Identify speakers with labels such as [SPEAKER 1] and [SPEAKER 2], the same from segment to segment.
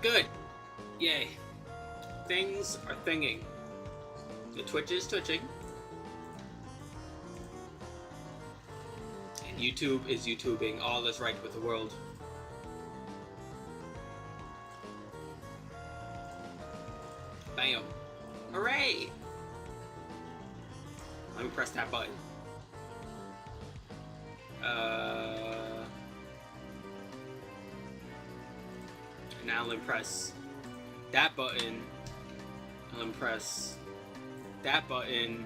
[SPEAKER 1] Good. Yay. Things are thinging. The Twitch is twitching. And YouTube is YouTubing. All is right with the world. Bam. Hooray! Let me press that button. Now let me press that button. And then press that button.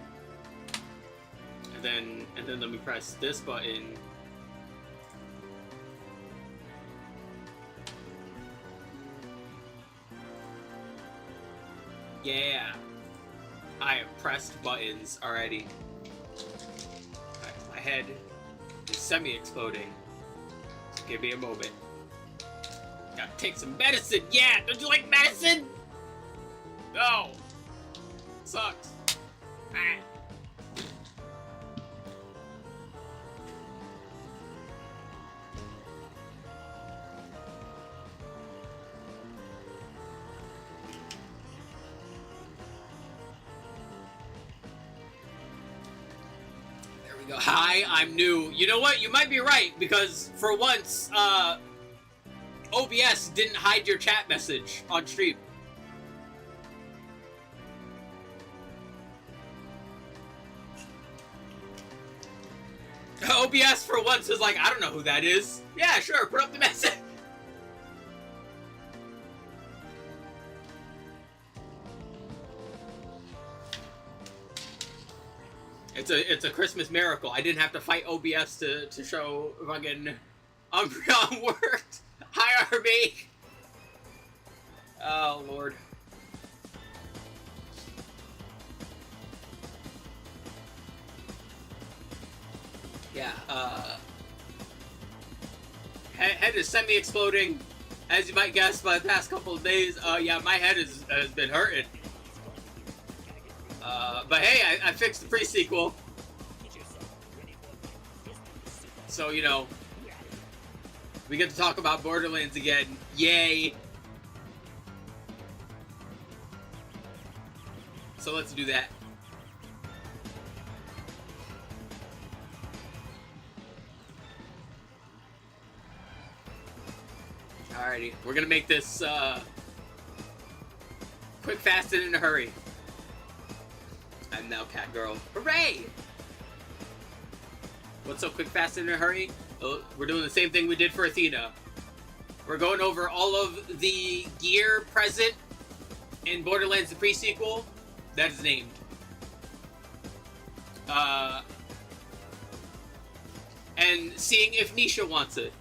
[SPEAKER 1] And then let me press this button. Yeah. I have pressed buttons already. Right, my head is semi-exploding. So give me a moment. Gotta take some medicine. Yeah, don't you like medicine? No. Sucks. Ah. There we go. Hi, I'm new. You know what? You might be right, because for once, OBS didn't hide your chat message on stream. OBS for once is like, I don't know who that is. Yeah, sure, put up the message. It's a Christmas miracle. I didn't have to fight OBS to show fucking worked. Hi, RB. Oh Lord. Yeah, head is semi-exploding, as you might guess by the past couple of days. Yeah, my head has been hurting. But hey, I fixed the pre-sequel. So, you know, we get to talk about Borderlands again. Yay! So let's do that. Alrighty, we're gonna make this quick, fast, and in a hurry. I'm now Cat Girl. Hooray! What's so quick, fast, and in a hurry? Oh, we're doing the same thing we did for Athena. We're going over all of the gear present in Borderlands the pre-sequel that is named. And seeing if Nisha wants it.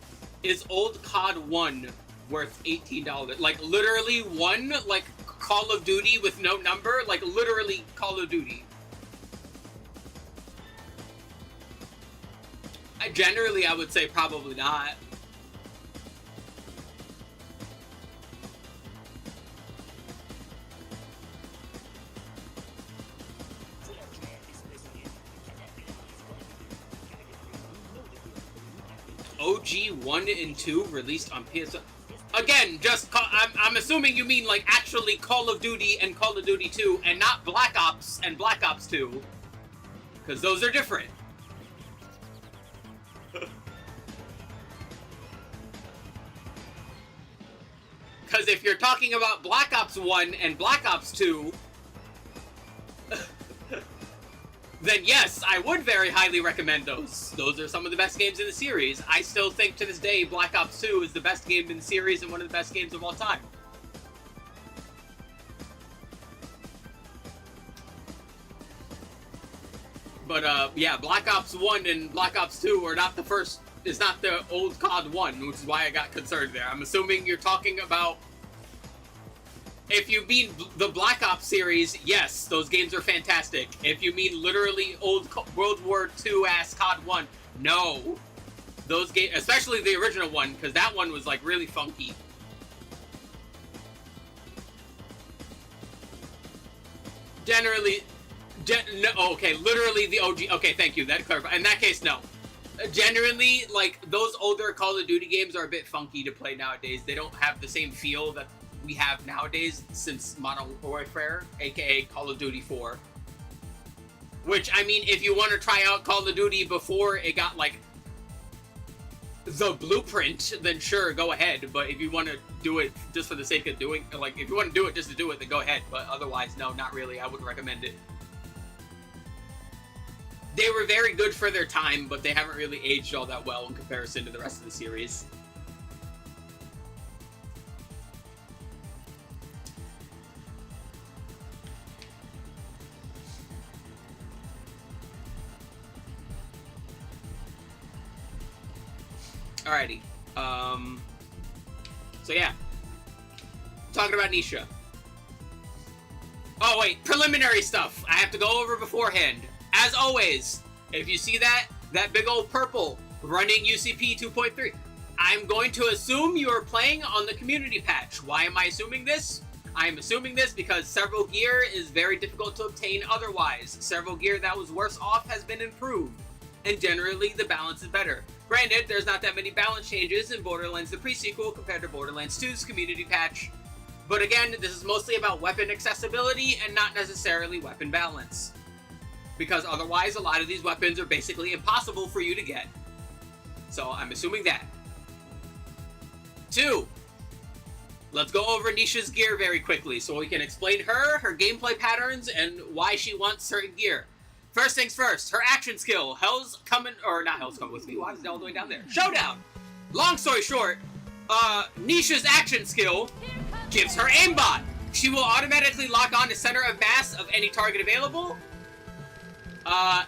[SPEAKER 1] Is Old COD 1 worth $18? Like, literally 1? Like, Call of Duty with no number? Like, literally Call of Duty. Generally, I would say probably not. OG 1 and 2 released on PS. Again, I'm assuming you mean like actually Call of Duty and Call of Duty 2 and not Black Ops and Black Ops 2. Because those are different. Because if you're talking about Black Ops 1 and Black Ops 2, then yes, I would very highly recommend those. Those are some of the best games in the series. I still think to this day Black Ops 2 is the best game in the series and one of the best games of all time. But yeah, Black Ops 1 and Black Ops 2 are not the first, it's not the old COD 1, which is why I got concerned there. I'm assuming you're talking about, if you mean the Black Ops series, yes, those games are fantastic. If you mean literally old World War II ass COD 1, no. Those games, especially the original one, because that one was like really funky. Generally, no, okay, literally the OG, okay, thank you, that clarifies. In that case, no. Generally, like, those older Call of Duty games are a bit funky to play nowadays. They don't have the same feel that we have nowadays since Modern Warfare, aka Call of Duty 4. Which, I mean, if you want to try out Call of Duty before it got, like, the blueprint, then sure, go ahead. But if you want to do it just for the sake of doing, like, if you want to do it just to do it, then go ahead. But otherwise, no, not really. I wouldn't recommend it. They were very good for their time, but they haven't really aged all that well in comparison to the rest of the series. Alrighty. So yeah. Talking about Nisha. Oh wait, preliminary stuff I have to go over beforehand. As always, if you see that big old purple running UCP 2.3, I'm going to assume you are playing on the community patch. Why am I assuming this? I'm assuming this because several gear is very difficult to obtain otherwise. Several gear that was worse off has been improved, and generally the balance is better. Granted, there's not that many balance changes in Borderlands the pre-sequel compared to Borderlands 2's community patch, but again, this is mostly about weapon accessibility and not necessarily weapon balance. Because otherwise, a lot of these weapons are basically impossible for you to get. So I'm assuming that. 2. Let's go over Nisha's gear very quickly so we can explain her gameplay patterns, and why she wants certain gear. First things first, her action skill, Hell's Coming, or not Hell's Coming with me, why is it all the way down there? Showdown! Long story short, Nisha's action skill gives her aimbot. She will automatically lock on to center of mass of any target available,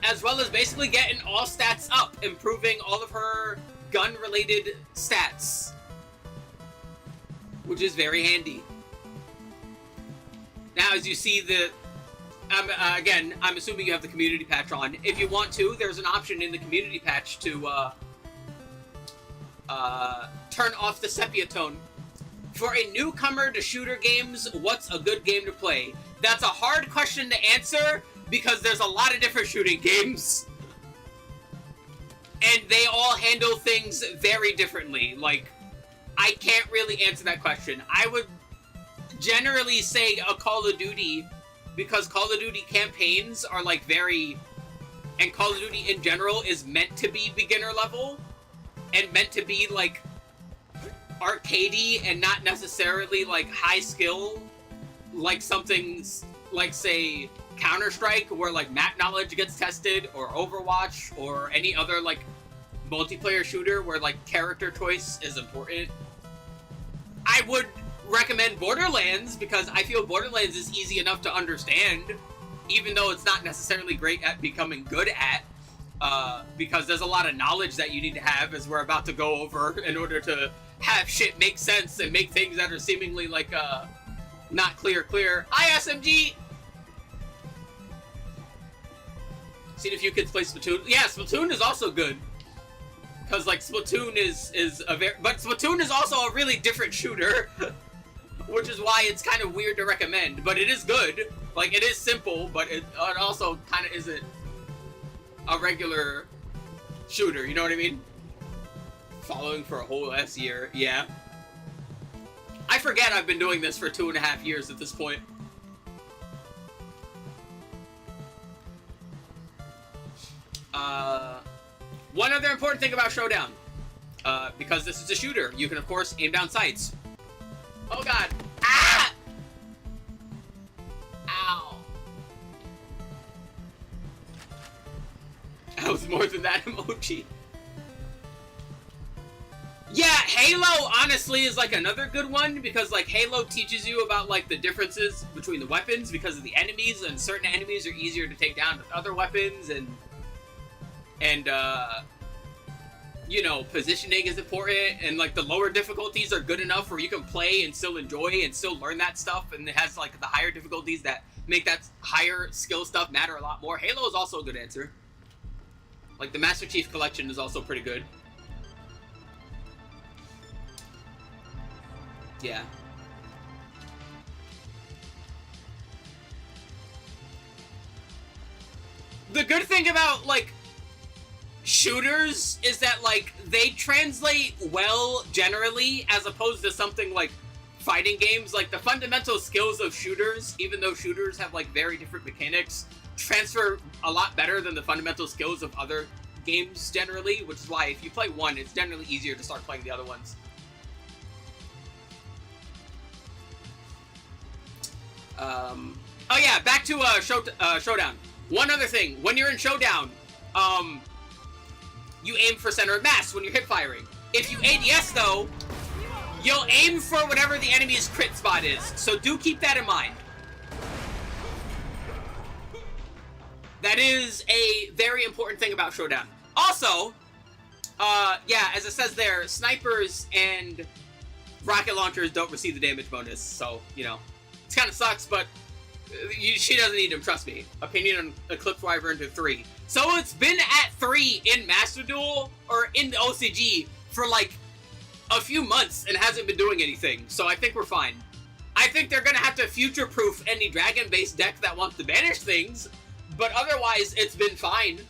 [SPEAKER 1] as well as basically getting all stats up, improving all of her gun-related stats, which is very handy. Now, as you see again, I'm assuming you have the community patch on. If you want to, there's an option in the community patch to turn off the sepia tone. For a newcomer to shooter games, what's a good game to play? That's a hard question to answer because there's a lot of different shooting games. And they all handle things very differently. Like, I can't really answer that question. I would generally say a Call of Duty, because Call of Duty campaigns are like and Call of Duty in general is meant to be beginner level and meant to be like arcadey and not necessarily like high skill, like something like, say, Counter-Strike, where like map knowledge gets tested, or Overwatch, or any other like multiplayer shooter where like character choice is important. I would recommend Borderlands because I feel Borderlands is easy enough to understand, even though it's not necessarily great at becoming good at, because there's a lot of knowledge that you need to have, as we're about to go over, in order to have shit make sense and make things that are seemingly like not clear. Hi, SMG! Seen a few kids play Splatoon. Yeah, Splatoon is also good. Because, like, Splatoon is a very... But Splatoon is also a really different shooter. Which is why it's kind of weird to recommend. But it is good. Like, it is simple, but it also kind of isn't a regular shooter. You know what I mean? Following for a whole ass year. Yeah. I forget I've been doing this for 2.5 years at this point. One other important thing about Showdown, because this is a shooter, you can of course aim down sights. Oh god! Ah! Ow! That was more than that emoji. Yeah, Halo honestly is like another good one, because like Halo teaches you about like the differences between the weapons because of the enemies, and certain enemies are easier to take down with other weapons, and you know, positioning is important, and like the lower difficulties are good enough where you can play and still enjoy and still learn that stuff, and it has like the higher difficulties that make that higher skill stuff matter a lot more. Halo is also a good answer. Like the Master Chief Collection is also pretty good. Yeah. The good thing about like shooters is that like they translate well generally, as opposed to something like fighting games, like the fundamental skills of shooters, even though shooters have like very different mechanics, transfer a lot better than the fundamental skills of other games generally, which is why if you play one, it's generally easier to start playing the other ones. Oh yeah, back to Showdown. One other thing, when you're in Showdown, you aim for center of mass when you're hip firing. If you ADS though, you'll aim for whatever the enemy's crit spot is, so do keep that in mind. That is a very important thing about Showdown. Also, yeah, as it says there, snipers and rocket launchers don't receive the damage bonus, so, you know, it kind of sucks, but she doesn't need them, trust me. Opinion on Eclipse Wyvern to 3. So it's been at 3 in Master Duel, or in the OCG, for like a few months and hasn't been doing anything, so I think we're fine. I think they're gonna have to future-proof any dragon-based deck that wants to banish things, but otherwise, it's been fine.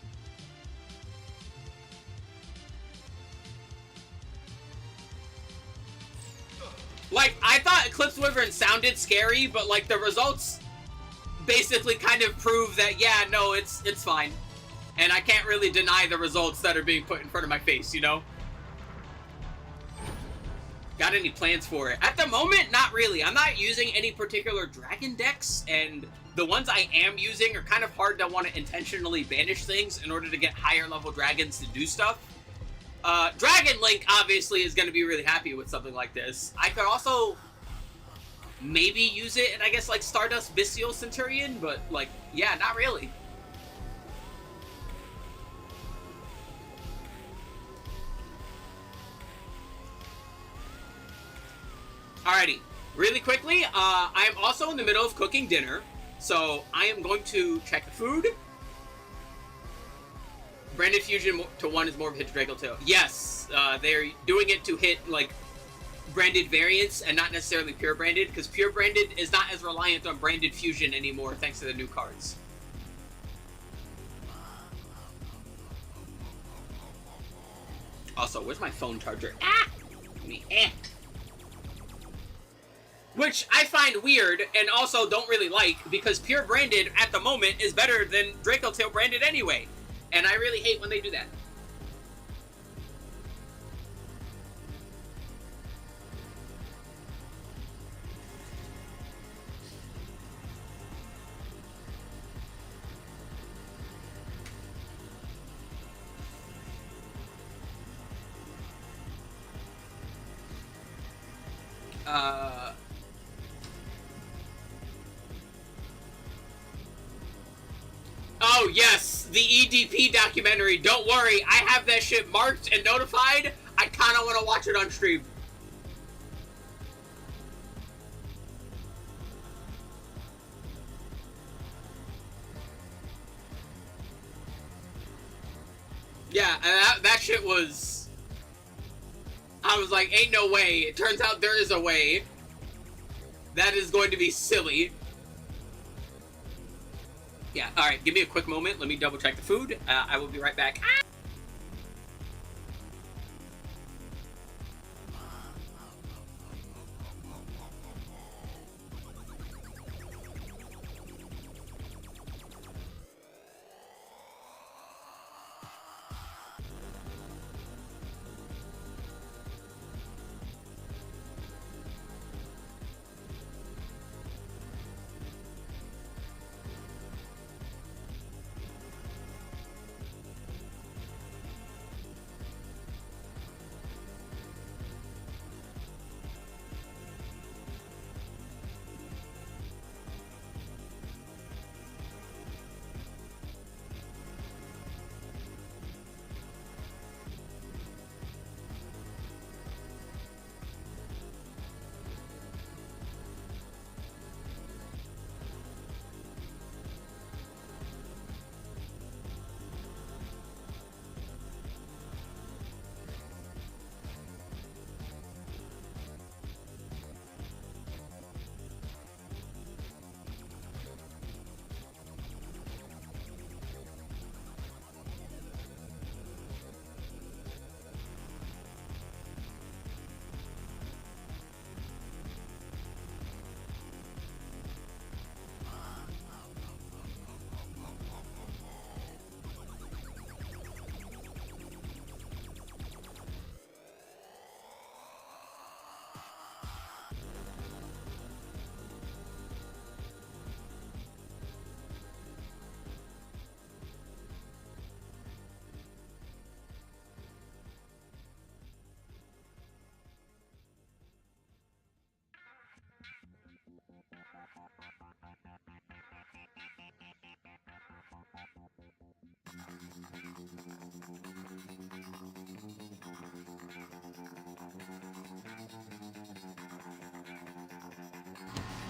[SPEAKER 1] Like, I thought Eclipse Wyvern sounded scary, but like the results basically kind of prove that, yeah, no, it's fine. And I can't really deny the results that are being put in front of my face, you know? Got any plans for it? At the moment, not really. I'm not using any particular dragon decks, and the ones I am using are kind of hard to want to intentionally banish things in order to get higher level dragons to do stuff. Dragon Link obviously is going to be really happy with something like this. I could also maybe use it, and I guess like Stardust Bestial Centurion, but like, yeah, not really. Alrighty, really quickly, I am also in the middle of cooking dinner, so I am going to check the food. Branded Fusion to 1 is more of a hit to Draco Tail. Yes, they're doing it to hit, like, branded variants and not necessarily pure branded, because pure branded is not as reliant on branded fusion anymore thanks to the new cards. Also, where's my phone charger? Ah! Which I find weird and also don't really like, because pure branded at the moment is better than Draco Tail branded anyway. And I really hate when they do that. Oh yes, the EDP documentary. Don't worry, I have that shit marked and notified. I kind of want to watch it on stream. Yeah, that shit was... I was like, ain't no way. It turns out there is a way. That is going to be silly. Yeah, alright, give me a quick moment. Let me double check the food. I will be right back.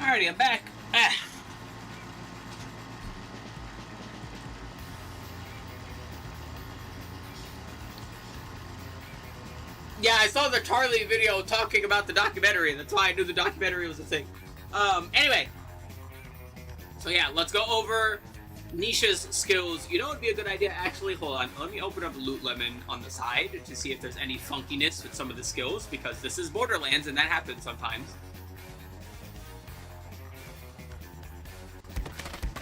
[SPEAKER 1] Alrighty, I'm back. Yeah, I saw the Charlie video talking about the documentary. That's why I knew the documentary was a thing. Anyway. So yeah, let's go over Nisha's skills. You know what would be a good idea? Actually, hold on. Let me open up Loot Lemon on the side to see if there's any funkiness with some of the skills, because this is Borderlands and that happens sometimes.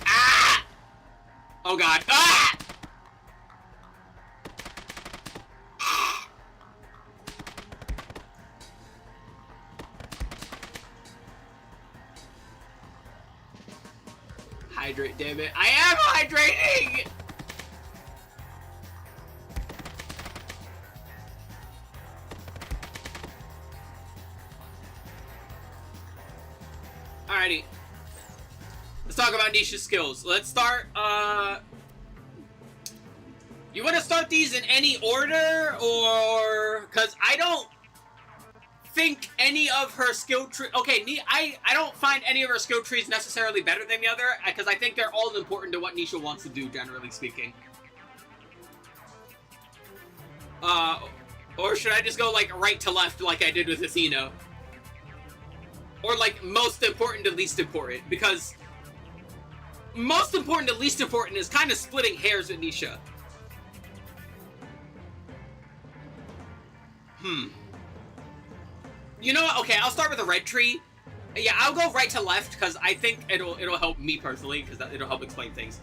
[SPEAKER 1] Ah! Oh god. Ah! Hydrate, damn it. I am hydrating! Alrighty. Let's talk about Nisha's skills. Let's start, you want to start these in any order, or... Because I don't think any of her skill tree... Okay, I don't find any of her skill trees necessarily better than the other, because I think they're all important to what Nisha wants to do, generally speaking. Or should I just go, like, right to left like I did with Athena? Or, like, most important to least important, because most important to least important is kind of splitting hairs with Nisha. You know what? Okay, I'll start with the red tree. Yeah, I'll go right to left, because I think it'll help me personally, because it'll help explain things.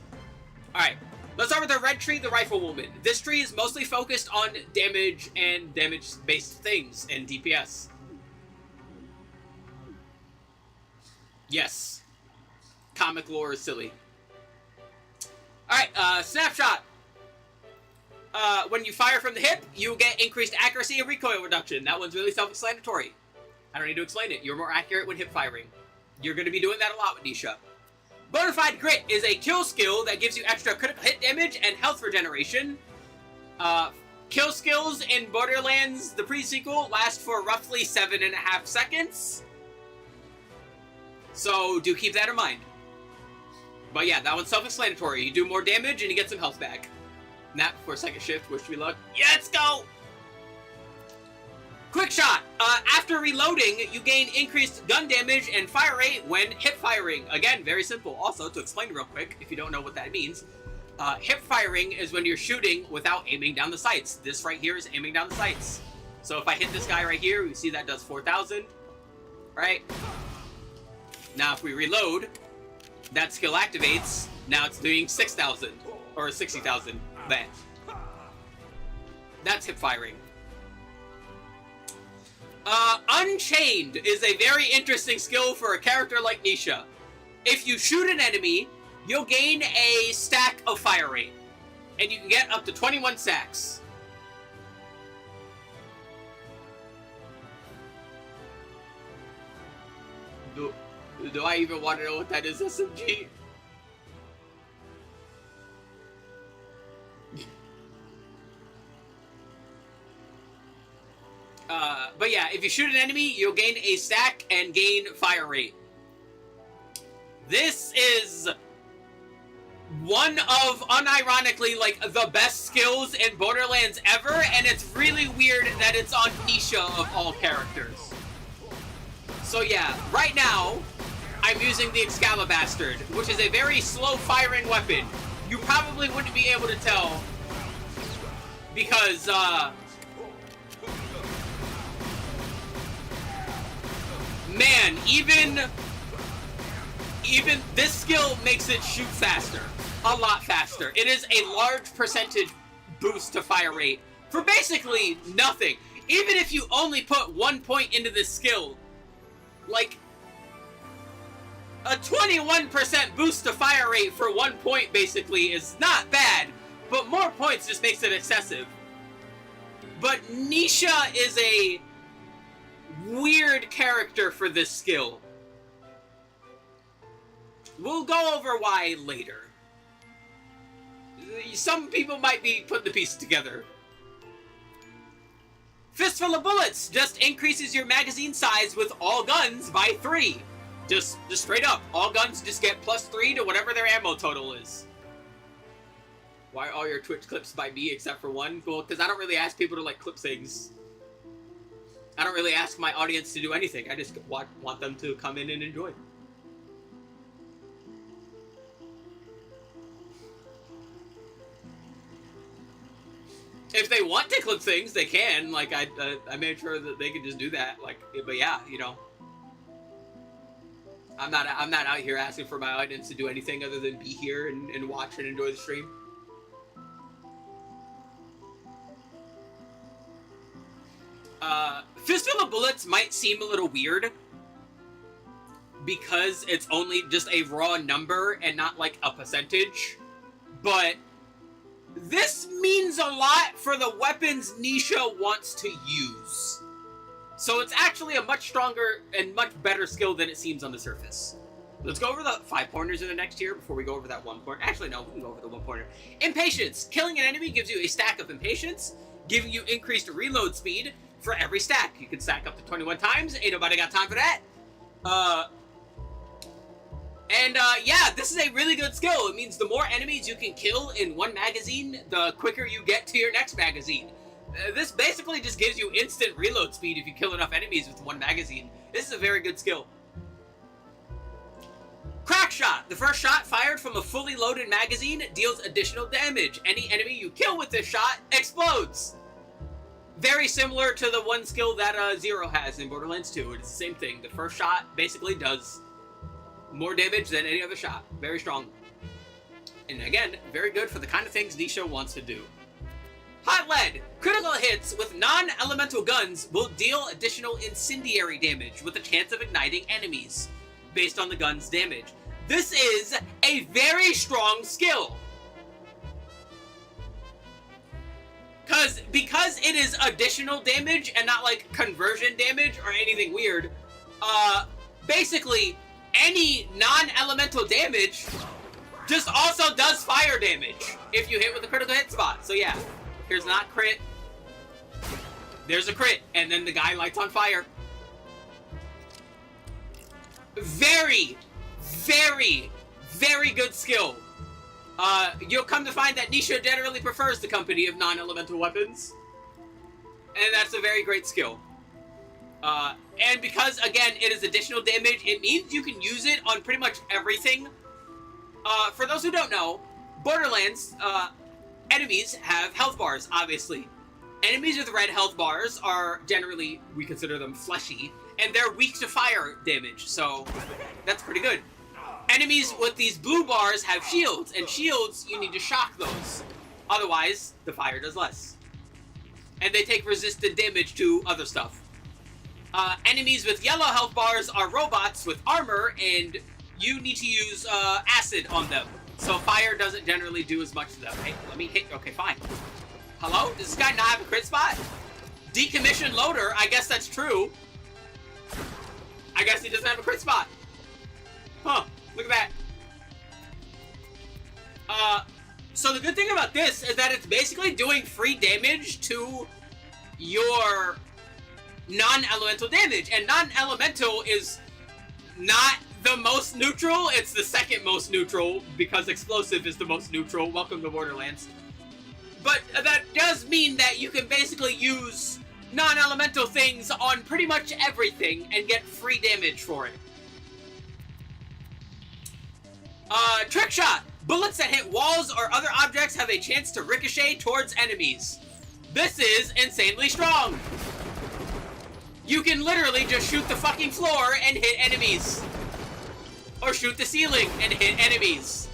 [SPEAKER 1] Alright, let's start with the red tree, the Riflewoman. This tree is mostly focused on damage and damage-based things and DPS. Yes. Comic lore is silly. Alright, snapshot. When you fire from the hip, you get increased accuracy and recoil reduction. That one's really self-explanatory. I don't need to explain it. You're more accurate when hip firing. You're going to be doing that a lot with Nisha. Bonafide Grit is a kill skill that gives you extra critical hit damage and health regeneration. Kill skills in Borderlands, the pre-sequel, last for roughly 7.5 seconds. So do keep that in mind. But yeah, that one's self-explanatory. You do more damage and you get some health back. Nap for a second shift. Wish me luck. Yeah, let's go! Quick shot. After reloading, you gain increased gun damage and fire rate when hip firing. Again, very simple. Also, to explain real quick, if you don't know what that means, hip firing is when you're shooting without aiming down the sights. This right here is aiming down the sights. So if I hit this guy right here, you see that does 4,000, right? Now if we reload, that skill activates. Now it's doing 6,000 or 60,000. Bam. That's hip firing. Unchained is a very interesting skill for a character like Nisha. If you shoot an enemy, you'll gain a stack of fire rate. And you can get up to 21 stacks. Do I even want to know what that is, SMG? But yeah, if you shoot an enemy, you'll gain a stack and gain fire rate. This is one of, unironically, like, the best skills in Borderlands ever, and it's really weird that it's on Nisha of all characters. So yeah, right now, I'm using the Excalibastard, which is a very slow-firing weapon. You probably wouldn't be able to tell, because, man, even this skill makes it shoot faster. A lot faster. It is a large percentage boost to fire rate for basically nothing. Even if you only put 1 point into this skill, like, a 21% boost to fire rate for 1 point basically is not bad, but more points just makes it excessive. But Nisha is a weird character for this skill. We'll go over why later. Some people might be putting the pieces together. Fistful of Bullets just increases your magazine size with all guns by 3. Just straight up, all guns just get +3 to whatever their ammo total is. Why are all your Twitch clips by me except for one? Well, because I don't really ask people to like clip things. I don't really ask my audience to do anything. I just want them to come in and enjoy. If they want to clip things, they can. Like, I made sure that they could just do that. Like, but yeah, you know. I'm not out here asking for my audience to do anything other than be here and watch and enjoy the stream. Fistful of Bullets might seem a little weird because it's only just a raw number and not like a percentage, but this means a lot for the weapons Nisha wants to use. So it's actually a much stronger and much better skill than it seems on the surface. Let's go over the 5 pointers in the next tier before we go over that 1 pointer. Actually, no, we can go over the 1 pointer. Impatience. Killing an enemy gives you a stack of impatience, giving you increased reload speed for every stack. You can stack up to 21 times. Ain't nobody got time for that. Yeah, this is a really good skill. It means the more enemies you can kill in one magazine, the quicker you get to your next magazine. This basically just gives you instant reload speed if you kill enough enemies with one magazine. This is a very good skill. Crack Shot. The first shot fired from a fully loaded magazine deals additional damage. Any enemy you kill with this shot explodes. Very similar to the one skill that Zero has in Borderlands 2. It's the same thing. The first shot basically does more damage than any other shot. Very strong. And again, very good for the kind of things Nisha wants to do. Hot Lead. Critical hits with non-elemental guns will deal additional incendiary damage with a chance of igniting enemies based on the gun's damage. This is a very strong skill. Because it is additional damage and not like conversion damage or anything weird, basically any non-elemental damage just also does fire damage if you hit with a critical hit spot. So yeah, here's not crit. There's a crit, and then the guy lights on fire. Very, very, very good skill. You'll come to find that Nisha generally prefers the company of non-elemental weapons. And that's a very great skill. And because, again, it is additional damage, it means you can use it on pretty much everything. For those who don't know, Borderlands, enemies have health bars, obviously. Enemies with red health bars are generally, we consider them fleshy, and they're weak to fire damage, so that's pretty good. Enemies with these blue bars have shields, and shields, you need to shock those. Otherwise, the fire does less. And they take resistant damage to other stuff. Enemies with yellow health bars are robots with armor, and you need to use acid on them. So fire doesn't generally do as much to them. Hey, let me hit. Okay, fine. Hello? Does this guy not have a crit spot? Decommissioned loader. I guess that's true. I guess he doesn't have a crit spot. Huh. Look at that. So the good thing about this is that it's basically doing free damage to your non-elemental damage. And non-elemental is not the most neutral. It's the second most neutral because explosive is the most neutral. Welcome to Borderlands. But that does mean that you can basically use non-elemental things on pretty much everything and get free damage for it. Trick Shot. Bullets that hit walls or other objects have a chance to ricochet towards enemies. This is insanely strong. You can literally just shoot the fucking floor and hit enemies. Or shoot the ceiling and hit enemies.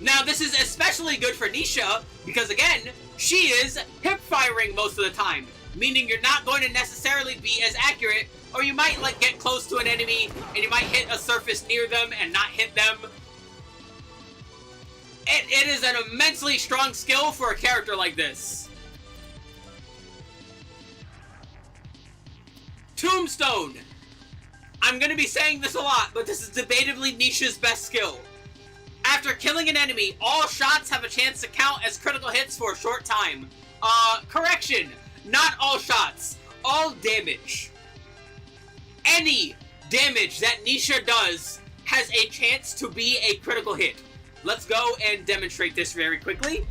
[SPEAKER 1] Now, this is especially good for Nisha, because again, she is hip-firing most of the time, meaning you're not going to necessarily be as accurate, or you might, like, get close to an enemy, and you might hit a surface near them and not hit them. It is an immensely strong skill for a character like this. Tombstone. I'm going to be saying this a lot, but this is debatably Nisha's best skill. After killing an enemy, all shots have a chance to count as critical hits for a short time. Correction. Not all shots. All damage. Any damage that Nisha does has a chance to be a critical hit. Let's go and demonstrate this very quickly.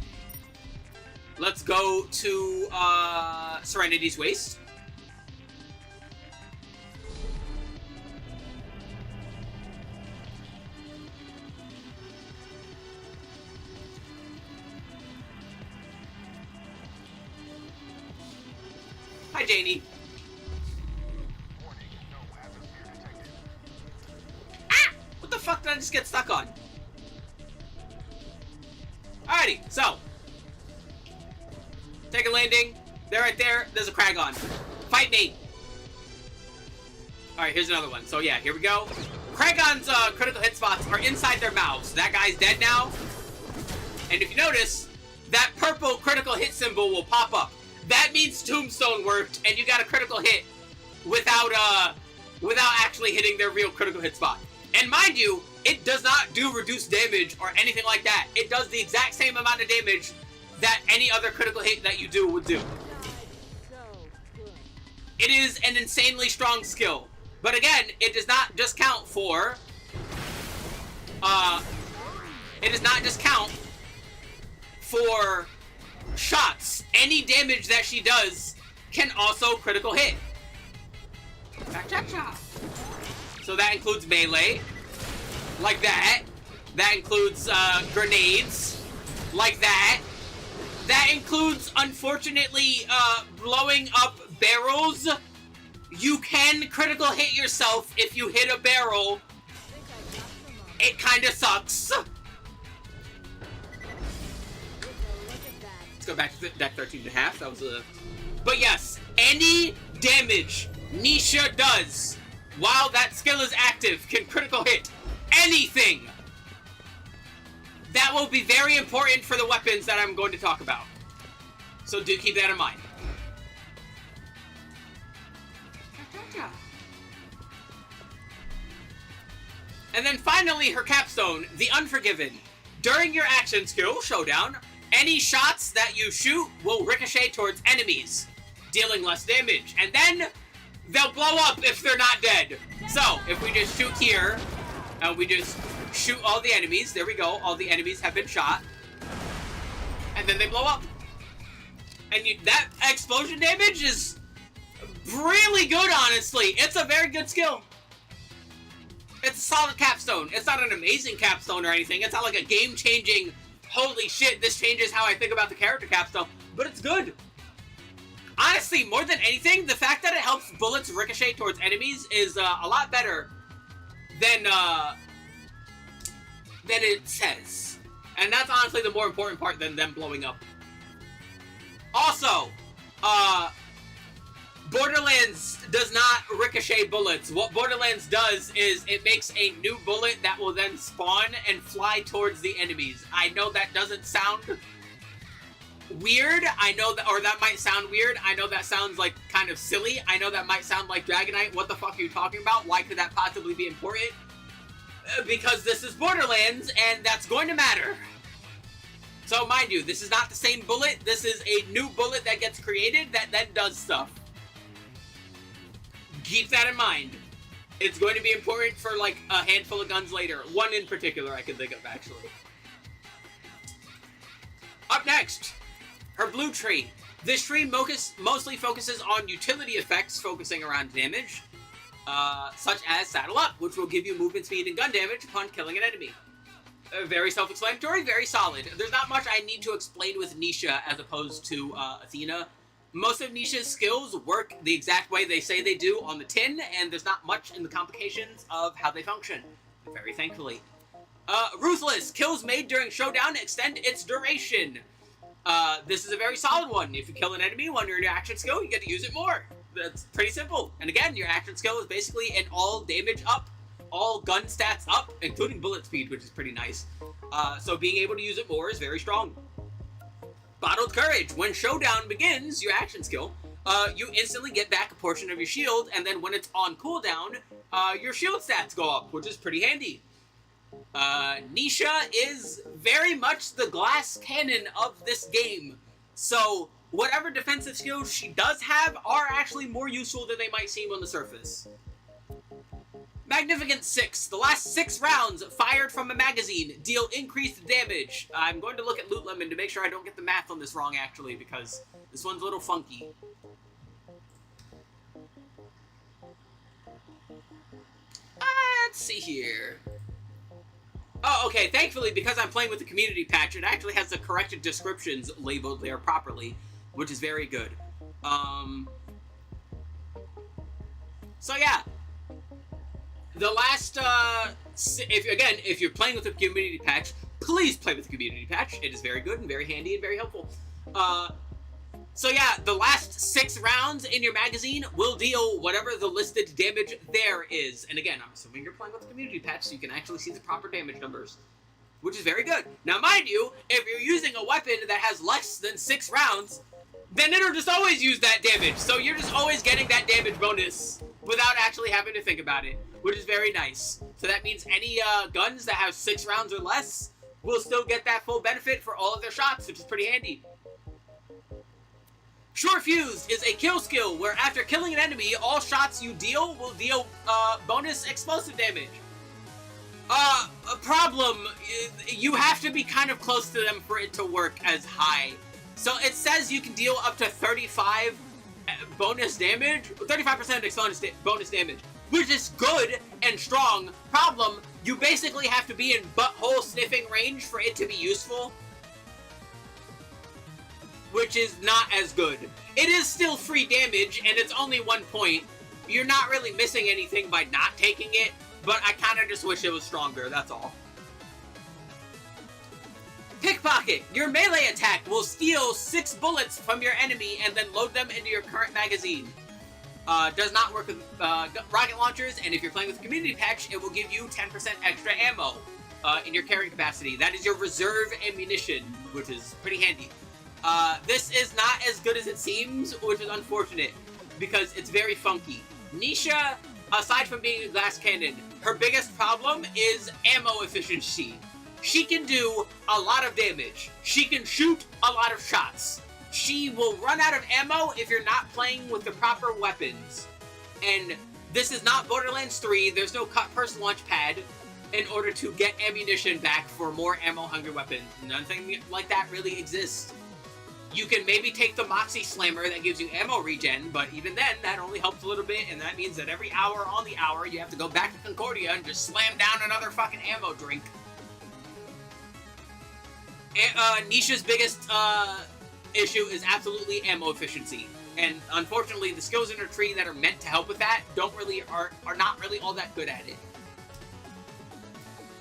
[SPEAKER 1] Let's go to Serenity's Waste. Hi, Janie. Ah! What the fuck did I just get stuck on? Alrighty, so. Take a landing. They're right there. There's a Kragon. Fight me. Alright, here's another one. So yeah, here we go. Kragon's critical hit spots are inside their mouths. That guy's dead now. And if you notice, that purple critical hit symbol will pop up. That means Tombstone worked, and you got a critical hit without actually hitting their real critical hit spot. And mind you, it does not do reduced damage or anything like that. It does the exact same amount of damage that any other critical hit that you do would do. It is an insanely strong skill. But again, it does not just count for... it does not just count for shots. Any damage that she does can also critical hit. So that includes melee, like that. That includes grenades, like that. That includes, unfortunately, blowing up barrels. You can critical hit yourself if you hit a barrel. It kind of sucks. Let's go back to deck 13.5. That was a... But yes, any damage Nisha does while that skill is active can critical hit anything. That will be very important for the weapons that I'm going to talk about. So do keep that in mind. And then finally, her capstone, the Unforgiven. During your action skill, Showdown, any shots that you shoot will ricochet towards enemies, dealing less damage. And then they'll blow up if they're not dead. So, if we just shoot here, and we just shoot all the enemies, there we go, all the enemies have been shot. And then they blow up. And that explosion damage is really good, honestly. It's a very good skill. It's a solid capstone. It's not an amazing capstone or anything. It's not like a game-changing, holy shit, this changes how I think about the character capstone. But it's good. Honestly, more than anything, the fact that it helps bullets ricochet towards enemies is a lot better than it says. And that's honestly the more important part than them blowing up. Also, Borderlands does not ricochet bullets. What Borderlands does is it makes a new bullet that will then spawn and fly towards the enemies. I know that doesn't sound weird. I know that, or that might sound weird. I know that sounds like kind of silly. I know that might sound like Dragonite. What the fuck are you talking about? Why could that possibly be important? Because this is Borderlands, and that's going to matter. So mind you, this is not the same bullet. This is a new bullet that gets created that then does stuff. Keep that in mind. It's going to be important for like a handful of guns later. One in particular I can think of, actually. Up next, her blue tree. This tree mostly focuses on utility effects, focusing around damage, such as Saddle Up, which will give you movement speed and gun damage upon killing an enemy. Very self-explanatory, very solid. There's not much I need to explain with Nisha as opposed to Athena. Most of Nisha's skills work the exact way they say they do on the tin, and there's not much in the complications of how they function, very thankfully. Ruthless. Kills made during Showdown extend its duration. This is a very solid one. If you kill an enemy when you're in your action skill, you get to use it more. That's pretty simple. And again, your action skill is basically an all damage up, all gun stats up, including bullet speed, which is pretty nice. So being able to use it more is very strong. Bottled Courage. When Showdown begins, your action skill, you instantly get back a portion of your shield, and then when it's on cooldown, your shield stats go up, which is pretty handy. Nisha is very much the glass cannon of this game. So whatever defensive skills she does have are actually more useful than they might seem on the surface. Magnificent 6. The last 6 rounds fired from a magazine deal increased damage. I'm going to look at Loot Lemon to make sure I don't get the math on this wrong, actually, because this one's a little funky. Let's see here. Oh, okay. Thankfully, because I'm playing with the community patch, it actually has the corrected descriptions labeled there properly, which is very good. So yeah. The last, if you're playing with the community patch, please play with the community patch. It is very good and very handy and very helpful. So yeah, the last 6 rounds in your magazine will deal whatever the listed damage there is. And again, I'm assuming you're playing with the community patch, so you can actually see the proper damage numbers, which is very good. Now, mind you, if you're using a weapon that has less than 6 rounds, then it'll just always use that damage. So you're just always getting that damage bonus without actually having to think about it, which is very nice. So that means any guns that have 6 rounds or less will still get that full benefit for all of their shots, which is pretty handy. Sure Fuse is a kill skill where after killing an enemy, all shots you deal will deal bonus explosive damage. A problem, you have to be kind of close to them for it to work as high. So it says you can deal up to 35 bonus damage, 35% bonus damage, which is good and strong. Problem, you basically have to be in butthole sniffing range for it to be useful, which is not as good. It is still free damage, and it's only 1 point. You're not really missing anything by not taking it, but I kind of just wish it was stronger, that's all. Pickpocket. Your melee attack will steal 6 bullets from your enemy and then load them into your current magazine. Does not work with rocket launchers, and if you're playing with the community patch, it will give you 10% extra ammo in your carrying capacity. That is your reserve ammunition, which is pretty handy. This is not as good as it seems, which is unfortunate, because it's very funky. Nisha, aside from being a glass cannon, her biggest problem is ammo efficiency. She can do a lot of damage. She can shoot a lot of shots. She will run out of ammo if you're not playing with the proper weapons. And this is not Borderlands 3. There's no cut-purse launch pad in order to get ammunition back for more ammo-hungry weapons. Nothing like that really exists. You can maybe take the Moxie Slammer that gives you ammo regen, but even then, that only helps a little bit, and that means that every hour on the hour, you have to go back to Concordia and just slam down another fucking ammo drink. Nisha's biggest issue is absolutely ammo efficiency, and unfortunately, the skills in her tree that are meant to help with that are not really all that good at it.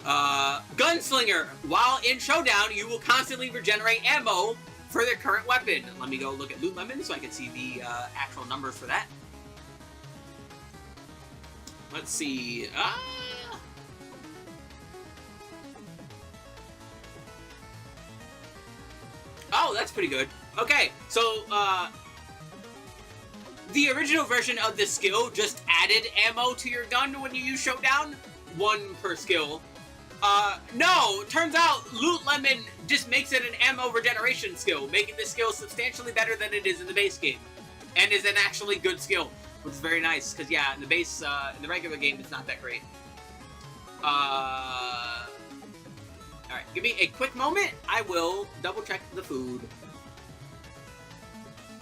[SPEAKER 1] Gunslinger. While in Showdown, you will constantly regenerate ammo for their current weapon. Let me go look at Loot Lemon so I can see the actual numbers for that. Let's see. Oh, that's pretty good. Okay, so the original version of this skill just added ammo to your gun when you use Showdown. 1 per skill. No, turns out Loot Lemon just makes it an ammo regeneration skill, making this skill substantially better than it is in the base game, and is an actually good skill, which is very nice, because yeah, in the base, in the regular game, it's not that great. Alright, give me a quick moment, I will double check the food,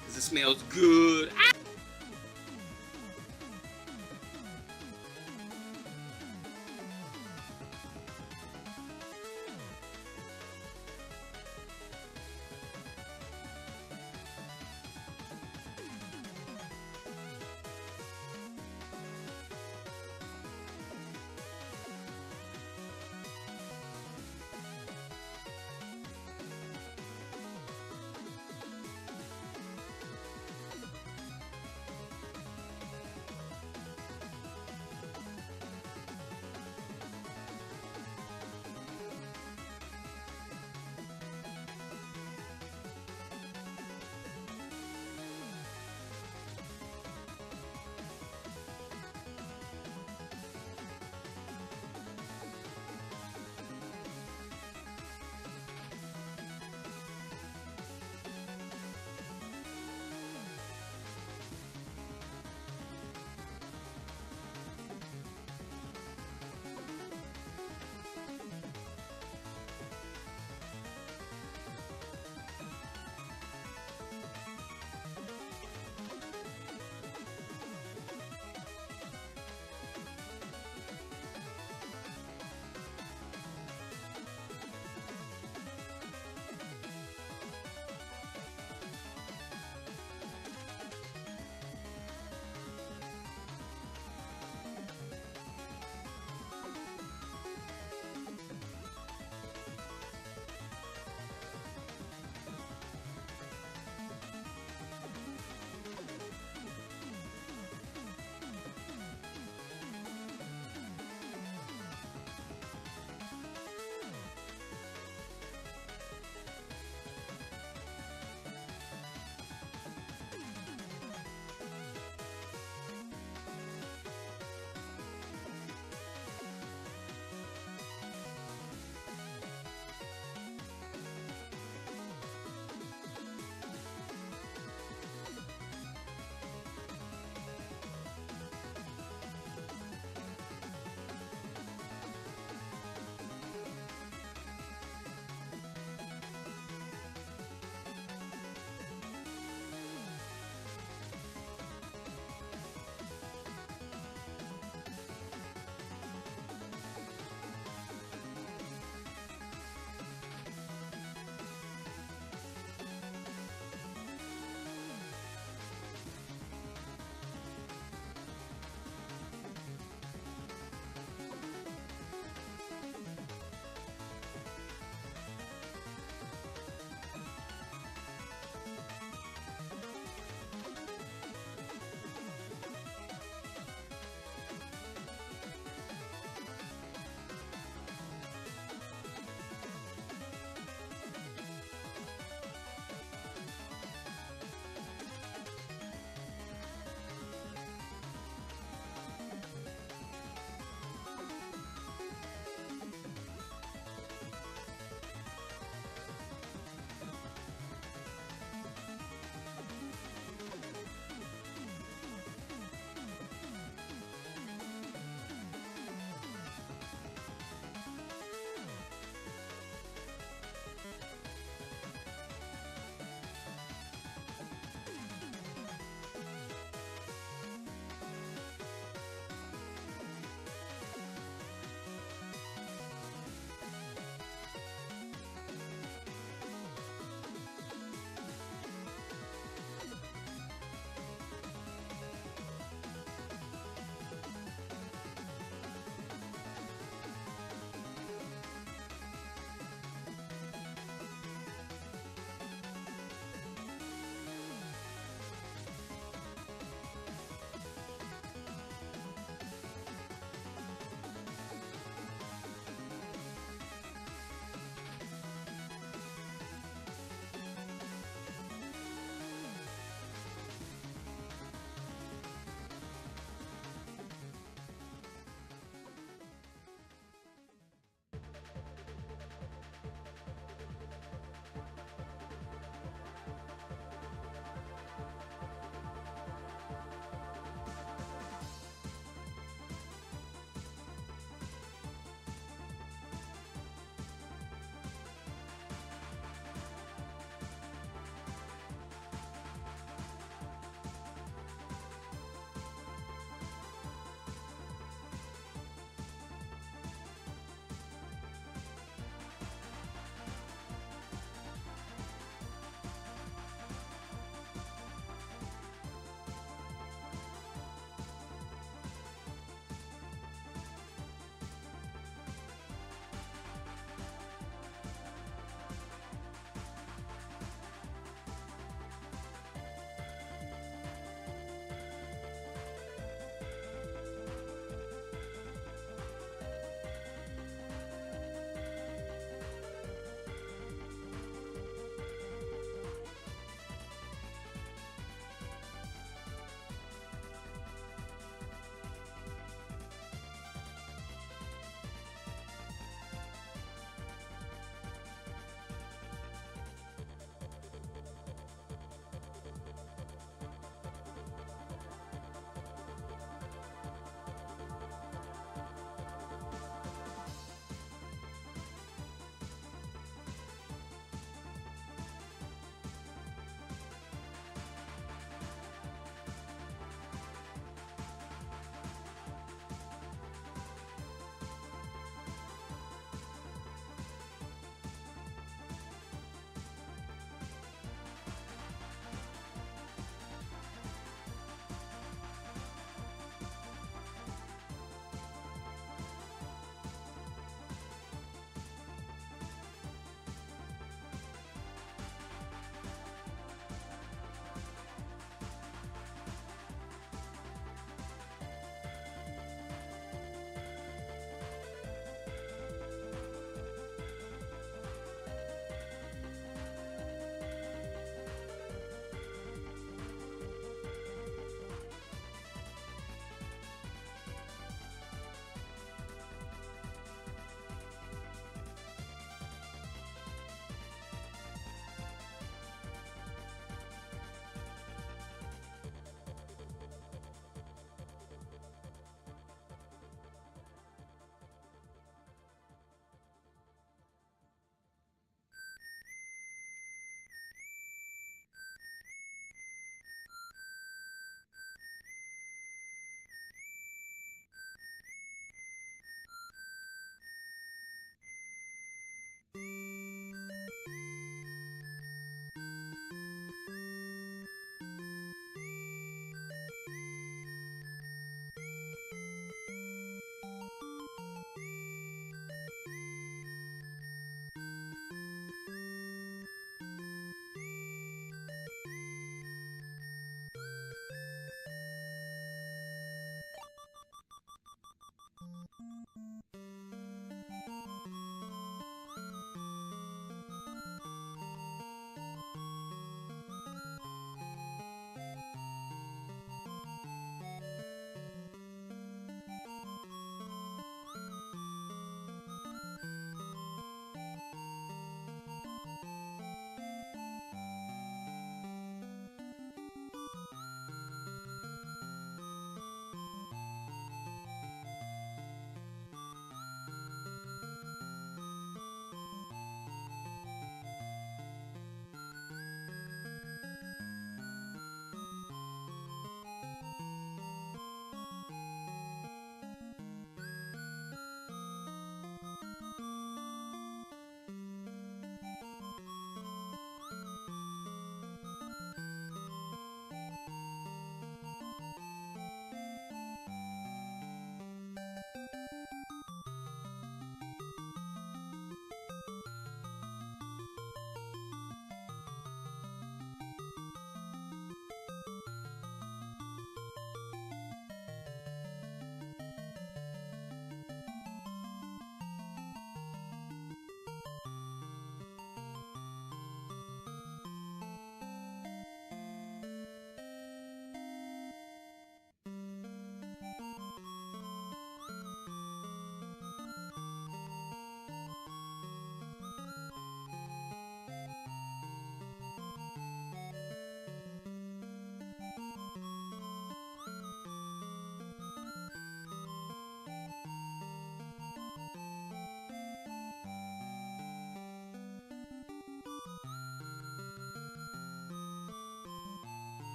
[SPEAKER 1] because it smells good. Ah!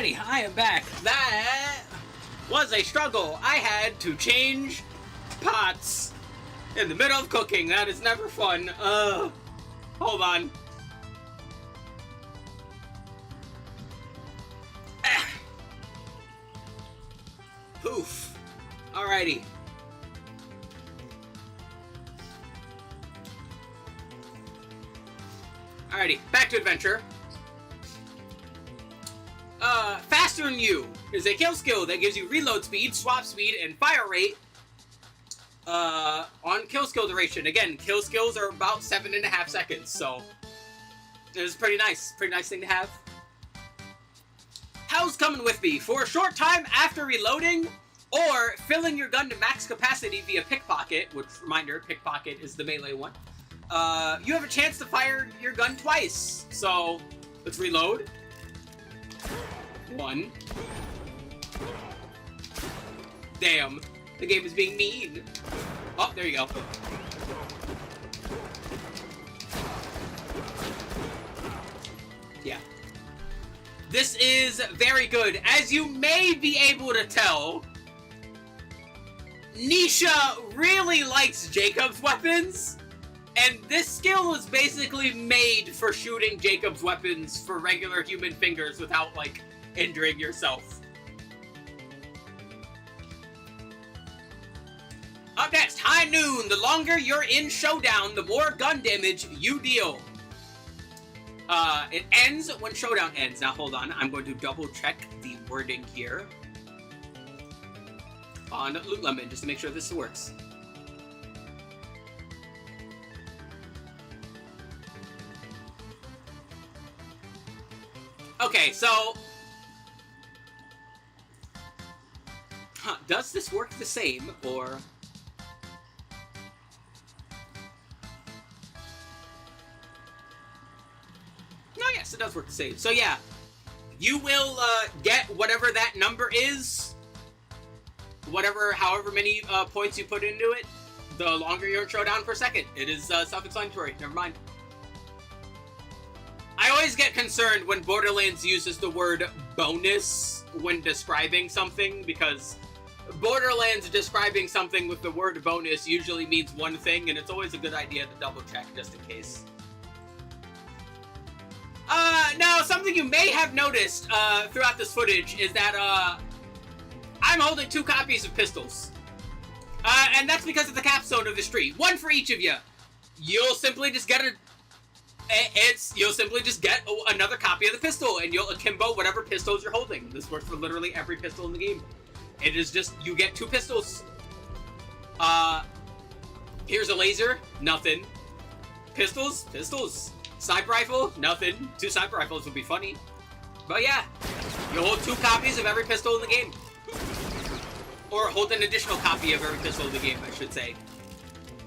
[SPEAKER 1] Alrighty, I am back. That was a struggle. I had to change pots in the middle of cooking. That is never fun. Hold on. Poof. Alrighty. Alrighty, back to adventure. Faster Than You is a kill skill that gives you reload speed, swap speed, and fire rate on kill skill duration. Again, kill skills are about 7.5 seconds, so it's pretty nice. Pretty nice thing to have. How's coming with me? For a short time after reloading or filling your gun to max capacity via pickpocket, which, reminder, pickpocket is the melee one, you have a chance to fire your gun twice. So, let's reload. 1. Damn, the game is being mean. Oh, there you go. Yeah. This is very good. As you may be able to tell, Nisha really likes Jacob's weapons, and this skill is basically made for shooting Jacob's weapons for regular human fingers without, like, injuring yourself. Up next, High Noon. The longer you're in Showdown, the more gun damage you deal. It ends when Showdown ends. Now, hold on. I'm going to double check the wording here on Loot Lemon, just to make sure this works. Okay, so... does this work the same, or... No, yes, it does work the same. So, yeah. You will, get whatever that number is. However many, points you put into it. The longer you're in Showdown per second. It is, self-explanatory. Never mind. I always get concerned when Borderlands uses the word bonus when describing something, because Borderlands describing something with the word bonus usually means one thing, and it's always a good idea to double check just in case. Now, something you may have noticed throughout this footage is that I'm holding 2 copies of pistols. And that's because of the capstone of this tree. 1 for each of you. You'll simply just get another copy of the pistol, and you'll akimbo whatever pistols you're holding. This works for literally every pistol in the game. It is just, you get 2 pistols. Here's a laser, nothing. Pistols. Sniper rifle, nothing. 2 sniper rifles would be funny. But yeah, you hold 2 copies of every pistol in the game. Or hold an additional copy of every pistol in the game, I should say.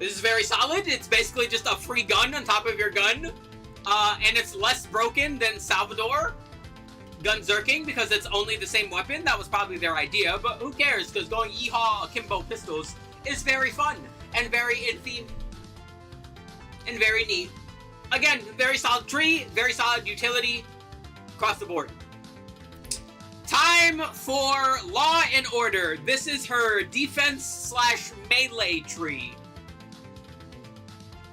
[SPEAKER 1] This is very solid. It's basically just a free gun on top of your gun. And it's less broken than Salvador Gunzerking because it's only the same weapon. That was probably their idea, but who cares? Because going yeehaw akimbo pistols is very fun and very in theme and very neat. Again, very solid tree, very solid utility across the board. Time for Law and Order. This is her defense/melee tree.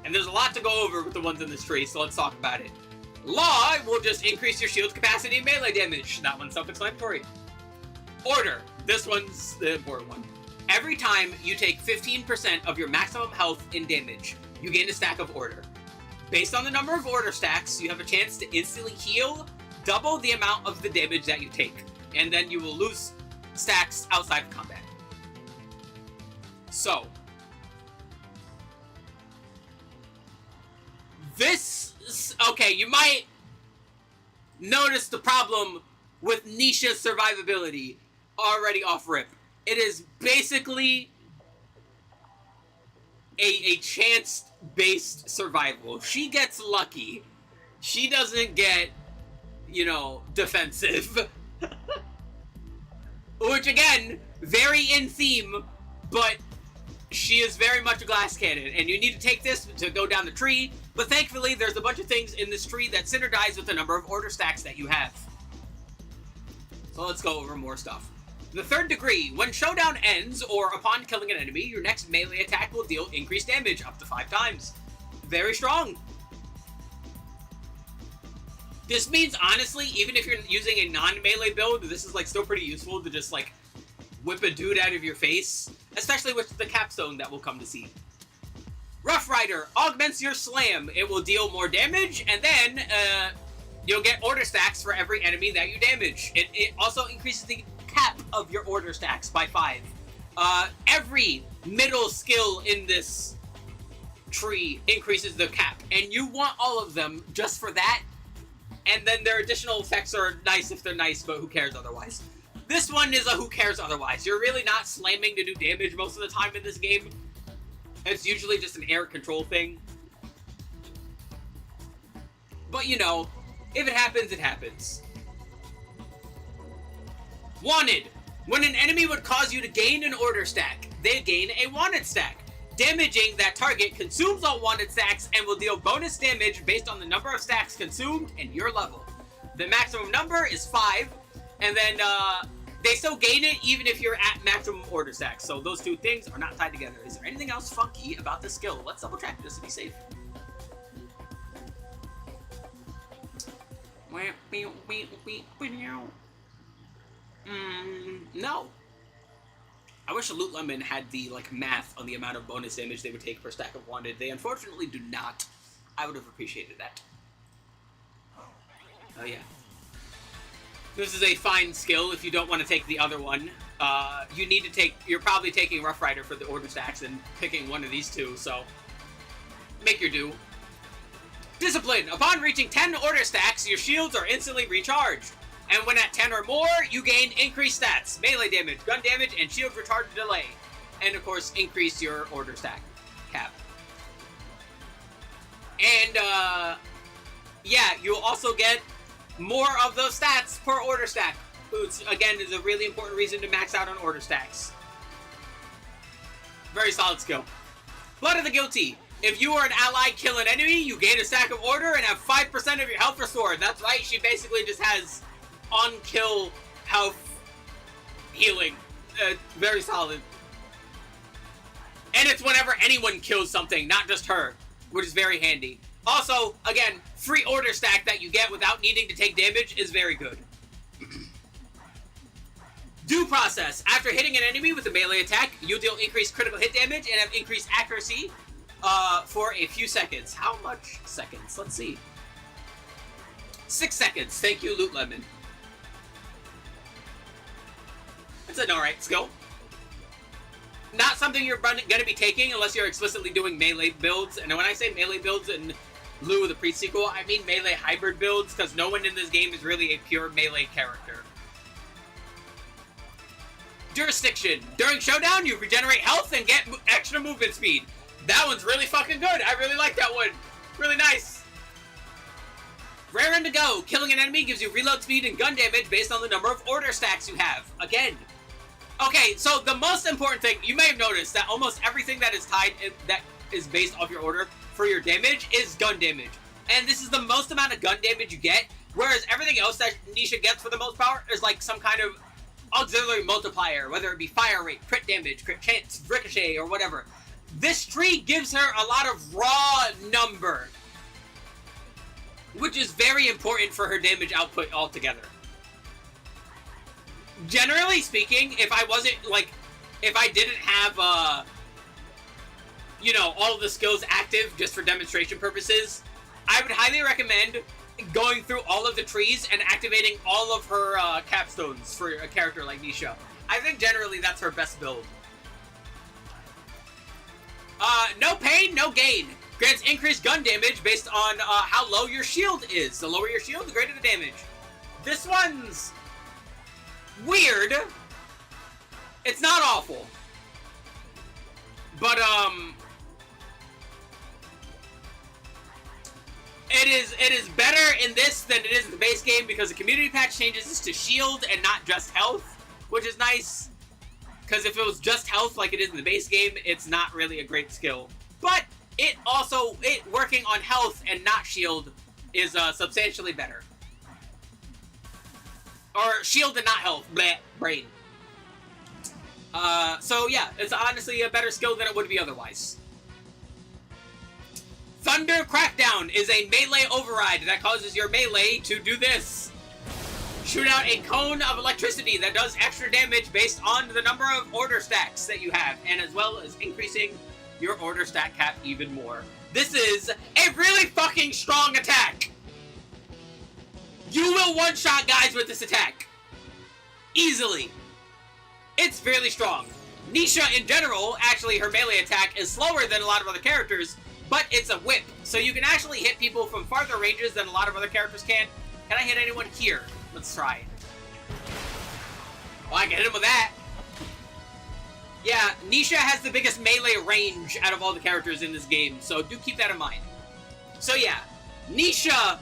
[SPEAKER 1] And there's a lot to go over with the ones in this tree, so let's talk about it. Law will just increase your shield's capacity and melee damage. That one's self-explanatory. Order. This one's the important one. Every time you take 15% of your maximum health in damage, you gain a stack of Order. Based on the number of Order stacks, you have a chance to instantly heal double the amount of the damage that you take. And then you will lose stacks outside of combat. So, okay, you might notice the problem with Nisha's survivability already off rip. It is basically a chance-based survival. She gets lucky. She doesn't get, defensive. Which, again, very in theme, but she is very much a glass cannon, and you need to take this to go down the tree, but thankfully there's a bunch of things in this tree that synergize with the number of Order stacks that you have. So let's go over more stuff. The third degree. When showdown ends, or upon killing an enemy, your next melee attack will deal increased damage up to 5 times. Very strong. This means, honestly, even if you're using a non-melee build, this is, like, still pretty useful to just, like, whip a dude out of your face. Especially with the capstone that we'll come to see. Rough Rider augments your slam. It will deal more damage, and then, you'll get order stacks for every enemy that you damage. It also increases the cap of your order stacks by 5. Every middle skill in this tree increases the cap, and you want all of them just for that. And then their additional effects are nice if they're nice, but who cares otherwise. This one is a who cares otherwise. You're really not slamming to do damage most of the time in this game. It's usually just an air control thing. But you know, if it happens, it happens. Wanted. When an enemy would cause you to gain an order stack, they gain a wanted stack. Damaging that target consumes all wanted stacks and will deal bonus damage based on the number of stacks consumed and your level. The maximum number is 5, and then they still gain it even if you're at maximum order stacks. So those two things are not tied together. Is there anything else funky about this skill? Let's double check just to be safe. No. I wish Loot Lemon had the, like, math on the amount of bonus damage they would take per stack of wanted. They unfortunately do not. I would have appreciated that. Oh, yeah. This is a fine skill if you don't want to take the other one. You need to take... You're probably taking Rough Rider for the order stacks and picking one of these two, so... Make your do. Discipline. Upon reaching 10 order stacks, your shields are instantly recharged. And when at 10 or more, you gain increased stats, melee damage, gun damage, and shield retard delay. And of course, increase your order stack cap. And, yeah, you'll also get more of those stats per order stack. Which, again, is a really important reason to max out on order stacks. Very solid skill. Blood of the Guilty. If you or an ally kill an enemy, you gain a stack of order and have 5% of your health restored. That's right, she basically just has... on-kill health healing. Very solid. And it's whenever anyone kills something, not just her, which is very handy. Also, again, free order stack that you get without needing to take damage is very good. Due Process. After hitting an enemy with a melee attack, you'll deal increased critical hit damage and have increased accuracy for a few seconds. How much seconds? Let's see. 6 seconds. Thank you, Loot Lemon. It's an alright skill. Not something you're going to be taking unless you're explicitly doing melee builds. And when I say melee builds in lieu of the pre-sequel, I mean melee hybrid builds, because no one in this game is really a pure melee character. Jurisdiction. During Showdown, you regenerate health and get extra movement speed. That one's really fucking good. I really like that one. Really nice. Rare and to go. Killing an enemy gives you reload speed and gun damage based on the number of order stacks you have. Again. Okay, so the most important thing, you may have noticed that almost everything that is tied, that is based off your order for your damage is gun damage. And this is the most amount of gun damage you get, whereas everything else that Nisha gets for the most part is like some kind of auxiliary multiplier, whether it be fire rate, crit damage, crit chance, ricochet, or whatever. This tree gives her a lot of raw number, which is very important for her damage output altogether. Generally speaking, if I wasn't, like, if I didn't have, you know, all the skills active just for demonstration purposes, I would highly recommend going through all of the trees and activating all of her capstones for a character like Nisha. I think generally that's her best build. No pain, no gain. Grants increased gun damage based on how low your shield is. The lower your shield, the greater the damage. This one's weird. It's not awful. But, it is better in this than it is in the base game because the community patch changes this to shield and not just health, which is nice. Because if it was just health like it is in the base game, it's not really a great skill. But it working on health and not shield is substantially better. Or shield and not health. Bleh, brain. So yeah, it's honestly a better skill than it would be otherwise. Thunder Crackdown is a melee override that causes your melee to do this. Shoot out a cone of electricity that does extra damage based on the number of order stacks that you have, and as well as increasing your order stack cap even more. This is a really fucking strong attack. You will one-shot guys with this attack. Easily. It's fairly strong. Nisha, in general, actually, her melee attack is slower than a lot of other characters, but it's a whip, so you can actually hit people from farther ranges than a lot of other characters can. Can I hit anyone here? Let's try. Well, I can hit him with that. Yeah, Nisha has the biggest melee range out of all the characters in this game, so do keep that in mind. So yeah, Nisha,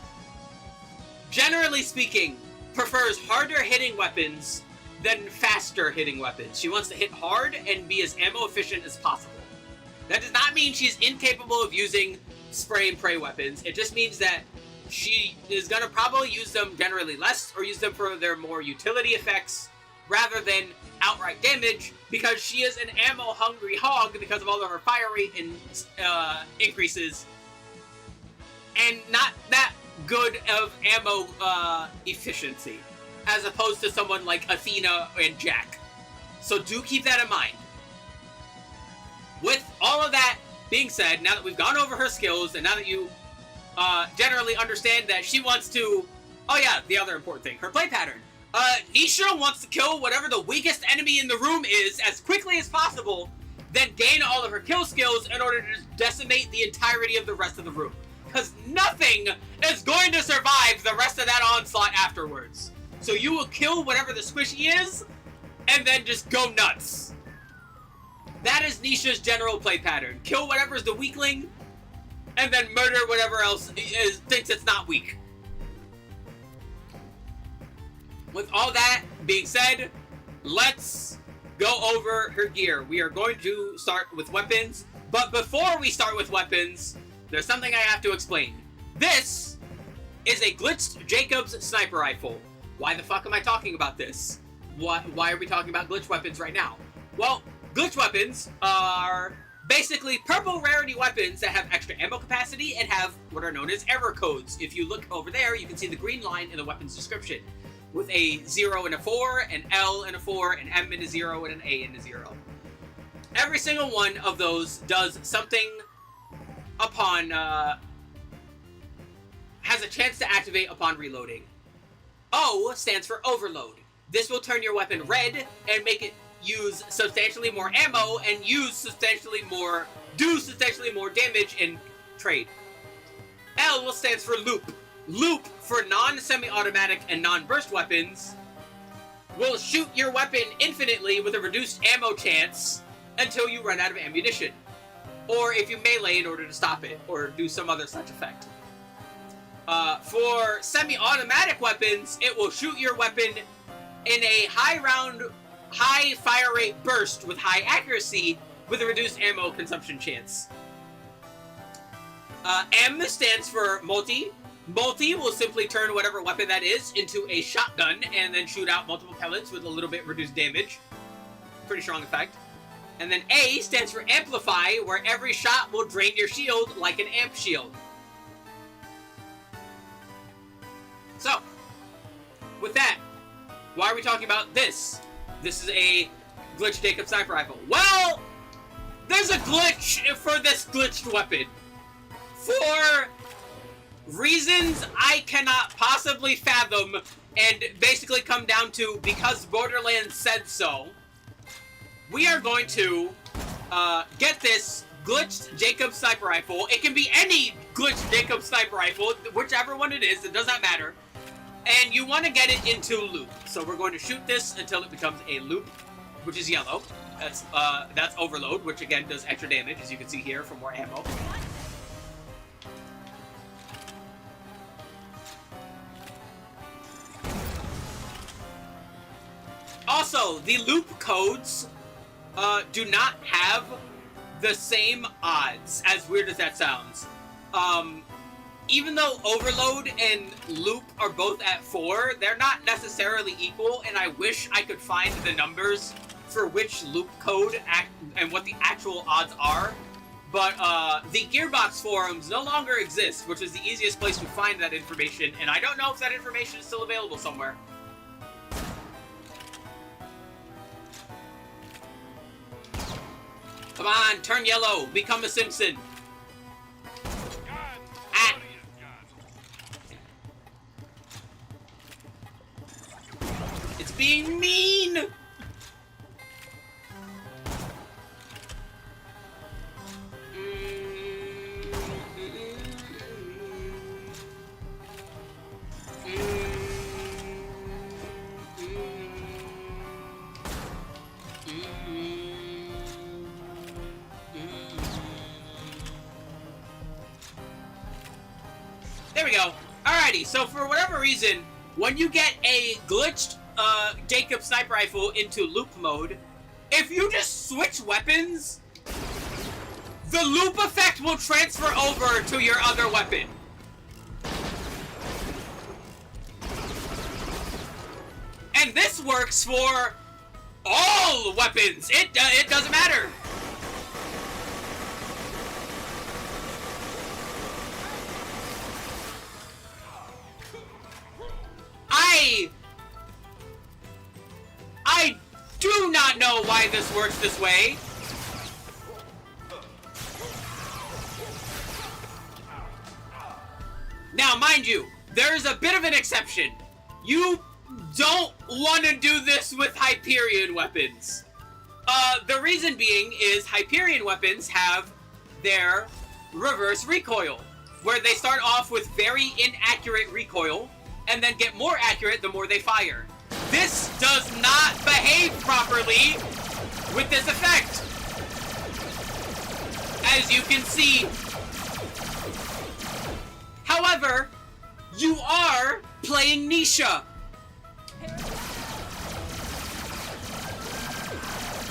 [SPEAKER 1] generally speaking, prefers harder hitting weapons than faster hitting weapons. She wants to hit hard and be as ammo efficient as possible. That does not mean she's incapable of using spray and pray weapons. It just means that she is going to probably use them generally less, or use them for their more utility effects rather than outright damage, because she is an ammo-hungry hog because of all of her fire rate and increases, and not that good of ammo efficiency, as opposed to someone like Athena and Jack. So do keep that in mind. With all of that being said, now that we've gone over her skills, and now that you generally understand that she wants to... Oh yeah, the other important thing, her play pattern. Nisha wants to kill whatever the weakest enemy in the room is as quickly as possible, then gain all of her kill skills in order to decimate the entirety of the rest of the room. Because nothing is going to survive the rest of that onslaught afterwards. So you will kill whatever the squishy is, and then just go nuts. That is Nisha's general play pattern. Kill whatever's the weakling, and then murder whatever else thinks it's not weak. With all that being said, let's go over her gear. We are going to start with weapons, but before we start with weapons, there's something I have to explain. This is a glitched Jacobs sniper rifle. Why the fuck am I talking about this? Why are we talking about glitched weapons right now? Well, glitched weapons are basically purple rarity weapons that have extra ammo capacity and have what are known as error codes. If you look over there, you can see the green line in the weapon's description, with a 0 and a 4, an L and a 4, an M and a 0, and an A and a 0. Every single one of those does something upon, has a chance to activate upon reloading. O stands for overload. This will turn your weapon red and make it use substantially more ammo and do substantially more damage in trade. L stands for loop. Loop, for non-semi-automatic and non-burst weapons, will shoot your weapon infinitely with a reduced ammo chance until you run out of ammunition, or if you melee in order to stop it, or do some other such effect. For semi-automatic weapons, it will shoot your weapon in a high fire rate burst with high accuracy with a reduced ammo consumption chance. M stands for multi. Multi will simply turn whatever weapon that is into a shotgun and then shoot out multiple pellets with a little bit reduced damage. Pretty strong effect. And then A stands for amplify, where every shot will drain your shield like an amp shield. So, with that, why are we talking about this? This is a glitched Jacob sniper rifle. Well, there's a glitch for this glitched weapon. For reasons I cannot possibly fathom, and basically come down to because Borderlands said so, we are going to get this glitched Jacob sniper rifle. It can be any glitched Jacob sniper rifle, whichever one it is, it does not matter. And you want to get it into loop. So we're going to shoot this until it becomes a loop, which is yellow. That's overload, which again does extra damage, as you can see here, for more ammo. Also, the loop codes do not have the same odds, as weird as that sounds. even though Overload and Loop are both at 4, they're not necessarily equal, and I wish I could find the numbers for which Loop code and what the actual odds are. But the Gearbox forums no longer exist, which is the easiest place to find that information, and I don't know if that information is still available somewhere. Come on, turn yellow, become a Simpson. Ah. It's being mean! There we go. Alrighty, so for whatever reason, when you get a glitched Jacob sniper rifle into loop mode, if you just switch weapons, the loop effect will transfer over to your other weapon. And this works for all weapons. It doesn't matter. I do not know why this works this way. Now, mind you, there is a bit of an exception. You don't want to do this with Hyperion weapons. The reason being is Hyperion weapons have their reverse recoil, where they start off with very inaccurate recoil, and then get more accurate the more they fire. This does not behave properly with this effect. As you can see. However, you are playing Nisha.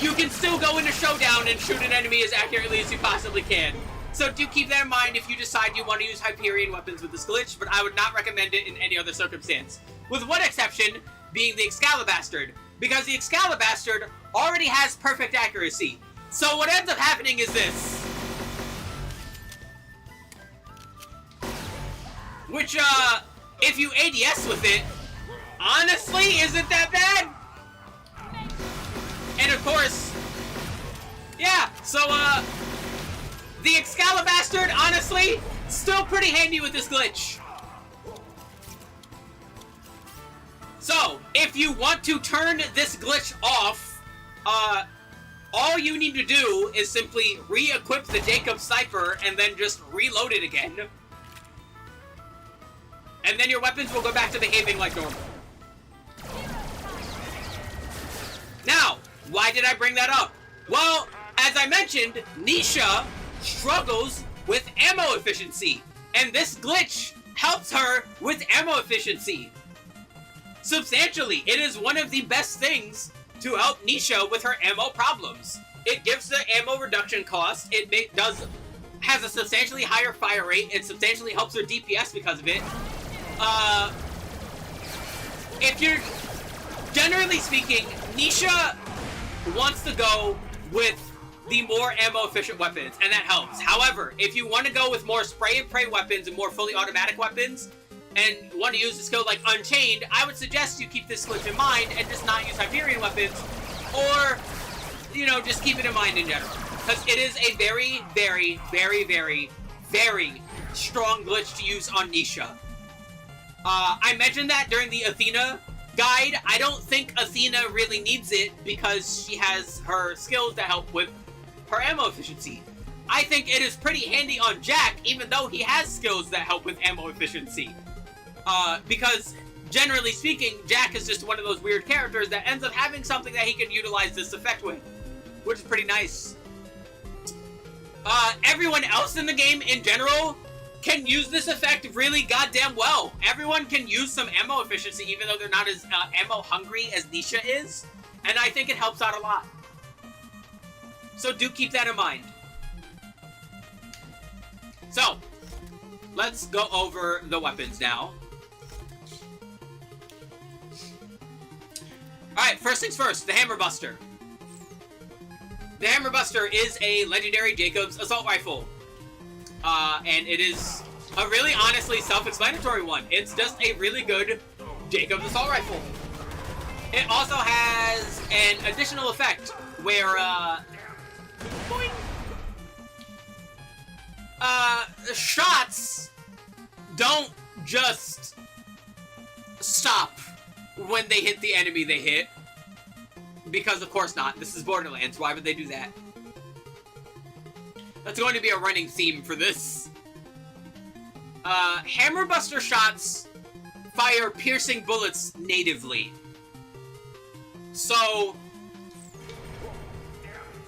[SPEAKER 1] You can still go into Showdown and shoot an enemy as accurately as you possibly can. So do keep that in mind if you decide you want to use Hyperion weapons with this glitch, but I would not recommend it in any other circumstance. With one exception, being the Excalibastard, because the Excalibastard already has perfect accuracy. So what ends up happening is this. Which, if you ADS with it, honestly isn't that bad. And of course, yeah, so, the Excalibastard, honestly, still pretty handy with this glitch. So, if you want to turn this glitch off, all you need to do is simply re-equip the Jacob Sniper and then just reload it again. And then your weapons will go back to behaving like normal. Now, why did I bring that up? Well, as I mentioned, Nisha struggles with ammo efficiency, and this glitch helps her with ammo efficiency substantially. It is one of the best things to help Nisha with her ammo problems. It gives the ammo reduction cost, has a substantially higher fire rate, it substantially helps her DPS because of it. If you're, generally speaking, Nisha wants to go with the more ammo efficient weapons, and that helps. However, if you want to go with more spray and pray weapons and more fully automatic weapons, and want to use a skill like Unchained, I would suggest you keep this glitch in mind and just not use Hyperion weapons, or, you know, just keep it in mind in general. Because it is a very, very, very, very, very strong glitch to use on Nisha. I mentioned that during the Athena guide. I don't think Athena really needs it because she has her skills that help with her ammo efficiency. I think it is pretty handy on Jack, even though he has skills that help with ammo efficiency. Because, generally speaking, Jack is just one of those weird characters that ends up having something that he can utilize this effect with, which is pretty nice. Everyone else in the game, in general, can use this effect really goddamn well. Everyone can use some ammo efficiency, even though they're not as ammo hungry as Nisha is, and I think it helps out a lot. So do keep that in mind. So, let's go over the weapons now. Alright, first things first, the Hammer Buster. The Hammer Buster is a legendary Jacobs assault rifle. And it is a really honestly self-explanatory one. It's just a really good Jacobs assault rifle. It also has an additional effect where, boing, shots don't just stop when they hit the enemy they hit. Because of course not. This is Borderlands. Why would they do that? That's going to be a running theme for this. Hammer Buster shots fire piercing bullets natively. So,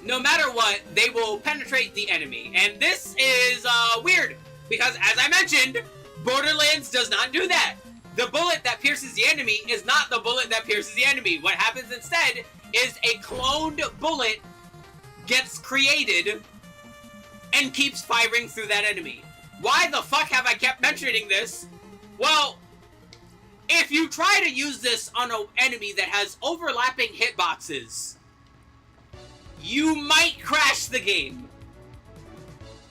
[SPEAKER 1] no matter what, they will penetrate the enemy. And this is weird, because as I mentioned, Borderlands does not do that. The bullet that pierces the enemy is not the bullet that pierces the enemy. What happens instead is a cloned bullet gets created and keeps firing through that enemy. Why the fuck have I kept mentioning this? Well, if you try to use this on an enemy that has overlapping hitboxes, you might crash the game.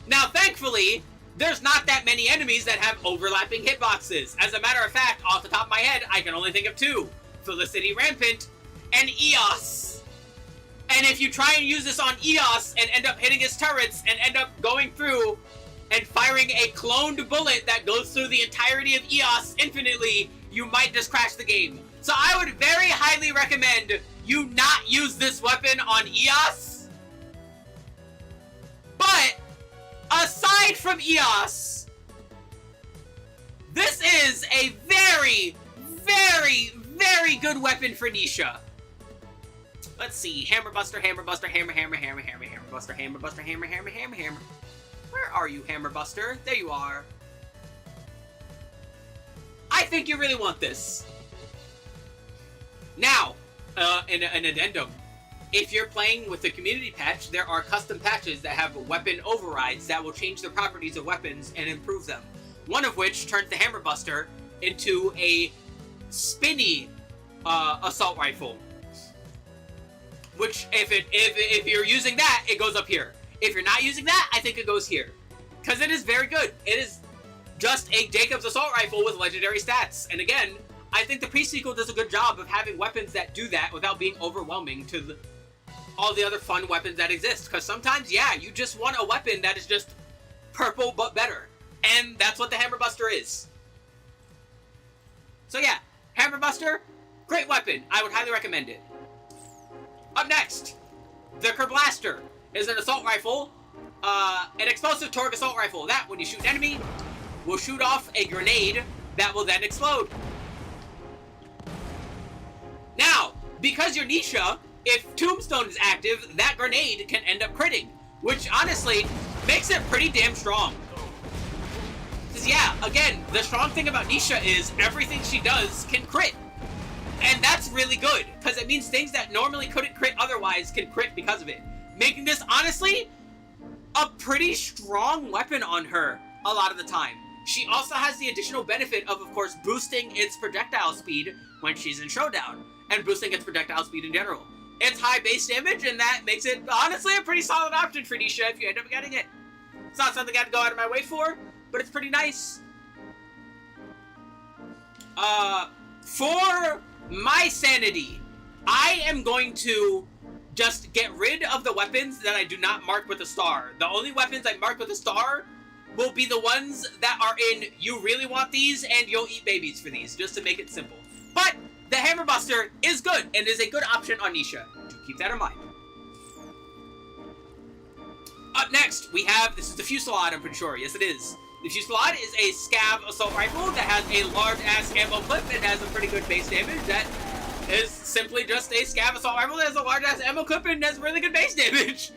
[SPEAKER 1] Now, thankfully, there's not that many enemies that have overlapping hitboxes. As a matter of fact, off the top of my head, I can only think of two. Felicity Rampant and EOS. And if you try and use this on EOS and end up hitting his turrets and end up going through and firing a cloned bullet that goes through the entirety of EOS infinitely, you might just crash the game. So I would very highly recommend you not use this weapon on EOS. But aside from EOS, this is a very, very, very good weapon for Nisha. Let's see. Hammer Buster, Hammer Buster, Hammer, Hammer, Hammer, Hammer, Hammer Buster, Hammer Buster, Hammer, Hammer, Hammer, Hammer. Where are you, Hammer Buster? There you are. I think you really want this. Now, an addendum. If you're playing with the community patch, there are custom patches that have weapon overrides that will change the properties of weapons and improve them. One of which turns the Hammer Buster into a spinny assault rifle. Which, if you're using that, it goes up here. If you're not using that, I think it goes here. Because it is very good. It is just a Jacobs assault rifle with legendary stats. And again, I think the pre-sequel does a good job of having weapons that do that without being overwhelming to all the other fun weapons that exist. Because sometimes, yeah, you just want a weapon that is just purple but better. And that's what the Hammer Buster is. So yeah, Hammer Buster, great weapon. I would highly recommend it. Up next, the Kerblaster is an assault rifle, an explosive torque assault rifle. That, when you shoot an enemy, will shoot off a grenade that will then explode. Now, because you're Nisha, if Tombstone is active, that grenade can end up critting, which honestly makes it pretty damn strong. Because yeah, again, the strong thing about Nisha is everything she does can crit. And that's really good, because it means things that normally couldn't crit otherwise can crit because of it. Making this, honestly, a pretty strong weapon on her a lot of the time. She also has the additional benefit of course, boosting its projectile speed when she's in Showdown, and boosting its projectile speed in general. It's high base damage, and that makes it, honestly, a pretty solid option for Nisha if you end up getting it. It's not something I'd go out of my way for, but it's pretty nice. For my sanity, I am going to just get rid of the weapons that I do not mark with a star. The only weapons I mark with a star will be the ones that are in you really want these and you'll eat babies for these, just to make it simple. But the Hammer Buster is good and is a good option on Nisha. Keep that in mind. Up next, we have, this is the Fusillade, I'm pretty sure. Yes, it is. The Fusillade is a scav assault rifle that has a large-ass ammo clip and has a pretty good base damage. That is simply just a scav assault rifle that has a large-ass ammo clip and has really good base damage.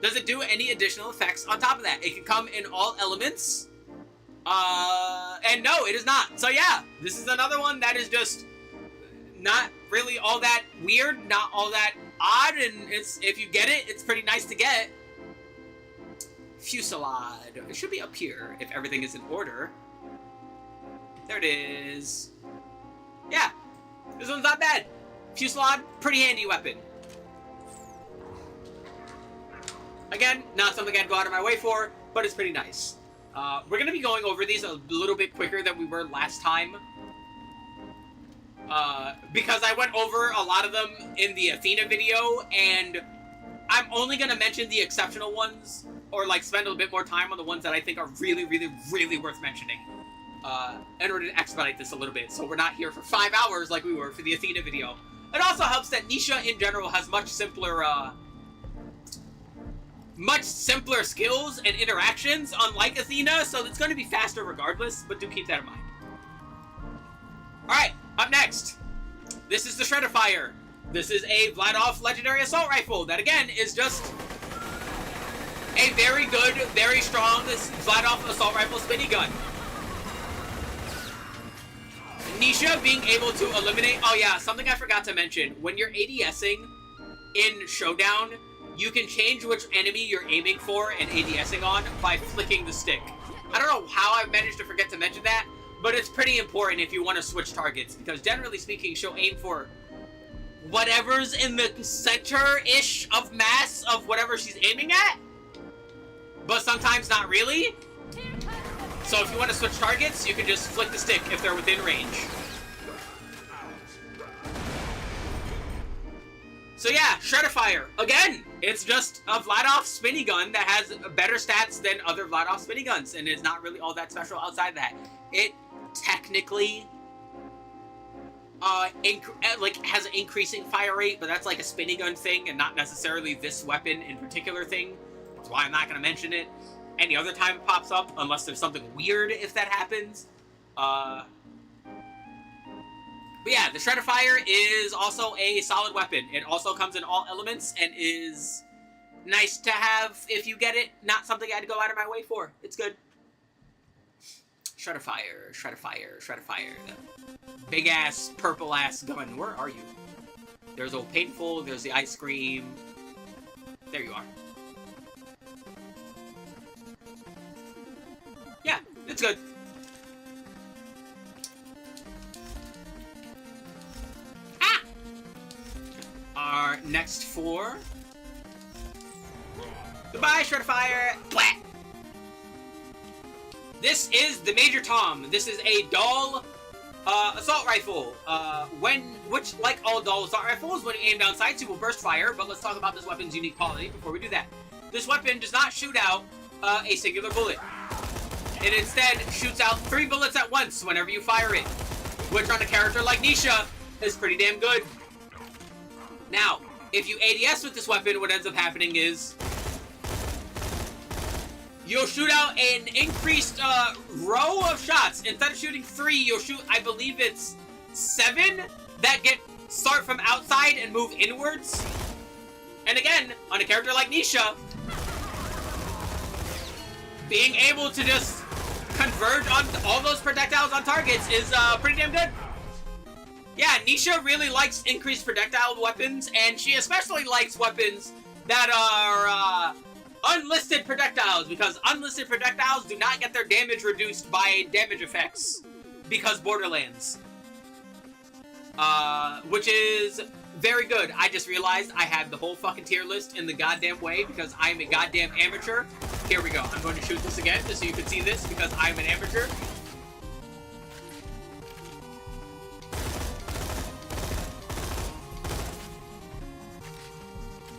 [SPEAKER 1] Does it do any additional effects on top of that? It can come in all elements. And no, it is not. So yeah, this is another one that is just not really all that weird, not all that odd, and it's, if you get it, it's pretty nice to get. Fusillade. It should be up here if everything is in order. There it is. Yeah, this one's not bad. Fusillade, pretty handy weapon. Again, not something I'd go out of my way for, but it's pretty nice. We're going to be going over these a little bit quicker than we were last time. Because I went over a lot of them in the Athena video, and I'm only going to mention the exceptional ones, or like spend a bit more time on the ones that I think are really, really, really worth mentioning. In order to expedite this a little bit, so we're not here for 5 hours like we were for the Athena video. It also helps that Nisha in general has much simpler skills and interactions, unlike Athena, so it's going to be faster regardless, but do keep that in mind. Alright, up next. This is the Shredder Fire. This is a Vladoff Legendary Assault Rifle that, again, is just a very good, very strong Vladoff Assault Rifle spinny gun. Nisha being able to eliminate... Oh yeah, something I forgot to mention. When you're ADSing in Showdown, you can change which enemy you're aiming for and ADSing on by flicking the stick. I don't know how I managed to forget to mention that, but it's pretty important if you want to switch targets, because generally speaking, she'll aim for whatever's in the center-ish of mass of whatever she's aiming at, but sometimes not really. So if you want to switch targets, you can just flick the stick if they're within range. So yeah, Shredder Fire. Again, it's just a Vladoff spinny gun that has better stats than other Vladoff spinny guns, and it's not really all that special outside that. It technically has an increasing fire rate, but that's like a spinny gun thing and not necessarily this weapon in particular thing. That's why I'm not going to mention it any other time it pops up, unless there's something weird if that happens. But yeah, the Shredder Fire is also a solid weapon. It also comes in all elements and is nice to have if you get it. Not something I had to go out of my way for. It's good. Shredder Fire, Shredder Fire, Shredder Fire. Big ass, purple ass gun. Where are you? There's Old Painful, there's the ice cream. There you are. Yeah, it's good. Ah! Our next 4. Goodbye, Shredder Fire. Blah! This is the Major Tom. This is a dull assault rifle. Which, like all dull assault rifles, when you aim down sights, you will burst fire. But let's talk about this weapon's unique quality before we do that. This weapon does not shoot out a singular bullet. It instead shoots out 3 bullets at once whenever you fire it, which on a character like Nisha is pretty damn good. Now, if you ADS with this weapon, what ends up happening is you'll shoot out an increased row of shots. Instead of shooting 3, you'll shoot, I believe it's 7 that start from outside and move inwards. And again, on a character like Nisha, being able to just converge on all those projectiles on targets is pretty damn good. Yeah, Nisha really likes increased projectile weapons, and she especially likes weapons that are unlisted projectiles, because unlisted projectiles do not get their damage reduced by damage effects, because Borderlands. Which is very good. I just realized I have the whole fucking tier list in the goddamn way, because I'm a goddamn amateur. Here we go. I'm going to shoot this again, just so you can see this, because I'm an amateur.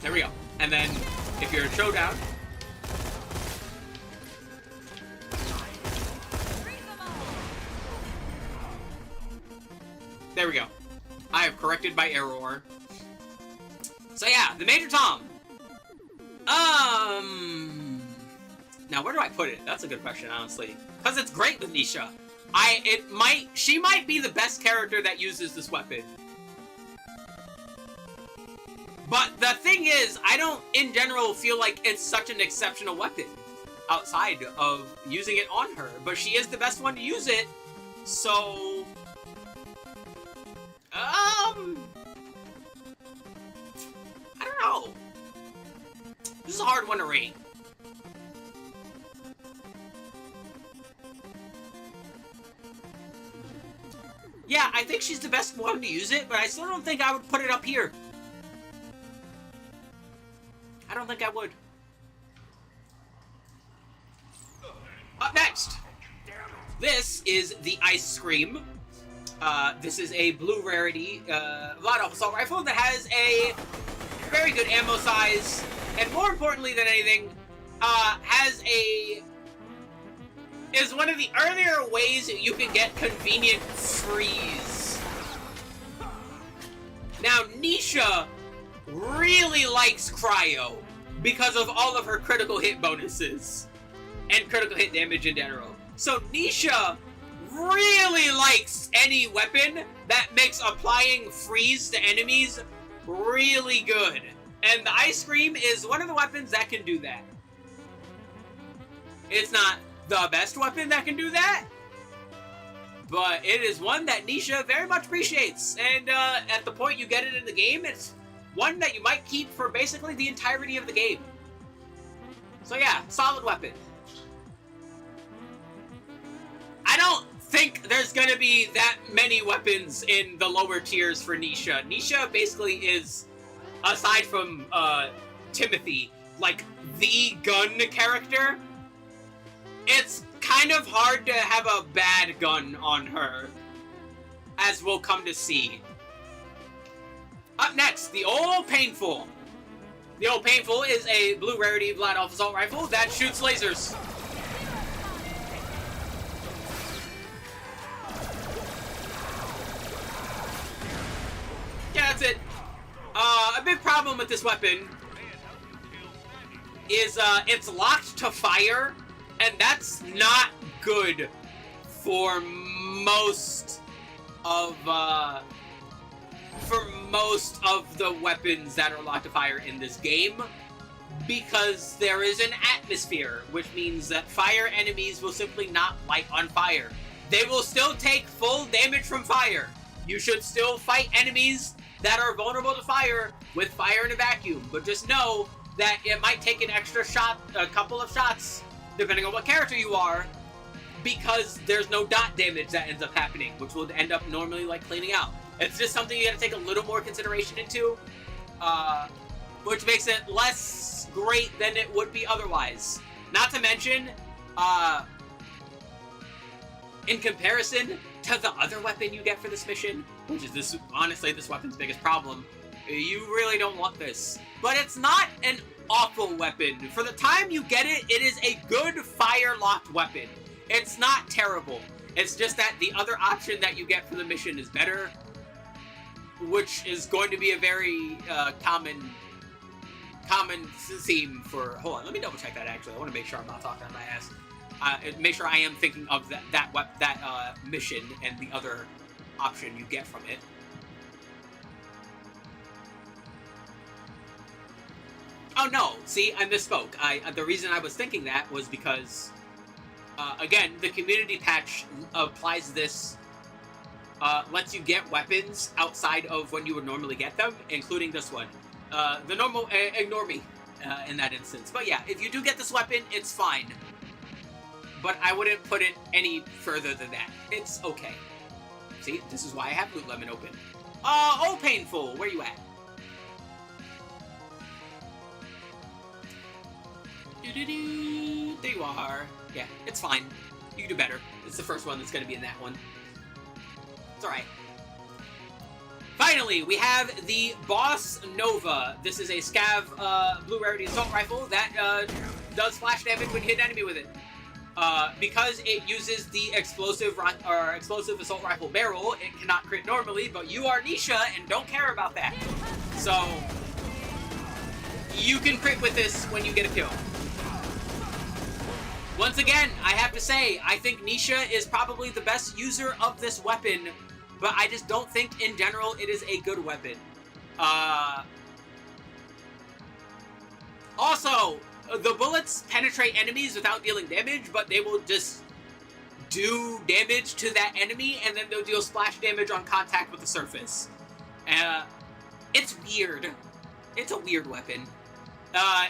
[SPEAKER 1] There we go. And then, if you're in Showdown, there we go. I have corrected my error. So yeah, the Major Tom. Now where do I put it? That's a good question, honestly. Because it's great with Nisha. She might be the best character that uses this weapon. But the thing is, I don't, in general, feel like it's such an exceptional weapon outside of using it on her. But she is the best one to use it, so I don't know. This is a hard one to rate.
[SPEAKER 2] Yeah, I think she's the best one to use it, but I still don't think I would put it up here. I don't think I would. Up next, this is the Ice Scream. This is a blue rarity Vlad assault rifle that has a very good ammo size, and more importantly than anything, is one of the earlier ways you can get convenient freeze. Now, Nisha really likes cryo because of all of her critical hit bonuses and critical hit damage in general. So Nisha really likes any weapon that makes applying freeze to enemies really good. And the Ice Scream is one of the weapons that can do that. It's not the best weapon that can do that, but it is one that Nisha very much appreciates. And at the point you get it in the game, it's one that you might keep for basically the entirety of the game. So yeah, solid weapon. I don't think there's gonna be that many weapons in the lower tiers for Nisha. Nisha basically is, aside from Timothy, like the gun character. It's kind of hard to have a bad gun on her, as we'll come to see. Up next, the Old Painful. The Old Painful is a blue rarity Vlad assault rifle that shoots lasers. Yeah, that's it. A big problem with this weapon is it's locked to fire, and that's not good for most of the weapons that are locked to fire in this game, because there is an atmosphere, which means that fire enemies will simply not light on fire. They will still take full damage from fire. You should still fight enemies that are vulnerable to fire with fire in a vacuum, but just know that it might take an extra shot, a couple of shots, depending on what character you are, because there's no dot damage that ends up happening, which will end up normally like cleaning out. It's just something you gotta take a little more consideration into, which makes it less great than it would be otherwise. Not to mention, in comparison to the other weapon you get for this mission, which is this, honestly, this weapon's biggest problem, you really don't want this. But it's not an awful weapon. For the time you get it, it is a good fire-locked weapon. It's not terrible. It's just that the other option that you get for the mission is better, which is going to be a very common theme for... Hold on, let me double check that actually. I want to make sure I'm not talking on my ass. Make sure I am thinking of that mission and the other option you get from it. Oh no, see, I misspoke. The reason I was thinking that was because, again, the community patch applies this, lets you get weapons outside of when you would normally get them, including this one. The normal, ignore me in that instance. But yeah, if you do get this weapon, it's fine. But I wouldn't put it any further than that. It's okay. See, this is why I have Loot Lemon open. Oh, Painful, where you at? There you are. Yeah, it's fine. You can do better. It's the first one that's going to be in that one. It's alright. Finally, we have the Boss Nova. This is a Scav blue rarity assault rifle that does flash damage when you hit an enemy with it. Because it uses the explosive assault rifle barrel, it cannot crit normally, but you are Nisha and don't care about that. So, you can crit with this when you get a kill. Once again, I have to say, I think Nisha is probably the best user of this weapon, but I just don't think, in general, it is a good weapon. Also, the bullets penetrate enemies without dealing damage, but they will just do damage to that enemy, and then they'll deal splash damage on contact with the surface. It's weird. It's a weird weapon.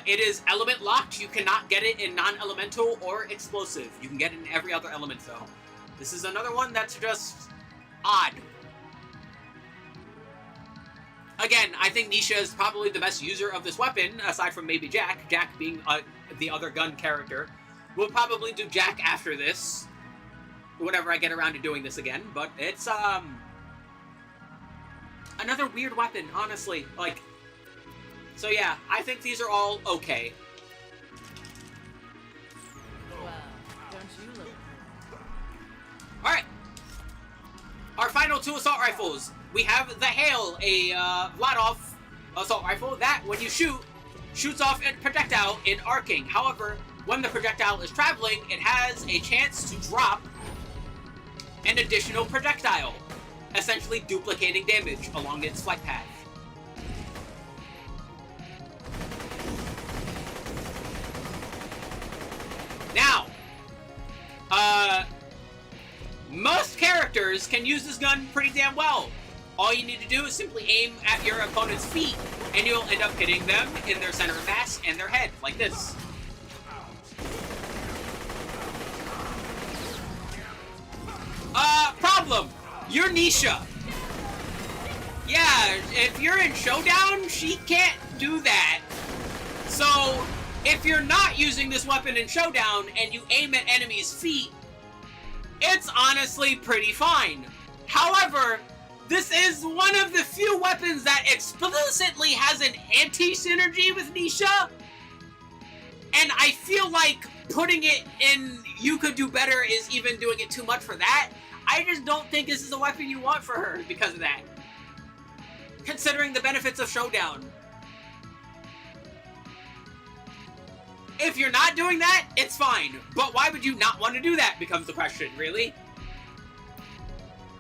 [SPEAKER 2] It is element locked. You cannot get it in non-elemental or explosive. You can get it in every other element, though. This is another one that's just odd. again, I think Nisha is probably the best user of this weapon, aside from maybe Jack. Jack being the other gun character. We'll probably do Jack after this, whenever I get around to doing this again. But it's another weird weapon, honestly. Like, so yeah, I think these are all okay.
[SPEAKER 3] Don't you look?
[SPEAKER 2] Alright. Our final 2 assault rifles. We have the Hail, a Vladov assault rifle that, when you shoot, shoots off a projectile in arcing. However, when the projectile is traveling, it has a chance to drop an additional projectile, essentially duplicating damage along its flight path. Now, most characters can use this gun pretty damn well. All you need to do is simply aim at your opponent's feet, and you'll end up hitting them in their center of mass and their head, like this. Problem. You're Nisha. Yeah, if you're in Showdown, she can't do that. So, if you're not using this weapon in Showdown, and you aim at enemies' feet, it's honestly pretty fine. However, this is one of the few weapons that explicitly has an anti-synergy with Nisha, and I feel like putting it in You Could Do Better is even doing it too much for that. I just don't think this is a weapon you want for her because of that, considering the benefits of Showdown. If you're not doing that, it's fine. But why would you not want to do that becomes the question, really.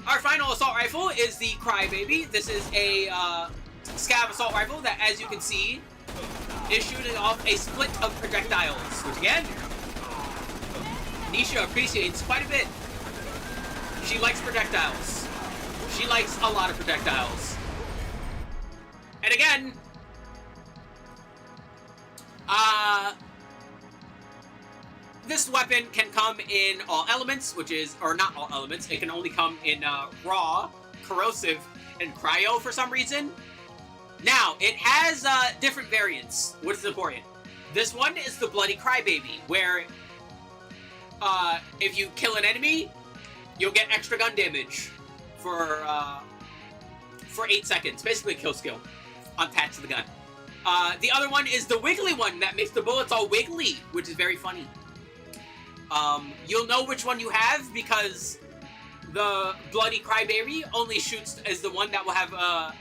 [SPEAKER 2] Our final assault rifle is the Crybaby. This is a scav assault rifle that, as you can see, is shooting off a split of projectiles. Which, again, Nisha appreciates quite a bit. She likes projectiles. She likes a lot of projectiles. And again, this weapon can come in all elements, which is, or not all elements, it can only come in raw, corrosive, and cryo for some reason. Now, it has different variants, which is important. This one is the Bloody Crybaby, where if you kill an enemy, you'll get extra gun damage for 8 seconds. Basically a kill skill attached to the gun. The other one is the Wiggly one that makes the bullets all wiggly, which is very funny. You'll know which one you have because the Bloody Crybaby only shoots as the one that will have a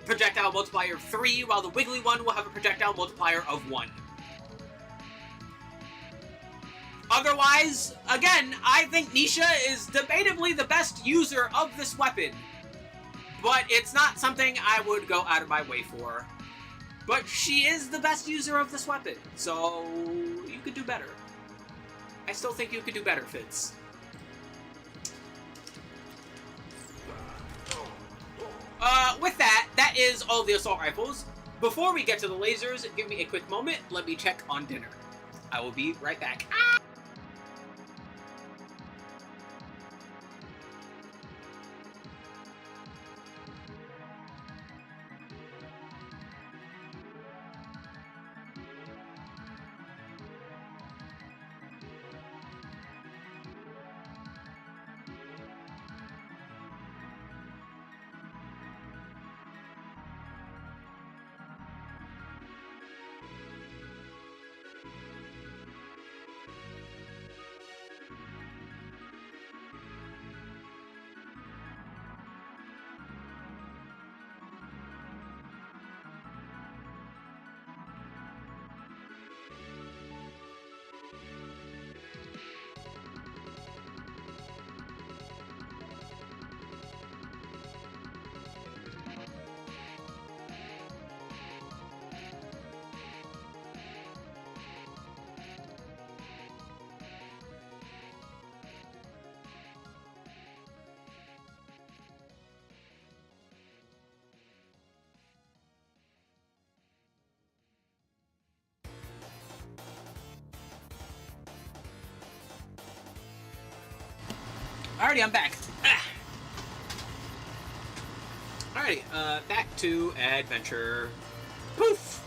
[SPEAKER 2] projectile multiplier of 3, while the Wiggly one will have a projectile multiplier of 1. Otherwise, again, I think Nisha is debatably the best user of this weapon, but it's not something I would go out of my way for. But she is the best user of this weapon, so you could do better. I still think you could do better, Fitz. With that, that is all the assault rifles. Before we get to the lasers, give me a quick moment. Let me check on dinner. I will be right back. Alrighty, I'm back. Alrighty, back to adventure. Poof!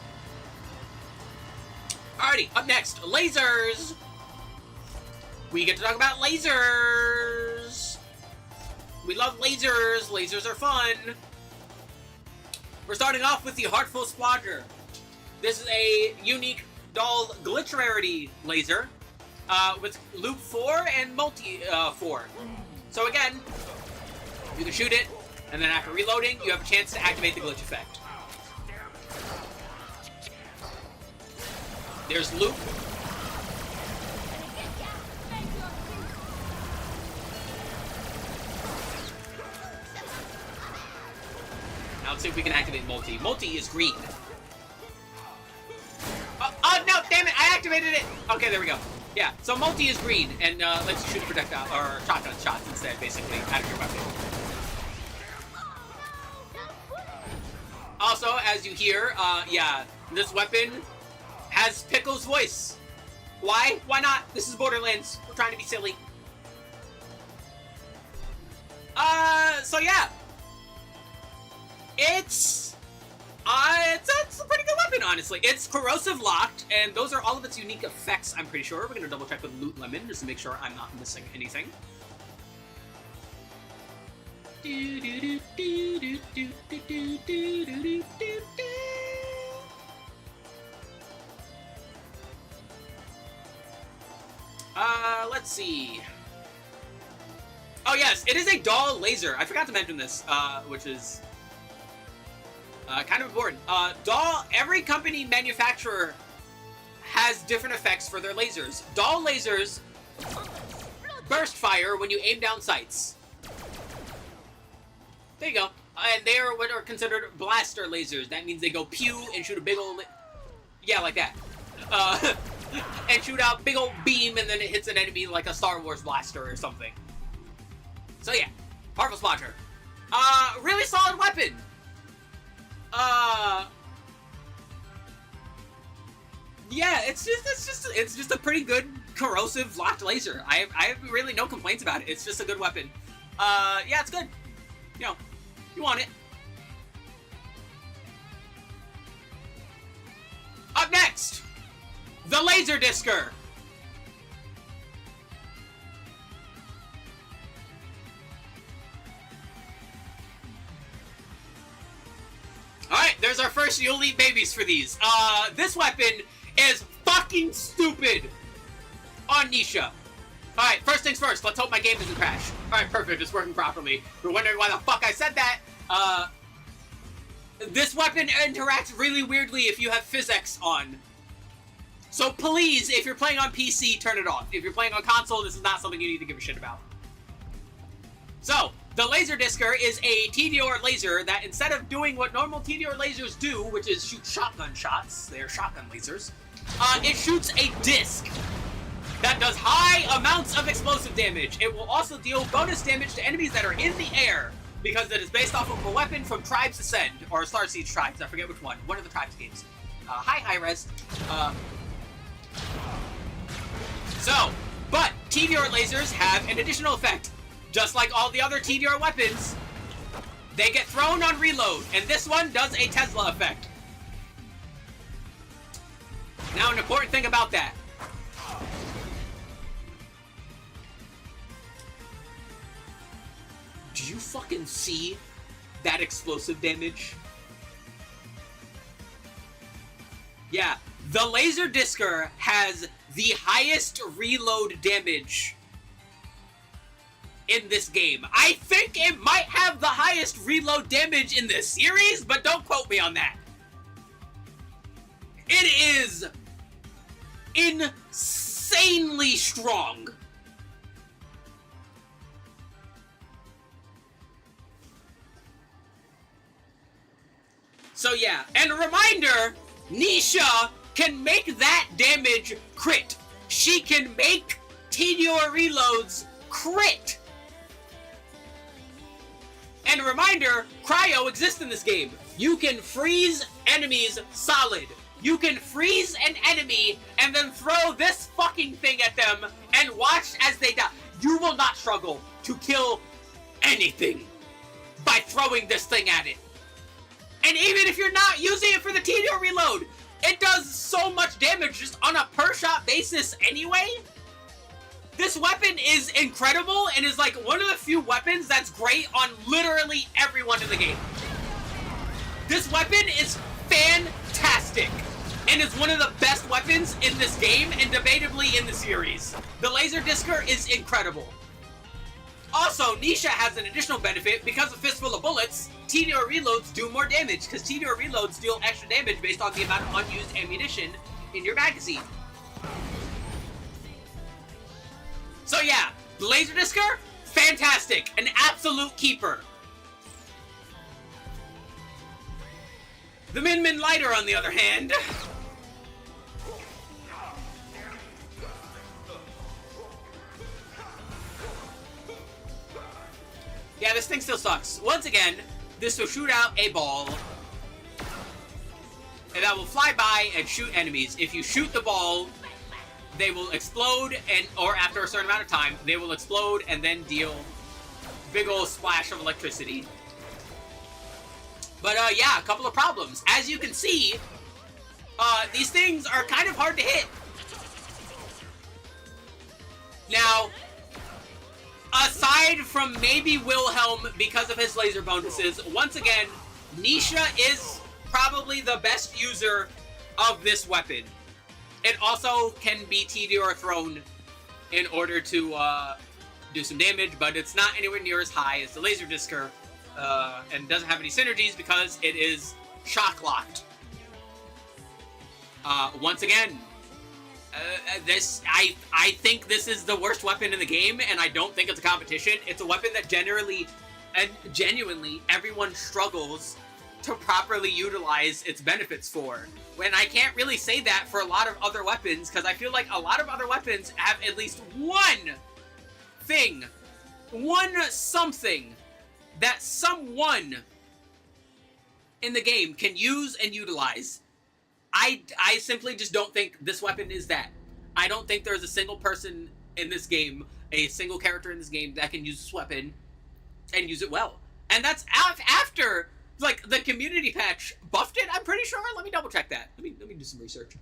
[SPEAKER 2] Alrighty, up next, lasers! We get to talk about lasers! We love lasers! Lasers are fun! We're starting off with the Heartful Splodger. This is a unique dull glitch rarity laser with loop 4 and multi 4. So again, you can shoot it, and then after reloading, you have a chance to activate the glitch effect. There's loop. Now let's see if we can activate multi. Multi is green. Oh no, damn it, I activated it! Okay, there we go. Yeah, so multi is green, and lets you shoot projectile, or shotgun shots instead, basically, out of your weapon. Also, as you hear, yeah, this weapon has Pickle's voice. Why? Why not? This is Borderlands. We're trying to be silly. So yeah. It's a pretty good weapon, honestly. It's corrosive locked, and those are all of its unique effects, I'm pretty sure. We're gonna double check with Loot Lemon just to make sure I'm not missing anything. Let's see. Oh yes, it is a dull laser. I forgot to mention this, which is kind of important. Every company manufacturer has different effects for their lasers. Dull lasers burst fire when you aim down sights. There you go. And they are what are considered blaster lasers. That means they go pew and shoot a big old... yeah, like that. And shoot out big old beam and then it hits an enemy like a Star Wars blaster or something. So yeah, Heartful Splodger. Really solid weapon. Yeah, it's just a pretty good corrosive locked laser. I have really no complaints about it. It's just a good weapon. Yeah, it's good. You know, you want it. Up next, the Laser Discer. Alright, there's our first You'll Eat Babies for these. This weapon is fucking stupid on Nisha. Alright, first things first, let's hope my game doesn't crash. Alright, perfect, it's working properly. If you're wondering why the fuck I said that, this weapon interacts really weirdly if you have physics on. So please, if you're playing on PC, turn it off. If you're playing on console, this is not something you need to give a shit about. So, the Laser Discer is a TDR laser that instead of doing what normal TDR lasers do, which is shoot shotgun shots, they're shotgun lasers, it shoots a disc that does high amounts of explosive damage. It will also deal bonus damage to enemies that are in the air, because it is based off of a weapon from Tribes Ascend, or Star Siege Tribes, I forget which one of the Tribes games. Hi, Hi-Res. But TDR lasers have an additional effect. Just like all the other TDR weapons, they get thrown on reload, and this one does a Tesla effect. Now, an important thing about that. Do you fucking see that explosive damage? Yeah, the Laser Discer has the highest reload damage in this game. I think it might have the highest reload damage in this series, but don't quote me on that. It is insanely strong. So yeah, and a reminder, Nisha can make that damage crit. She can make TDR reloads crit. And a reminder, cryo exists in this game. You can freeze enemies solid. You can freeze an enemy and then throw this fucking thing at them and watch as they die. You will not struggle to kill anything. by throwing this thing at it. And even if you're not using it for the TDO reload, it does so much damage just on a per shot basis anyway. This weapon is incredible and is like one of the few weapons that's great on literally everyone in the game. This weapon is fantastic and is one of the best weapons in this game and debatably in the series. The laser discer is incredible. Also, Nisha has an additional benefit because of Fistful of Bullets. TDO reloads do more damage because TDO reloads deal extra damage based on the amount of unused ammunition in your magazine. So yeah, laser discer, fantastic, an absolute keeper. The Min Min lighter, on the other hand, yeah, this thing still sucks. Once again, this will shoot out a ball, and that will fly by and shoot enemies. If you shoot the ball, they will explode, or after a certain amount of time, they will explode and then deal big old splash of electricity. But yeah, a couple of problems. As you can see, these things are kind of hard to hit. Now, aside from maybe Wilhelm because of his laser bonuses, once again, Nisha is probably the best user of this weapon. It also can be TD or thrown in order to do some damage, but it's not anywhere near as high as the laser discer, and doesn't have any synergies because it is shock locked. Once again, I think this is the worst weapon in the game, and I don't think it's a competition. It's a weapon that generally and genuinely everyone struggles to properly utilize its benefits for. When I can't really say that for a lot of other weapons, because I feel like a lot of other weapons have at least one thing, one something that someone in the game can use and utilize. I simply just don't think this weapon is that. I don't think there's a single person in this game, a single character in this game that can use this weapon and use it well. And that's after, like, the community patch buffed it, I'm pretty sure. Let me double check that. Let me do some research.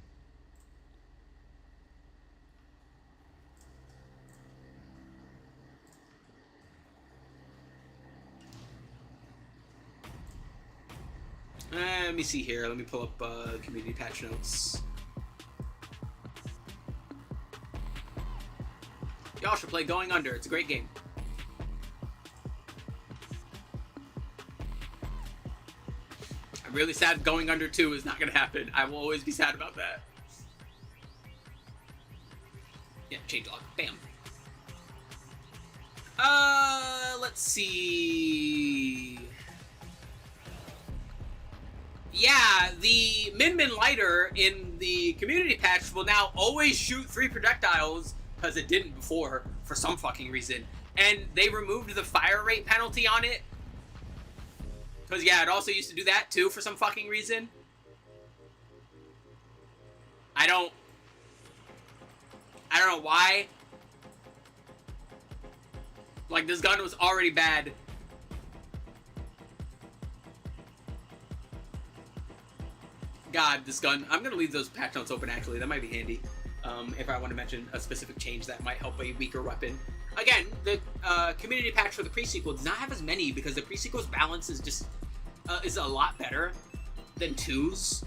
[SPEAKER 2] Let me see here. Let me pull up community patch notes. Y'all should play Going Under. It's a great game. I'm really sad Going Under 2 is not going to happen. I will always be sad about that. Yeah, changelog. Bam. Let's see. Yeah, the Min Min lighter in the community patch will now always shoot 3 projectiles, because it didn't before, for some fucking reason. And they removed the fire rate penalty on it. Because, yeah, it also used to do that, too, for some fucking reason. I don't know why. Like, this gun was already bad. God, this gun. I'm going to leave those patch notes open, actually. That might be handy. If I want to mention a specific change that might help a weaker weapon. Again, the community patch for the pre-sequel does not have as many because the pre-sequel's balance is just is a lot better than 2's.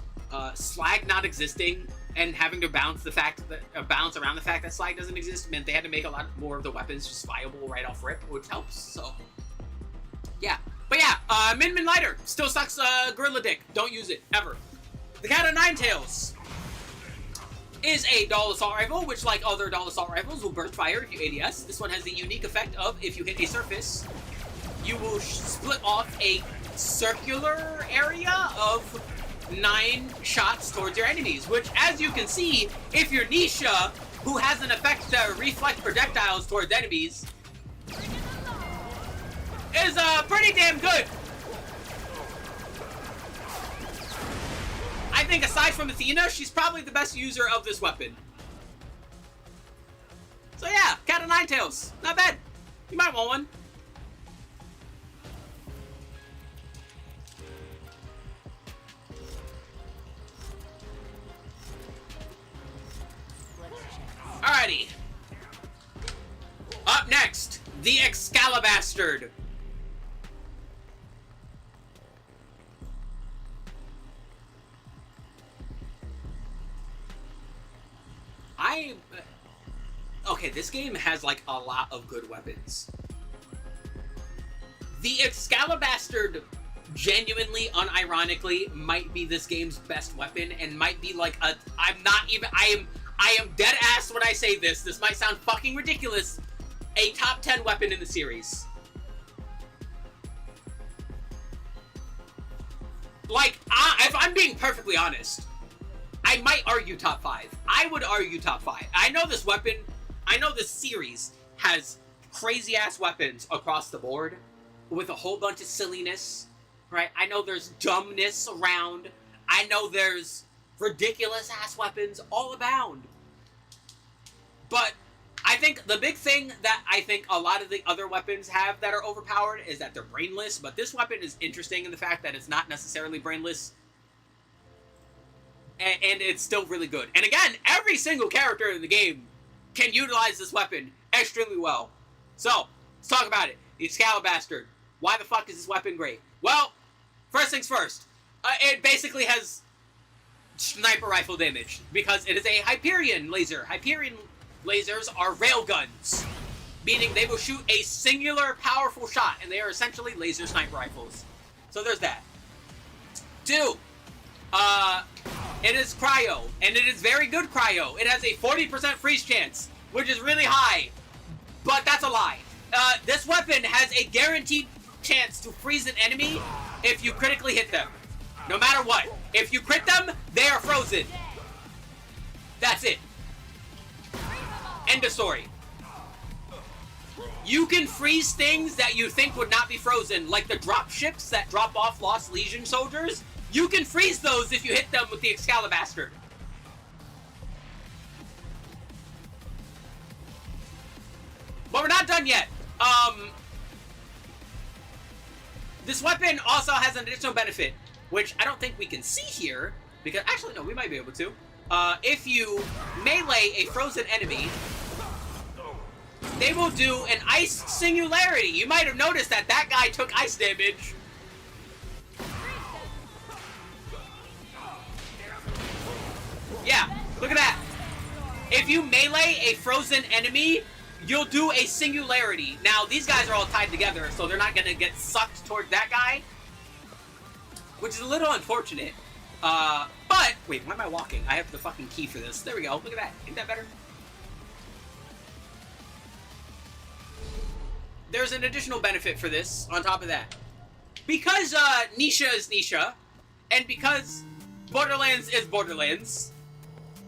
[SPEAKER 2] Slag not existing and having to balance around the fact that slag doesn't exist meant they had to make a lot more of the weapons just viable right off rip, which helps. So yeah, but yeah, Min Min lighter still sucks. Gorilla Dick, don't use it ever. The Cat of Nine Tails is a dull assault rifle, which, like other dull assault rifles, will burst fire if you ADS. This one has the unique effect of, if you hit a surface, you will split off a circular area of 9 shots towards your enemies, which, as you can see, if you're Nisha, who has an effect to reflect projectiles towards enemies, is pretty damn good. I think aside from Athena, she's probably the best user of this weapon. So yeah, Cat of Nine Tails. Not bad. You might want one. Alrighty. Up next, the Excalibastard. Okay, this game has, like, a lot of good weapons. The Excalibastard, genuinely, unironically, might be this game's best weapon, and might be, like, I am dead ass when I say this. This might sound fucking ridiculous. A top 10 weapon in the series. Like, if I'm being perfectly honest, I might argue top 5. I would argue top 5. I know this weapon, I know this series has crazy-ass weapons across the board with a whole bunch of silliness, right? I know there's dumbness around. I know there's ridiculous-ass weapons all abound. But I think the big thing that I think a lot of the other weapons have that are overpowered is that they're brainless, but this weapon is interesting in the fact that it's not necessarily brainless. And it's still really good. And again, every single character in the game can utilize this weapon extremely well. So, let's talk about it. The Excalibastard. Why the fuck is this weapon great? Well, first things first. It basically has sniper rifle damage because it is a Hyperion laser. Hyperion lasers are railguns, meaning they will shoot a singular powerful shot, and they are essentially laser sniper rifles. So there's that. 2. It is cryo, and it is very good cryo. It has a 40% freeze chance, which is really high, but that's a lie. This weapon has a guaranteed chance to freeze an enemy if you critically hit them. No matter what. If you crit them, they are frozen. That's it. End of story. You can freeze things that you think would not be frozen, like the drop ships that drop off Lost Legion soldiers. You can freeze those if you hit them with the Excalibastard. But we're not done yet. This weapon also has an additional benefit, which I don't think we can see here, because, actually, no, we might be able to. If you melee a frozen enemy, they will do an ice singularity. You might have noticed that that guy took ice damage. Yeah, look at that. If you melee a frozen enemy, you'll do a singularity. Now, these guys are all tied together, so they're not going to get sucked toward that guy, which is a little unfortunate. But, wait, why am I walking? I have the fucking key for this. There we go. Look at that. Ain't that better? There's an additional benefit for this on top of that. Because Nisha is Nisha, and because Borderlands is Borderlands,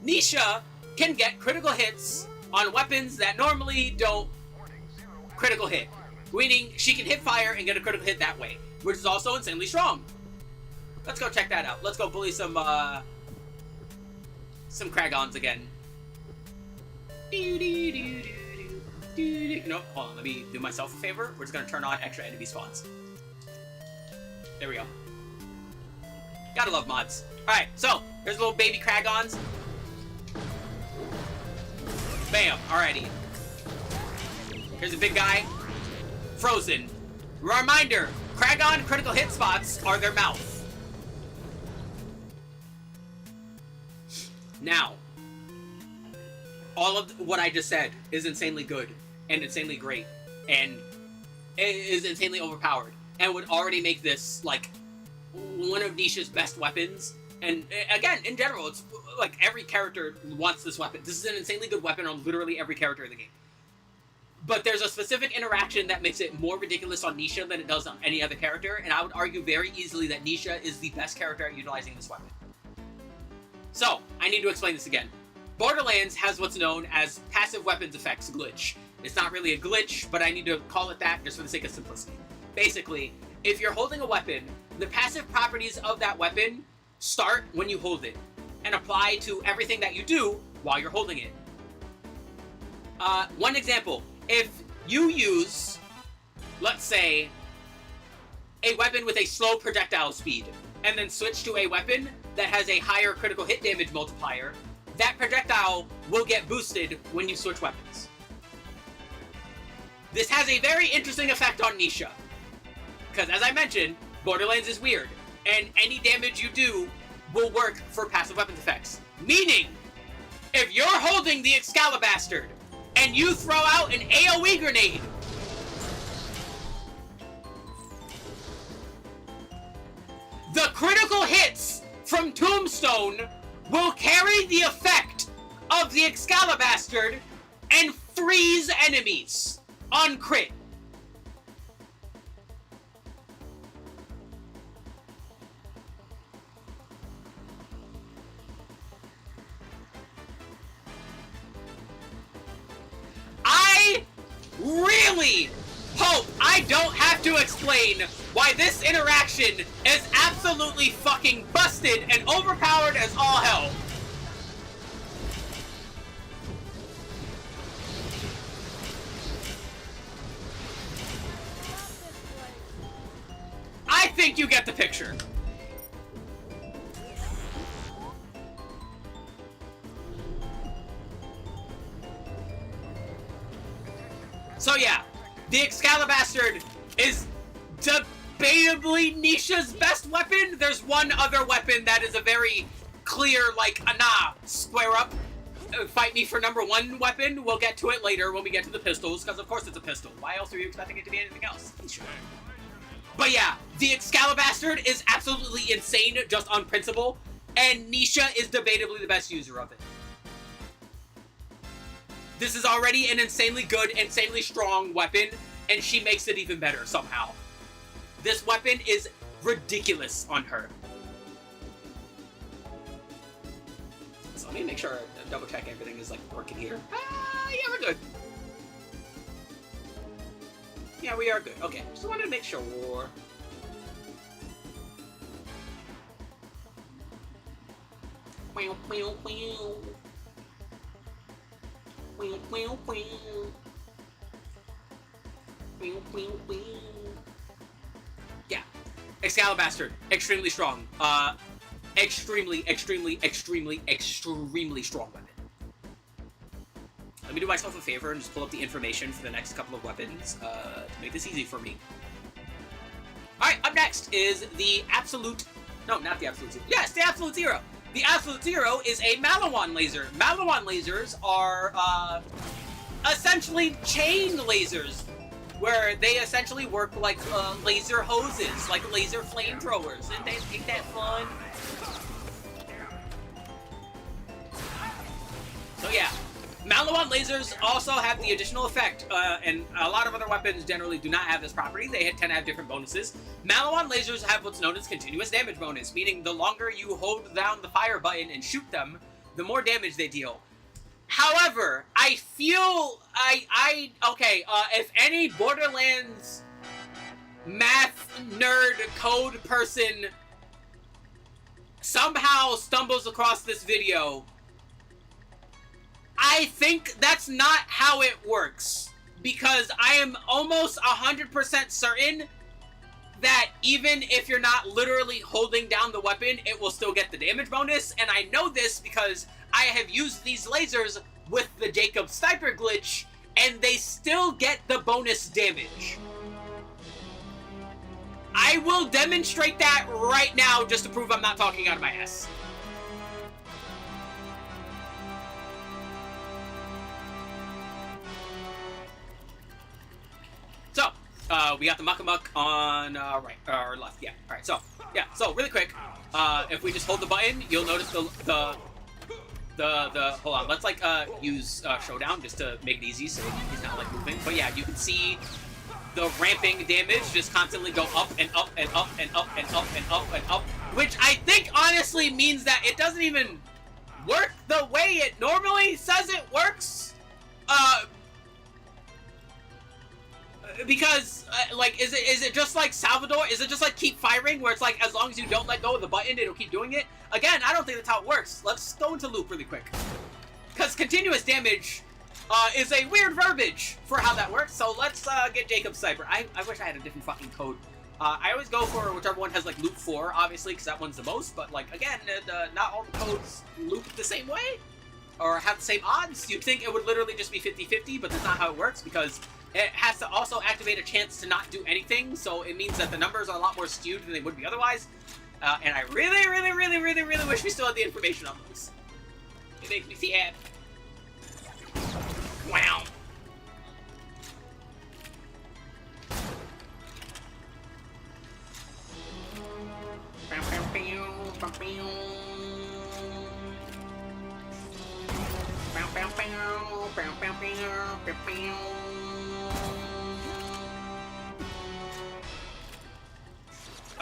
[SPEAKER 2] Nisha can get critical hits on weapons that normally don't critical hit. Meaning, she can hit fire and get a critical hit that way, which is also insanely strong. Let's go check that out. Let's go bully some Kragons again. No, hold on. Let me do myself a favor. We're just gonna turn on extra enemy spawns. There we go. Gotta love mods. Alright, so, there's little baby Kragons. Bam, alrighty. Here's a big guy. Frozen. Reminder, Kragon critical hit spots are their mouth. Now, all of what I just said is insanely good, and insanely great, and is insanely overpowered, and would already make this, like, one of Nisha's best weapons. And again, in general, it's like every character wants this weapon. This is an insanely good weapon on literally every character in the game. But there's a specific interaction that makes it more ridiculous on Nisha than it does on any other character, and I would argue very easily that Nisha is the best character at utilizing this weapon. So, I need to explain this again. Borderlands has what's known as passive weapons effects glitch. It's not really a glitch, but I need to call it that just for the sake of simplicity. Basically, if you're holding a weapon, the passive properties of that weapon start when you hold it, and apply to everything that you do while you're holding it. One example, if you use, let's say, a weapon with a slow projectile speed, and then switch to a weapon that has a higher critical hit damage multiplier, that projectile will get boosted when you switch weapons. This has a very interesting effect on Nisha. Because, as I mentioned, Borderlands is weird, and any damage you do will work for passive weapons effects. Meaning, if you're holding the Excalibastard, and you throw out an AoE grenade, the critical hits from Tombstone will carry the effect of the Excalibastard and freeze enemies on crit. I really hope I don't have to explain why this interaction is absolutely fucking busted and overpowered as all hell. I think you get the picture. So yeah, the Excalibastard is debatably Nisha's best weapon. There's one other weapon that is a very clear, like, nah, square up, fight me for number one weapon. We'll get to it later when we get to the pistols, because of course it's a pistol. Why else are you expecting it to be anything else? But yeah, the Excalibastard is absolutely insane just on principle, and Nisha is debatably the best user of it. This is already an insanely good, insanely strong weapon, and she makes it even better somehow. This weapon is ridiculous on her. So let me make sure I double check everything is like working here. Yeah, we're good. Yeah, we are good. Okay, just wanted to make sure. Wow, wow, wow. Yeah, Excalibastard, extremely strong. Extremely strong weapon. Let me do myself a favor and just pull up the information for the next couple of weapons to make this easy for me. Alright, up next is the Absolute... No, not the Absolute Zero. Yes, the Absolute Zero! The Absolute Zero is a Malawan laser. Malawan lasers are, essentially chain lasers, where they essentially work like, laser hoses, like laser flamethrowers. Ain't that fun? So yeah, Malawan lasers also have the additional effect, and a lot of other weapons generally do not have this property. They tend to have different bonuses. Malawan lasers have what's known as continuous damage bonus, meaning the longer you hold down the fire button and shoot them, the more damage they deal. However, I feel, okay, if any Borderlands math nerd code person somehow stumbles across this video, I think that's not how it works, because I am almost 100% certain that even if you're not literally holding down the weapon, it will still get the damage bonus, and I know this because I have used these lasers with the Jacob Sniper glitch, and they still get the bonus damage. I will demonstrate that right now just to prove I'm not talking out of my ass. So, we got the Muck on right, or left, yeah. Alright, so, yeah, so really quick, if we just hold the button, you'll notice the hold on, let's like, use Showdown just to make it easy so he's not like moving. But yeah, you can see the ramping damage just constantly go up and up and up and up and up and up and up, which I think honestly means that it doesn't even work the way it normally says it works. Because, like, is it just like Salvador? Is it just like keep firing, where it's like as long as you don't let go of the button, it'll keep doing it? Again, I don't think that's how it works. Let's go into loop really quick. Because continuous damage is a weird verbiage for how that works, so let's get Jacob Sniper. I wish I had a different fucking code. I always go for whichever one has, like, loop 4, obviously, because that one's the most, but, like, again, not all the codes loop the same way. or have the same odds. You'd think it would literally just be 50-50, but that's not how it works because it has to also activate a chance to not do anything, so it means that the numbers are a lot more skewed than they would be otherwise. And I really, really, really, really, really wish we still had the information on those. It makes me sad. Wow.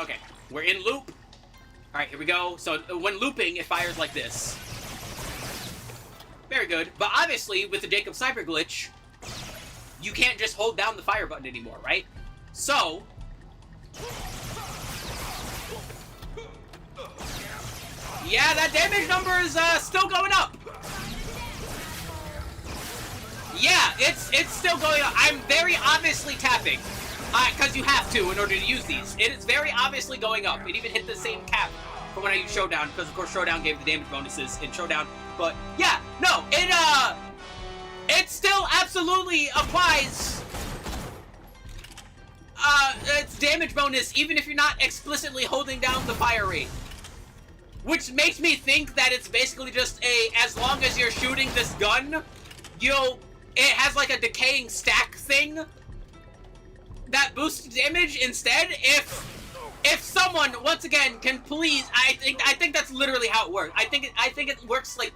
[SPEAKER 2] Okay, we're in loop. Alright, here we go. So when looping, it fires like this. Very good. But obviously, with the Jacob Sniper glitch, you can't just hold down the fire button anymore, right? So... yeah, that damage number is still going up. Yeah, it's still going up. I'm very obviously tapping. Because you have to in order to use these. It is very obviously going up. It even hit the same cap from when I used Showdown, because of course Showdown gave the damage bonuses in Showdown. But yeah, no, it still absolutely applies its damage bonus even if you're not explicitly holding down the fire rate. Which makes me think that it's basically just as long as you're shooting this gun, it has like a decaying stack thing that boosts damage instead. If someone once again can please, I think that's literally how it works. I think it works like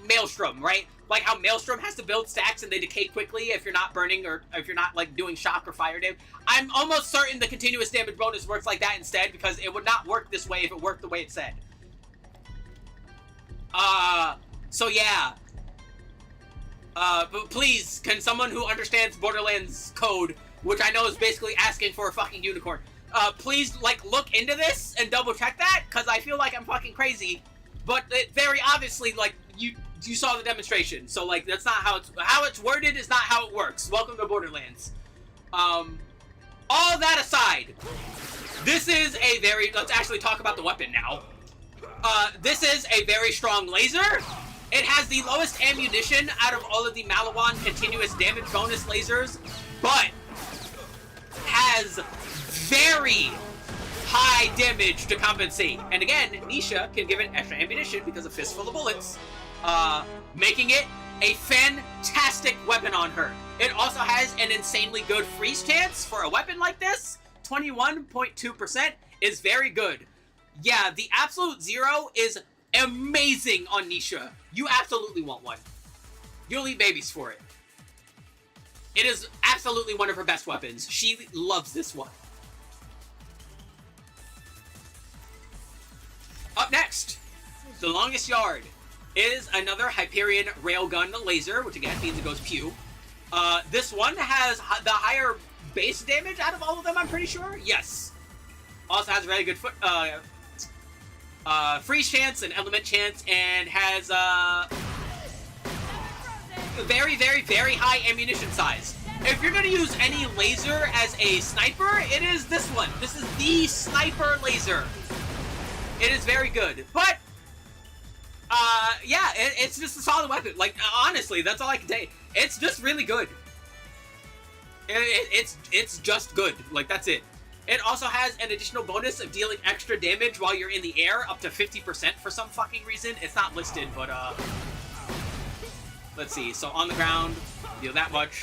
[SPEAKER 2] Maelstrom, right? Like how Maelstrom has to build stacks and they decay quickly if you're not burning or if you're not like doing shock or fire damage. I'm almost certain the continuous damage bonus works like that instead, because it would not work this way if it worked the way it said. So yeah. But please, can someone who understands Borderlands code, which I know is basically asking for a fucking unicorn, please, like, look into this and double check that, because I feel like I'm fucking crazy. But it very obviously, like, you saw the demonstration, so, like, that's not how it's worded is not how it works. Welcome to Borderlands. All that aside, this is a very, let's actually talk about the weapon now. This is a very strong laser. It has the lowest ammunition out of all of the Malawan continuous damage bonus lasers, but has very high damage to compensate. And again, Nisha can give it extra ammunition because of Fistful of Bullets, making it a fantastic weapon on her. It also has an insanely good freeze chance for a weapon like this. 21.2% is very good. Yeah, the Absolute Zero is amazing on Nisha. You absolutely want one. You'll eat babies for it. It is absolutely one of her best weapons. She loves this one. Up next, the Longest Yard is another Hyperion Railgun laser, which again means it goes pew. This one has the higher base damage out of all of them, I'm pretty sure. Yes. Also has very good freeze chance and element chance, and has very, very, very high ammunition size. If you're going to use any laser as a sniper, it is this one. This is the sniper laser. It is very good. But, yeah, it's just a solid weapon. Like, honestly, that's all I can say. It's just really good. It's just good. Like, that's it. It also has an additional bonus of dealing extra damage while you're in the air, up to 50% for some fucking reason. It's not listed, but, let's see. So, on the ground, deal that much.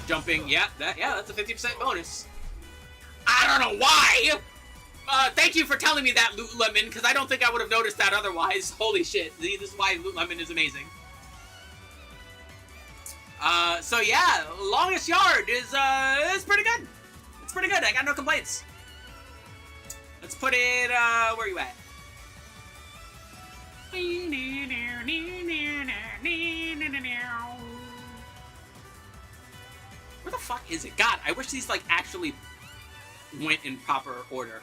[SPEAKER 2] Jumping, yeah, that's a 50% bonus. I don't know why! Thank you for telling me that, Loot Lemon, because I don't think I would have noticed that otherwise. Holy shit, this is why Loot Lemon is amazing. So yeah, Longest Yard is pretty good. It's pretty good, I got no complaints. Let's put it, where are you at? Where the fuck is it? God, I wish these, like, actually went in proper order.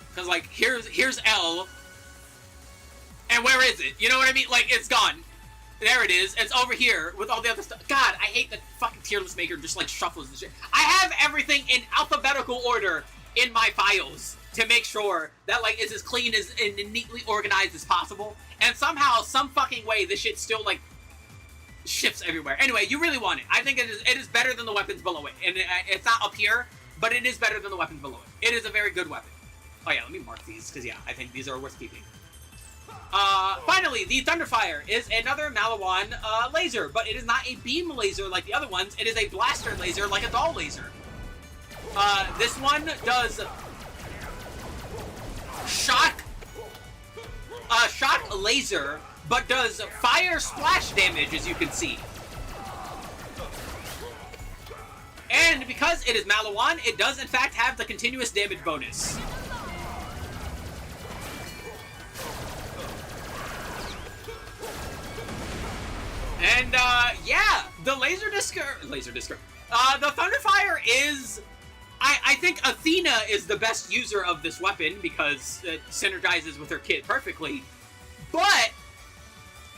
[SPEAKER 2] Because, like, here's L, and where is it? You know what I mean? Like, it's gone. There it is. It's over here with all the other stuff. God, I hate that fucking tier list maker just, like, shuffles the shit. I have everything in alphabetical order in my files to make sure that, like, it's as clean as and neatly organized as possible. And somehow, some fucking way, this shit still, like, shifts everywhere. Anyway, you really want it. I think it is better than the weapons below it. And it's not up here, but it is better than the weapons below it. It is a very good weapon. Oh yeah, let me mark these, because yeah, I think these are worth keeping. Finally, the Thunderfire is another Malawan laser, but it is not a beam laser like the other ones. It is a blaster laser like a doll laser. This one does shock laser, but does fire splash damage, as you can see. And because it is Malawan, it does in fact have the continuous damage bonus. And, yeah, the the Thunderfire is... I think Athena is the best user of this weapon because it synergizes with her kit perfectly. But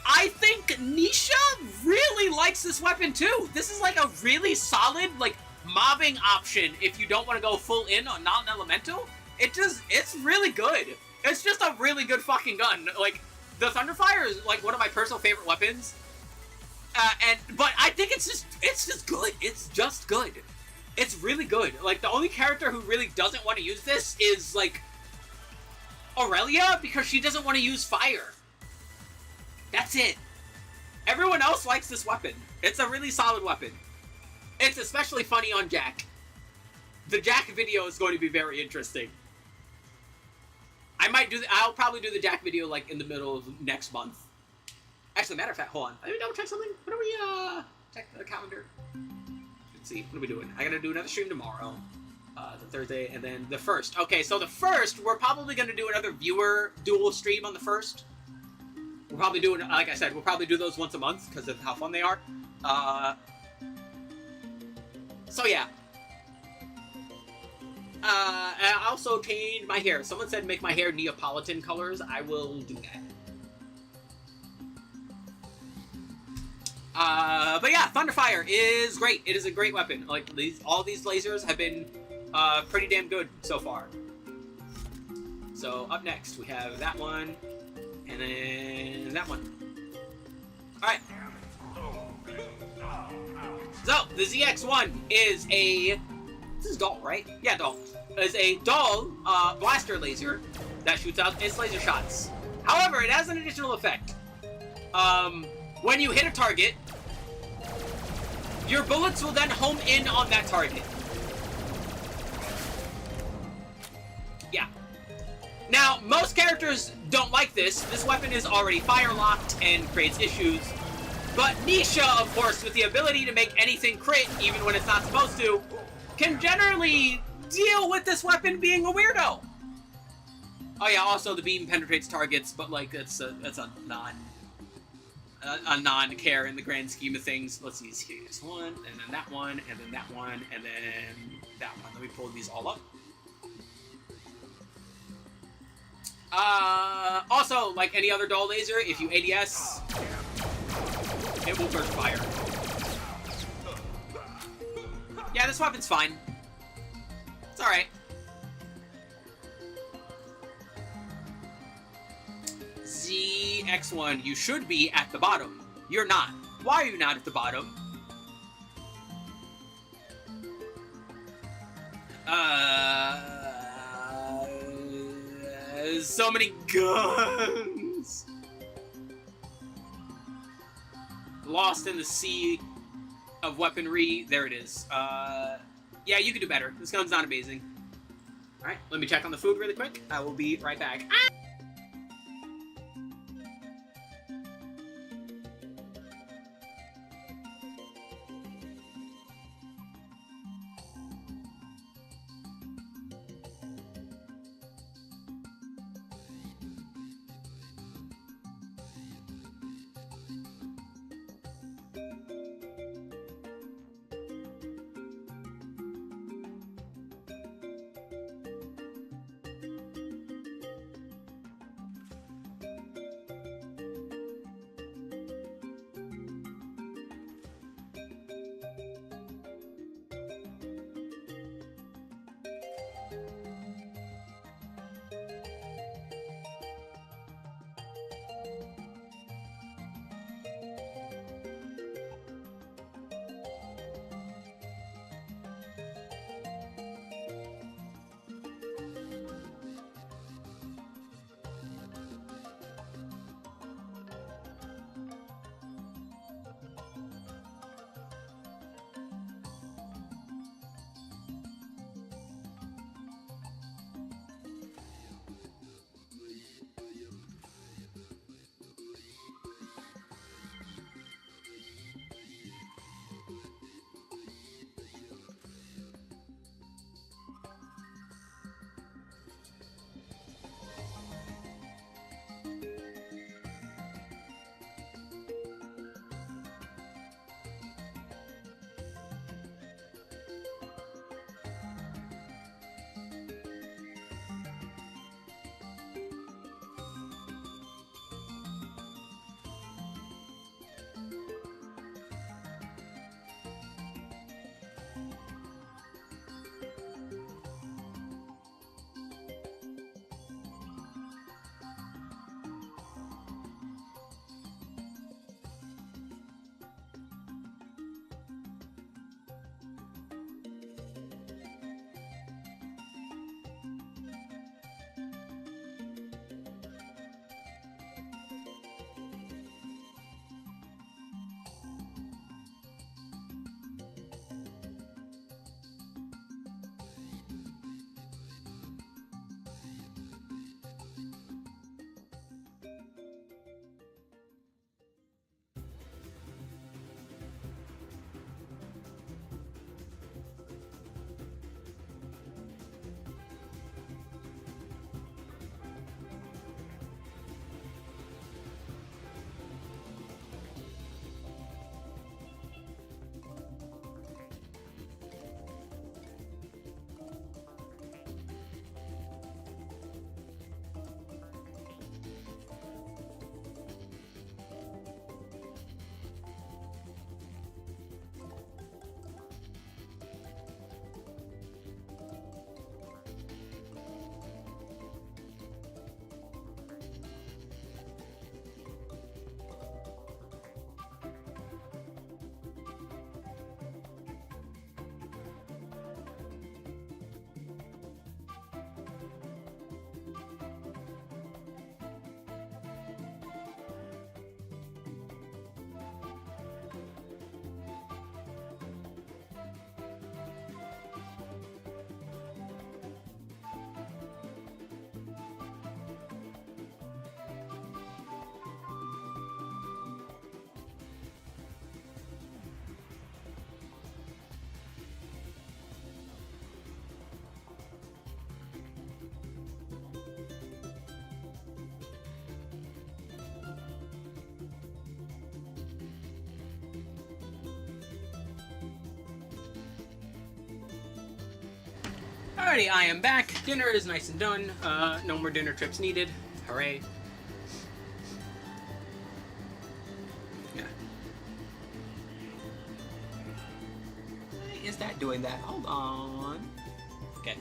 [SPEAKER 2] I think Nisha really likes this weapon too. This is like a really solid, like, mobbing option if you don't want to go full in on non-elemental. It's really good. It's just a really good fucking gun. Like, the Thunderfire is like one of my personal favorite weapons. But I think it's just good. It's just good. It's really good. Like, the only character who really doesn't want to use this is, like, Aurelia, because she doesn't want to use fire. That's it. Everyone else likes this weapon. It's a really solid weapon. It's especially funny on Jack. The Jack video is going to be very interesting. I'll probably do the Jack video, like, in the middle of next month. Actually, matter of fact, hold on. Let me double check something. What are we, check the calendar. Let's see, what are we doing? I gotta do another stream tomorrow. The Thursday, and then the 1st. Okay, so the 1st, we're probably gonna do another viewer dual stream on the 1st. We're probably doing, like I said, we'll probably do those once a month, because of how fun they are. So yeah. I also changed my hair. Someone said make my hair Neapolitan colors. I will do that. But yeah, Thunderfire is great. It is a great weapon. Like, all these lasers have been, pretty damn good so far. So, up next, we have that one, and then that one. Alright. So, the ZX-1 is a... This is Doll, right? Yeah, Doll. Is a Doll, blaster laser that shoots out its laser shots. However, it has an additional effect. When you hit a target, your bullets will then home in on that target. Yeah. Now, most characters don't like this. This weapon is already fire-locked and creates issues. But Nisha, of course, with the ability to make anything crit, even when it's not supposed to, can generally deal with this weapon being a weirdo. Oh yeah, also the beam penetrates targets, but like, it's a non-care in the grand scheme of things. Let's see, here's one, and then that one, and then that one, and then that one. Let me pull these all up. Also, like any other Doll laser, if you ADS, it will burst fire. Yeah, this weapon's fine. It's alright. ZX1, you should be at the bottom. You're not. Why are you not at the bottom? So many guns. Lost in the sea of weaponry. There it is. Yeah, you could do better. This gun's not amazing. Alright, let me check on the food really quick. I will be right back. Alrighty, I am back. Dinner is nice and done. No more dinner trips needed. Hooray. Yeah. Why is that doing that? Hold on. Okay.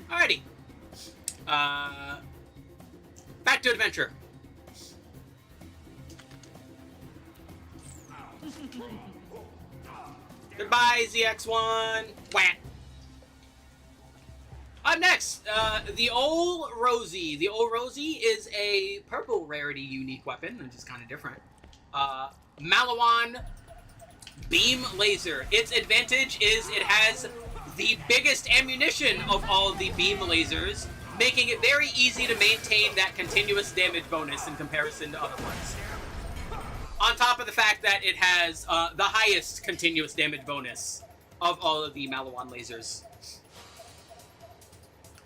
[SPEAKER 2] Alrighty. Back to adventure. Goodbye, ZX1. Whack. Up next, the Old Rosie. The Old Rosie is a purple rarity unique weapon, which is kind of different. Malawan Beam Laser. Its advantage is it has the biggest ammunition of all the beam lasers, making it very easy to maintain that continuous damage bonus in comparison to other ones. On top of the fact that it has the highest continuous damage bonus of all of the Malawan lasers.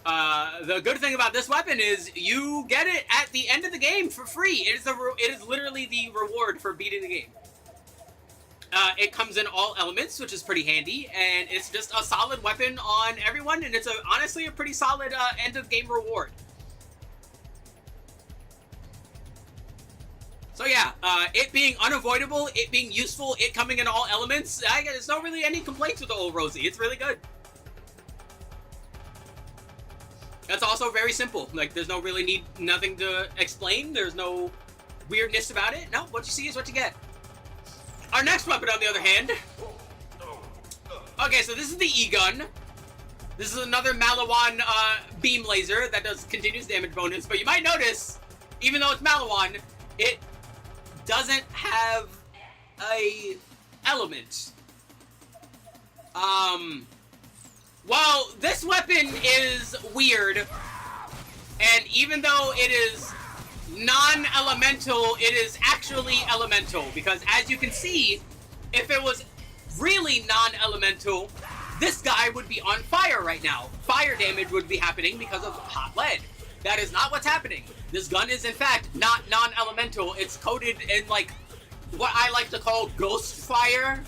[SPEAKER 2] The good thing about this weapon is you get it at the end of the game for free. It is literally the reward for beating the game. It comes in all elements, which is pretty handy, and it's just a solid weapon on everyone, and it's honestly a pretty solid end of game reward. So yeah, it being unavoidable, it being useful, it coming in all elements, there's not really any complaints with the Old Rosie. It's really good. That's also very simple. Like, there's nothing to explain. There's no weirdness about it. No, what you see is what you get. Our next weapon, on the other hand. Okay, so this is the E-Gun. This is another Malawan beam laser that does continuous damage bonus. But you might notice, even though it's Malawan, it doesn't have a element. Well, this weapon is weird, and even though it is non-elemental, it is actually elemental, because as you can see, if it was really non-elemental, this guy would be on fire right now. Fire damage would be happening because of hot lead. That is not what's happening. This gun is, in fact, not non-elemental. It's coated in, like, what I like to call ghost fire.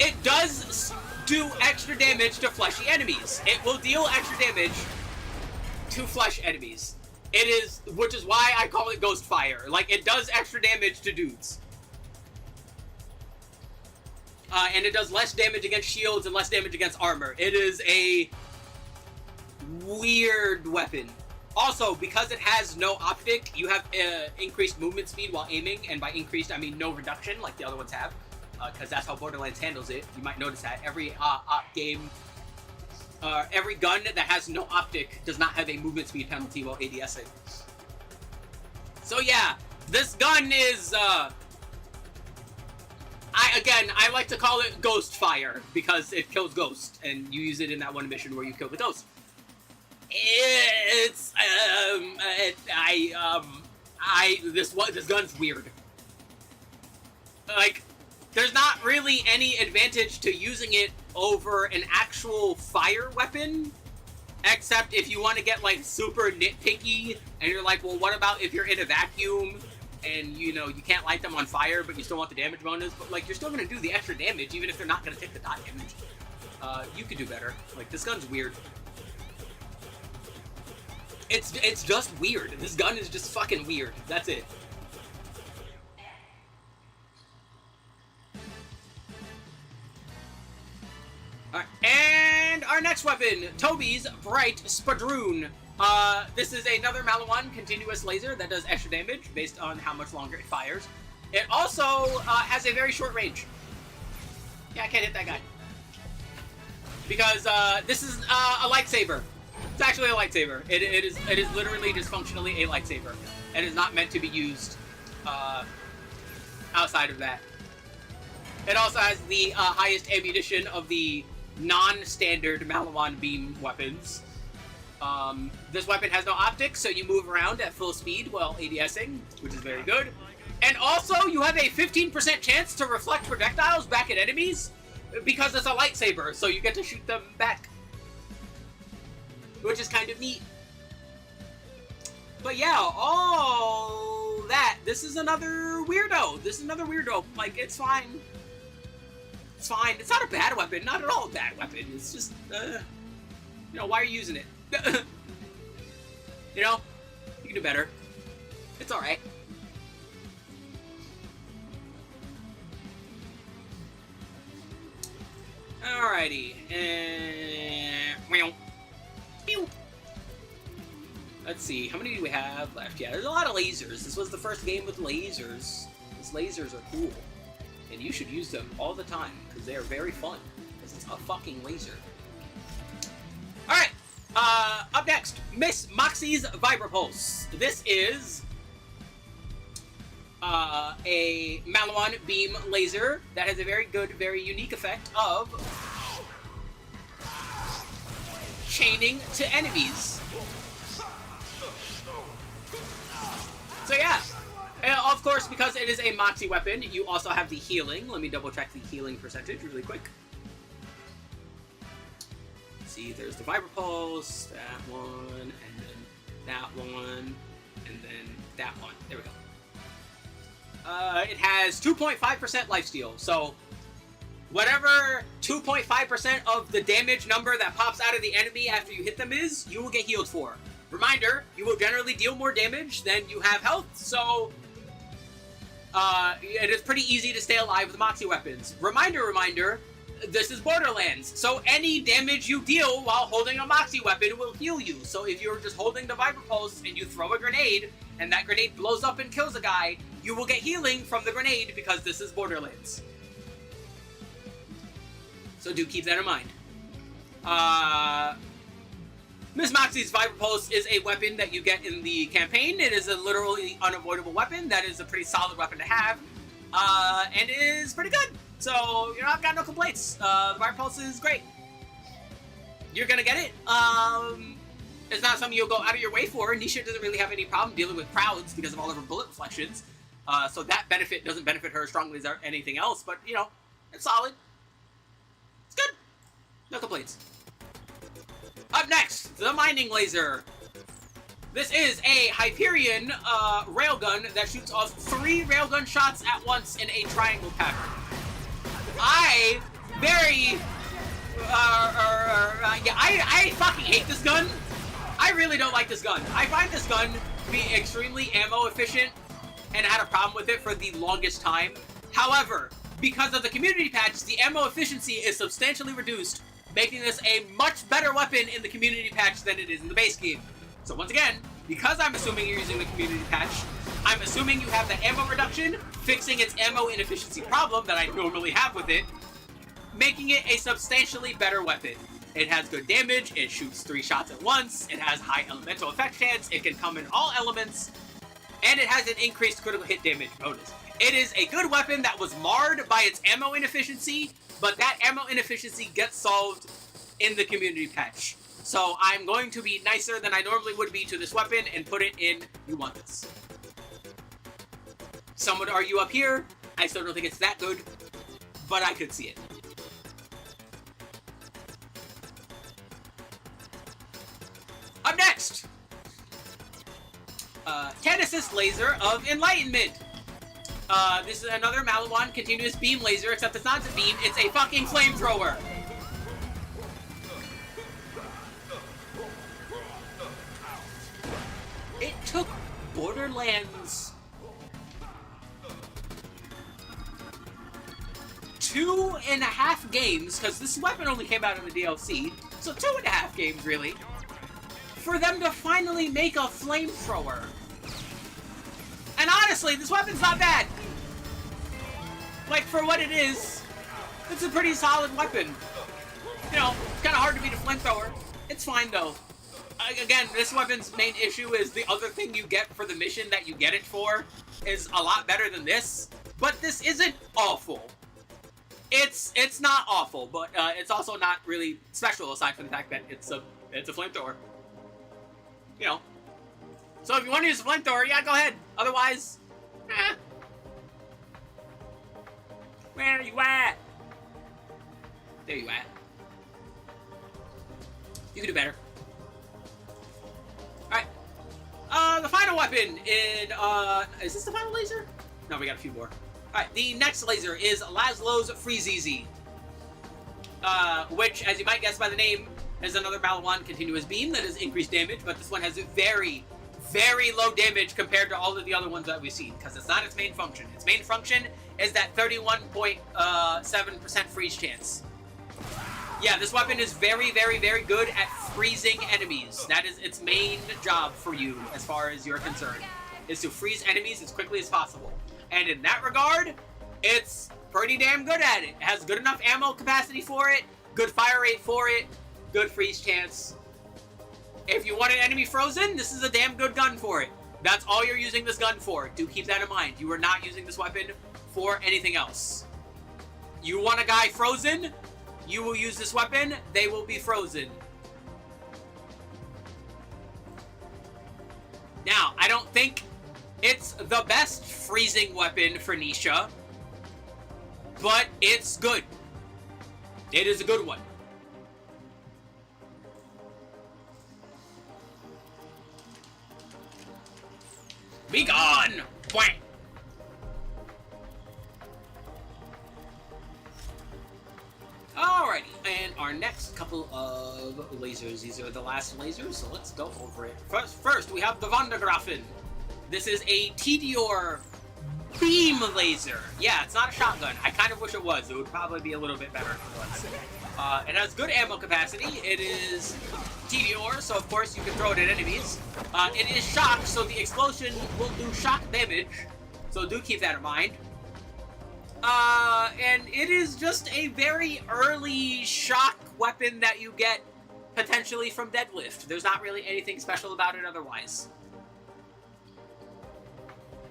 [SPEAKER 2] It does do extra damage to fleshy enemies. It will deal extra damage to flesh enemies. Which is why I call it ghost fire. Like, it does extra damage to dudes. And it does less damage against shields and less damage against armor. It is a weird weapon. Also, because it has no optic, you have increased movement speed while aiming, and by increased, I mean no reduction, like the other ones have, because that's how Borderlands handles it. You might notice that every every gun that has no optic does not have a movement speed penalty while ADSing. So yeah, this gun is, I like to call it ghost fire, because it kills ghosts, and you use it in that one mission where you kill the ghost. This gun's weird. Like, there's not really any advantage to using it over an actual fire weapon, except if you want to get, like, super nitpicky, and you're like, well, what about if you're in a vacuum, and, you know, you can't light them on fire, but you still want the damage bonus, but, like, you're still going to do the extra damage, even if they're not going to take the dot damage. You could do better. Like, this gun's weird. It's just weird. This gun is just fucking weird. That's it. Alright, and our next weapon, Toby's Bright Spadroon. This is another Malawan continuous laser that does extra damage based on how much longer it fires. It also has a very short range. Yeah, I can't hit that guy. Because this is a lightsaber. It's actually a lightsaber. It is literally just functionally a lightsaber. It is not meant to be used outside of that. It also has the highest ammunition of the non-standard Malawan beam weapons. This weapon has no optics, so you move around at full speed while ADSing, which is very good. And also, you have a 15% chance to reflect projectiles back at enemies, because it's a lightsaber, so you get to shoot them back. Which is kind of neat. But yeah, all that, this is another weirdo. Like, it's fine. It's fine. It's not a bad weapon. Not at all a bad weapon. It's just, you know, why are you using it? You know, you can do better. It's alright. Alrighty. Let's see, how many do we have left? Yeah, there's a lot of lasers. This was the first game with lasers. These lasers are cool. And you should use them all the time, because they are very fun. Because it's a fucking laser. Alright, up next, Miss Moxie's Vibrapulse. This is a Malawan beam laser that has a very good, very unique effect of chaining to enemies. So yeah, and of course, because it is a Moxie weapon, you also have the healing. Let me double check the healing percentage really quick. See, there's the Vibrapulse, that one, and then that one, and then that one. There we go. It has 2.5% lifesteal, so whatever 2.5% of the damage number that pops out of the enemy after you hit them is, you will get healed for. Reminder, you will generally deal more damage than you have health, so it is pretty easy to stay alive with Moxie weapons. Reminder, this is Borderlands, so any damage you deal while holding a Moxie weapon will heal you. So if you're just holding the Vibrapulse and you throw a grenade, and that grenade blows up and kills a guy, you will get healing from the grenade because this is Borderlands. So do keep that in mind. Miss Moxie's Vibrapulse is a weapon that you get in the campaign. It is a literally unavoidable weapon. That is a pretty solid weapon to have. And it is pretty good. So, you know, I've got no complaints. The Vibrapulse is great. You're gonna get it. It's not something you'll go out of your way for. Nisha doesn't really have any problem dealing with crowds because of all of her bullet reflections. So that benefit doesn't benefit her as strongly as anything else. But, you know, it's solid. It's good. No complaints. Up next, the Mining Laser. This is a Hyperion railgun that shoots off 3 railgun shots at once in a triangle pattern. I fucking hate this gun. I really don't like this gun. I find this gun to be extremely ammo efficient and I had a problem with it for the longest time. However, because of the community patch, the ammo efficiency is substantially reduced, making this a much better weapon in the community patch than it is in the base game. So once again, because I'm assuming you're using the community patch, I'm assuming you have the ammo reduction, fixing its ammo inefficiency problem that I normally have with it, making it a substantially better weapon. It has good damage, it shoots 3 shots at once, it has high elemental effect chance, it can come in all elements, and it has an increased critical hit damage bonus. It is a good weapon that was marred by its ammo inefficiency, but that ammo inefficiency gets solved in the community patch. So I'm going to be nicer than I normally would be to this weapon and put it in, you want this. Some would argue up here, I still don't think it's that good, but I could see it. Up next! Tannis' Laser of Enlightenment. This is another Malawan continuous beam laser, except it's not a beam, it's a fucking flamethrower. It took Borderlands 2.5 games, because this weapon only came out in the DLC, so 2.5 games really, for them to finally make a flamethrower. And honestly, this weapon's not bad. Like, for what it is, it's a pretty solid weapon. You know, it's kind of hard to beat a flamethrower. It's fine, though. Again, this weapon's main issue is the other thing you get for the mission that you get it for is a lot better than this. But this isn't awful. It's not awful, but it's also not really special aside from the fact that it's a flamethrower. You know. So if you want to use a flamethrower, yeah, go ahead. Otherwise, Where are you at? There you at. You can do better. Alright. The final final weapon in, is this the final laser? No, we got a few more. Alright, the next laser is Laszlo's Freeze Easy. Which, as you might guess by the name, is another Malawan continuous beam that has increased damage, but this one has very, very low damage compared to all of the other ones that we've seen, because it's not its main function. Its main function is that 31.7% freeze chance. Yeah, this weapon is very, very, very good at freezing enemies. That is its main job for you, as far as you're concerned, is to freeze enemies as quickly as possible. And in that regard, it's pretty damn good at it. It has good enough ammo capacity for it, good fire rate for it, good freeze chance. If you want an enemy frozen, this is a damn good gun for it. That's all you're using this gun for. Do keep that in mind. You are not using this weapon for anything else. You want a guy frozen? You will use this weapon. They will be frozen. Now, I don't think it's the best freezing weapon for Nisha, but it's good. It is a good one. Be gone! Bwah! Alrighty, and our next couple of lasers. These are the last lasers, so let's go over it. First we have the Vondergraffen. This is a Tediore beam laser. Yeah, it's not a shotgun. I kind of wish it was. It would probably be a little bit better if it was. It has good ammo capacity. It is Tediore, so of course you can throw it at enemies. It is shock, so the explosion will do shock damage. So do keep that in mind. And it is just a very early shock weapon that you get potentially from deadlift. There's not really anything special about it otherwise.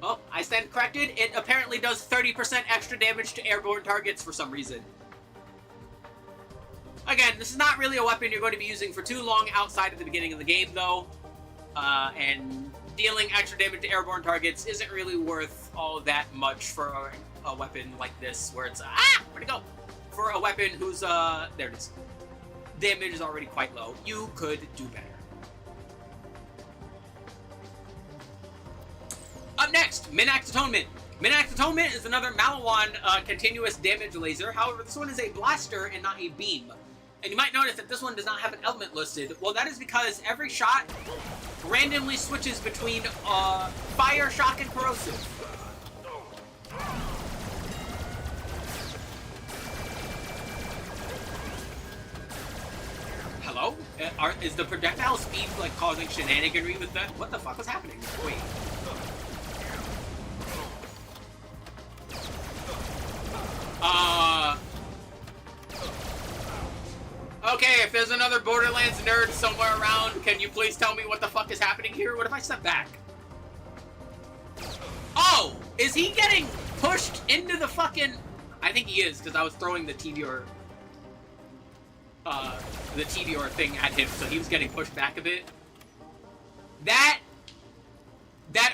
[SPEAKER 2] Oh, I stand corrected. It apparently does 30% extra damage to airborne targets for some reason. Again, this is not really a weapon you're going to be using for too long outside of the beginning of the game, though. And dealing extra damage to airborne targets isn't really worth all that much for a weapon like this, where it's, where'd it go? For a weapon whose, there it is. Damage is already quite low. You could do better. Up next, Minax Atonement. Minax Atonement is another Malawan continuous damage laser. However, this one is a blaster and not a beam. And you might notice that this one does not have an element listed. Well, that is because every shot randomly switches between fire, shock, and corrosive. Hello? Is the projectile speed, like, causing shenaniganry with that? What the fuck was happening? Wait. Okay, if there's another Borderlands nerd somewhere around, can you please tell me what the fuck is happening here? What if I step back? Oh! Is he getting pushed into the fucking... I think he is, because I was throwing the Tediore thing at him, so he was getting pushed back a bit. That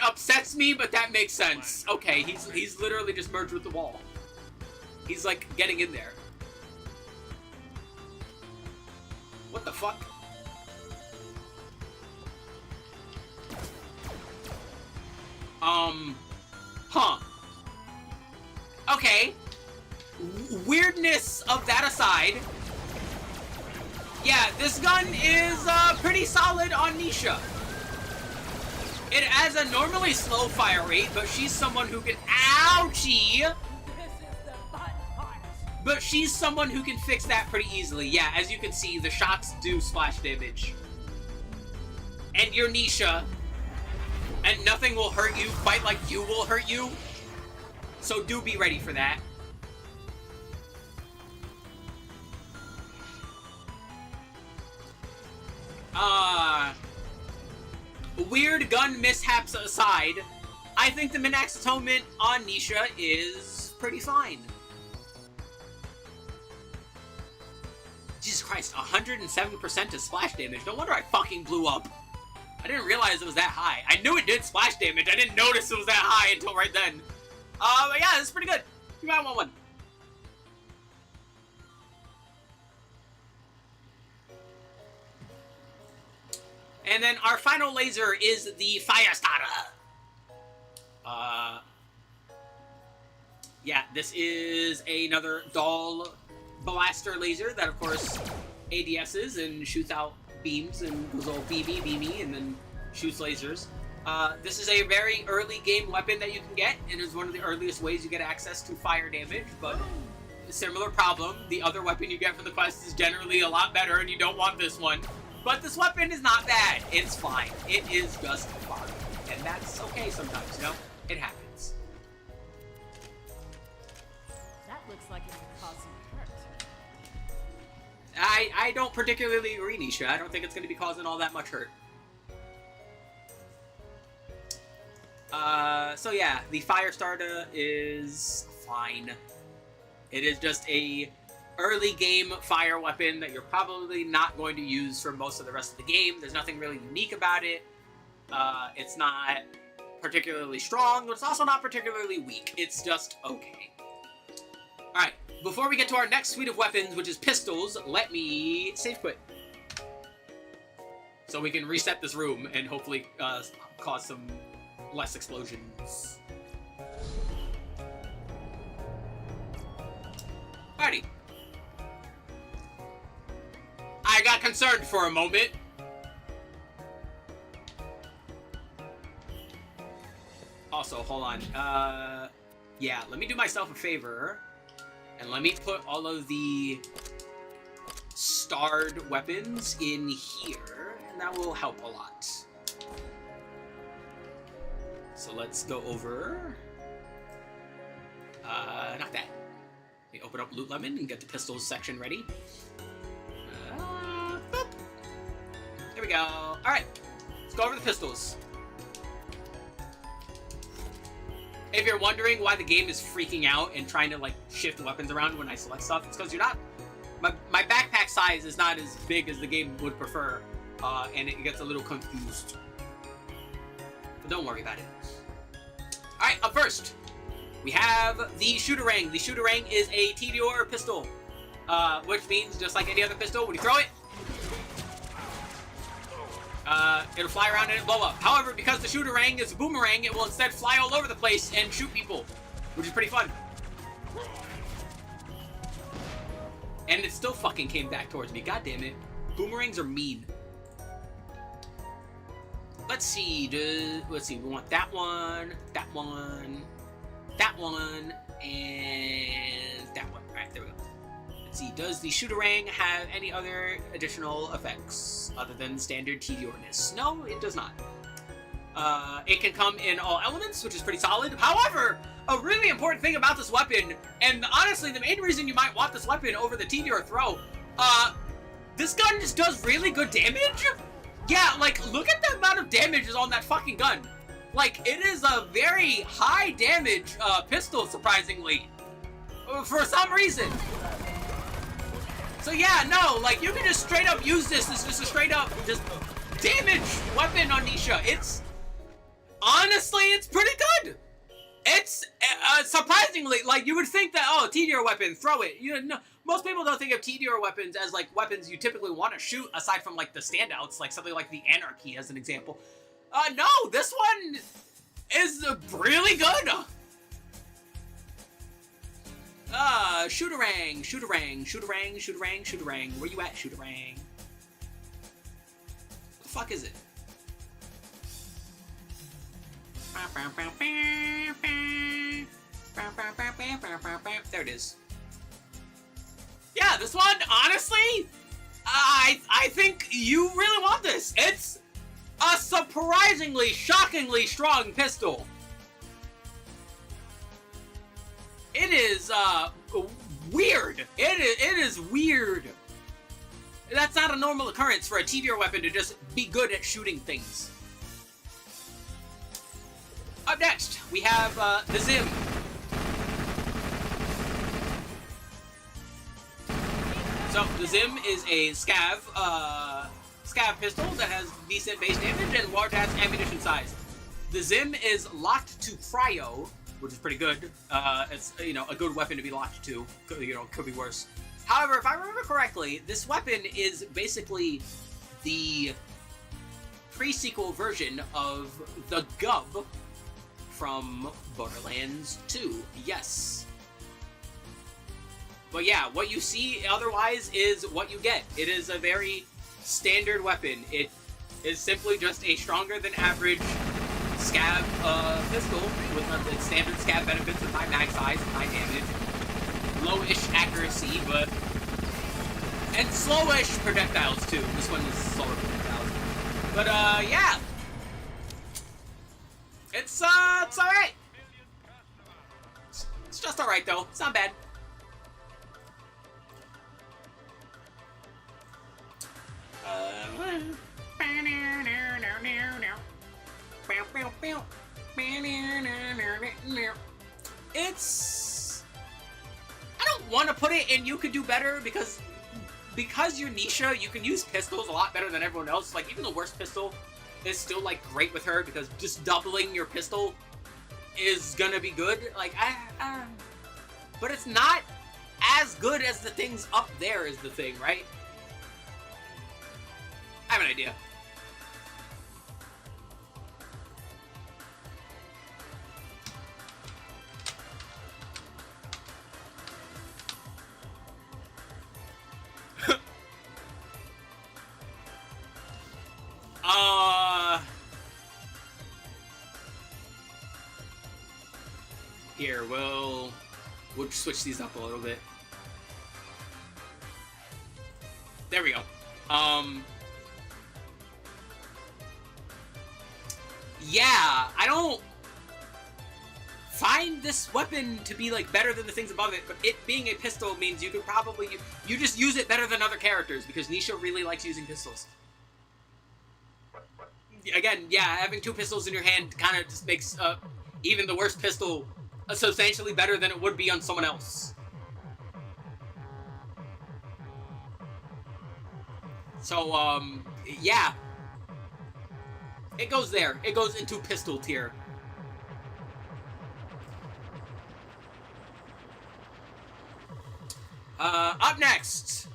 [SPEAKER 2] upsets me, but that makes sense. Okay, he's literally just merged with the wall. He's, like, getting in there. What the fuck? Huh. Okay. Weirdness of that aside. Yeah, this gun is, pretty solid on Nisha. It has a normally slow fire rate, but she's someone who can... Ouchie! But she's someone who can fix that pretty easily. Yeah, as you can see, the shots do splash damage. And you're Nisha. And nothing will hurt you quite like you will hurt you. So do be ready for that. Weird gun mishaps aside, I think the Minax Atonement on Nisha is pretty fine. Jesus Christ, 107% is splash damage. No wonder I fucking blew up. I didn't realize it was that high. I knew it did splash damage. I didn't notice it was that high until right then. But yeah, this is pretty good. You might want one. And then our final laser is the Fire Starter. Yeah, this is another dull blaster laser that, of course, ADSs and shoots out beams and goes all beamy, and then shoots lasers. This is a very early game weapon that you can get, and is one of the earliest ways you get access to fire damage, but similar problem. The other weapon you get from the quest is generally a lot better, and you don't want this one. But this weapon is not bad. It's fine. It is just fun. And that's okay sometimes, you know? It happens.
[SPEAKER 3] That looks like it could cause some hurt.
[SPEAKER 2] I don't particularly agree, Nisha. I don't think it's going to be causing all that much hurt. So yeah, the Fire Starter is fine. It is just a early game fire weapon that you're probably not going to use for most of the rest of the game. There's nothing really unique about it. It's not particularly strong, but it's also not particularly weak. It's just okay. Alright, before we get to our next suite of weapons, which is pistols, let me save quit. So we can reset this room and hopefully cause some less explosions. Alrighty. I got concerned for a moment. Also, hold on. Yeah, let me do myself a favor. And let me put all of the starred weapons in here. And that will help a lot. So let's go over... not that. Let me open up Loot Lemon and get the pistols section ready. Boop. There we go. Alright, let's go over the pistols. If you're wondering why the game is freaking out and trying to, like, shift weapons around when I select stuff, it's because you're not... My backpack size is not as big as the game would prefer, and it gets a little confused. But don't worry about it. Alright, up first, we have the Shooterang. The Shooterang is a TDR pistol, which means, just like any other pistol, when you throw it, it'll fly around and blow up. However, because the Shooterang is a boomerang, it will instead fly all over the place and shoot people, which is pretty fun. And it still fucking came back towards me. God damn it. Boomerangs are mean. Let's see. Let's see. We want that one, that one, that one, and that one. All right, there we go. Let's see. Does the Shooterang have any other additional effects other than standard TDR-ness? No, it does not. It can come in all elements, which is pretty solid. However, a really important thing about this weapon, and honestly, the main reason you might want this weapon over the TDR throw, this gun just does really good damage. Yeah, like, look at the amount of damage is on that fucking gun. Like, it is a very high damage pistol, surprisingly, for some reason. So yeah, no, like, you can just straight up use this as just a straight up just damage weapon on Nisha. It's, honestly, it's pretty good. It's, surprisingly, like, you would think that, oh, TDR weapon, throw it. You know, most people don't think of TDR weapons as, like, weapons you typically want to shoot, aside from, like, the standouts, like something like the Anarchy, as an example. No, this one is really good. Shooterang, Shooterang, Shooterang, Shooterang, Shooterang. Where you at, Shooterang? What the fuck is it? There it is. Yeah, this one, honestly, I think you really want this. It's a surprisingly, shockingly strong pistol. It is, weird. It is weird. That's not a normal occurrence for a TDR weapon to just be good at shooting things. Up next, we have, the Zim. So, the Zim is a scav pistol that has decent base damage and large-ass ammunition size. The Zim is locked to cryo, which is pretty good. It's, you know, a good weapon to be locked to. You know, could be worse. However, if I remember correctly, this weapon is basically the pre-sequel version of the Gub from Borderlands 2. Yes. But yeah, what you see otherwise is what you get. It is a very standard weapon. It is simply just a stronger than average scab pistol with a standard scab benefits of high mag size and high damage, lowish accuracy, and slowish projectiles too. This one is slower projectiles. But yeah, it's alright. It's just alright though. It's not bad. It's... I don't want to put it in you could do better because you're Nisha, you can use pistols a lot better than everyone else. Like, even the worst pistol is still, like, great with her because just doubling your pistol is gonna be good. Like, but it's not as good as the things up there is the thing, right? I have an idea. Here, we'll switch these up a little bit. There we go. Yeah, I don't find this weapon to be, like, better than the things above it, but it being a pistol means you could probably... You just use it better than other characters, because Nisha really likes using pistols. Again, yeah, having two pistols in your hand kind of just makes even the worst pistol substantially better than it would be on someone else. So, yeah. It goes there. It goes into pistol tier. Up next!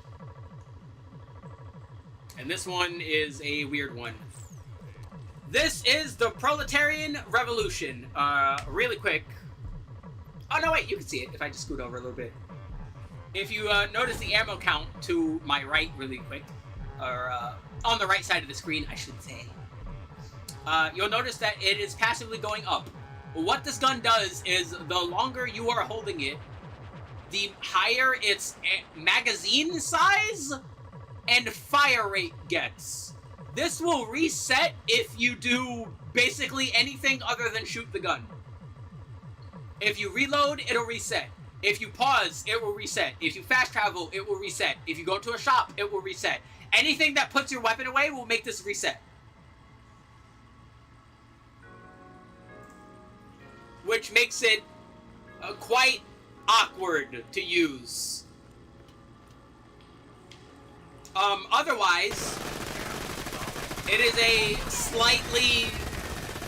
[SPEAKER 2] And this one is a weird one. This is the Proletarian Revolution. Really quick. Oh, no, wait, you can see it if I just scoot over a little bit. If you notice the ammo count to my right really quick, or on the right side of the screen, I should say, you'll notice that it is passively going up. What this gun does is the longer you are holding it, the higher its magazine size and fire rate gets. This will reset if you do basically anything other than shoot the gun. If you reload, it'll reset. If you pause, it will reset. If you fast travel, it will reset. If you go to a shop, it will reset. Anything that puts your weapon away will make this reset. Which makes it quite awkward to use. Otherwise, it is a slightly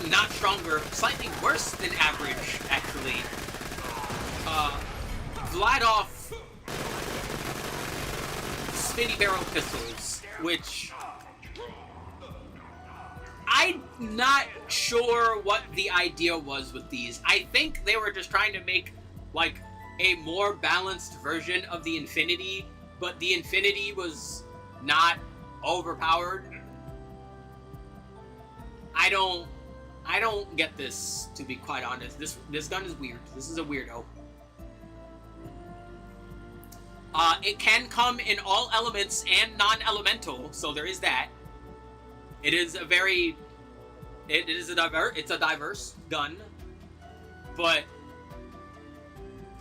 [SPEAKER 2] not stronger, slightly worse than average, actually. Vladoff spinny barrel pistols, which I'm not sure what the idea was with these. I think they were just trying to make, like, a more balanced version of the Infinity, but the Infinity was not overpowered. I don't get this, to be quite honest. This gun is weird. This is a weirdo. It can come in all elements and non-elemental, so there is that. It is a very... it's a diverse gun. But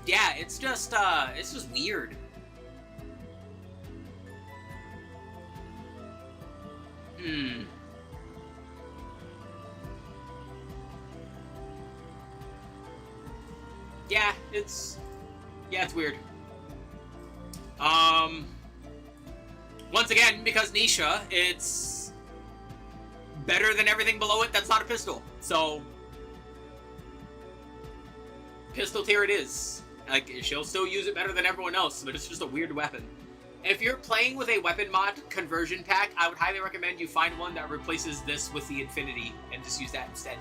[SPEAKER 2] yeah, it's just weird. Yeah, it's weird. Once again, because Nisha, it's better than everything below it that's not a pistol. So, pistol tier it is. Like, she'll still use it better than everyone else, but it's just a weird weapon. If you're playing with a weapon mod conversion pack, I would highly recommend you find one that replaces this with the Infinity and just use that instead.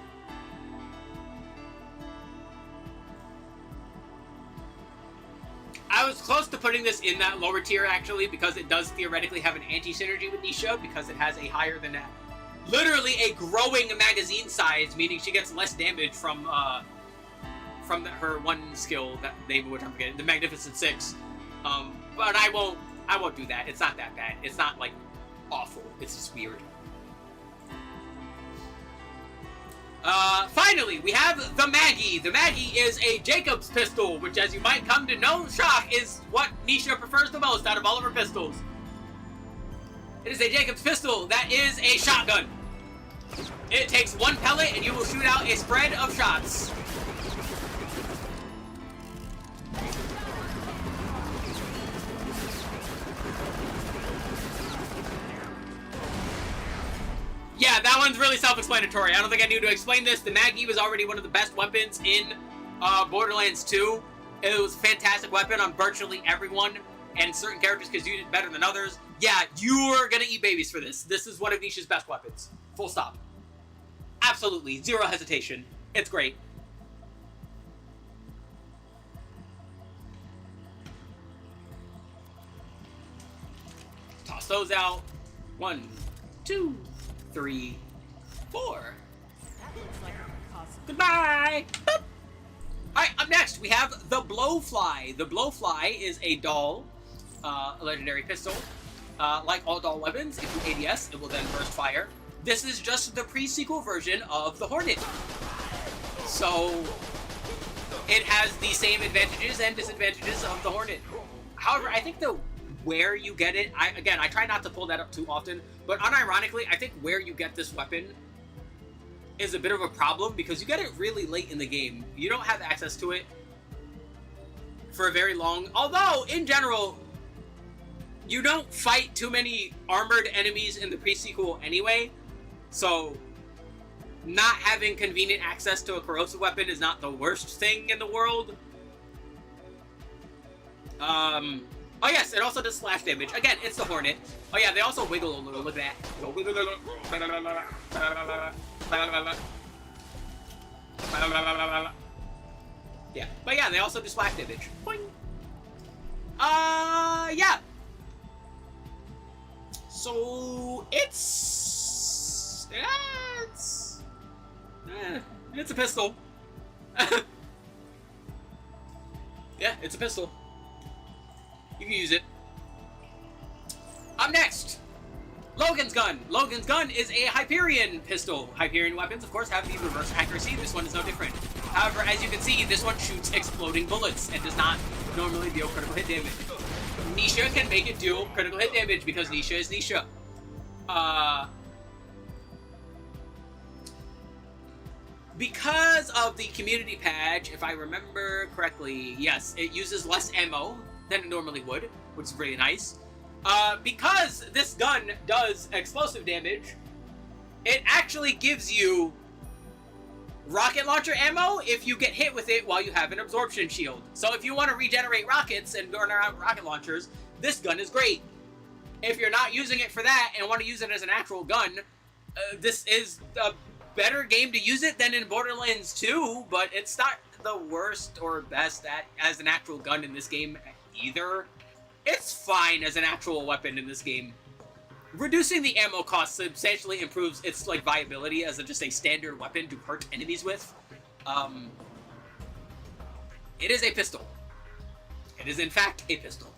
[SPEAKER 2] I was close to putting this in that lower tier, actually, because it does theoretically have an anti-synergy with Nisha, because it has a higher than that. Literally a growing magazine size, meaning she gets less damage from her one skill, that name of which I'm forgetting, the Magnificent Six. But I won't do that. It's not that bad. It's not, like, awful. It's just weird. Finally, we have the Maggie. The Maggie is a Jacob's pistol, which, as you might come to know, shock, is what Nisha prefers the most out of all of her pistols. It is a Jacob's pistol that is a shotgun. It takes one pellet and you will shoot out a spread of shots. Yeah, that one's really self-explanatory. I don't think I need to explain this. The Maggie was already one of the best weapons in Borderlands 2. It was a fantastic weapon on virtually everyone, and certain characters could use it better than others. Yeah, you're gonna eat babies for this. This is one of Nisha's best weapons. Full stop. Absolutely. Zero hesitation. It's great. Toss those out. 1, 2, 3, 4.
[SPEAKER 3] That looks like it could cause some
[SPEAKER 2] Goodbye! Boop. Alright, up next, we have the Blowfly. The Blowfly is a doll, legendary pistol. Like all doll weapons, if you ADS, it will then burst fire. This is just the pre-sequel version of the Hornet. So, it has the same advantages and disadvantages of the Hornet. However, I think where you get it, I try not to pull that up too often, but unironically, I think where you get this weapon is a bit of a problem because you get it really late in the game. You don't have access to it for very long, although, in general, you don't fight too many armored enemies in the pre-sequel anyway, so not having convenient access to a corrosive weapon is not the worst thing in the world. Oh yes, it also does splash damage. Again, it's the Hornet. Oh yeah, they also wiggle a little. Look at that. Yeah, but yeah, they also do splash damage. Boing. Yeah. So it's a pistol. Yeah, it's a pistol. You can use it. Up next, Logan's Gun. Logan's Gun is a Hyperion pistol. Hyperion weapons, of course, have the reverse accuracy. This one is no different. However, as you can see, this one shoots exploding bullets and does not normally deal critical hit damage. Nisha can make it do critical hit damage because Nisha is Nisha. Because of the community patch, if I remember correctly, yes, it uses less ammo than it normally would, which is really nice. Because this gun does explosive damage, it actually gives you rocket launcher ammo if you get hit with it while you have an absorption shield. So if you want to regenerate rockets and burn around rocket launchers, this gun is great. If you're not using it for that and want to use it as an actual gun, this is a better game to use it than in Borderlands 2, but it's not the worst or best as an actual gun in this game either. It's fine as an actual weapon in this game. Reducing the ammo cost substantially improves its viability as just a standard weapon to hurt enemies with. It is a pistol. It is in fact a pistol.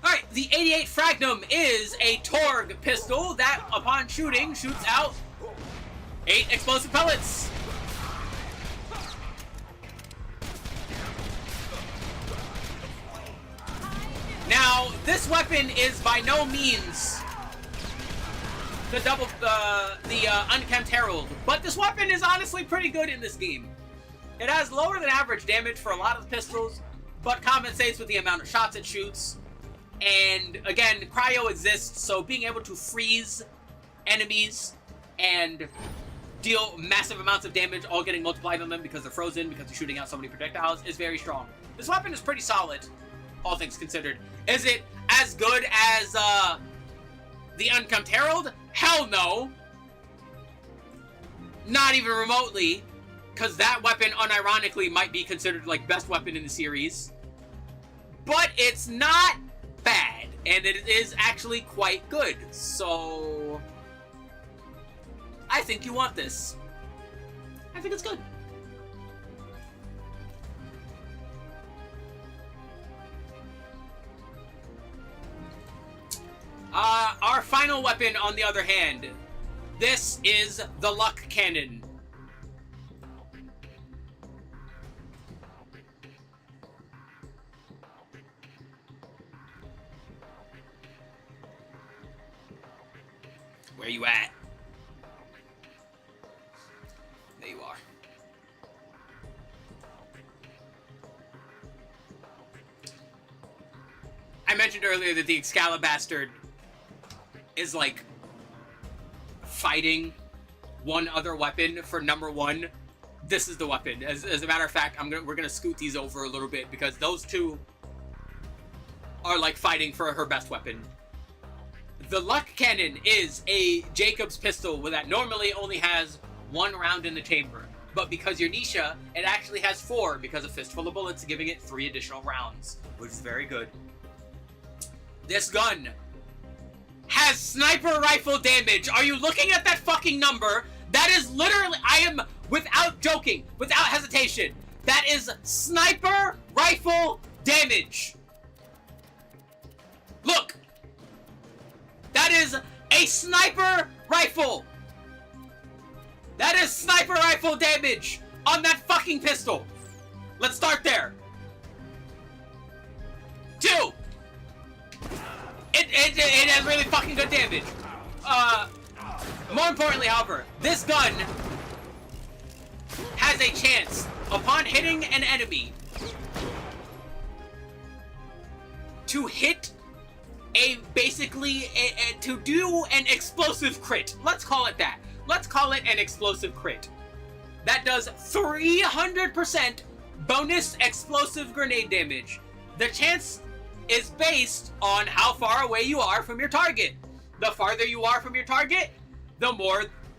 [SPEAKER 2] Alright, the 88 Fragnum is a Torg pistol that, upon shooting, shoots out 8 explosive pellets. Now, this weapon is by no means the Unkempt Herald, but this weapon is honestly pretty good in this game. It has lower than average damage for a lot of the pistols, but compensates with the amount of shots it shoots. And again, cryo exists, so being able to freeze enemies and deal massive amounts of damage, all getting multiplied on them because they're frozen, because they're shooting out so many projectiles, is very strong. This weapon is pretty solid. all things considered. Is it as good as the Unkempt Herald? Hell no. Not even remotely, because that weapon, unironically, might be considered like best weapon in the series. But it's not bad, and it is actually quite good. So I think you want this. I think it's good. Our final weapon, on the other hand, this is the Luck Cannon. Where you at? There you are. I mentioned earlier that the Excalibastard is like fighting one other weapon for number one. This is the weapon. As a matter of fact, we're gonna scoot these over a little bit because those two are like fighting for her best weapon. The Luck Cannon is a Jacob's pistol that normally only has 1 round in the chamber, but because you're Nisha, it actually has 4 because a fistful of bullets, giving it 3 additional rounds, which is very good. This gun has sniper rifle damage. Are you looking at that fucking number? That is literally, I am, without joking, without hesitation, that is sniper rifle damage. Look. That is a sniper rifle. That is sniper rifle damage on that fucking pistol. Let's start there. 2. It has really fucking good damage. More importantly, however, this gun has a chance, upon hitting an enemy, to hit to do an explosive crit. Let's call it that. Let's call it an explosive crit. That does 300% bonus explosive grenade damage. The chance is based on how far away you are from your target. The farther you are from your target, the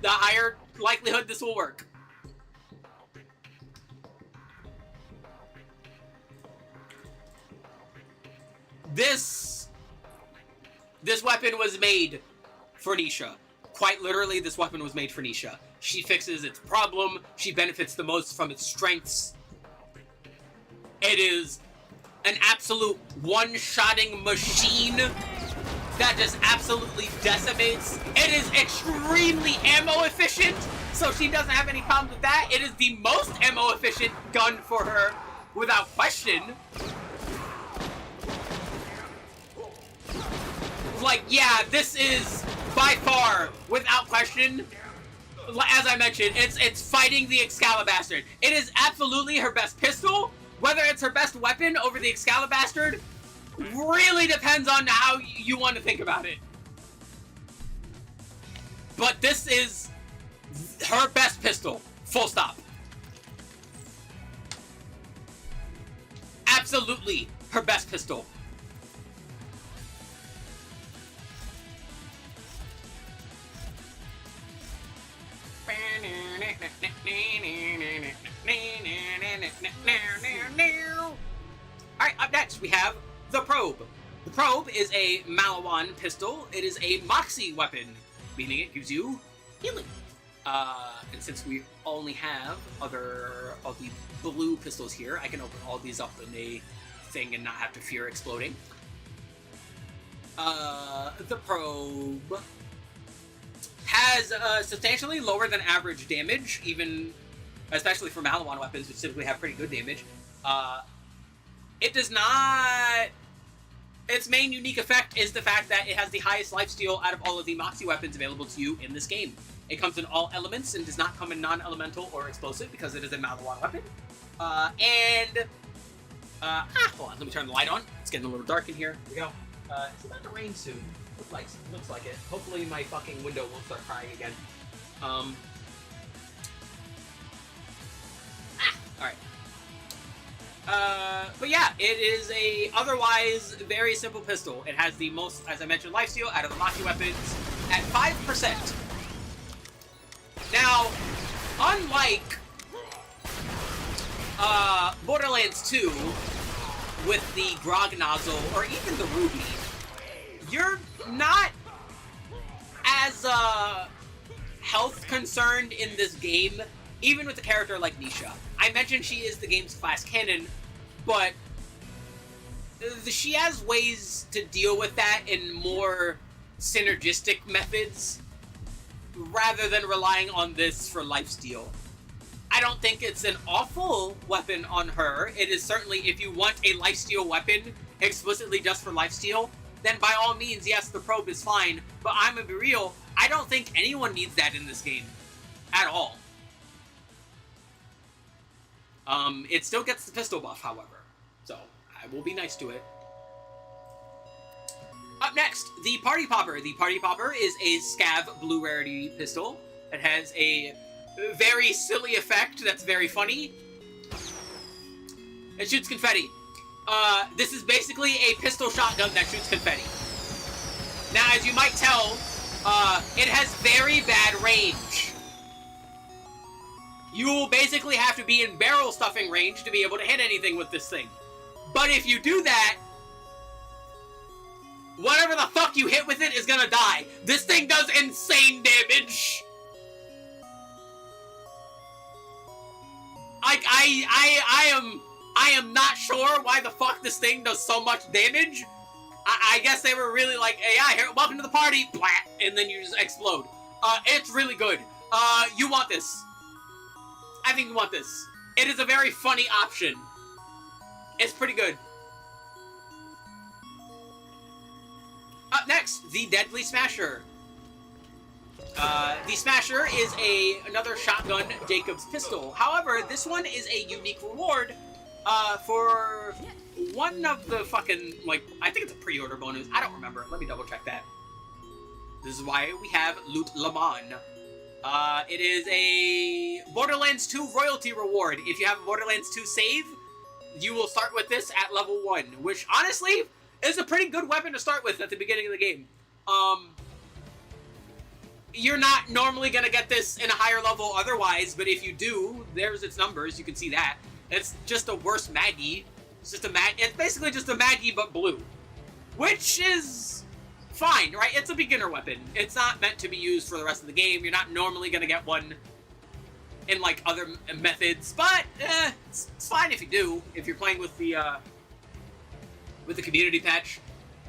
[SPEAKER 2] higher likelihood this will work. This weapon was made for Nisha. Quite literally, this weapon was made for Nisha. She fixes its problem. She benefits the most from its strengths. It is an absolute one-shotting machine that just absolutely decimates. It is extremely ammo efficient, so she doesn't have any problems with that. It is the most ammo efficient gun for her, without question. Like, yeah, this is by far, without question, as I mentioned, it's fighting the Excalibastard. It is absolutely her best pistol. Whether it's her best weapon over the Excalibastard really depends on how you want to think about it. But this is her best pistol. Full stop. Absolutely her best pistol. Alright, up next we have the Probe. The Probe is a Malawan pistol. It is a Moxie weapon, meaning it gives you healing. And since we only have other of the blue pistols here, I can open all these up in a thing and not have to fear exploding. The Probe has substantially lower than average damage, even especially for Malawan weapons, which typically have pretty good damage. It does not... Its main unique effect is the fact that it has the highest lifesteal out of all of the Moxie weapons available to you in this game. It comes in all elements and does not come in non-elemental or explosive because it is a Malawan weapon. Hold on, let me turn the light on. It's getting a little dark in here. Here we go. It's about to rain soon. Looks like it. Hopefully my fucking window won't start crying again. Alright. But yeah, it is a otherwise very simple pistol. It has the most, as I mentioned, lifesteal out of the Maki weapons at 5%. Now, unlike Borderlands 2 with the Grog nozzle or even the Ruby, you're not as health concerned in this game, even with a character like Nisha. I mentioned she is the game's class canon, but she has ways to deal with that in more synergistic methods rather than relying on this for lifesteal. I don't think it's an awful weapon on her. It is certainly, if you want a lifesteal weapon explicitly just for lifesteal, then by all means, yes, the probe is fine, but I'm gonna be real, I don't think anyone needs that in this game. At all. It still gets the pistol buff, however, so I will be nice to it. Up next, the Party Popper. The Party Popper is a scav blue rarity pistol. It has a very silly effect that's very funny. It shoots confetti. This is basically a pistol shotgun that shoots confetti. Now, as you might tell, it has very bad range. You will basically have to be in barrel stuffing range to be able to hit anything with this thing. But if you do that, whatever the fuck you hit with it is gonna die. This thing does insane damage. Like, I am not sure why the fuck this thing does so much damage. I guess they were really like, hey, yeah, here, welcome to the party, blah, and then you just explode. It's really good. You want this. I think you want this. It is a very funny option. It's pretty good. Up next, the Deadly Smasher. The Smasher is another shotgun Jacob's pistol. However, this one is a unique reward for one of the fucking, like, I think it's a pre-order bonus. I don't remember. Let me double check that. This is why we have Loot Laman. It is a Borderlands 2 royalty reward. If you have a Borderlands 2 save, you will start with this at level 1, which honestly is a pretty good weapon to start with at the beginning of the game. You're not normally going to get this in a higher level otherwise, but if you do, there's its numbers, you can see that. It's just a worse Maggie. It's basically just a Maggie but blue. Which is fine, right? It's a beginner weapon. It's not meant to be used for the rest of the game. You're not normally going to get one in, like, other methods, but it's fine if you do. If you're playing with the community patch,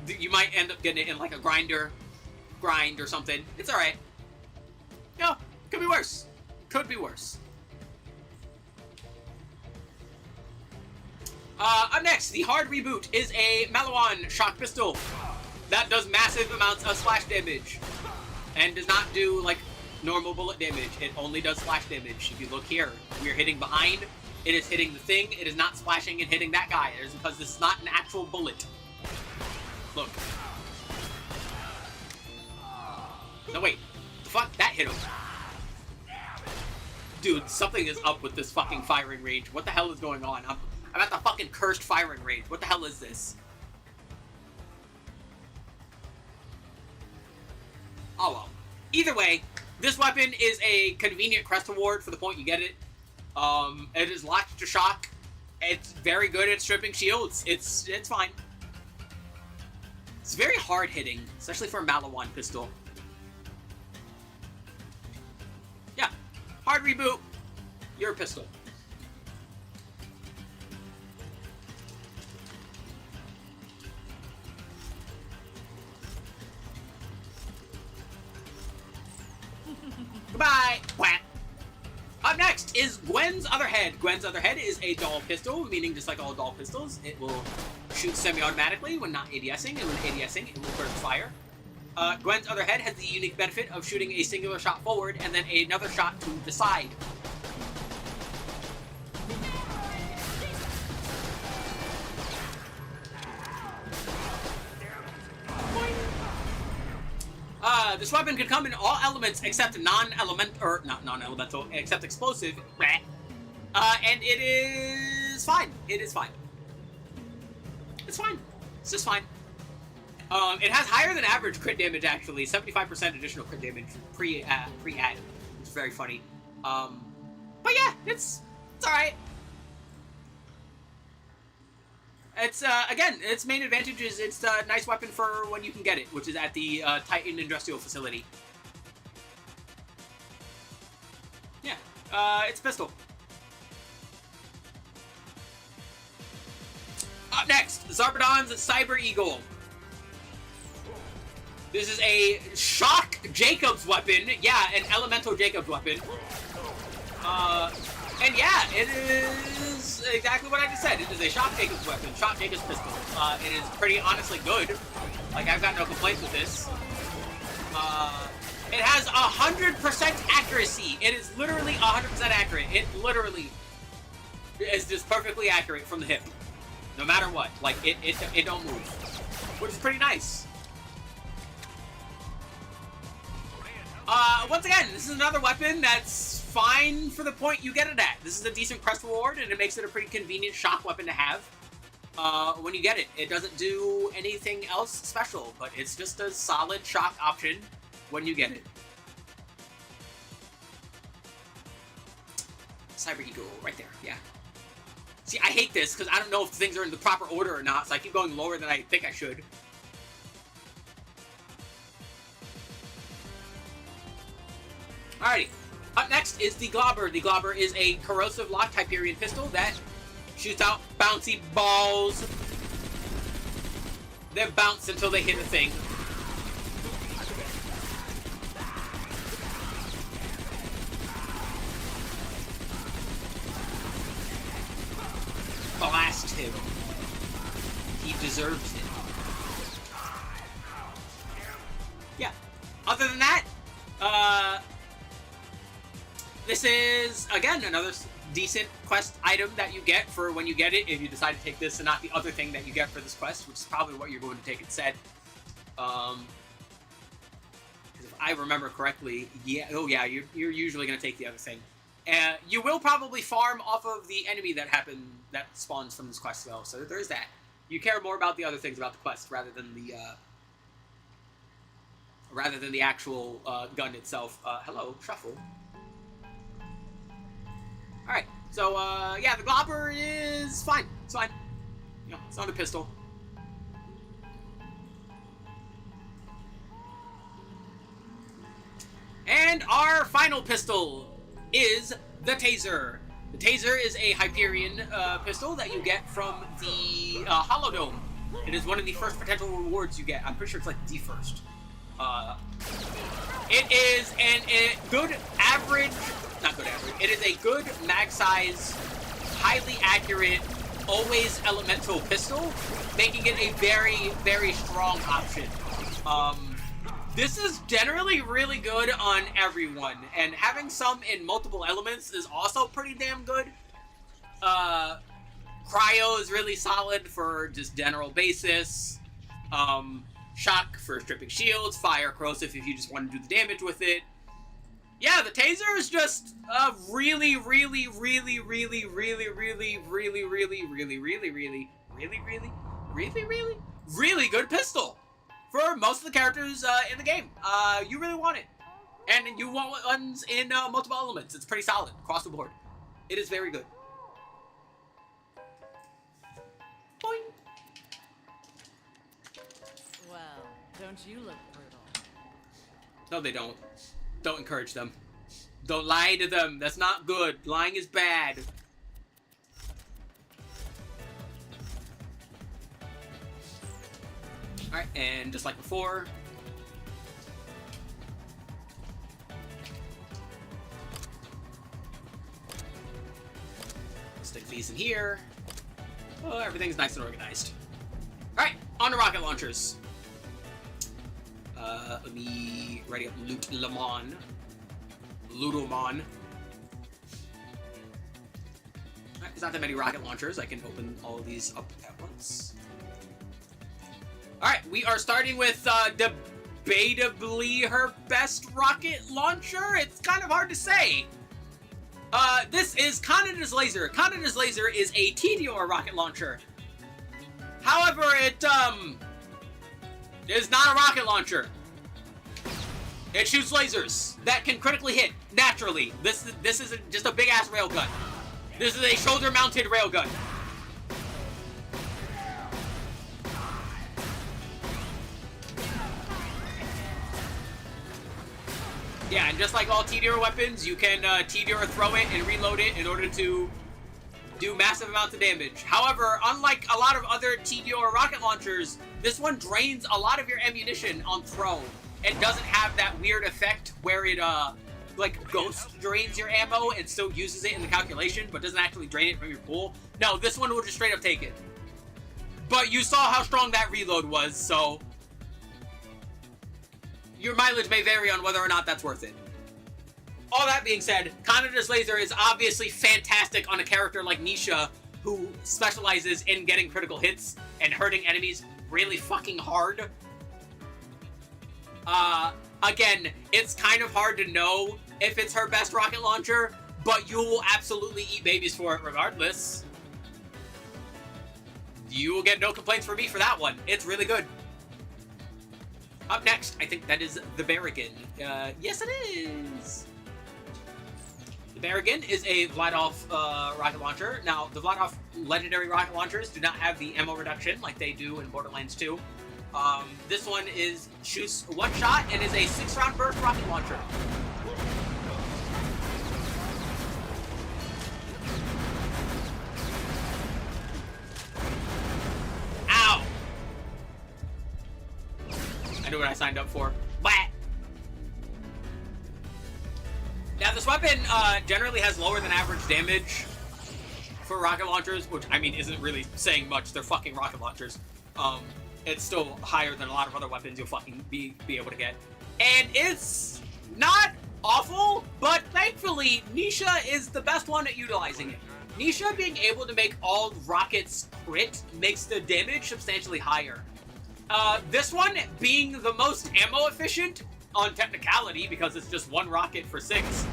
[SPEAKER 2] you might end up getting it in, like, a grind or something. It's alright. No, could be worse. Could be worse. Up next, the Hard Reboot is a Malawan shock pistol that does massive amounts of splash damage and does not do, like, normal bullet damage. It only does splash damage. If you look here, we are hitting behind. It is hitting the thing. It is not splashing and hitting that guy. It is because this is not an actual bullet. Look. No, wait. The fuck? That hit him. Dude, something is up with this fucking firing range. What the hell is going on? I'm at the fucking cursed firing range. What the hell is this? Oh well. Either way, this weapon is a convenient crest reward for the point you get it. It is locked to shock. It's very good at stripping shields. It's fine. It's very hard hitting, especially for a Malawan pistol. Yeah. Hard reboot. You're a pistol. Goodbye! Quack! Up next is Gwen's Other Head. Gwen's Other Head is a dual pistol, meaning just like all dual pistols, it will shoot semi-automatically when not ADSing, and when ADSing, it will burn fire. Gwen's Other Head has the unique benefit of shooting a singular shot forward and then another shot to the side. This weapon can come in all elements except except explosive. And it is is fine. It is fine. It's fine. It's just fine. It has higher than average crit damage, actually. 75% additional crit damage pre-add. It's very funny. But yeah, it's alright. It's, again, its main advantage is it's a nice weapon for when you can get it, which is at the Titan Industrial Facility. Yeah, it's a pistol. Up next, Zarbadon's Cyber Eagle. This is a Shock Jacob's weapon. Yeah, an Elemental Jacob's weapon. And yeah, it is exactly what I just said. It is a Shock Jacob's weapon, Shock Jacob's pistol. It is pretty honestly good. Like, I've got no complaints with this. It has 100% accuracy. It is literally 100% accurate. It literally is just perfectly accurate from the hip. No matter what. Like, it don't move. Which is pretty nice. Once again, this is another weapon that's fine for the point you get it at. This is a decent crest reward, and it makes it a pretty convenient shock weapon to have when you get it. It doesn't do anything else special, but it's just a solid shock option when you get it. Cyber Eagle, right there, yeah. See, I hate this, because I don't know if things are in the proper order or not, so I keep going lower than I think I should. Alrighty. Up next is the Globber. The Globber is a corrosive locked Hyperion pistol that shoots out bouncy balls. They bounce until they hit a thing. Blast him. He deserves it. Yeah. Other than that, this is, again, another decent quest item that you get for when you get it, if you decide to take this and not the other thing that you get for this quest, which is probably what you're going to take instead. Because if I remember correctly, yeah, oh yeah, you're usually going to take the other thing. You will probably farm off of the enemy that spawns from this quest, though, so there's that. You care more about the other things about the quest rather than the actual gun itself. Hello, Shuffle. Alright, so, yeah, the Globber is fine. It's fine. You know, it's not a pistol. And our final pistol is the Taser. The Taser is a Hyperion pistol that you get from the Holodome. It is one of the first potential rewards you get. I'm pretty sure it's like the first. It is a good average... Not good average. It is a good mag size, highly accurate, always elemental pistol, making it a very, very strong option. This is generally really good on everyone, and having some in multiple elements is also pretty damn good. Cryo is really solid for just general basis. Shock for stripping shields, fire corrosive if you just want to do the damage with it. Yeah, the Taser is just a really, really, really, really, really, really, really, really, really, really, really good pistol for most of the characters in the game. You really want it. And you want ones in multiple elements. It's pretty solid across the board. It is very good. Boing.
[SPEAKER 3] Well, don't you look brutal?
[SPEAKER 2] No, they don't. Don't encourage them. Don't lie to them. That's not good. Lying is bad. Alright, and just like before... stick these in here. Oh, everything's nice and organized. Alright, on to rocket launchers. Let me ready up Ludomon. Alright, there's not that many rocket launchers. I can open all of these up at once. Alright, we are starting with debatably her best rocket launcher. It's kind of hard to say. This is Kanada's Laser. Kanada's Laser is a Meteor rocket launcher. However, it, is not a rocket launcher. It shoots lasers that can critically hit, naturally. This isn't just a big-ass railgun. This is a shoulder-mounted railgun. Yeah, and just like all Meteor weapons, you can Meteor throw it and reload it in order to do massive amounts of damage. However, unlike a lot of other Meteor rocket launchers, this one drains a lot of your ammunition on throw. It doesn't have that weird effect where it, like, ghost drains your ammo and still uses it in the calculation, but doesn't actually drain it from your pool. No, this one will just straight up take it. But you saw how strong that reload was, so your mileage may vary on whether or not that's worth it. All that being said, Kanada's Laser is obviously fantastic on a character like Nisha, who specializes in getting critical hits and hurting enemies really fucking hard. Again, it's kind of hard to know if it's her best rocket launcher, but you will absolutely eat babies for it regardless. You will get no complaints from me for that one. It's really good. Up next, I think that is the Berrigan. Yes, it is. The Berrigan is a Vladov rocket launcher. Now, the Vladov legendary rocket launchers do not have the ammo reduction like they do in Borderlands 2. This one shoots one shot and is a 6-round burst rocket launcher. Ow! I knew what I signed up for. Blah! Now, this weapon generally has lower than average damage for rocket launchers, which, I mean, isn't really saying much. They're fucking rocket launchers. It's still higher than a lot of other weapons you'll fucking be able to get. And it's not awful, but thankfully, Nisha is the best one at utilizing it. Nisha being able to make all rockets crit makes the damage substantially higher. This one being the most ammo efficient on technicality, because it's just one rocket for 6,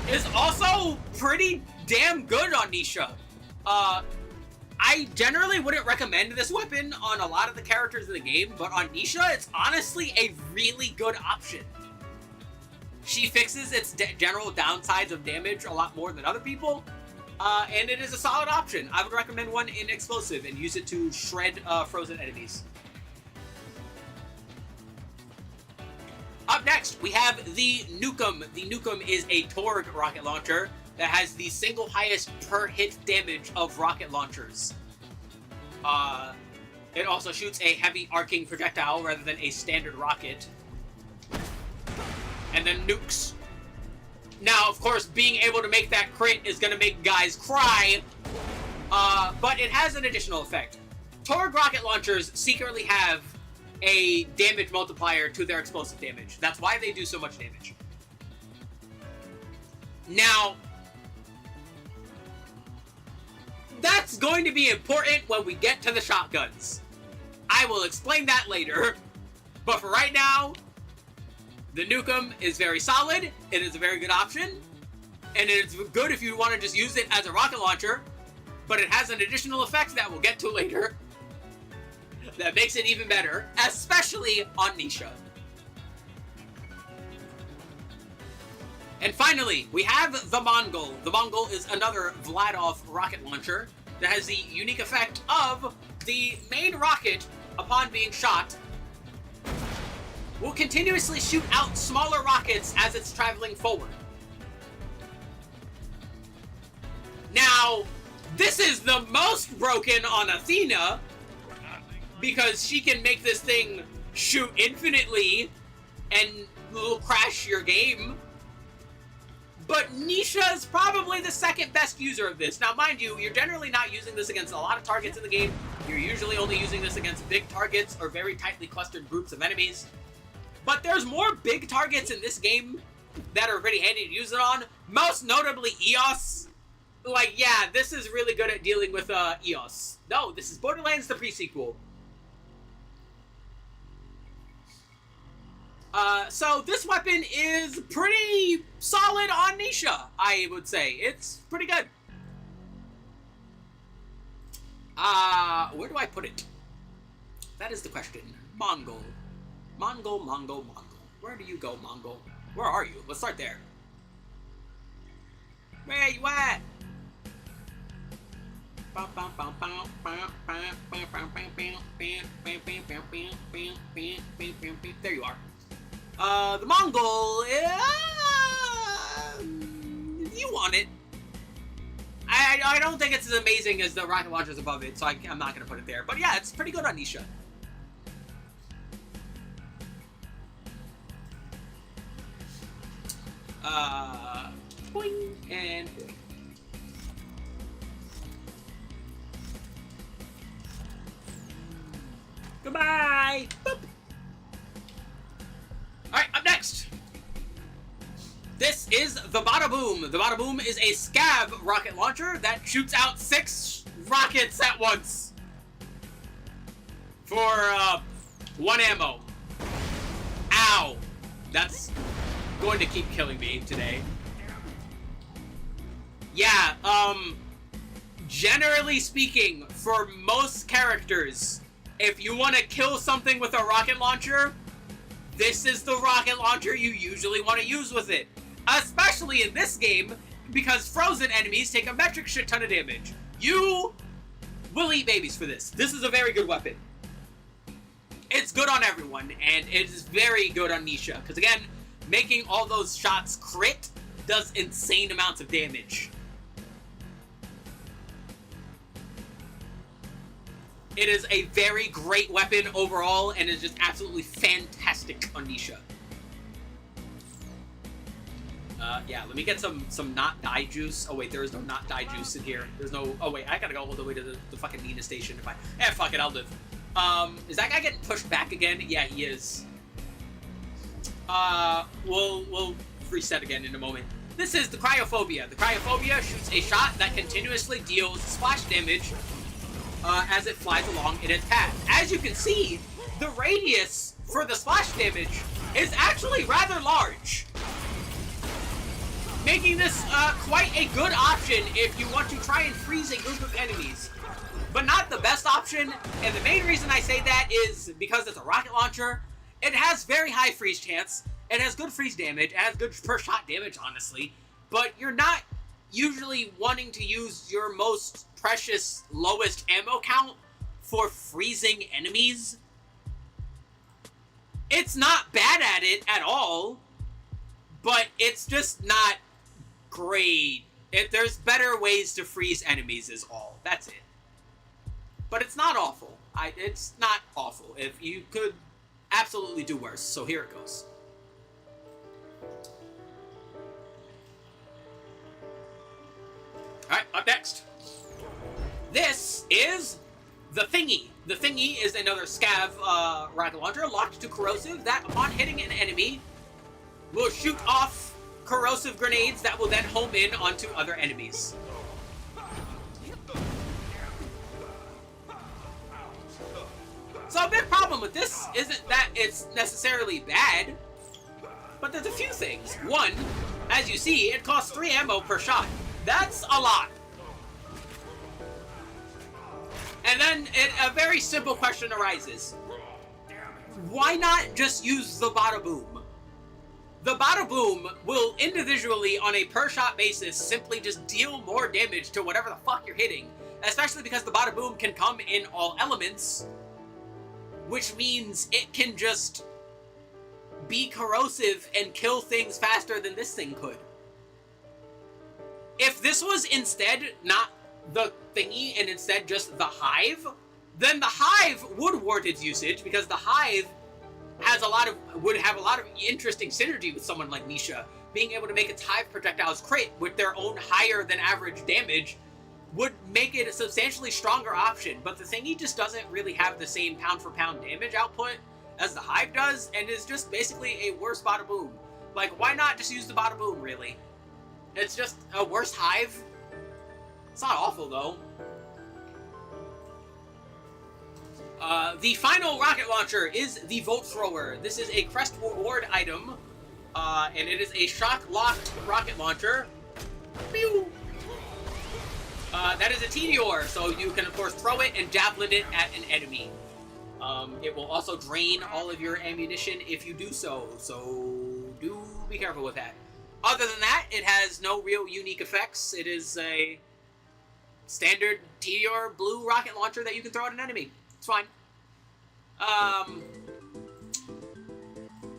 [SPEAKER 2] is also pretty damn good on Nisha. I generally wouldn't recommend this weapon on a lot of the characters in the game, but on Nisha, it's honestly a really good option. She fixes its general downsides of damage a lot more than other people, and it is a solid option. I would recommend one in Explosive and use it to shred frozen enemies. Up next, we have the Nukem. The Nukem is a Torg rocket launcher that has the single highest per hit damage of rocket launchers. It also shoots a heavy arcing projectile rather than a standard rocket. And then nukes. Now, of course, being able to make that crit is going to make guys cry, but it has an additional effect. Torg rocket launchers secretly have a damage multiplier to their explosive damage. That's why they do so much damage. Now, that's going to be important when we get to the shotguns. I will explain that later, but for right now, the Nukem is very solid, it is a very good option, and it's good if you want to just use it as a rocket launcher, but it has an additional effect that we'll get to later that makes it even better, especially on Nisha. And finally, we have the Mongol. The Mongol is another Vladov rocket launcher that has the unique effect of the main rocket, upon being shot, will continuously shoot out smaller rockets as it's traveling forward. Now, this is the most broken on Athena, because she can make this thing shoot infinitely and will crash your game. But Nisha is probably the second best user of this. Now, mind you, you're generally not using this against a lot of targets in the game. You're usually only using this against big targets or very tightly clustered groups of enemies. But there's more big targets in this game that are pretty handy to use it on. Most notably, EOS. Like, yeah, this is really good at dealing with EOS. No, this is Borderlands the pre-sequel. So this weapon is pretty solid on Nisha, I would say. It's pretty good. Where do I put it? That is the question. Mongol. Mongol. Where do you go, Mongol? Where are you? Let's start there. Where you at? There you are. The Mongol, you want it. I don't think it's as amazing as the rocket launchers above it, so I'm not going to put it there. But yeah, it's pretty good on Nisha. Boing, and boing. Goodbye! Boop. Alright, up next! This is the Bada Boom. The Bada Boom is a scav rocket launcher that shoots out 6 rockets at once. For, 1 ammo. Ow! That's going to keep killing me today. Yeah, generally speaking, for most characters, if you want to kill something with a rocket launcher, this is the rocket launcher you usually want to use with it. Especially in this game, because frozen enemies take a metric shit ton of damage. You will eat babies for this. This is a very good weapon. It's good on everyone, and it is very good on Nisha. Because again, making all those shots crit does insane amounts of damage. It is a very great weapon overall, and is just absolutely fantastic on Nisha. Yeah, let me get some not die juice. Oh wait, there is no not die juice in here. There's no, oh wait, I gotta go all the way to the fucking Nina station if I, fuck it, I'll live. Is that guy getting pushed back again? Yeah, he is. We'll reset again in a moment. This is the Cryophobia. The Cryophobia shoots a shot that continuously deals splash damage as it flies along in its path. As you can see, the radius for the splash damage is actually rather large, making this quite a good option if you want to try and freeze a group of enemies. But not the best option, and the main reason I say that is because it's a rocket launcher. It has very high freeze chance, it has good freeze damage, it has good per shot damage, honestly, but you're not usually wanting to use your most precious, lowest ammo count for freezing enemies. It's not bad at it at all, but it's just not great. There's better ways to freeze enemies is all. That's it. But it's not awful. It's not awful. If you could absolutely do worse. So here it goes. Alright, up next. This is the Thingy. The Thingy is another scav rocket launcher locked to corrosive that, upon hitting an enemy, will shoot off corrosive grenades that will then home in onto other enemies. So a big problem with this isn't that it's necessarily bad, but there's a few things. One, as you see, it costs 3 ammo per shot. That's a lot. And then a very simple question arises. Why not just use the Bada Boom? The Bada Boom will individually, on a per shot basis, simply just deal more damage to whatever the fuck you're hitting. Especially because the Bada Boom can come in all elements, which means it can just be corrosive and kill things faster than this thing could. If this was instead not the Thingy and instead just the Hive, then the Hive would warrant its usage, because the Hive would have a lot of interesting synergy with someone like Nisha. Being able to make its Hive projectiles crit with their own higher than average damage would make it a substantially stronger option, but the Thingy just doesn't really have the same pound for pound damage output as the Hive does, and is just basically a worse Bada Boom. Like, why not just use the Bada Boom, really? It's just a worse Hive. It's not awful, though. The final rocket launcher is the Volt Thrower. This is a Crest Reward item, and it is a shock-locked rocket launcher. Pew! That is a Teedior, so you can, of course, throw it and javelin it at an enemy. It will also drain all of your ammunition if you do so do be careful with that. Other than that, it has no real unique effects. It is a standard Teedior blue rocket launcher that you can throw at an enemy. It's fine.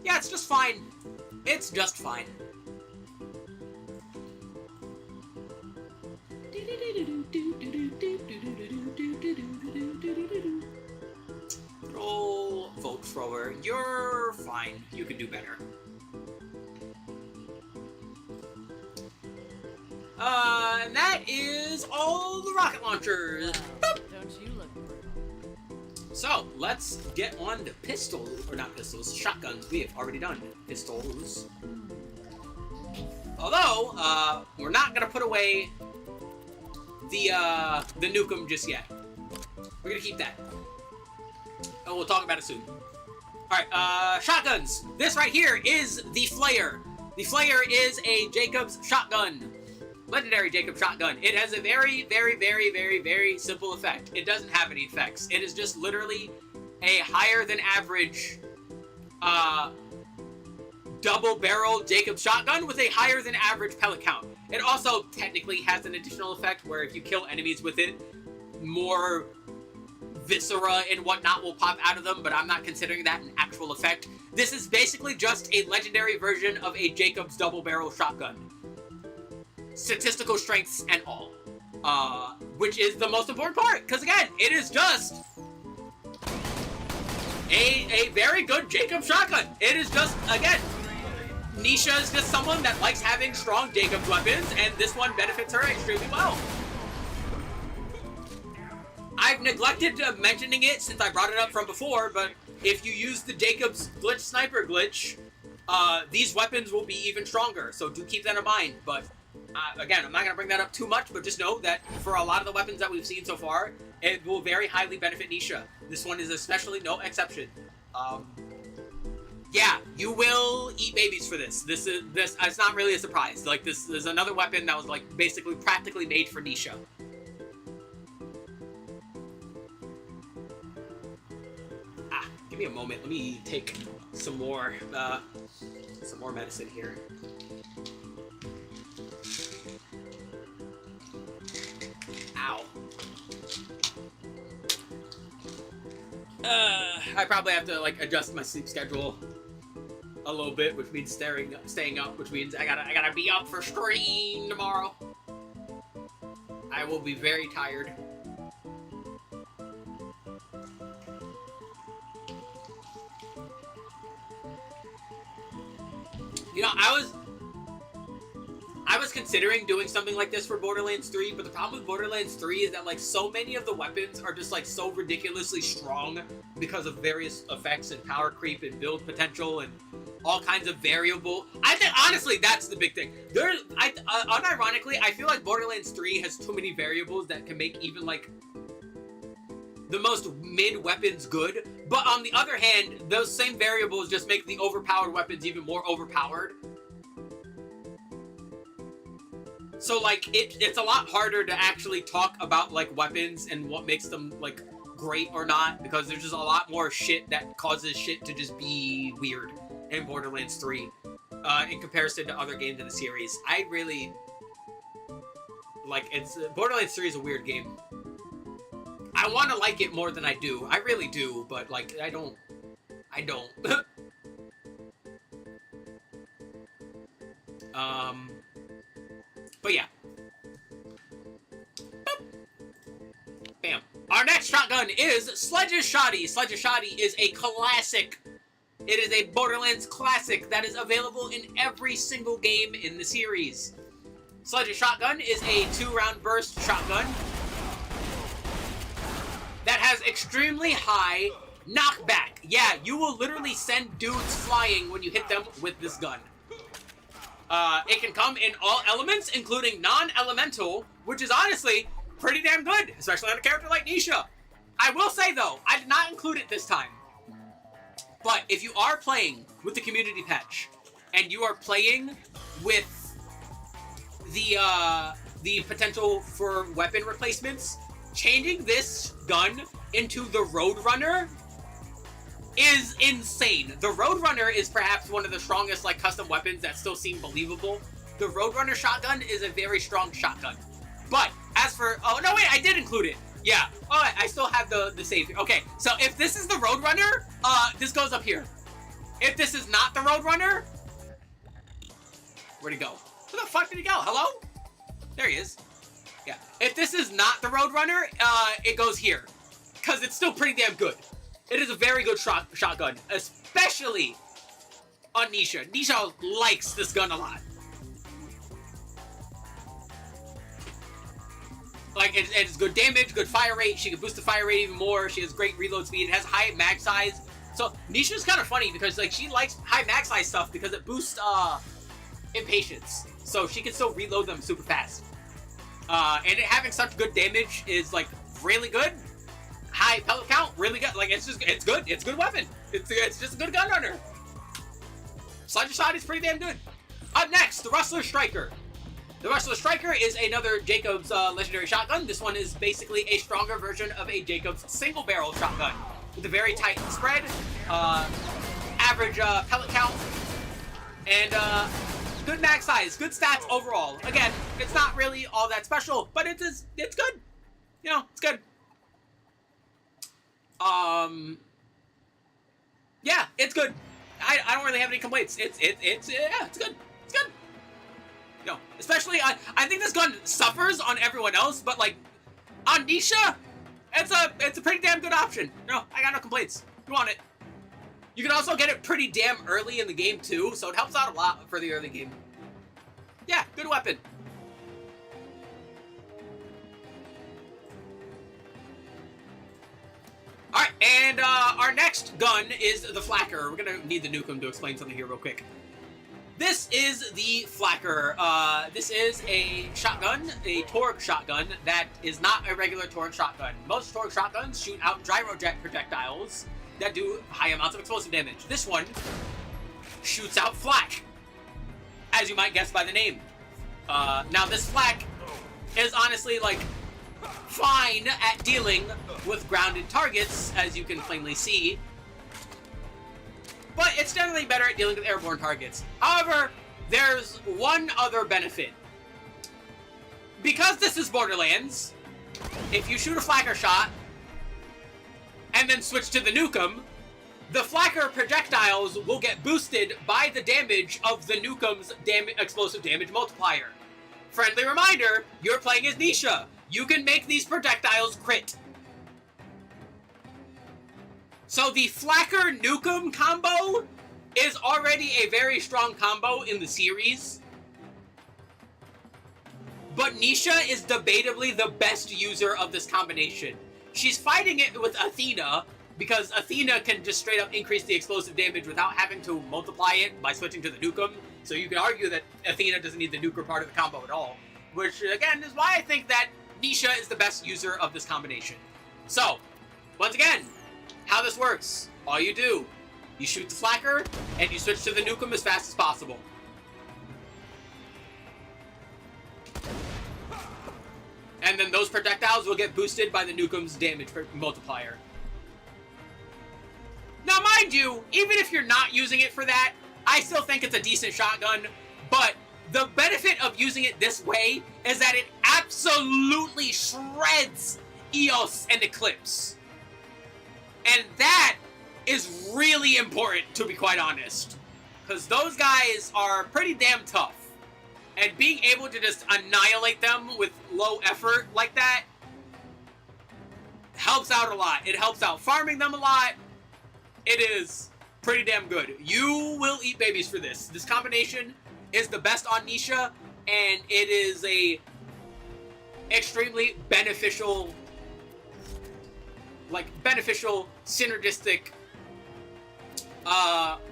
[SPEAKER 2] Yeah, it's just fine. It's just fine. Roll Volt Thrower. You're fine. You can do better. And that is all the rocket launchers.
[SPEAKER 3] Well, don't you look brutal.
[SPEAKER 2] So, let's get on to pistols, or not pistols, shotguns. We have already done pistols. Although, we're not gonna put away the Nukem just yet. We're gonna keep that. And we'll talk about it soon. Alright, shotguns. This right here is the Flayer. The Flayer is a Jacobs shotgun. Legendary Jacob shotgun. It has a very, very, very, very, very simple effect. It doesn't have any effects. It is just literally a higher than average double barrel Jacob shotgun with a higher than average pellet count. It also technically has an additional effect where if you kill enemies with it, more viscera and whatnot will pop out of them, but I'm not considering that an actual effect. This is basically just a legendary version of a Jacobs double barrel shotgun. Statistical strengths and all. Which is the most important part, because again, it is just a very good Jacob shotgun. It is just, again, Nisha is just someone that likes having strong Jacobs weapons, and this one benefits her extremely well. I've neglected mentioning it since I brought it up from before, but if you use the Jacobs glitch sniper glitch, these weapons will be even stronger, so do keep that in mind. But again, I'm not going to bring that up too much, but just know that for a lot of the weapons that we've seen so far, it will very highly benefit Nisha. This one is especially no exception. Yeah, you will eat babies for this. This it's not really a surprise. Like, this is another weapon that was, like, basically practically made for Nisha. Give me a moment. Let me take some more medicine here. Ow. I probably have to, like, adjust my sleep schedule a little bit, which means staying up, which means I gotta be up for stream tomorrow. I will be very tired. You know, I was considering doing something like this for Borderlands 3, but the problem with Borderlands 3 is that, like, so many of the weapons are just, like, so ridiculously strong because of various effects and power creep and build potential and all kinds of variable. I think, honestly, that's the big thing. Unironically, I feel like Borderlands 3 has too many variables that can make even, like, the most mid weapons good, but on the other hand, those same variables just make the overpowered weapons even more overpowered. So, like, it's a lot harder to actually talk about, like, weapons and what makes them, like, great or not, because there's just a lot more shit that causes shit to just be weird in Borderlands 3 in comparison to other games in the series. I really, like, Borderlands 3 is a weird game. I want to like it more than I do. I really do, but, like, I don't. But yeah. Boop. Bam. Our next shotgun is Sledge's Shoddy. Sledge's Shoddy is a classic. It is a Borderlands classic that is available in every single game in the series. Sledge's Shotgun is a 2-round burst shotgun that has extremely high knockback. Yeah, you will literally send dudes flying when you hit them with this gun. It can come in all elements, including non-elemental, which is honestly pretty damn good, especially on a character like Nisha. I will say, though, I did not include it this time. But if you are playing with the community patch, and you are playing with the potential for weapon replacements, changing this gun into the Roadrunner is insane. The Roadrunner is perhaps one of the strongest, like, custom weapons that still seem believable. The Roadrunner shotgun is a very strong shotgun. But, as for... Oh, no, wait, I did include it. Yeah. Oh, I still have the save here. Okay, so if this is the Roadrunner, this goes up here. If this is not the Roadrunner... Where'd he go? Where the fuck did he go? Hello? There he is. Yeah. If this is not the Roadrunner, it goes here. Because it's still pretty damn good. It is a very good shotgun. Especially on Nisha. Nisha likes this gun a lot. Like, it's good damage, good fire rate. She can boost the fire rate even more. She has great reload speed. It has high mag size. So, Nisha's kind of funny because, like, she likes high mag size stuff because it boosts, impatience. So, she can still reload them super fast. And it having such good damage is, like, really good. High pellet count, really good. Like, it's good. It's a good weapon. It's just a good gun runner. Sludge Shot is pretty damn good. Up next, the Rustler Striker. The Rustler Striker is another Jacobs legendary shotgun. This one is basically a stronger version of a Jacobs single barrel shotgun with a very tight spread, average pellet count, and good mag size, good stats overall. Again, it's not really all that special, but it's good. You know, it's good. Yeah, it's good. I don't really have any complaints. It's good. It's good. You know, especially, I think this gun suffers on everyone else, but, like, on Nisha, it's a pretty damn good option. No, I got no complaints. You want it. You can also get it pretty damn early in the game, too, so it helps out a lot for the early game. Yeah, good weapon. Alright, and our next gun is the Flacker. We're gonna need the Nukem to explain something here real quick. This is the Flacker. This is a shotgun, a Torgue shotgun, that is not a regular Torgue shotgun. Most Torgue shotguns shoot out gyrojet projectiles that do high amounts of explosive damage. This one shoots out flak, as you might guess by the name. Now this flak is honestly, like, fine at dealing with grounded targets, as you can plainly see. But it's generally better at dealing with airborne targets. However, there's one other benefit. Because this is Borderlands, if you shoot a Flacker shot, and then switch to the Nukem, the Flacker projectiles will get boosted by the damage of the Nukem's explosive damage multiplier. Friendly reminder, you're playing as Nisha. You can make these projectiles crit. So the Flacker Nukem combo is already a very strong combo in the series. But Nisha is debatably the best user of this combination. She's fighting it with Athena, because Athena can just straight up increase the explosive damage without having to multiply it by switching to the Nukem. So you can argue that Athena doesn't need the nuker part of the combo at all. Which, again, is why I think that Nisha is the best user of this combination. So, once again, how this works. All you do, you shoot the Flacker, and you switch to the Nukem as fast as possible. And then those projectiles will get boosted by the Nukem's damage multiplier. Now, mind you, even if you're not using it for that, I still think it's a decent shotgun, but the benefit of using it this way is that it absolutely shreds EOS and Eclipse. And that is really important, to be quite honest. Because those guys are pretty damn tough. And being able to just annihilate them with low effort like that helps out a lot. It helps out farming them a lot. It is pretty damn good. You will eat babies for this. This combination is the best on Nisha, and it is a extremely beneficial, synergistic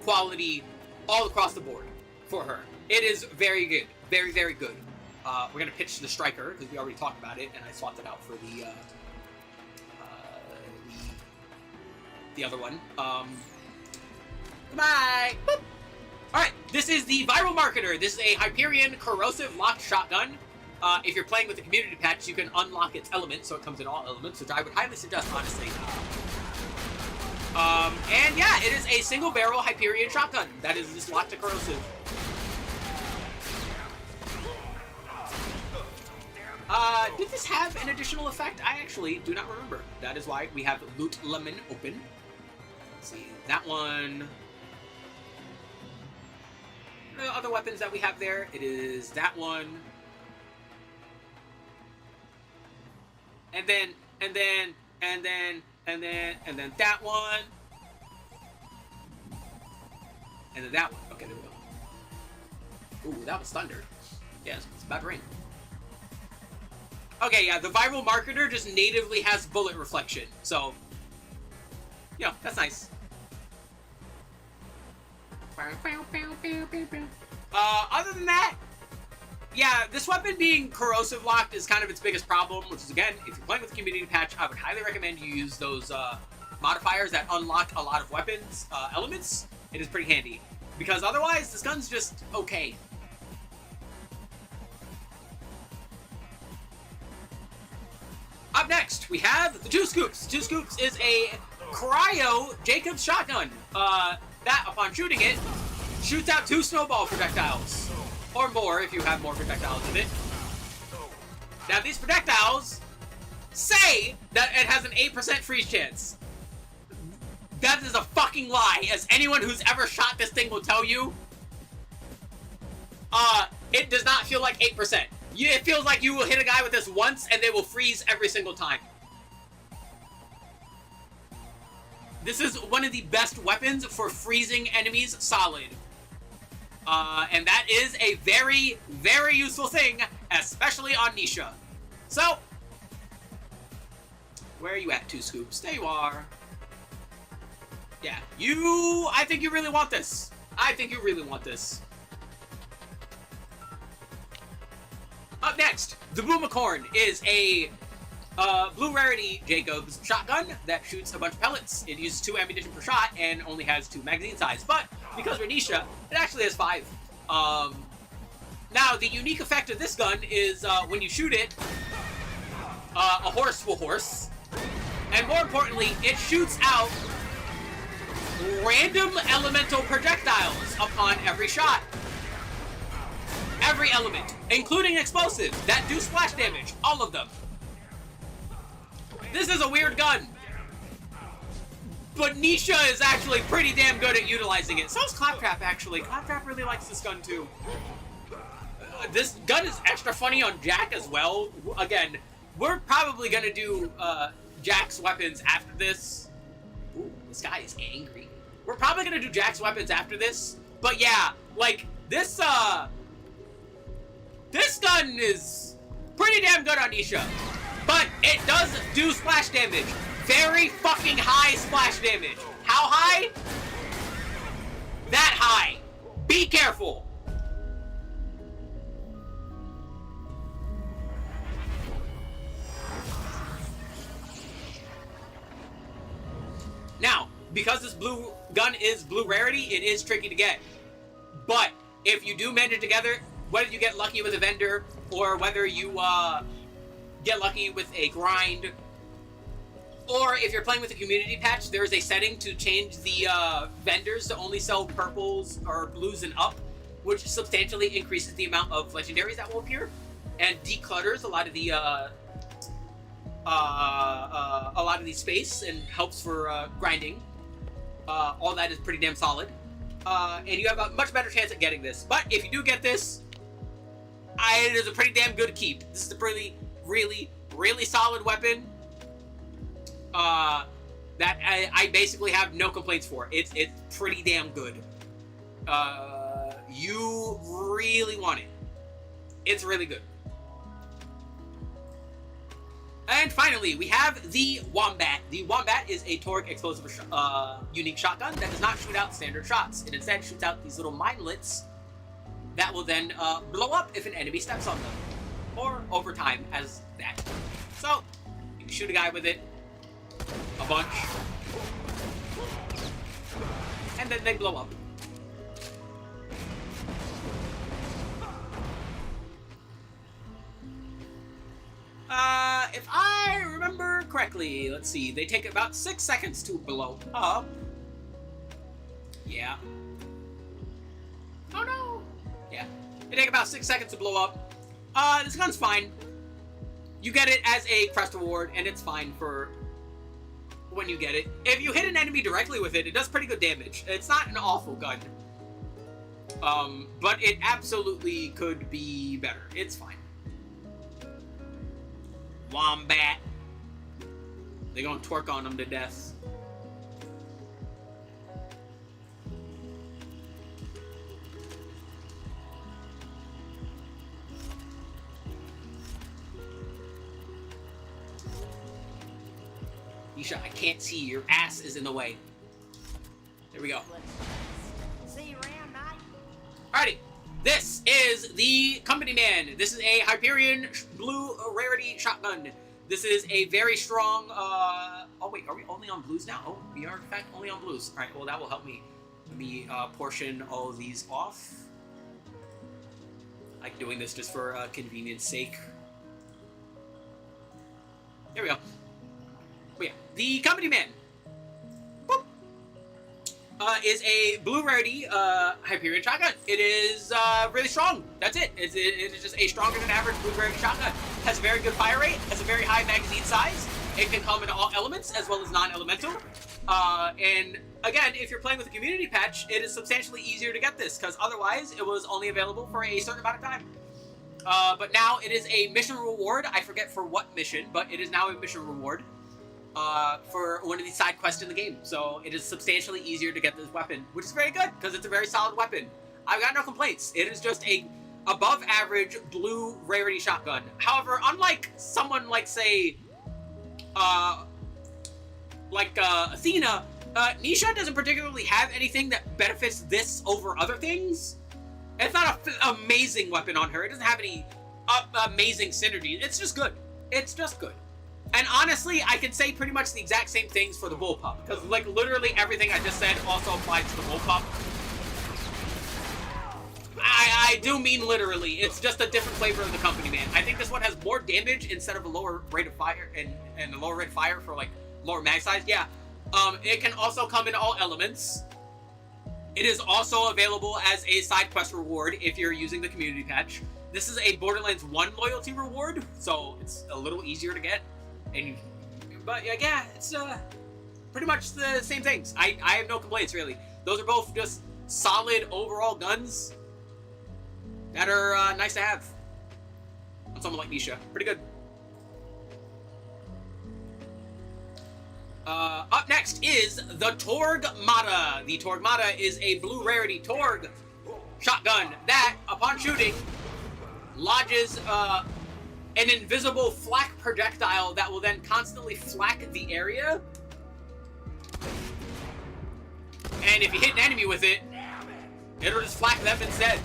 [SPEAKER 2] quality all across the board for her. It is very good. Very, very good. We're going to pitch the Striker, because we already talked about it, and I swapped it out for the the other one. Goodbye! Boop. Alright, this is the Viral Marketer. This is a Hyperion Corrosive Locked Shotgun. If you're playing with the community patch, you can unlock its elements, so it comes in all elements, which I would highly suggest, honestly. And yeah, it is a single barrel Hyperion shotgun that is just locked to corrosive. Did this have an additional effect? I actually do not remember. That is why we have Loot Lemon open. Let's see, that one. The other weapons that we have there, it is that one. And then that one. And then that one. Okay, there we go. Ooh, that was thunder. Yes, it's about to rain. Okay, yeah, the Viral Marketer just natively has bullet reflection. So, yeah, that's nice. Other than that, yeah, this weapon being corrosive locked is kind of its biggest problem, which is, again, if you're playing with the community patch, I would highly recommend you use those modifiers that unlock a lot of weapons elements. It is pretty handy, because otherwise this gun's just okay. Up next, we have the 2 Scoops. 2 Scoops is a cryo Jacobs shotgun. That, upon shooting it, shoots out 2 snowball projectiles. Or more, if you have more projectiles in it. Now, these projectiles say that it has an 8% freeze chance. That is a fucking lie, as anyone who's ever shot this thing will tell you. It does not feel like 8%. It feels like you will hit a guy with this once, and they will freeze every single time. This is one of the best weapons for freezing enemies solid. And that is a very, very useful thing, especially on Nisha. So, where are you at, 2 Scoops? There you are. Yeah, I think you really want this. I think you really want this. Up next, the Boomicorn is a blue rarity Jacobs shotgun that shoots a bunch of pellets. It uses 2 ammunition per shot and only has 2 magazine size. But because we're Nisha, it actually has 5. Now, the unique effect of this gun is when you shoot it, a horse will horse. And more importantly, it shoots out random elemental projectiles upon every shot. Every element, including explosives, that do splash damage. All of them. This is a weird gun. But Nisha is actually pretty damn good at utilizing it. So is Claptrap, actually. Claptrap really likes this gun, too. This gun is extra funny on Jack as well. Again, we're probably going to do Jack's weapons after this. Ooh, this guy is angry. We're probably going to do Jack's weapons after this. But yeah, like, this gun is pretty damn good on Nisha. But it does do splash damage. Very fucking high splash damage. How high? That high. Be careful. Now, because this blue gun is blue rarity, it is tricky to get. But if you do mend it together, whether you get lucky with a vendor or whether you get lucky with a grind, or if you're playing with a community patch, there is a setting to change the vendors to only sell purples or blues and up, which substantially increases the amount of legendaries that will appear and declutters a lot of the space and helps for grinding. All that is pretty damn solid, and you have a much better chance at getting this. But if you do get this, it is a pretty damn good keep. This is a really, really, really solid weapon that I basically have no complaints for. It's pretty damn good. You really want it. It's really good. And finally, we have the Wombat. The Wombat is a Torque explosive unique shotgun that does not shoot out standard shots. It instead shoots out these little minelets that will then blow up if an enemy steps on them. Or over time as that. So, you can shoot a guy with it a bunch. and then they blow up. If I remember correctly, let's see, they take about 6 seconds to blow up. Yeah. Oh no! Yeah. They take about 6 seconds to blow up. This gun's fine. You get it as a crest reward, and it's fine for when you get it. If you hit an enemy directly with it, it does pretty good damage. It's not an awful gun. But it absolutely could be better. It's fine. Wombat. They're gonna twerk on them to death. Nisha, I can't see. Your ass is in the way. There we go.
[SPEAKER 3] See you around, mate.
[SPEAKER 2] Alrighty. This is the Company Man. This is a Hyperion blue rarity shotgun. This is a very strong, oh wait, are we only on blues now? Oh, we are in fact only on blues. Alright, well that will help me. Let me portion all of these off. I like doing this just for convenience sake. There we go. But yeah, the Company Man. Boop. Is a blue rarity Hyperion shotgun. It is really strong. That's it. It is just a stronger than average blue rarity shotgun. Has a very good fire rate. Has a very high magazine size. It can come in all elements as well as non-elemental. And again, if you're playing with a community patch, it is substantially easier to get this because otherwise it was only available for a certain amount of time. But now it is a mission reward. I forget for what mission, but it is now a mission reward. For one of these side quests in the game. So it is substantially easier to get this weapon, which is very good because it's a very solid weapon. I've got no complaints. It is just a above average blue rarity shotgun. However, unlike someone like say, Athena, Nisha doesn't particularly have anything that benefits this over other things. It's not an amazing weapon on her. It doesn't have any amazing synergy. It's just good. It's just good. And honestly, I can say pretty much the exact same things for the bullpup, because like literally everything I just said also applies to the bullpup. I do mean literally. It's just a different flavor of the Company Man. I think this one has more damage instead of a lower rate of fire and a lower rate of fire for like lower mag size. Yeah. It can also come in all elements. It is also available as a side quest reward if you're using the community patch. This is a Borderlands 1 loyalty reward, so it's a little easier to get. But yeah, it's pretty much the same things. I have no complaints really. Those are both just solid overall guns that are nice to have on someone like Nisha. Pretty good. Up next is the Torgmata. The Torgmata is a blue rarity Torg shotgun that, upon shooting, lodges an invisible flak projectile that will then constantly flak the area. And if you hit an enemy with it, it'll just flak them instead.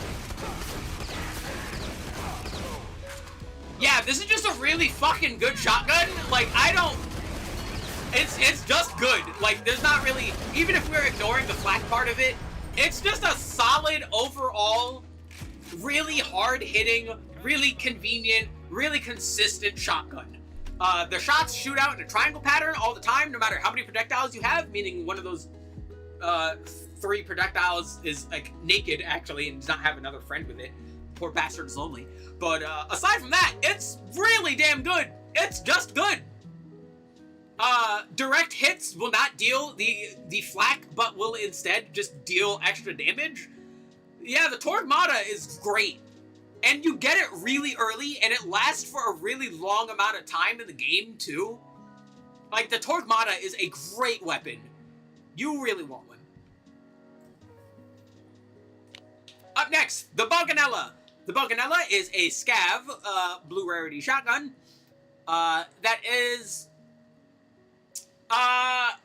[SPEAKER 2] Yeah, this is just a really fucking good shotgun. Like, it's just good. Like, there's not really, even if we're ignoring the flak part of it, it's just a solid overall, really hard-hitting, really convenient, really consistent shotgun. The shots shoot out in a triangle pattern all the time, no matter how many projectiles you have, meaning one of those 3 projectiles is like naked actually and does not have another friend with it. Poor bastard is lonely. But aside from that, it's really damn good. It's just good. Direct hits will not deal the flak, but will instead just deal extra damage. Yeah, the Torgmata is great. And you get it really early, and it lasts for a really long amount of time in the game, too. Like, the Torgmata is a great weapon. You really want one. Up next, the Buganella. The Buganella is a scav, blue rarity shotgun, that is, aside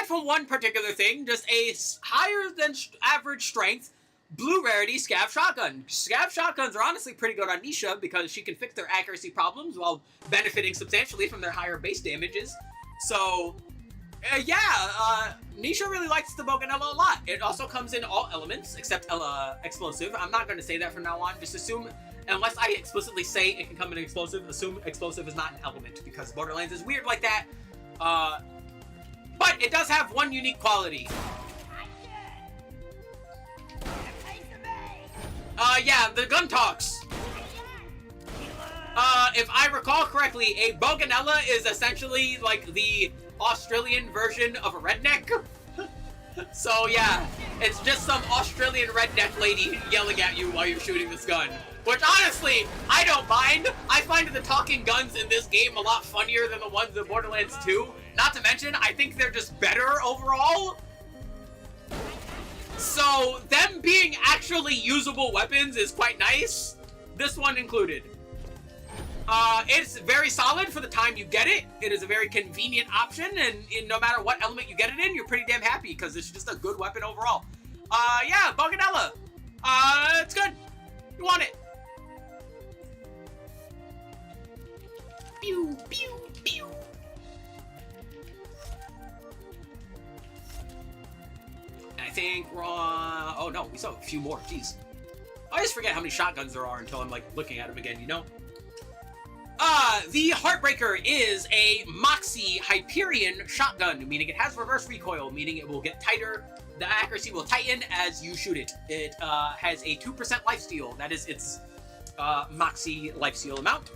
[SPEAKER 2] from one particular thing, just a higher than average strength, blue rarity scav shotgun. Scav shotguns are honestly pretty good on Nisha because she can fix their accuracy problems while benefiting substantially from their higher base damages. So, Nisha really likes the Boganella a lot. It also comes in all elements except explosive. I'm not going to say that from now on. Just assume, unless I explicitly say it can come in explosive, assume explosive is not an element because Borderlands is weird like that. But it does have one unique quality. Yeah, the gun talks. If I recall correctly, a Boganella is essentially like the Australian version of a redneck. So yeah, it's just some Australian redneck lady yelling at you while you're shooting this gun. Which honestly, I don't mind. I find the talking guns in this game a lot funnier than the ones in Borderlands 2. Not to mention, I think they're just better overall. So them being actually usable weapons is quite nice. This one included. It's very solid for the time you get it. It is a very convenient option, and no matter what element you get it in, you're pretty damn happy because it's just a good weapon overall. Yeah, Boganella. It's good. You want it. Pew, pew, pew. I think we're on... Oh no, we still have a few more. Jeez. I always forget how many shotguns there are until I'm like looking at them again, you know? The Heartbreaker is a Moxie Hyperion shotgun, meaning it has reverse recoil, meaning it will get tighter. The accuracy will tighten as you shoot it. It has a 2% lifesteal. That is its Moxie lifesteal amount.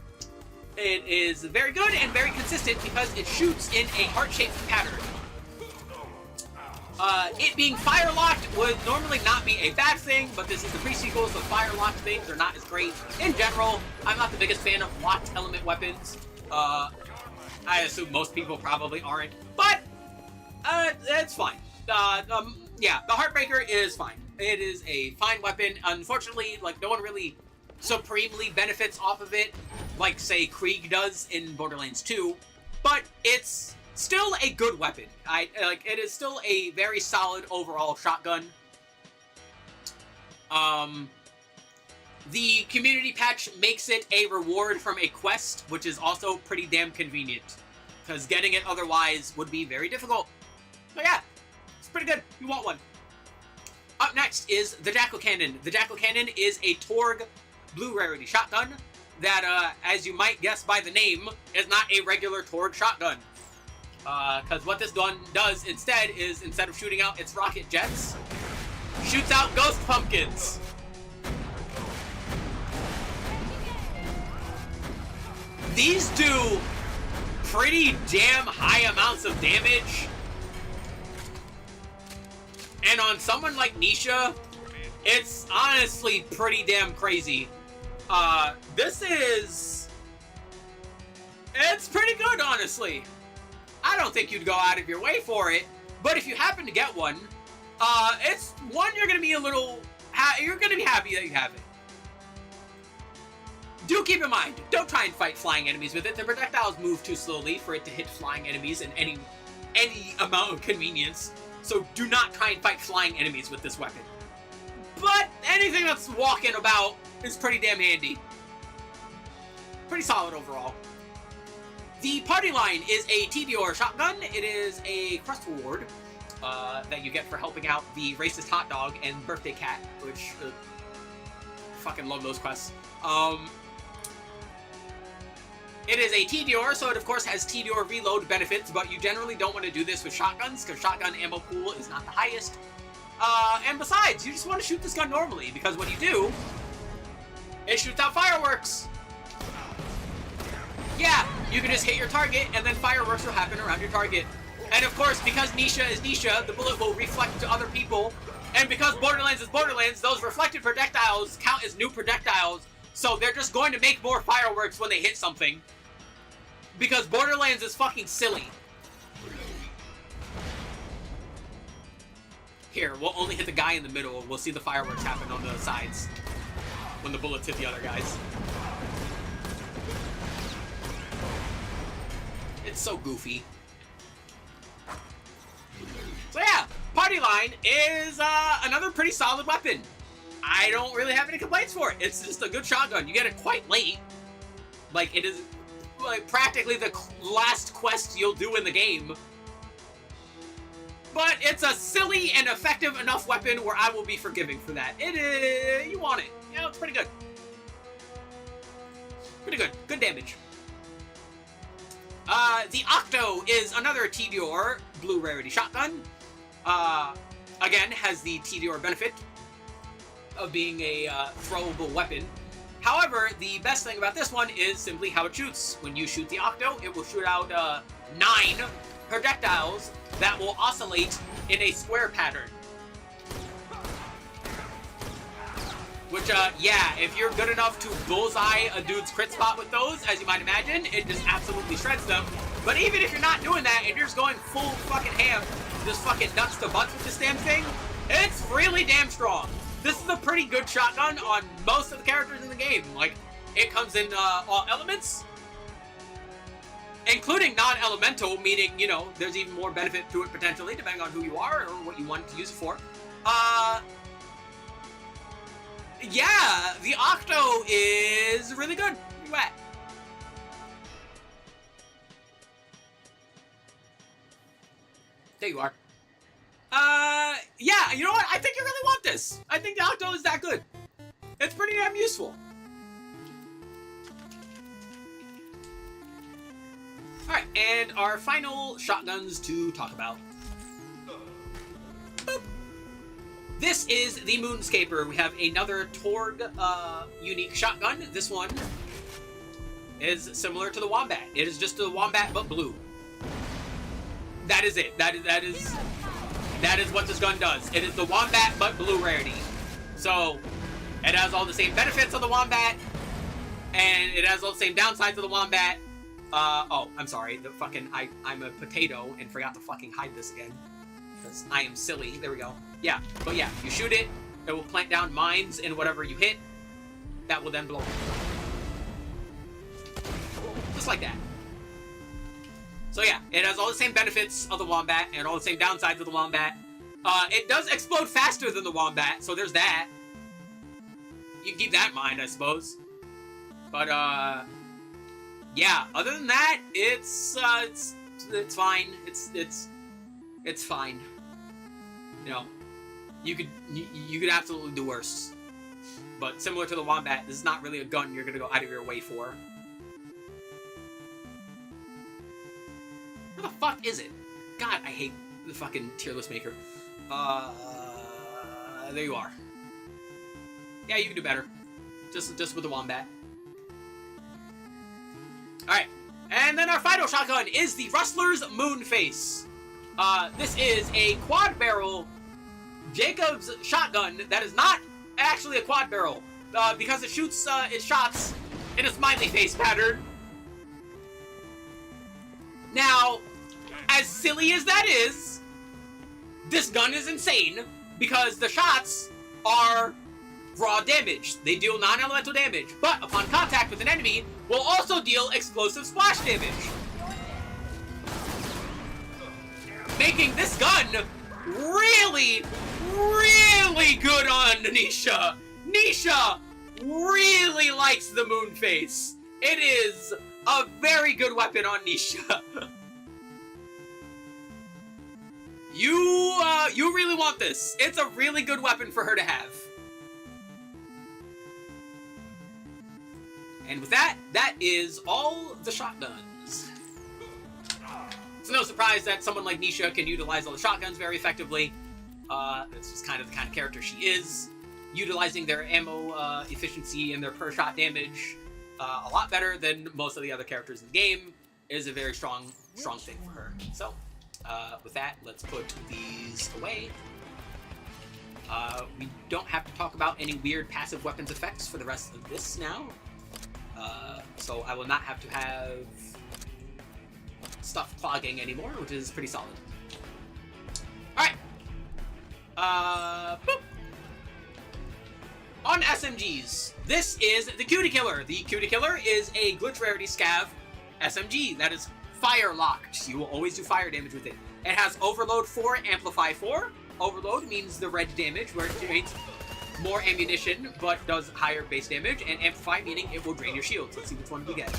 [SPEAKER 2] It is very good and very consistent because it shoots in a heart-shaped pattern. It being fire-locked would normally not be a bad thing, but this is the pre-sequel, so fire-locked things are not as great. In general, I'm not the biggest fan of locked element weapons. I assume most people probably aren't, but it's fine. Yeah, the Heartbreaker is fine. It is a fine weapon. Unfortunately, like, no one really supremely benefits off of it, like, say, Krieg does in Borderlands 2, but it's still a good weapon. It is still a very solid overall shotgun. The community patch makes it a reward from a quest, which is also pretty damn convenient, because getting it otherwise would be very difficult. So yeah, it's pretty good. You want one. Up next is the Jackal Cannon. The Jackal Cannon is a Torg Blue Rarity shotgun that, as you might guess by the name, is not a regular Torg shotgun. Because what this gun does instead is, instead of shooting out its rocket jets, shoots out ghost pumpkins. These do pretty damn high amounts of damage. And on someone like Nisha, it's honestly pretty damn crazy. It's pretty good, honestly. I don't think you'd go out of your way for it, but if you happen to get one, it's one you're gonna be you're gonna be happy that you have it. Do keep in mind, don't try and fight flying enemies with it. The projectiles move too slowly for it to hit flying enemies in any amount of convenience, so do not try and fight flying enemies with this weapon. But anything that's walking about is pretty damn handy. Pretty solid overall. The party line is a TDR shotgun. It is a quest reward that you get for helping out the racist hot dog and birthday cat, which fucking love those quests. It is a TDR, so it of course has TDR reload benefits, but you generally don't want to do this with shotguns because shotgun ammo pool is not the highest. And besides, you just want to shoot this gun normally because when you do, it shoots out fireworks. Yeah, you can just hit your target, and then fireworks will happen around your target. And of course, because Nisha is Nisha, the bullet will reflect to other people. And because Borderlands is Borderlands, those reflected projectiles count as new projectiles. So they're just going to make more fireworks when they hit something. Because Borderlands is fucking silly. Here, we'll only hit the guy in the middle. We'll see the fireworks happen on the sides when the bullets hit the other guys. It's so goofy. So yeah, Party Line is another pretty solid weapon. I don't really have any complaints for it. It's just a good shotgun. You get it quite late. Like, it is like practically the last quest you'll do in the game. But it's a silly and effective enough weapon where I will be forgiving for that. It is... You want it. You know, it's pretty good. Pretty good. Good damage. The Octo is another T-Dior blue rarity shotgun. Again, has the T-Dior benefit of being a throwable weapon. However, the best thing about this one is simply how it shoots. When you shoot the Octo, it will shoot out 9 projectiles that will oscillate in a square pattern. Which, yeah, if you're good enough to bullseye a dude's crit spot with those, as you might imagine, it just absolutely shreds them. But even if you're not doing that, if you're just going full fucking ham, just fucking nuts to butts with this damn thing, it's really damn strong. This is a pretty good shotgun on most of the characters in the game. Like, it comes in all elements, including non-elemental, meaning, you know, there's even more benefit to it potentially, depending on who you are or what you want to use it for. Yeah, the Octo is really good. Where you at? There you are. Yeah, you know what? I think you really want this. I think the Octo is that good. It's pretty damn useful. Alright, and our final shotguns to talk about. Boop. This is the Moonscaper. We have another Torg unique shotgun. This one is similar to the Wombat. It is just a Wombat but blue. That is it. That is what this gun does. It is the Wombat but blue rarity. So it has all the same benefits of the Wombat, and it has all the same downsides of the Wombat. Oh, I'm sorry. The fucking I'm a potato and forgot to fucking hide this again. Because I am silly. There we go. Yeah, but yeah, you shoot it, it will plant down mines in whatever you hit. That will then blow up. Just like that. So yeah, it has all the same benefits of the Wombat and all the same downsides of the Wombat. It does explode faster than the Wombat, so there's that. You can keep that in mind, I suppose. But, yeah, other than that, it's fine. It's fine. You know, you could absolutely do worse. But similar to the Wombat, this is not really a gun you're gonna go out of your way for. Where the fuck is it? God, I hate the fucking tier list maker. There you are. Yeah, you can do better. Just with the Wombat. Alright. And then our final shotgun is the Rustler's Moonface. This is a quad barrel Jacob's shotgun that is not actually a quad barrel. Because it shoots its shots in a smiley face pattern. Now, as silly as that is, this gun is insane because the shots are raw damage. They deal non-elemental damage, but upon contact with an enemy, will also deal explosive splash damage. Making this gun really, really good on Nisha. Nisha really likes the Moonface. It is a very good weapon on Nisha. You really want this. It's a really good weapon for her to have. And with that, that is all the shotguns. It's no surprise that someone like Nisha can utilize all the shotguns very effectively. It's just kind of the kind of character she is. Utilizing their ammo efficiency and their per shot damage a lot better than most of the other characters in the game is a very strong thing for her. So, with that, let's put these away. We don't have to talk about any weird passive weapons effects for the rest of this now. So I will not have to have stuff clogging anymore, which is pretty solid. Alright. Boop. On SMGs, this is the Cutie Killer. The Cutie Killer is a glitch rarity scav SMG that is fire locked. You will always do fire damage with it. It has Overload 4, Amplify 4. Overload means the red damage, where it creates more ammunition, but does higher base damage, and Amplify meaning it will drain your shields. Let's see which one we get.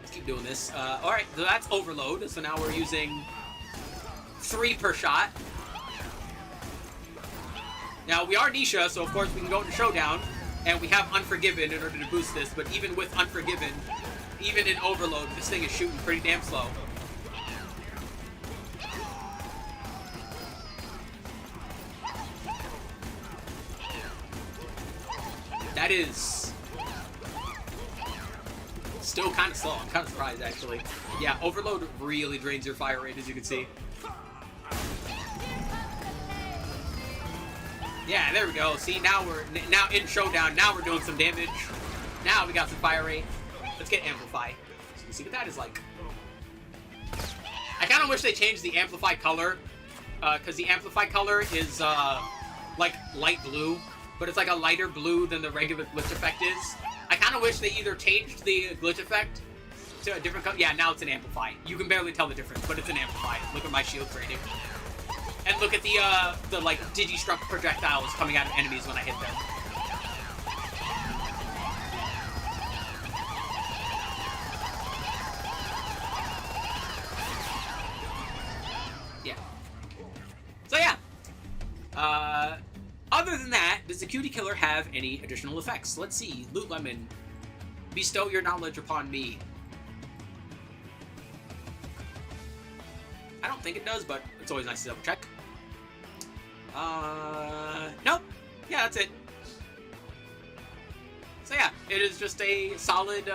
[SPEAKER 2] Let's keep keep doing this. Alright, so that's overload. So now we're using 3 per shot. Now, we are Nisha, so of course we can go into Showdown. And we have Unforgiven in order to boost this. But even with Unforgiven, even in overload, this thing is shooting pretty damn slow. That is still kind of slow. I'm kind of surprised, actually. Yeah, overload really drains your fire rate, as you can see. Yeah, there we go. See, now we're in Showdown. Now we're doing some damage. Now we got some fire rate. Let's get Amplify. So you can see what that is like. I kind of wish they changed the Amplify color, because the Amplify color is like light blue. But it's like a lighter blue than the regular glitch effect is. I kind of wish they either changed the glitch effect to a different color. Yeah, now it's an Amplify. You can barely tell the difference, but it's an Amplify. Look at my shield rating. And look at the like, Digistruct projectiles coming out of enemies when I hit them. Yeah. So yeah. Other than that, does the Cutie Killer have any additional effects? Let's see. Loot Lemon. Bestow your knowledge upon me. I don't think it does, but it's always nice to double check. Nope. Yeah, that's it. So yeah, it is just a solid,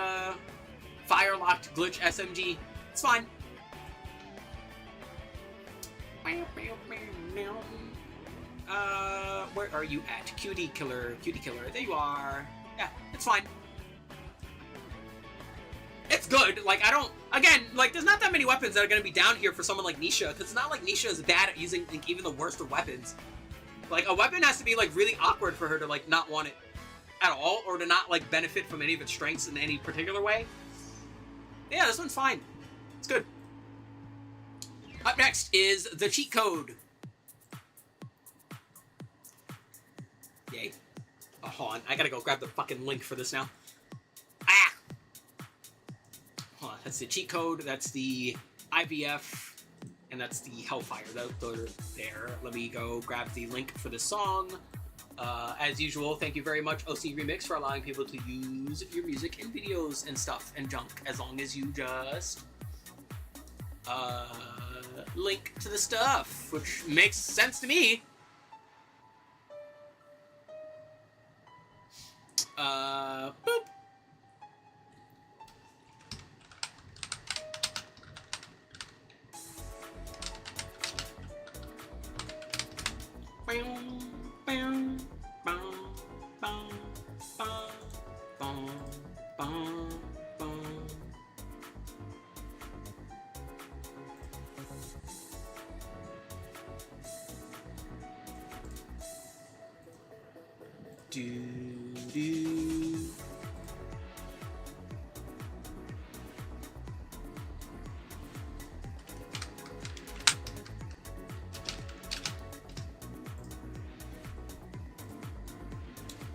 [SPEAKER 2] fire-locked glitch SMG. It's fine. Where are you at? Cutie Killer, Cutie Killer. There you are. Yeah, it's fine. It's good. Like, I don't... Again, like, there's not that many weapons that are going to be down here for someone like Nisha, because it's not like Nisha is bad at using, like, even the worst of weapons. Like, a weapon has to be, like, really awkward for her to, like, not want it at all, or to not, like, benefit from any of its strengths in any particular way. Yeah, this one's fine. It's good. Up next is the cheat code. Yay. Oh, hold on. I gotta go grab the fucking link for this now. Ah! Hold on. That's the cheat code. That's the IVF. And that's the Hellfire. Those are there. Let me go grab the link for the song. As usual, thank you very much, OC Remix, for allowing people to use your music in videos and stuff and junk. As long as you just link to the stuff, which makes sense to me. Boop.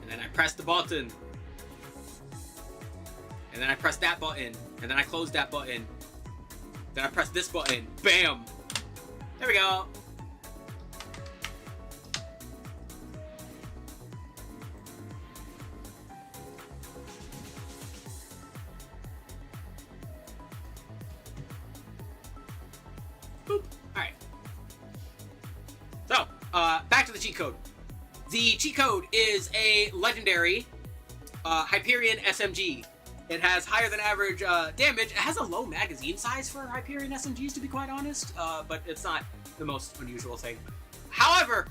[SPEAKER 2] And then I press the button. And then I press that button. And then I close that button. Then I press this button. Bam! There we go. Boop. Alright. So, back to the cheat code. The cheat code is a legendary Hyperion SMG. It has higher than average damage. It has a low magazine size for Hyperion SMGs, to be quite honest, but it's not the most unusual thing. However,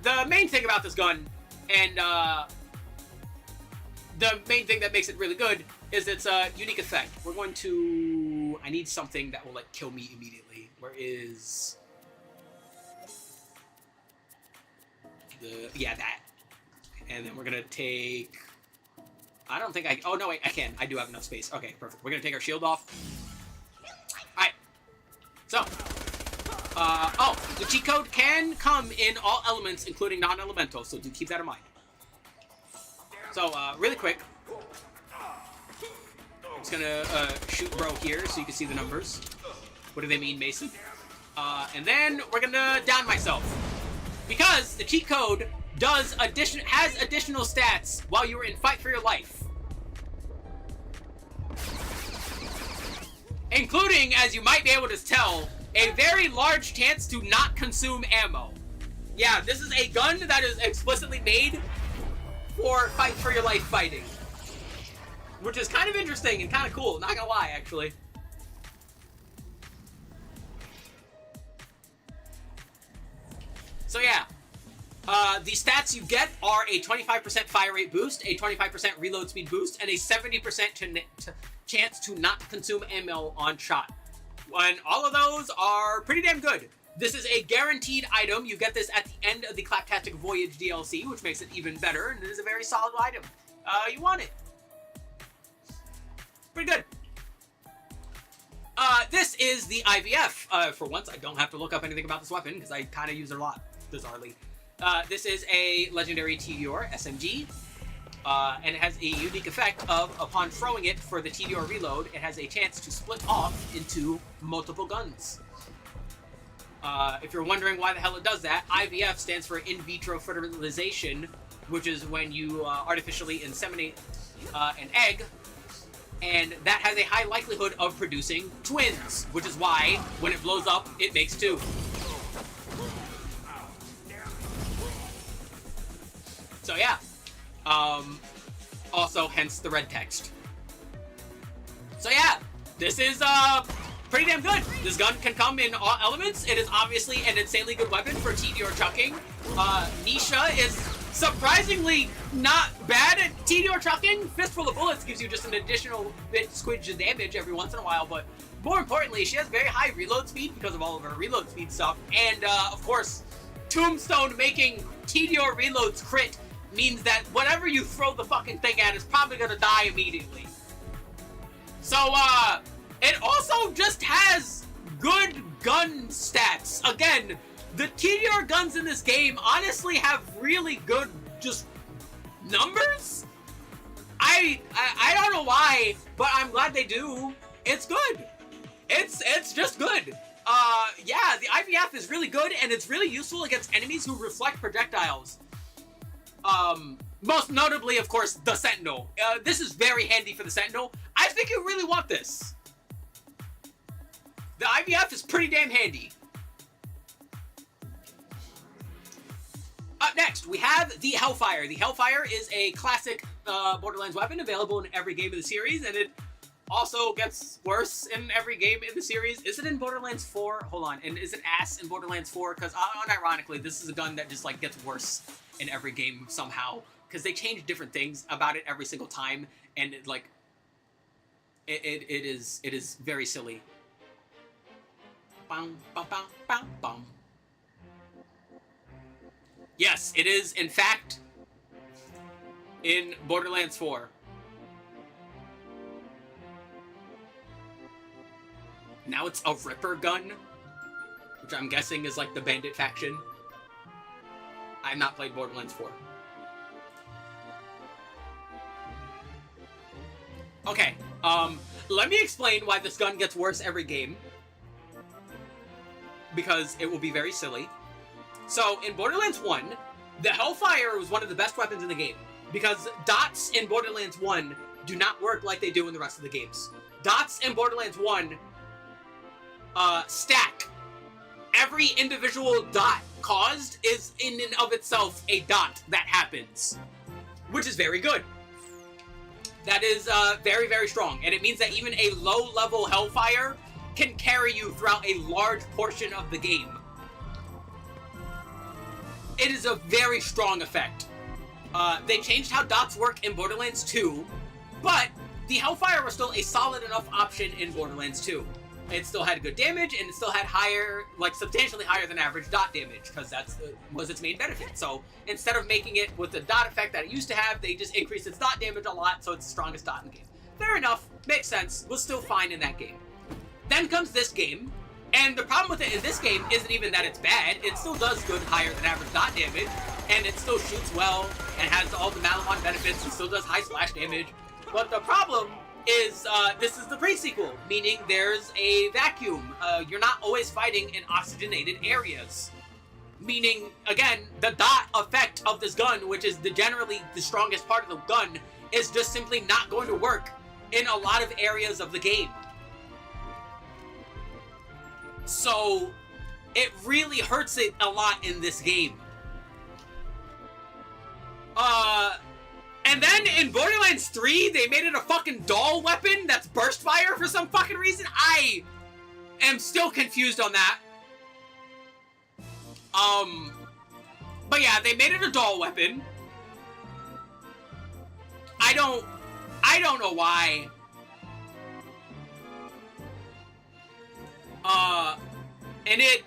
[SPEAKER 2] the main thing about this gun, and the main thing that makes it really good, is its unique effect. We're going to... I need something that will, like, kill me immediately. Where is... Yeah, that. And then we're gonna take... I don't think I... Oh, no, wait, I can. I do have enough space. Okay, perfect. We're gonna take our shield off. Alright. So. Oh, the cheat code can come in all elements, including non-elemental, so do keep that in mind. So, really quick. just gonna shoot bro here so you can see the numbers. What do they mean, Mason? And then we're gonna down myself. Because the cheat code has additional stats while you were in fight for your life. Including, as you might be able to tell, a very large chance to not consume ammo. Yeah, this is a gun that is explicitly made for fight for your life fighting. Which is kind of interesting and kind of cool, not gonna lie, actually. So yeah, the stats you get are a 25% fire rate boost, a 25% reload speed boost, and a 70% chance to not consume ammo on shot. And all of those are pretty damn good. This is a guaranteed item. You get this at the end of the Claptastic Voyage DLC, which makes it even better, and it is a very solid item. You want it. Pretty good. This is the IVF. For once, I don't have to look up anything about this weapon, because I kind of use it a lot, bizarrely. This is a legendary TVR SMG, and it has a unique effect of, upon throwing it for the TVR reload, it has a chance to split off into multiple guns. If you're wondering why the hell it does that, IVF stands for in vitro fertilization, which is when you artificially inseminate an egg, and that has a high likelihood of producing twins, which is why, when it blows up, it makes two. So yeah. Also, hence the red text. So yeah, this is pretty damn good. This gun can come in all elements. It is obviously an insanely good weapon for TDR chucking. Nisha is surprisingly not bad at TDR chucking. Fistful of Bullets gives you just an additional bit squidge of damage every once in a while, but more importantly, she has very high reload speed because of all of her reload speed stuff. And of course, Tombstone making TDR reloads crit means that whatever you throw the fucking thing at is probably gonna die immediately. So, it also just has good gun stats. Again, the TDR guns in this game honestly have really good just numbers. I don't know why, but I'm glad they do. It's good. It's just good. Yeah, the IVF is really good, and it's really useful against enemies who reflect projectiles. Most notably, of course, the Sentinel. This is very handy for the Sentinel. I think you really want this. The IVF is pretty damn handy. Up next, we have the Hellfire. The Hellfire is a classic Borderlands weapon available in every game of the series, and it also gets worse in every game in the series. Is it in Borderlands 4? Hold on. And is it ass in Borderlands 4? Because unironically, this is a gun that just like gets worse in every game somehow. Because they change different things about it every single time, and it like it is very silly. Bum, bum, bum, bum, bum. Yes, it is in fact in Borderlands 4. Now it's a Ripper gun, which I'm guessing is like the Bandit faction. I've not played Borderlands 4. Okay, let me explain why this gun gets worse every game. Because it will be very silly. So, in Borderlands 1, the Hellfire was one of the best weapons in the game. Because dots in Borderlands 1 do not work like they do in the rest of the games. Dots in Borderlands 1 stack. Every individual dot caused is in and of itself a dot that happens. Which is very good. That is very, very strong. And it means that even a low-level Hellfire can carry you throughout a large portion of the game. It is a very strong effect. They changed how dots work in Borderlands 2, but the Hellfire was still a solid enough option in Borderlands 2. It still had good damage, and it still had higher, like substantially higher than average dot damage, because that was its main benefit. So instead of making it with the dot effect that it used to have, they just increased its dot damage a lot, so it's the strongest dot in the game. Fair enough, makes sense, was still fine in that game. Then comes this game, and the problem with it in this game isn't even that it's bad. It still does good higher than average dot damage, and it still shoots well, and has all the Malamon benefits, and still does high splash damage. But the problem is this is the pre-sequel, meaning there's a vacuum. You're not always fighting in oxygenated areas. Meaning, again, the dot effect of this gun, which is generally the strongest part of the gun, is just simply not going to work in a lot of areas of the game. So, it really hurts it a lot in this game. And then in Borderlands 3, they made it a fucking doll weapon that's burst fire for some fucking reason. I am still confused on that. But yeah, they made it a doll weapon. I don't know why. And it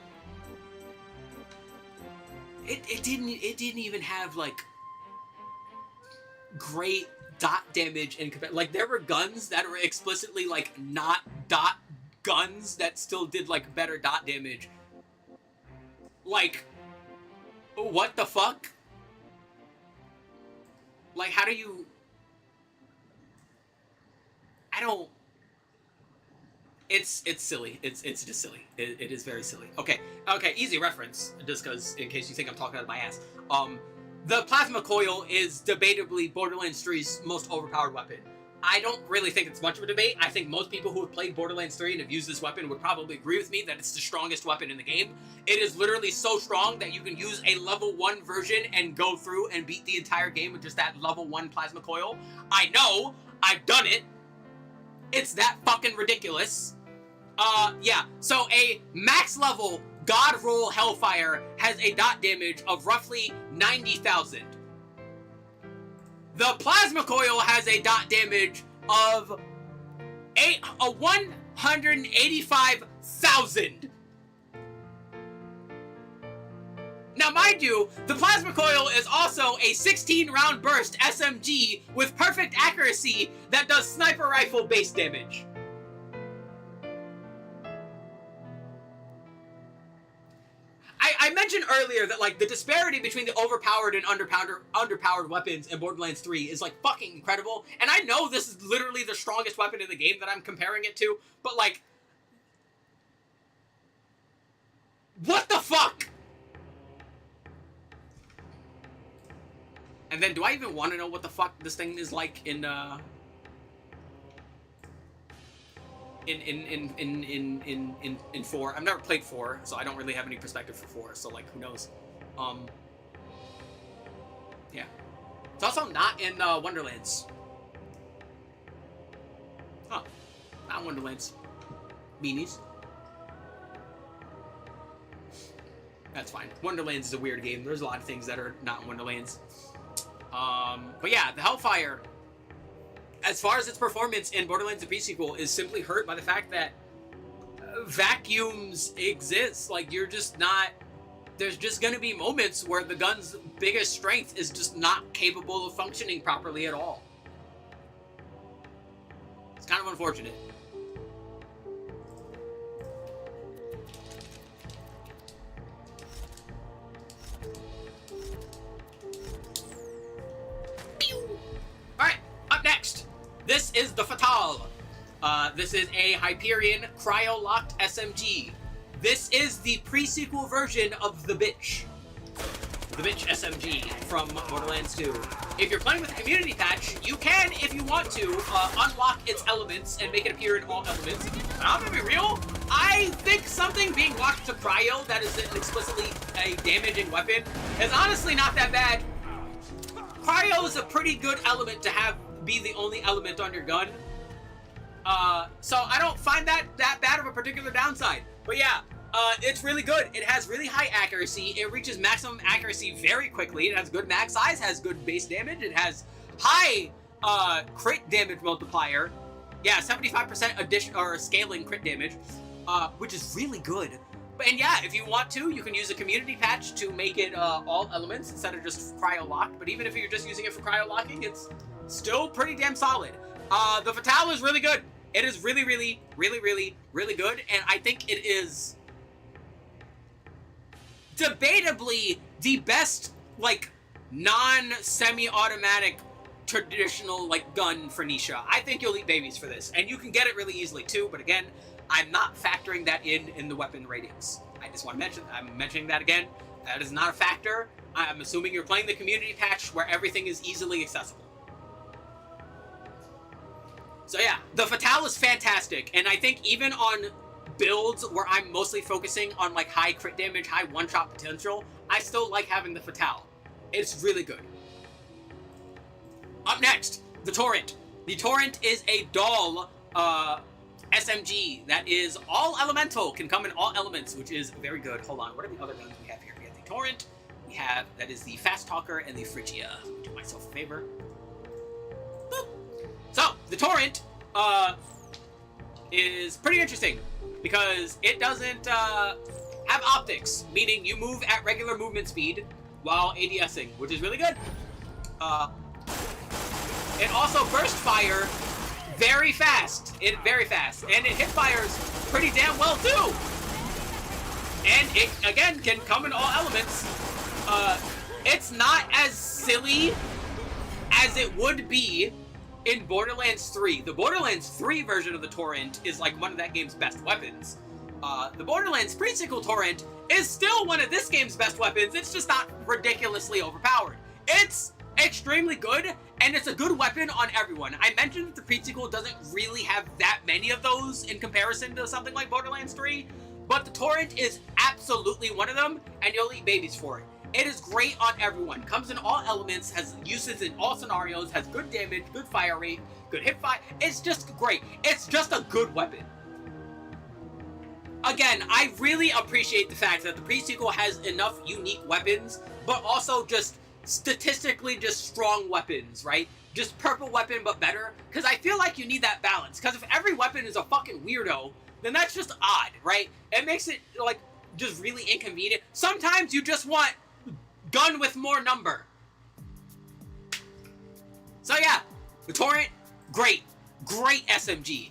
[SPEAKER 2] didn't even have, like, great dot damage and like there were guns that were explicitly like not dot guns that still did like better dot damage. Like, what the fuck? Like, how do you? I don't. It's silly. It's just silly. It is very silly. Okay, easy reference, just because in case you think I'm talking out of my ass. The plasma coil is debatably Borderlands 3's most overpowered weapon. I don't really think it's much of a debate. I think most people who have played Borderlands 3 and have used this weapon would probably agree with me that it's the strongest weapon in the game. It is literally so strong that you can use a level 1 version and go through and beat the entire game with just that level 1 plasma coil. I know, I've done it. It's that fucking ridiculous. Yeah, so a max level God Roll Hellfire has a dot damage of roughly 90,000. The Plasma Coil has a dot damage of 185,000. Now, mind you, the Plasma Coil is also a 16-round burst SMG with perfect accuracy that does sniper rifle base damage. I mentioned earlier that, like, the disparity between the overpowered and underpowered weapons in Borderlands 3 is, like, fucking incredible. And I know this is literally the strongest weapon in the game that I'm comparing it to, but, like, what the fuck? And then, do I even want to know what the fuck this thing is like in 4. I've never played 4, so I don't really have any perspective for 4, so, like, who knows? Yeah. It's also not in Wonderlands. Huh. Not Wonderlands. Beanies. That's fine. Wonderlands is a weird game. There's a lot of things that are not in Wonderlands. But yeah, the Hellfire, as far as its performance in Borderlands the pre-sequel, is simply hurt by the fact that vacuums exist. Like, you're just not... There's just gonna be moments where the gun's biggest strength is just not capable of functioning properly at all. It's kind of unfortunate. Alright, up next. This is the Fatale. This is a Hyperion cryo-locked SMG. This is the pre-sequel version of the Bitch. The Bitch SMG from Borderlands 2. If you're playing with the community patch, you can, if you want to, unlock its elements and make it appear in all elements. And I'm gonna be real, I think something being locked to cryo that is explicitly a damaging weapon is honestly not that bad. Cryo is a pretty good element to have be the only element on your gun. So I don't find that bad of a particular downside. But yeah, it's really good. It has really high accuracy. It reaches maximum accuracy very quickly. It has good max size, has good base damage. It has high crit damage multiplier. Yeah, 75% addition or scaling crit damage, which is really good. And yeah, if you want to, you can use a community patch to make it all elements instead of just cryo locked. But even if you're just using it for cryo locking, it's still pretty damn solid. The Fatale is really good. It is really, really, really, really, really good, and I think it is debatably the best, like, non-semi-automatic traditional, like, gun for Nisha. I think you'll eat babies for this, and you can get it really easily, too, but again, I'm not factoring that in the weapon ratings. I just want to mention, I'm mentioning that again. That is not a factor. I'm assuming you're playing the community patch where everything is easily accessible. So yeah, the Fatale is fantastic, and I think even on builds where I'm mostly focusing on like high crit damage, high one-shot potential, I still like having the Fatale. It's really good. Up next, the Torrent. The Torrent is a dull SMG that is all elemental, can come in all elements, which is very good. Hold on, what are the other guns we have here? We have the Torrent, we have, that is the Fast Talker, and the Phrygia. Do myself a favor. Boop. So, the Torrent is pretty interesting because it doesn't have optics, meaning you move at regular movement speed while ADSing, which is really good. It also burst fire very fast. Very fast. And it hip fires pretty damn well too. And it, again, can come in all elements. It's not as silly as it would be in Borderlands 3. The Borderlands 3 version of the Torrent is like one of that game's best weapons. The Borderlands pre-sequel Torrent is still one of this game's best weapons. It's just not ridiculously overpowered. It's extremely good, and it's a good weapon on everyone. I mentioned that the pre-sequel doesn't really have that many of those in comparison to something like Borderlands 3, but the Torrent is absolutely one of them, and you'll eat babies for it. It is great on everyone. Comes in all elements, has uses in all scenarios, has good damage, good fire rate, good hip fire. It's just great. It's just a good weapon. Again, I really appreciate the fact that the pre-sequel has enough unique weapons, but also just statistically just strong weapons, right? Just purple weapon, but better. Because I feel like you need that balance. Because if every weapon is a fucking weirdo, then that's just odd, right? It makes it, like, just really inconvenient. Sometimes you just want gun with more number. So yeah, the Torrent, great. Great SMG.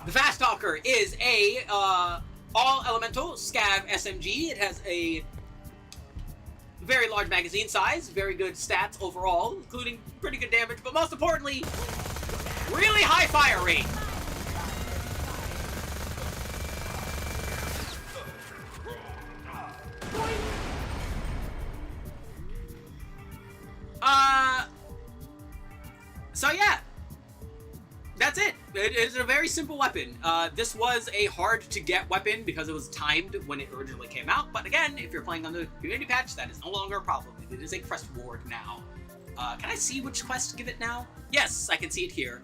[SPEAKER 2] The Fast Talker is a all-elemental scav SMG. It has a very large magazine size, very good stats overall, including pretty good damage, but most importantly, really high fire rate. So yeah, that's it. It is a very simple weapon. This was a hard-to-get weapon because it was timed when it originally came out. But again, if you're playing on the community patch, that is no longer a problem. It is a quest reward now. Can I see which quest to give it now? Yes, I can see it here,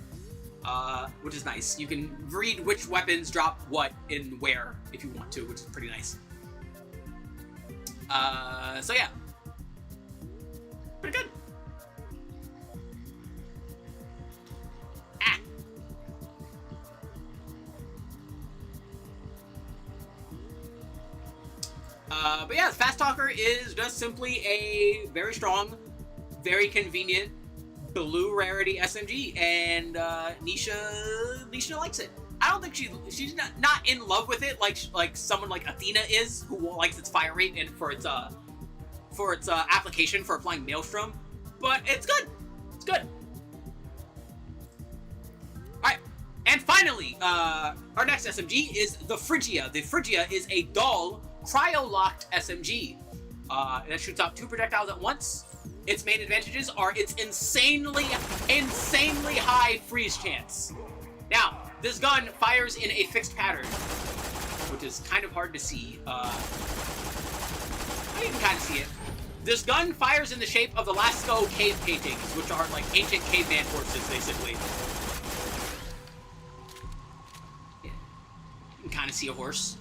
[SPEAKER 2] which is nice. You can read which weapons drop what and where if you want to, which is pretty nice. So yeah. Pretty good. But yeah, the Fast Talker is just simply a very strong, very convenient blue rarity SMG, and Nisha likes it. I don't think she's not in love with it like someone like Athena is, who likes its fire rate and for its application for applying Maelstrom, but it's good. It's good. All right, and finally, our next SMG is the Phrygia. The Phrygia is a dull, cryo-locked SMG that shoots out 2 projectiles at once. Its main advantages are its insanely high freeze chance. Now, this gun fires in a fixed pattern, which is kind of hard to see. You can kind of see it. This gun fires in the shape of the Lascaux cave paintings, which are like ancient caveman horses, basically. Yeah. You can kind of see a horse.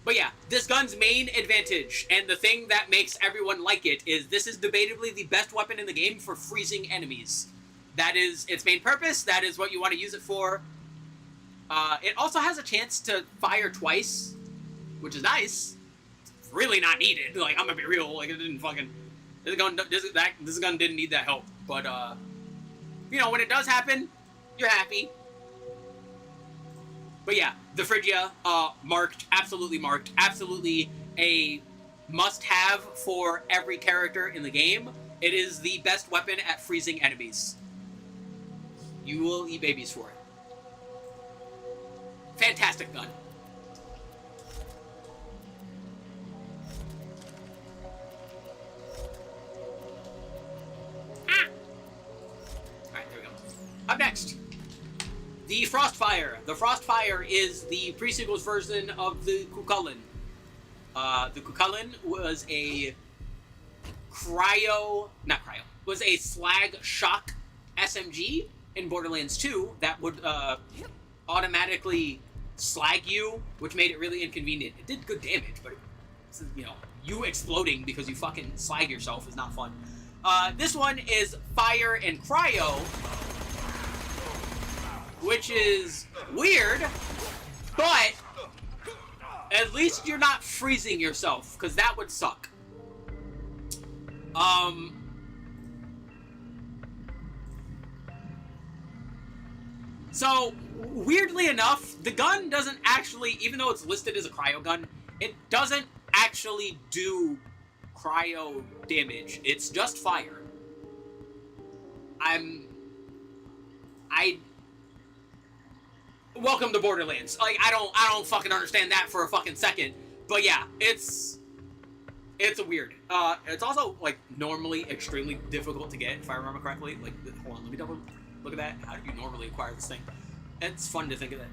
[SPEAKER 2] But yeah, this gun's main advantage, and the thing that makes everyone like it, is this is debatably the best weapon in the game for freezing enemies. That is its main purpose, that is what you want to use it for. It also has a chance to fire twice, which is nice. It's really not needed, like, I'm gonna be real, like, it didn't fucking... This gun didn't need that help, but, you know, when it does happen, you're happy. But yeah, the Phrygia, marked, absolutely a must-have for every character in the game. It is the best weapon at freezing enemies. You will eat babies for it. Fantastic gun. Ah! Alright, there we go. Up next, the Frostfire. The Frostfire is the pre-sequels version of the Kukulin. The Kukulin was a was a slag shock SMG in Borderlands 2 that would automatically slag you, which made it really inconvenient. It did good damage, but you know, you exploding because you fucking slag yourself is not fun. This one is Fire and Cryo, which is weird, but at least you're not freezing yourself, because that would suck. So, weirdly enough, the gun doesn't actually, even though it's listed as a cryo gun, it doesn't actually do cryo damage. It's just fire. Welcome to Borderlands. Like, I don't fucking understand that for a fucking second. But yeah, it's a weird. It's also, like, normally extremely difficult to get, if I remember correctly. Like, hold on, let me double look at that. How do you normally acquire this thing? It's fun to think of that.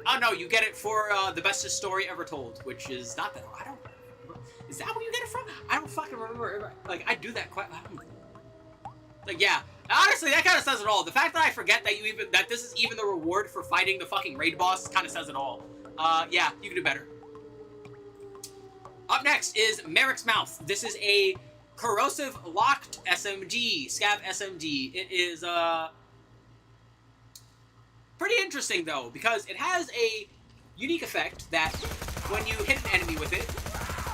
[SPEAKER 2] Oh no, you get it for the bestest story ever told, which is not that. I don't. Is that where you get it from? I don't fucking remember. Like, I do that quite. Like, yeah. Honestly, that kind of says it all. The fact that I forget that this is even the reward for fighting the fucking raid boss kind of says it all. Yeah, you can do better. Up next is Merrick's Mouth. This is a corrosive locked SMG, scav SMG. It is pretty interesting though, because it has a unique effect that when you hit an enemy with it,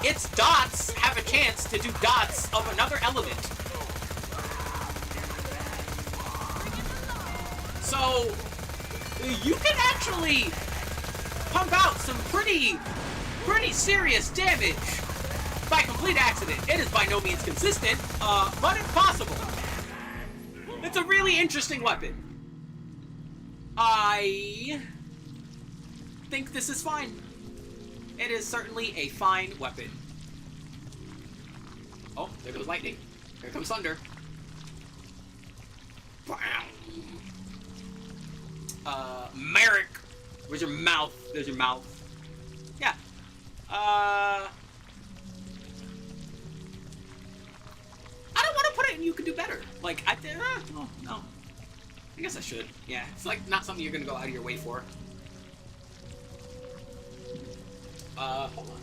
[SPEAKER 2] its dots have a chance to do dots of another element. So you can actually pump out some pretty serious damage by complete accident. It is by no means consistent, but it's possible. It's a really interesting weapon. I think this is fine. It is certainly a fine weapon. Oh, there goes lightning. Here comes thunder. Merrick. Where's your mouth? There's your mouth. Yeah. I don't want to put it in you could do better. Like, no. I guess I should. Yeah, it's like not something you're gonna go out of your way for. Hold on.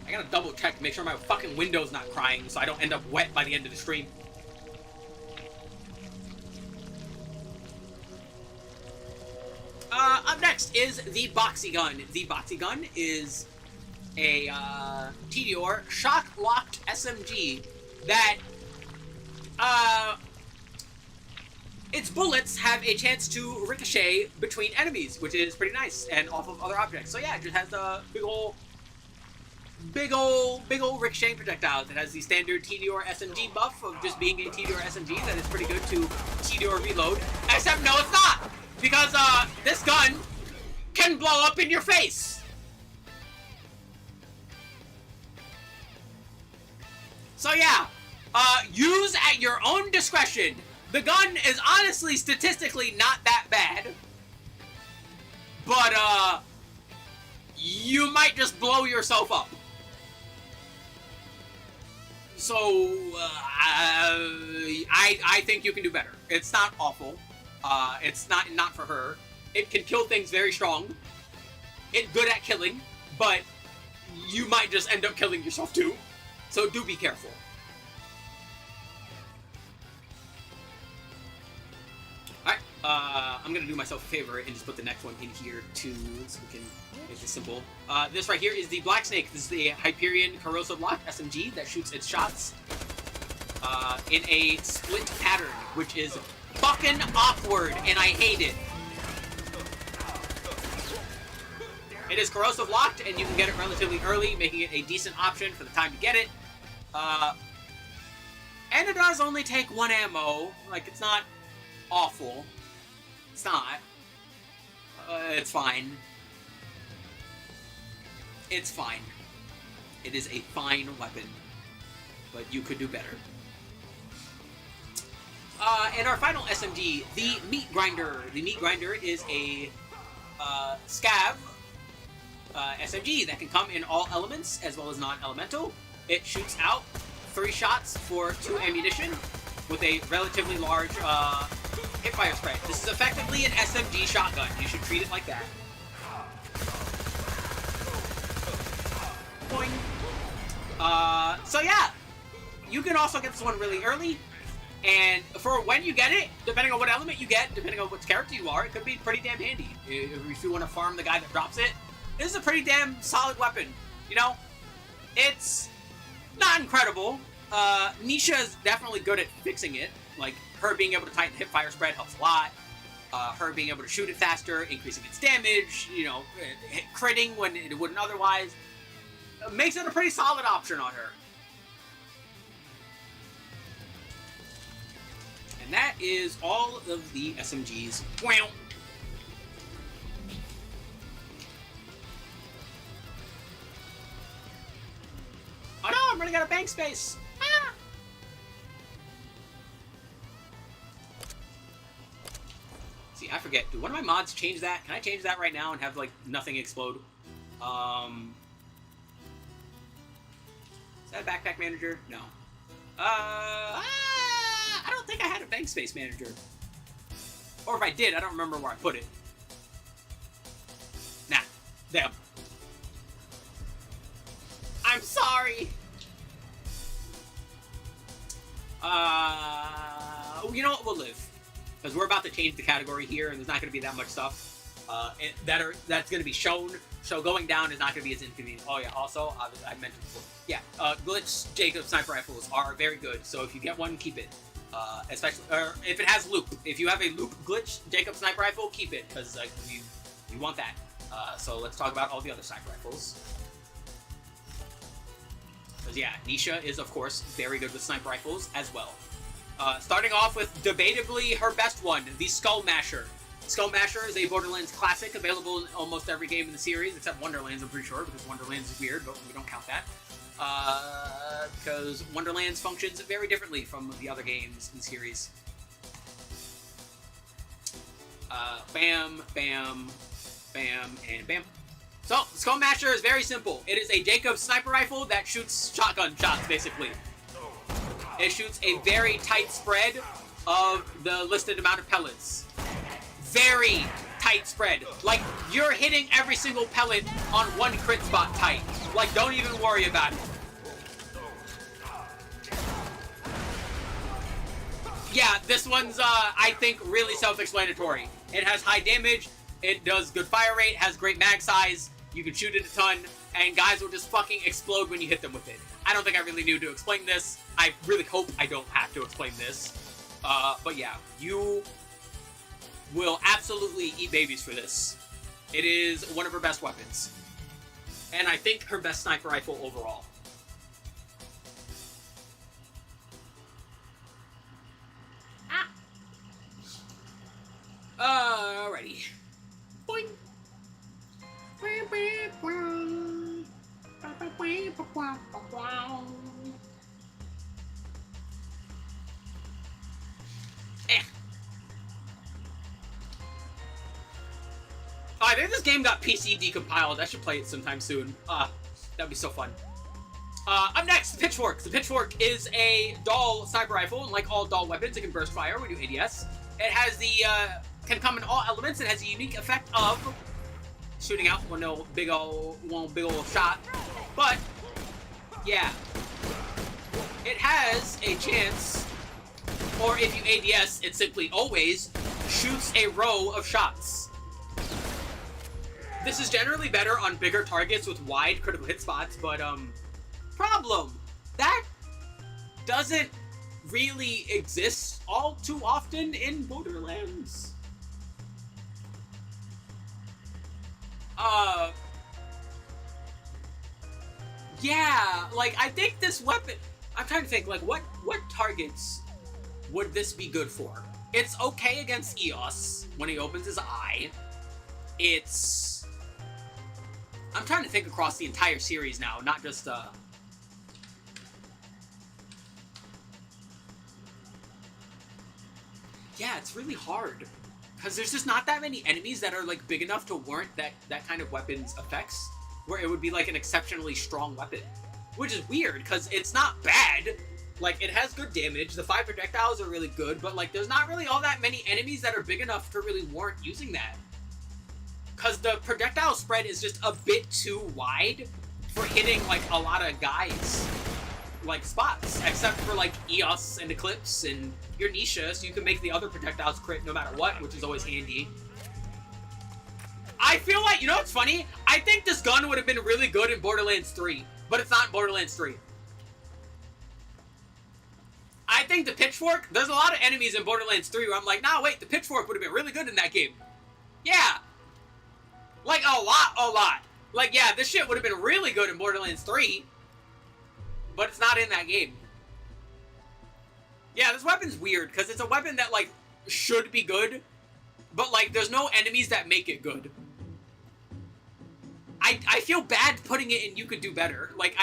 [SPEAKER 2] I gotta double check to make sure my fucking window's not crying so I don't end up wet by the end of the stream. Up next is the Boxy Gun. The Boxy Gun is a TDR shock-locked SMG that its bullets have a chance to ricochet between enemies, which is pretty nice, and off of other objects. So yeah, it just has a big ol' ricocheting projectiles. It has the standard TDR SMG buff of just being a TDR SMG that is pretty good to TDR reload. Except no, it's not! Because, this gun can blow up in your face! So yeah, use at your own discretion. The gun is honestly statistically not that bad. But, you might just blow yourself up. So, I think you can do better. It's not awful. It's not for her. It can kill things very strong. It's good at killing, but you might just end up killing yourself too. So do be careful. Alright, I'm gonna do myself a favor and just put the next one in here too, so we can make this simple. This right here is the Black Snake. This is the Hyperion Corrosive Lock SMG that shoots its shots in a split pattern, which is fucking awkward, and I hate it. It is corrosive locked, and you can get it relatively early, making it a decent option for the time to get it. And it does only take 1 ammo. Like, it's not awful. It's not. It's fine. It's fine. It is a fine weapon. But you could do better. And our final SMG, the Meat Grinder. The Meat Grinder is a scav SMG that can come in all elements as well as non-elemental. It shoots out 3 shots for 2 ammunition with a relatively large hipfire spread. This is effectively an SMG shotgun. You should treat it like that. Boing. So yeah, you can also get this one really early. And for when you get it, depending on what element you get, depending on what character you are, it could be pretty damn handy. If you want to farm the guy that drops it, this is a pretty damn solid weapon. You know, it's not incredible. Nisha is definitely good at fixing it. Like, her being able to tighten the hipfire spread helps a lot. Her being able to shoot it faster, increasing its damage, you know, critting when it wouldn't otherwise, makes it a pretty solid option on her. And that is all of the SMGs. Wow. Oh no, I'm running out of bank space. Ah! See, I forget. Do one of my mods change that? Can I change that right now and have, like, nothing explode? Is that a backpack manager? No. I don't think I had a bank space manager. Or if I did, I don't remember where I put it. Nah. Damn. I'm sorry. You know what? We'll live. Because we're about to change the category here, and there's not going to be that much stuff that's going to be shown. So going down is not going to be as inconvenient. Oh yeah, also, I mentioned before. Yeah, glitch Jacob sniper rifles are very good. So if you get one, keep it. Especially, or if it has loop. If you have a loop glitch Jacob sniper rifle, keep it, because like you want that. So let's talk about all the other sniper rifles. Because yeah, Nisha is of course very good with sniper rifles as well. Starting off with debatably her best one, the Skull Masher. Skull Masher is a Borderlands classic, available in almost every game in the series, except Wonderlands, I'm pretty sure, because Wonderlands is weird, but we don't count that. Because Wonderlands functions very differently from the other games in the series. Bam, bam, bam, and bam. So, Skull Masher is very simple. It is a Jacob sniper rifle that shoots shotgun shots, basically. It shoots a very tight spread of the listed amount of pellets. Very tight spread. Like, you're hitting every single pellet on one crit spot tight. Like, don't even worry about it. Yeah, this one's, I think, really self-explanatory. It has high damage, it does good fire rate, has great mag size, you can shoot it a ton, and guys will just fucking explode when you hit them with it. I don't think I really need to explain this. I really hope I don't have to explain this. But yeah, you will absolutely eat babies for this. It is one of her best weapons. And I think her best sniper rifle overall. Alrighty. Boing. I think this game got PC decompiled. I should play it sometime soon. That'd be so fun. Up next, the Pitchfork. The Pitchfork is a dual sniper rifle, and like all dual weapons, it can burst fire when you ADS. It has the, can come in all elements. It has a unique effect of shooting out one big ol' shot. But, yeah. It has a chance, or if you ADS, it simply always shoots a row of shots. This is generally better on bigger targets with wide critical hit spots, but, problem. That doesn't really exist all too often in Borderlands. Yeah, like, I think this weapon... I'm trying to think, like, what targets would this be good for? It's okay against Eos when he opens his eye. It's... I'm trying to think across the entire series now, not just, Yeah, it's really hard. Because there's just not that many enemies that are, like, big enough to warrant that kind of weapon's effects, where it would be, like, an exceptionally strong weapon. Which is weird, because it's not bad. Like, it has good damage, the 5 projectiles are really good, but, like, there's not really all that many enemies that are big enough to really warrant using that. Because the projectile spread is just a bit too wide for hitting, like, a lot of guys, like, spots. Except for, like, Eos and Eclipse and your Nisha, so you can make the other projectiles crit no matter what, which is always handy. I feel like, you know what's funny? I think this gun would have been really good in Borderlands 3, but it's not in Borderlands 3. I think the pitchfork, there's a lot of enemies in Borderlands 3 where I'm like, nah, wait, the pitchfork would have been really good in that game. Yeah. Like, a lot. Like, yeah, this shit would have been really good in Borderlands 3, but it's not in that game. Yeah, this weapon's weird, because it's a weapon that, like, should be good, but, like, there's no enemies that make it good. I feel bad putting it in You Could Do Better. Like,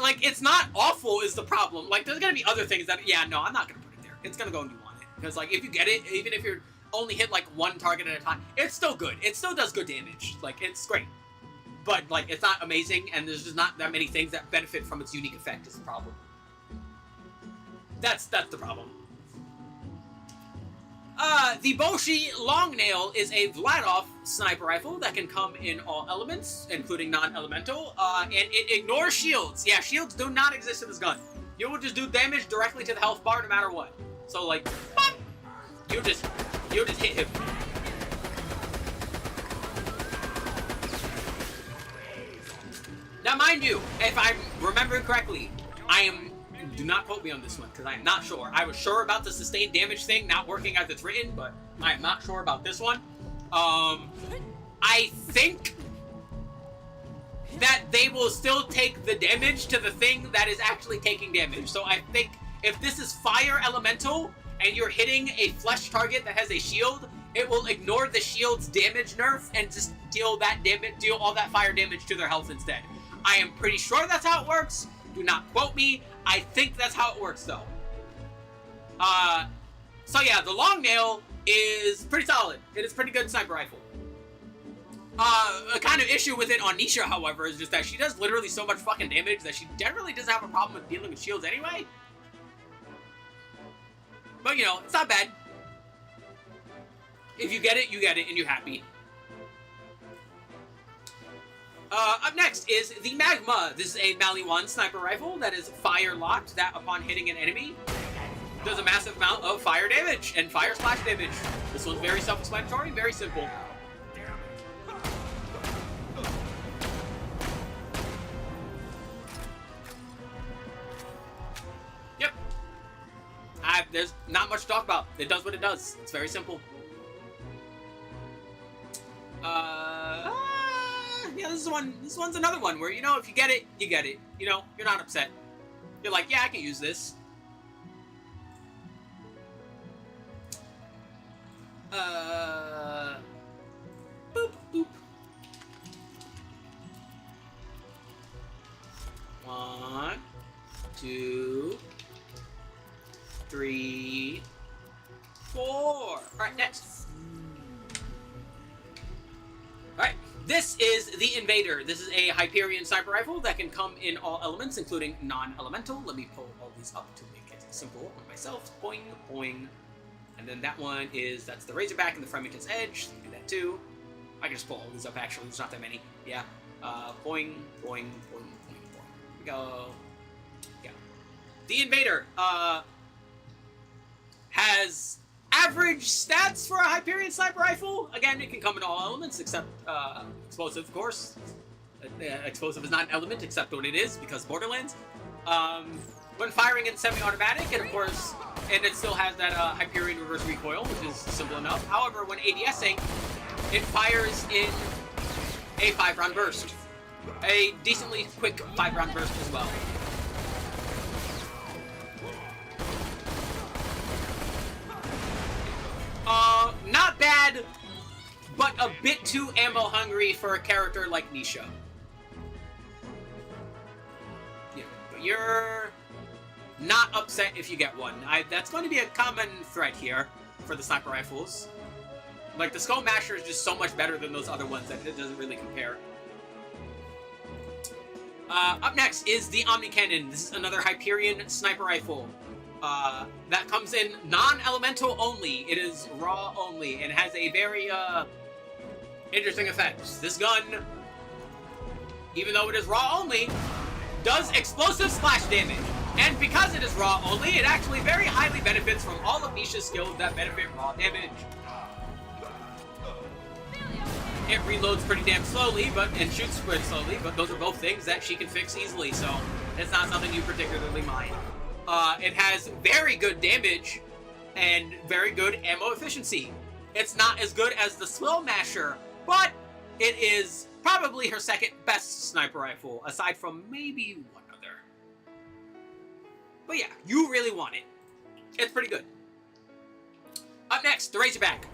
[SPEAKER 2] like, it's not awful is the problem. Like, there's gonna be other things that, yeah, no, I'm not gonna put it there. It's gonna go when you want it. Because, like, if you get it, even if you're only hit, like, one target at a time, it's still good. It still does good damage. Like, it's great. But, like, it's not amazing, and there's just not that many things that benefit from its unique effect is the problem. That's the problem. The Boshi Longnail is a Vladov sniper rifle that can come in all elements, including non-elemental, and it ignores shields. Yeah, shields do not exist in this gun. You will just do damage directly to the health bar no matter what. So, like, pop! You just hit him. Now, mind you, if I'm remembering correctly, do not quote me on this one, because I am not sure. I was sure about the sustained damage thing not working as it's written, but I am not sure about this one. I think that they will still take the damage to the thing that is actually taking damage. So I think if this is fire elemental, and you're hitting a flesh target that has a shield, it will ignore the shield's damage nerf and just deal all that fire damage to their health instead. I am pretty sure that's how it works. Do not quote me. I think that's how it works, though. So yeah, the Longnail is pretty solid. It is pretty good sniper rifle. A kind of issue with it on Nisha, however, is just that she does literally so much fucking damage that she generally doesn't have a problem with dealing with shields anyway. But, you know, it's not bad. If you get it, and you're happy. Up next is the Magma. This is a Mali 1 sniper rifle that is fire locked, that upon hitting an enemy does a massive amount of fire damage and fire splash damage. This one's very self-explanatory, very simple. Yep. There's not much to talk about. It does what it does. It's very simple. Yeah, this one's another one where, you know, if you get it, you get it. You know, you're not upset. You're like, yeah, I can use this. Boop, boop. 1, 2, 3, 4. All right, next. All right. This is the Invader. This is a Hyperion sniper rifle that can come in all elements, including non-elemental. Let me pull all these up to make it simple for myself. Boing, boing. And then that one is, that's the Razorback and the Frementis Edge. So you can do that too. I can just pull all these up, actually. There's not that many. Yeah. Boing, boing, boing, boing, boing. Here we go. Yeah. The Invader has average stats for a Hyperion sniper rifle. Again, it can come in all elements except explosive, of course. Explosive is not an element except when it is, because Borderlands. When firing in semi-automatic, and of course, and it still has that Hyperion reverse recoil, which is simple enough. However, when ADSing, it fires in a 5-round burst. a decently quick 5-round burst as well. Not bad, but a bit too ammo hungry for a character like Nisha. Yeah, but you're not upset if you get one. That's going to be a common thread here for the sniper rifles. Like, the Skull Masher is just so much better than those other ones that it doesn't really compare. Up next is the Omni Cannon. This is another Hyperion sniper rifle. That comes in non-elemental only. It is raw only, and has a very, interesting effect. This gun, even though it is raw only, does explosive splash damage. And because it is raw only, it actually very highly benefits from all of Nisha's skills that benefit raw damage. It reloads pretty damn slowly, and shoots pretty slowly, but those are both things that she can fix easily, so it's not something you particularly mind. It has very good damage and very good ammo efficiency. It's not as good as the Skull Masher, but it is probably her second best sniper rifle, aside from maybe one other. But yeah, you really want it. It's pretty good. Up next, the Razorback.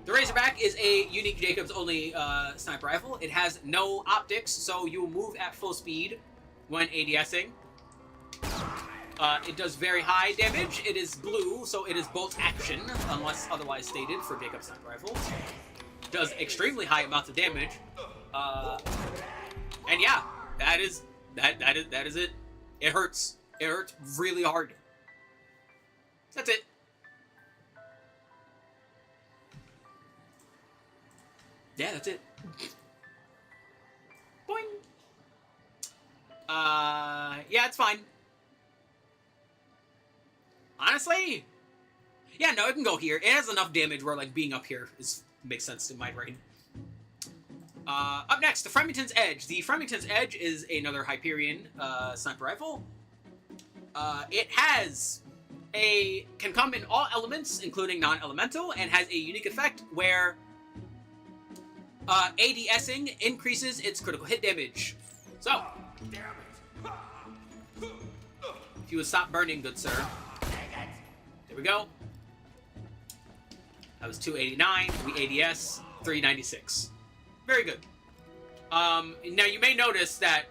[SPEAKER 2] The Razorback is a unique Jacobs only sniper rifle. It has no optics, so you will move at full speed when ADSing. It does very high damage. It is blue, so it is bolt action, unless otherwise stated for Jacobs sniper rifles. Does extremely high amounts of damage. And yeah, that is it. It hurts. It hurts really hard. That's it. Yeah, that's it. Boing. Yeah, it's fine. Honestly, yeah, no, it can go here. It has enough damage where, like, being up here makes sense in my brain. Up next, the Fremington's Edge. The Fremington's Edge is another Hyperion sniper rifle. It can come in all elements, including non-elemental, and has a unique effect where ADSing increases its critical hit damage. So, if you would stop burning, good sir. There we go. That was 289. We ADS 396. Very good. Now you may notice that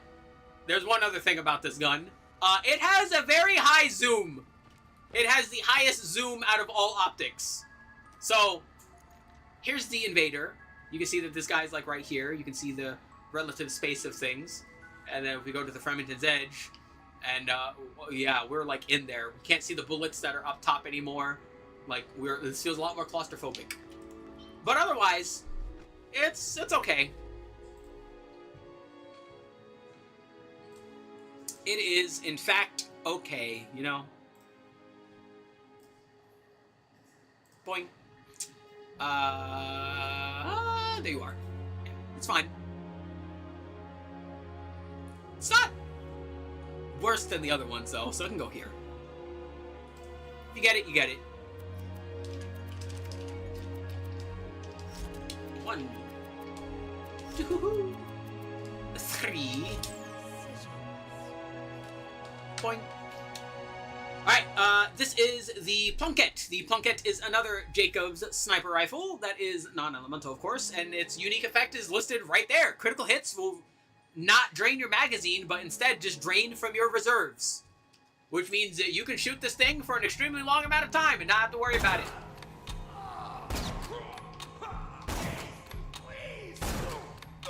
[SPEAKER 2] there's one other thing about this gun. It has a very high zoom. It has the highest zoom out of all optics. So, here's the Invader. You can see that this guy's like right here. You can see the relative space of things. And then if we go to the Fremington's Edge, and yeah, we're like in there. We can't see the bullets that are up top anymore. Like, this feels a lot more claustrophobic. But otherwise, it's okay. It is, in fact, okay, you know? Boing. There you are. Yeah, it's fine. It's not worse than the other ones, though, so it can go here. You get it, you get it. 1, 2, 3. Boing. Alright, this is the Plunket. The Plunket is another Jacobs sniper rifle that is non-elemental, of course, and its unique effect is listed right there. Critical hits will not drain your magazine, but instead just drain from your reserves. Which means that you can shoot this thing for an extremely long amount of time and not have to worry about it.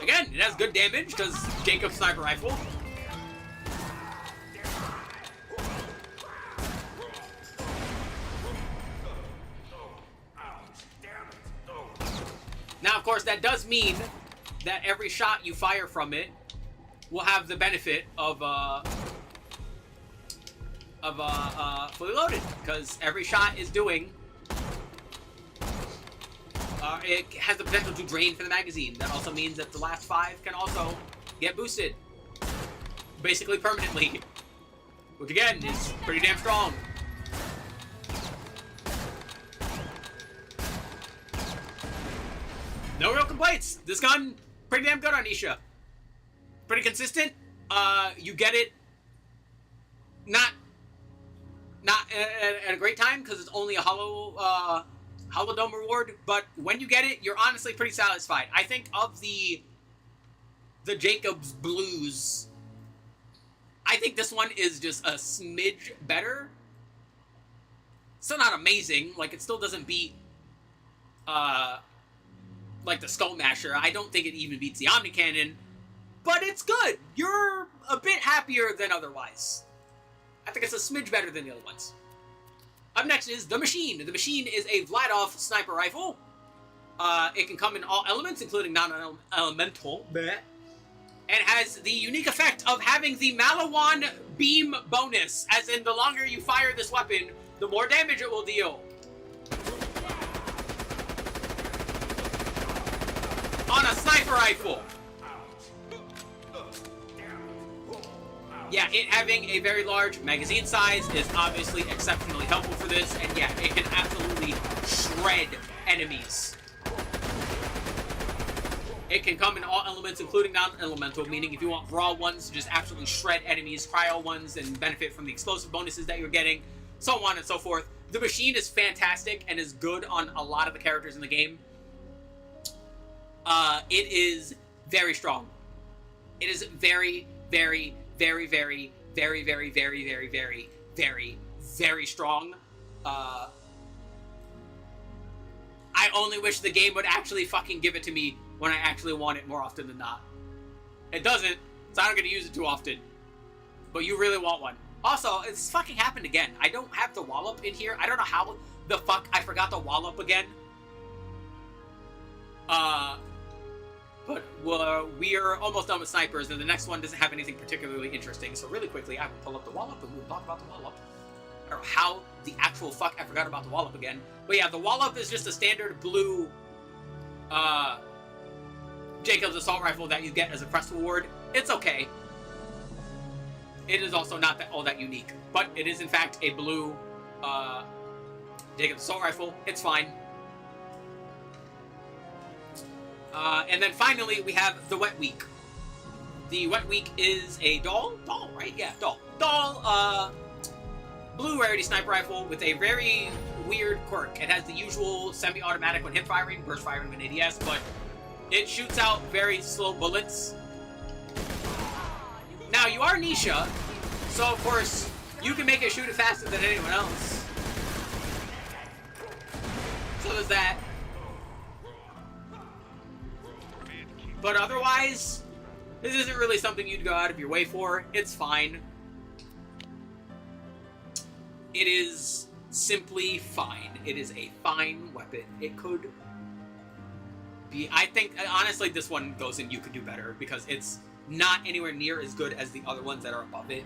[SPEAKER 2] Again, it has good damage, because Jacobs sniper rifle. Now, of course, that does mean that every shot you fire from it will have the benefit of fully loaded, because every shot is doing. It has the potential to drain from the magazine. That also means that the last 5 can also get boosted, basically permanently, which again is pretty damn strong. No real complaints. This gun, pretty damn good on Nisha. pretty consistent. You get it not at a great time because it's only a Holodome reward, but when you get it, you're honestly pretty satisfied. I think of the Jacob's Blues, I think this one is just a smidge better. Still not amazing. Like, it still doesn't beat, like, the Skull Masher. I don't think it even beats the Omni Cannon, but it's good. You're a bit happier than otherwise. I think it's a smidge better than the other ones. Up next is the Machine. The Machine is a Vladoff sniper rifle. It can come in all elements, including non-elemental, and has the unique effect of having the Malawan beam bonus, as in the longer you fire this weapon, the more damage it will deal. On a sniper rifle. Yeah, it having a very large magazine size is obviously exceptionally helpful for this, and yeah, it can absolutely shred enemies. It can come in all elements, including non-elemental, meaning if you want raw ones, just absolutely shred enemies, cryo ones, and benefit from the explosive bonuses that you're getting, so on and so forth. The Machine is fantastic and is good on a lot of the characters in the game. It is very strong. It is very, very, very, very, very, very, very, very, very, very, very strong. I only wish the game would actually fucking give it to me when I actually want it more often than not. It doesn't, so I don't get to use it too often. But you really want one. Also, it's fucking happened again. I don't have the wallop in here. I don't know how the fuck I forgot the wallop again. But we are almost done with snipers, and the next one doesn't have anything particularly interesting. So really quickly, I will pull up the wallop, and we'll talk about the wallop. Or how the actual fuck I forgot about the wallop again. But yeah, the wallop is just a standard blue Jacob's assault rifle that you get as a quest reward. It's okay. It is also not all that unique, but it is in fact a blue Jacob's assault rifle. It's fine. And then finally, we have the Wet Week. The Wet Week is a doll, right? Yeah, doll, blue rarity sniper rifle with a very weird quirk. It has the usual semi-automatic when hip firing, burst firing when ADS, but it shoots out very slow bullets. Now, you are Nisha, so of course, you can make it shoot it faster than anyone else. So there's that. But otherwise, this isn't really something you'd go out of your way for. It's fine. It is simply fine. It is a fine weapon. It could be... I think, honestly, this one goes in you could do better, because it's not anywhere near as good as the other ones that are above it.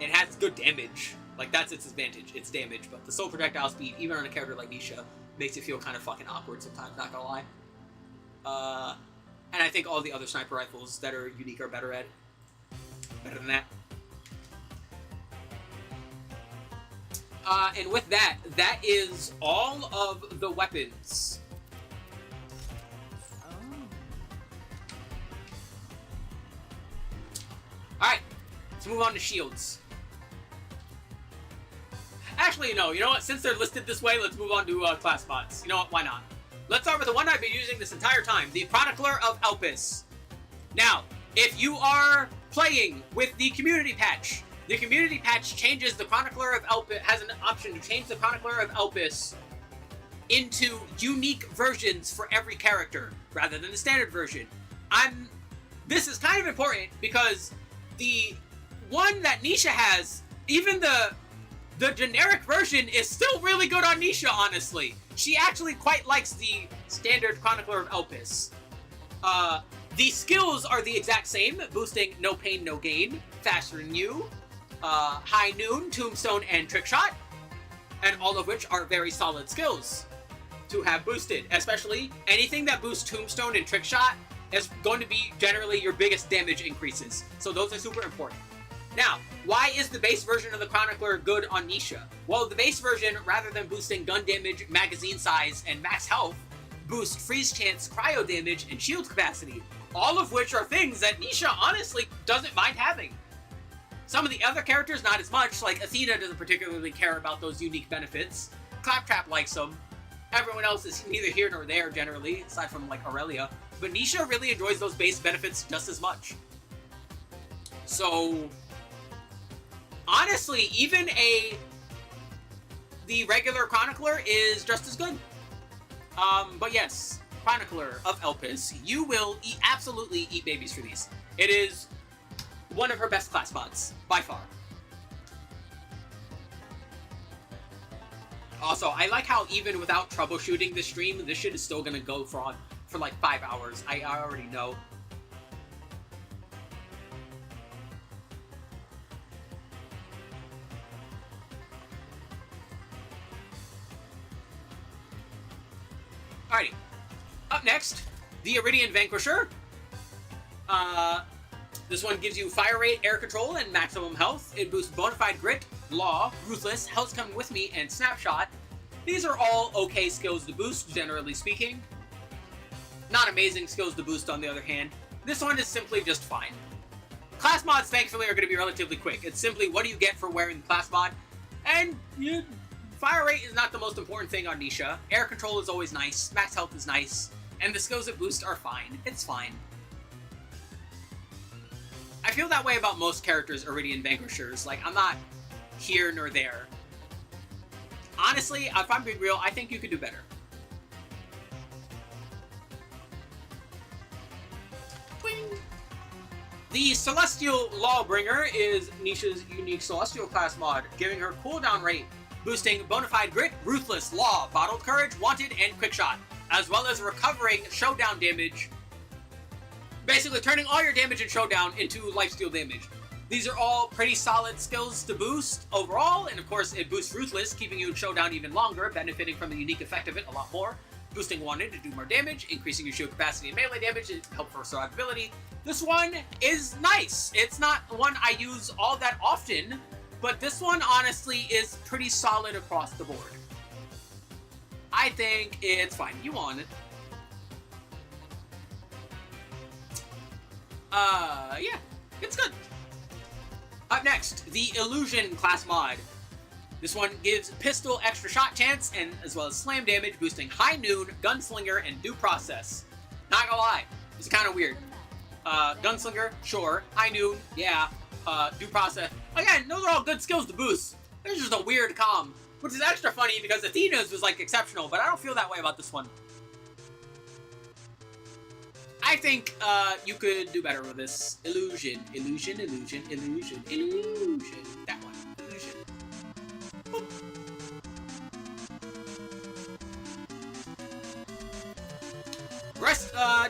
[SPEAKER 2] It has good damage. Like, that's its advantage. It's damage. But the soul projectile speed, even on a character like Nisha, makes it feel kind of fucking awkward sometimes, not gonna lie. And I think all the other sniper rifles that are unique are better than that. And with that, that is all of the weapons. Alright, let's move on to shields. Actually, no, you know what? Since they're listed this way, let's move on to class spots. You know what? Why not? Let's start with the one I've been using this entire time, the Chronicler of Elpis. Now, if you are playing with the community patch changes the Chronicler of Elpis, has an option to change the Chronicler of Elpis into unique versions for every character, rather than the standard version. This is kind of important, because the one that Nisha has, even the generic version is still really good on Nisha, honestly. She actually quite likes the standard Chronicler of Elpis. The skills are the exact same, boosting No Pain, No Gain, Faster Than You, High Noon, Tombstone, and Trick Shot, and all of which are very solid skills to have boosted. Especially anything that boosts Tombstone and Trick Shot is going to be generally your biggest damage increases. So those are super important. Now, why is the base version of the Chronicler good on Nisha? Well, the base version, rather than boosting gun damage, magazine size, and max health, boost freeze chance, cryo damage, and shield capacity. All of which are things that Nisha honestly doesn't mind having. Some of the other characters, not as much, like Athena doesn't particularly care about those unique benefits. Claptrap likes them. Everyone else is neither here nor there, generally, aside from, like, Aurelia. But Nisha really enjoys those base benefits just as much. So, honestly, even the regular Chronicler is just as good. But yes, Chronicler of Elpis, you will absolutely eat babies for these. It is one of her best class mods, by far. Also, I like how even without troubleshooting the stream, this shit is still gonna go for like 5 hours. I already know. Alrighty. Up next, the Iridian Vanquisher. This one gives you fire rate, air control, and maximum health. It boosts Bonafide Grit, Law, Ruthless, Hell's Coming With Me, and Snapshot. These are all okay skills to boost, generally speaking. Not amazing skills to boost, on the other hand. This one is simply just fine. Class mods, thankfully, are going to be relatively quick. It's simply, what do you get for wearing the class mod? And fire rate is not the most important thing on Nisha. Air control is always nice. Max health is nice. And the skills it boosts are fine. It's fine. I feel that way about most characters, Iridian Vanquishers. Like, I'm not here nor there. Honestly, if I'm being real, I think you could do better. Boing. The Celestial Lawbringer is Nisha's unique Celestial class mod, giving her cooldown rate, boosting Bonafide Grit, Ruthless, Law, Bottled Courage, Wanted, and Quickshot, as well as recovering Showdown damage. Basically turning all your damage in Showdown into lifesteal damage. These are all pretty solid skills to boost overall, and of course it boosts Ruthless, keeping you in Showdown even longer, benefiting from the unique effect of it a lot more. Boosting Wanted to do more damage, increasing your shield capacity and melee damage to help for survivability. This one is nice. It's not one I use all that often, but this one honestly is pretty solid across the board. I think it's fine. You want it. Yeah, it's good. Up next, the Illusion class mod. This one gives pistol extra shot chance and as well as slam damage, boosting High Noon, Gunslinger, and Due Process. Not gonna lie, it's kind of weird. Gunslinger, sure. High Noon, yeah. Due Process. Again, those are all good skills to boost. There's just a weird comm, which is extra funny because Athena's was like exceptional, but I don't feel that way about this one. I think you could do better with this. Illusion. Illusion, illusion, illusion, illusion. That one. Illusion. Boop.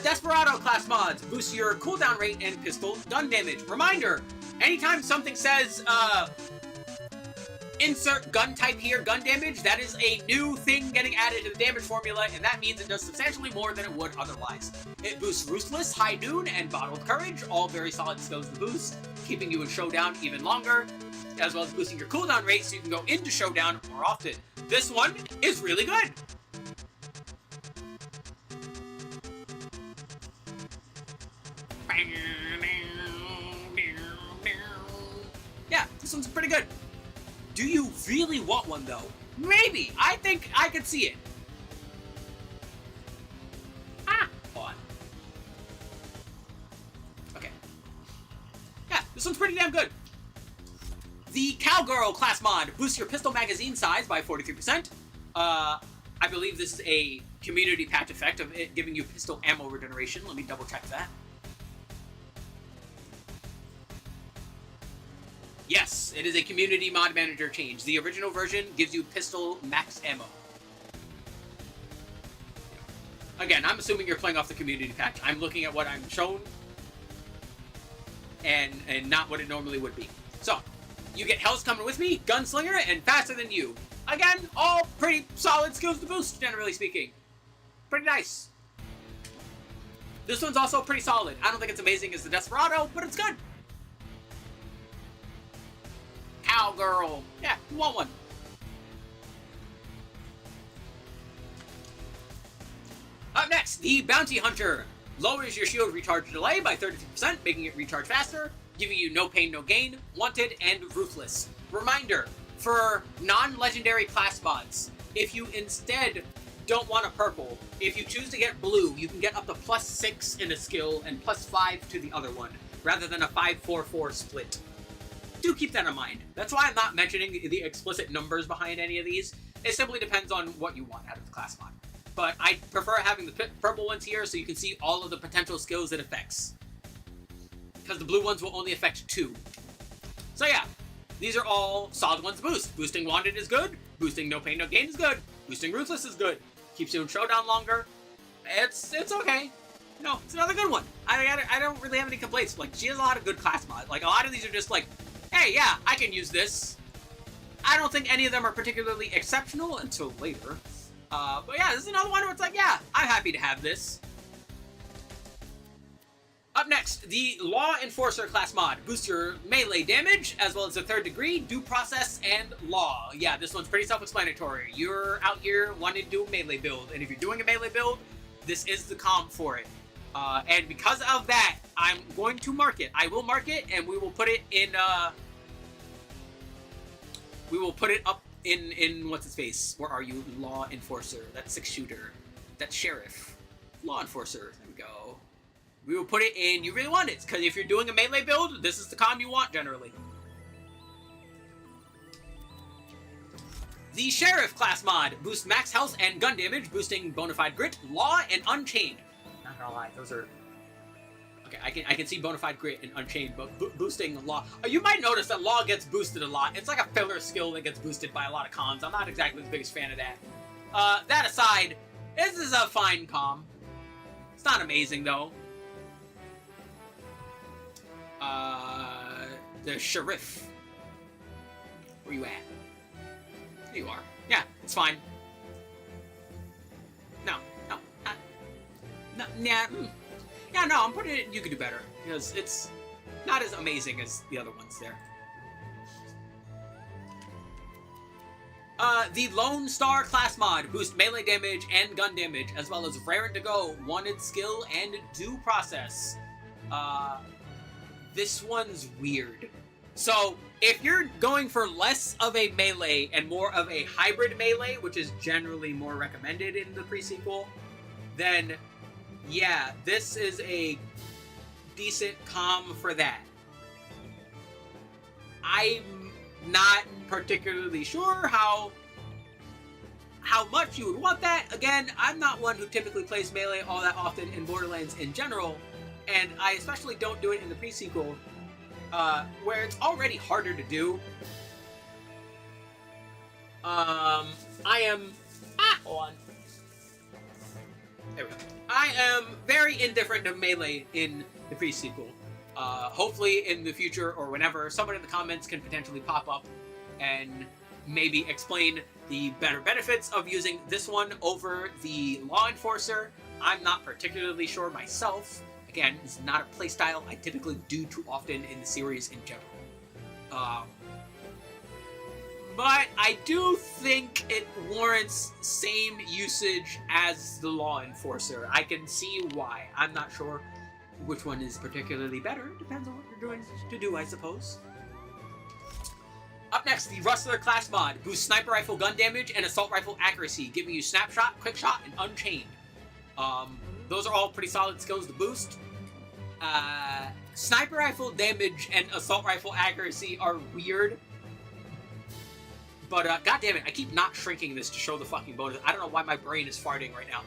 [SPEAKER 2] Desperado class mods. Boost your cooldown rate and pistol gun damage. Reminder, anytime something says, insert gun type here, gun damage, that is a new thing getting added to the damage formula, and that means it does substantially more than it would otherwise. It boosts Ruthless, High Noon, and Bottled Courage, all very solid skills to boost, keeping you in Showdown even longer, as well as boosting your cooldown rate so you can go into Showdown more often. This one is really good! Yeah, this one's pretty good. Do you really want one, though? Maybe. I think I could see it. Hold on. Okay. Yeah, this one's pretty damn good. The Cowgirl class mod boosts your pistol magazine size by 43%. I believe this is a community patch effect of it giving you pistol ammo regeneration. Let me double check that. Yes, it is a community mod manager change. The original version gives you pistol max ammo. Again, I'm assuming you're playing off the community patch. I'm looking at what I'm shown and not what it normally would be. So, you get Hell's Coming With Me, Gunslinger, and Faster Than You. Again, all pretty solid skills to boost, generally speaking. Pretty nice. This one's also pretty solid. I don't think it's amazing as the Desperado, but it's good. Cowgirl. Yeah, you want one. Up next, the Bounty Hunter. Lowers your shield recharge delay by 33%, making it recharge faster, giving you no pain, no gain, wanted, and ruthless. Reminder, for non-legendary class mods, if you instead don't want a purple, if you choose to get blue, you can get up to +6 in a skill and +5 to the other one, rather than a 5-4-4 split. Do keep that in mind. That's why I'm not mentioning the explicit numbers behind any of these. It simply depends on what you want out of the class mod. But I prefer having the purple ones here so you can see all of the potential skills it affects. Because the blue ones will only affect 2. So yeah, these are all solid ones to boost. Boosting Wanted is good. Boosting No Pain No Gain is good. Boosting Ruthless is good. Keeps you in Showdown longer. It's okay. No, it's another good one. I don't really have any complaints. Like, she has a lot of good class mods. Like, a lot of these are just like, hey, yeah, I can use this. I don't think any of them are particularly exceptional until later. But yeah, this is another one where it's like, yeah, I'm happy to have this. Up next, the Law Enforcer class mod. Boosts your melee damage, as well as the 3rd degree, due process, and law. Yeah, this one's pretty self-explanatory. You're out here wanting to do a melee build, and if you're doing a melee build, this is the comp for it. And because of that, I'm going to mark it. I will mark it, and we will put it in, we will put it up in what's his face? Where are you? Law Enforcer. That's 6-shooter. That's Sheriff. Law Enforcer. There we go. We will put it in you really want it, because if you're doing a melee build, this is the comm you want generally. The Sheriff class mod. Boosts max health and gun damage, boosting Bonafide Grit, Law, and Unchained. Not gonna lie, those are... Okay, I can see Bonafide Grit and Unchained, but boosting Law... you might notice that Law gets boosted a lot. It's like a filler skill that gets boosted by a lot of comms. I'm not exactly the biggest fan of that. That aside, this is a fine comm. It's not amazing, though. The Sheriff. Where you at? There you are. Yeah, it's fine. No. Yeah, no, I'm putting it, you could do better, because it's not as amazing as the other ones there. The Lone Star class mod. Boost melee damage and gun damage, as well as raring to go, wanted skill, and due process. This one's weird. So, if you're going for less of a melee and more of a hybrid melee, which is generally more recommended in the pre-sequel, then yeah, this is a decent comm for that. I'm not particularly sure how much you would want that. Again, I'm not one who typically plays melee all that often in Borderlands in general, and I especially don't do it in the pre-sequel, where it's already harder to do. Hold on. There we go. I am very indifferent to melee in the pre-sequel. Hopefully in the future or whenever, somebody in the comments can potentially pop up and maybe explain the better benefits of using this one over the Law Enforcer. I'm not particularly sure myself. Again, it's not a playstyle I typically do too often in the series in general. But I do think it warrants same usage as the Law Enforcer. I can see why. I'm not sure which one is particularly better. Depends on what you're doing to do, I suppose. Up next, the Rustler class mod. Boosts sniper rifle gun damage and assault rifle accuracy, giving you snapshot, quick shot, and unchained. Those are all pretty solid skills to boost. Sniper rifle damage and assault rifle accuracy are weird. But, god damn it, I keep not shrinking this to show the fucking bonus. I don't know why my brain is farting right now.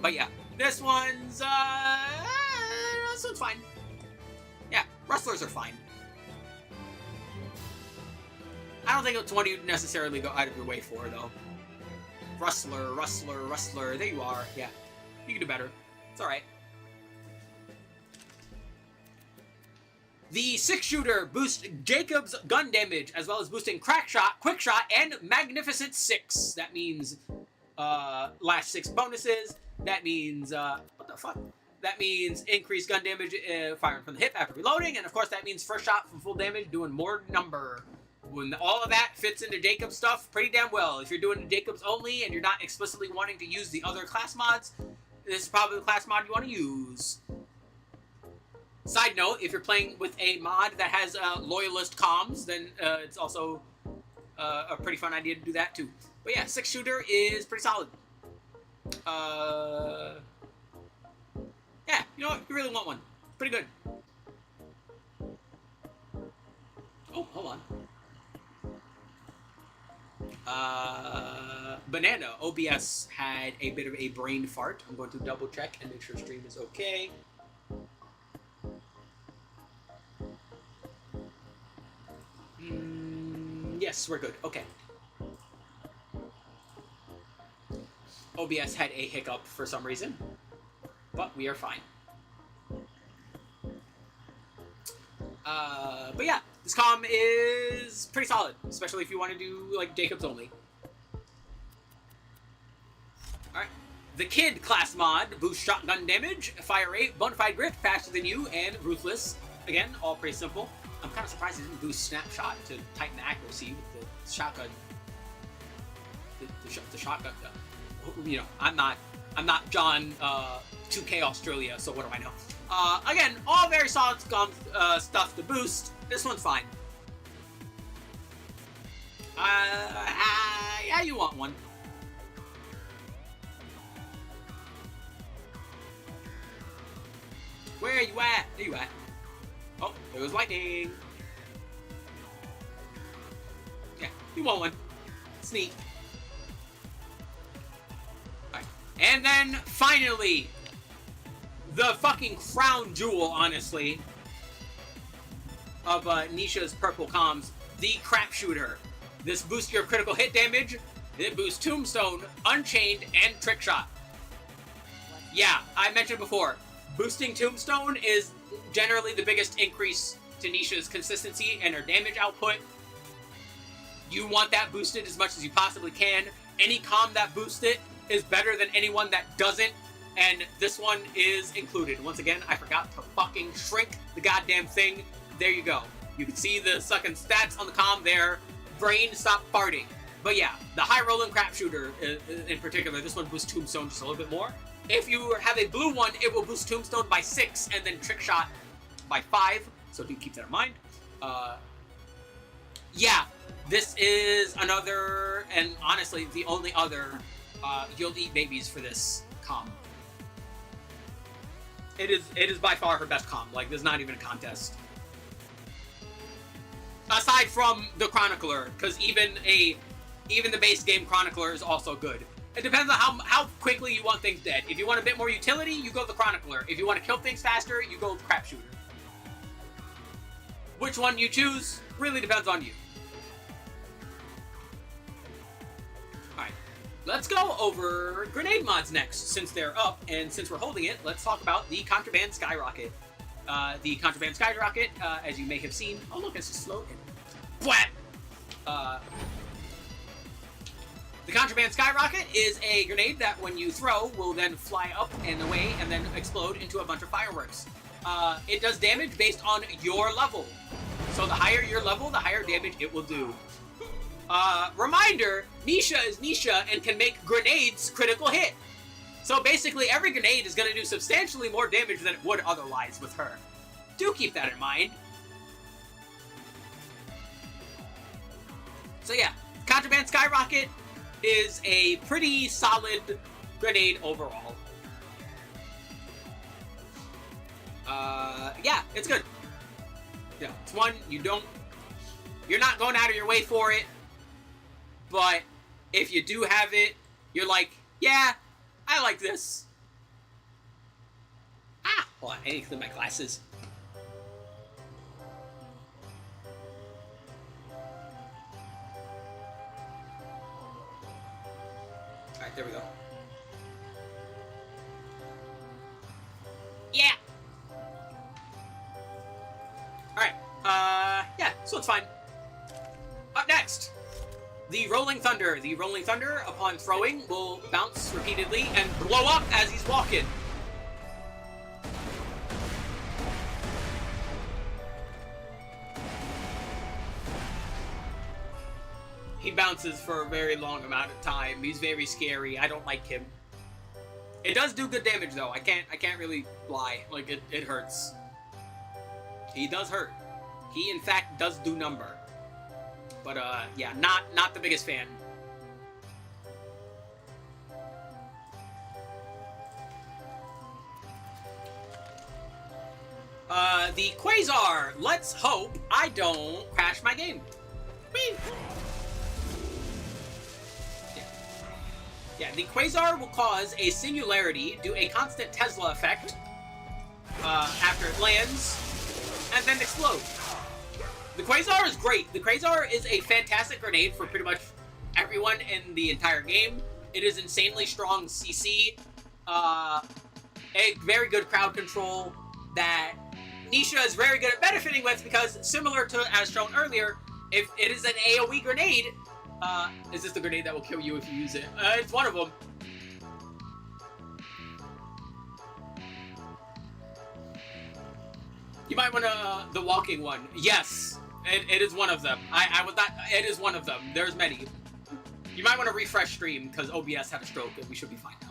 [SPEAKER 2] But yeah, this one's fine. Yeah, Rustlers are fine. I don't think it's one you'd necessarily go out of your way for, though. Rustler, there you are. Yeah, you can do better. It's alright. The 6-shooter boosts Jacob's gun damage, as well as boosting Crack Shot, Quick Shot, and Magnificent 6. That means, last 6 bonuses. That means, what the fuck? That means increased gun damage firing from the hip after reloading, and of course that means first shot from full damage doing more number. When all of that fits into Jacob's stuff pretty damn well. If you're doing Jacob's only and you're not explicitly wanting to use the other class mods, this is probably the class mod you want to use. Side note, if you're playing with a mod that has loyalist comms, then it's also a pretty fun idea to do that too. But yeah, 6-shooter is pretty solid. Yeah, you know what? You really want one. Pretty good. Oh, hold on. Banana OBS had a bit of a brain fart. I'm going to double check and make sure stream is okay. Yes, we're good. Okay. OBS had a hiccup for some reason, but we are fine. But yeah, this comm is pretty solid, especially if you want to do like Jacobs only. Alright. The Kid class mod boosts shotgun damage, fire rate, bonafide grip, faster than you, and ruthless. Again, all pretty simple. I'm kind of surprised it didn't boost snapshot to tighten the accuracy with the shotgun. The shotgun gun. You know, I'm not John 2K Australia, so what do I know? Again, all very solid stuff to boost. This one's fine. Yeah, you want one. Where are you at? There you at? Oh, there goes lightning. Yeah, you want one. Sneak. Alright. And then, finally, the fucking crown jewel, honestly, of Nisha's purple comms, the crap shooter. This boosts your critical hit damage, it boosts Tombstone, Unchained, and Trick Shot. Yeah, I mentioned before, boosting Tombstone is generally the biggest increase to Nisha's consistency and her damage output. You want that boosted as much as you possibly can. Any comm that boosts it is better than anyone that doesn't, and this one is included. Once again, I forgot to fucking shrink the goddamn thing. There you go. You can see the sucking stats on the comm there. Brain, stop farting. But yeah, the high rolling crap shooter in particular, this one boosts Tombstone just a little bit more. If you have a blue one, it will boost Tombstone by 6 and then Trick Shot by 5. So do keep that in mind. Yeah, this is another, and honestly, the only other You'll Eat Babies for this comm. It is by far her best comm. Like, there's not even a contest. Aside from the Chronicler, because even the base game Chronicler is also good. It depends on how quickly you want things dead. If you want a bit more utility, you go the Chronicler. If you want to kill things faster, you go the Crap Shooter. Which one you choose really depends on you. Alright, let's go over grenade mods next, since they're up, and since we're holding it, let's talk about the Contraband Skyrocket. The Contraband Skyrocket, as you may have seen... Oh look, it's just slow. Bwat! The Contraband Skyrocket is a grenade that when you throw will then fly up and away and then explode into a bunch of fireworks. It does damage based on your level. So the higher your level, the higher damage it will do. Reminder, Nisha is Nisha and can make grenades critical hit. So basically every grenade is going to do substantially more damage than it would otherwise with her. Do keep that in mind. So yeah, Contraband Skyrocket is a pretty solid grenade overall. Yeah, it's good. Yeah, it's one you're not going out of your way for it, but if you do have it, you're like, yeah, I like this. Hold on, I need to clean my glasses. Alright, there we go. Yeah! Alright, yeah, so it's fine. Up next, the Rolling Thunder. The Rolling Thunder, upon throwing, will bounce repeatedly and blow up as he's walking. He bounces for a very long amount of time. He's very scary. I don't like him. It does do good damage though. I can't really lie. Like it hurts. He does hurt. He in fact does do number. But yeah, not the biggest fan. The Quasar. Let's hope I don't crash my game. Whee! Yeah, the Quasar will cause a singularity, do a constant Tesla effect after it lands, and then explode. The Quasar is great. The Quasar is a fantastic grenade for pretty much everyone in the entire game. It is insanely strong CC, a very good crowd control that Nisha is very good at benefiting with because, similar to as shown earlier, if it is an AoE grenade, is this the grenade that will kill you if you use it? It's one of them. You might want to, the walking one. Yes, it is one of them. I was not, it is one of them. There's many. You might want to refresh stream because OBS had a stroke and we should be fine now.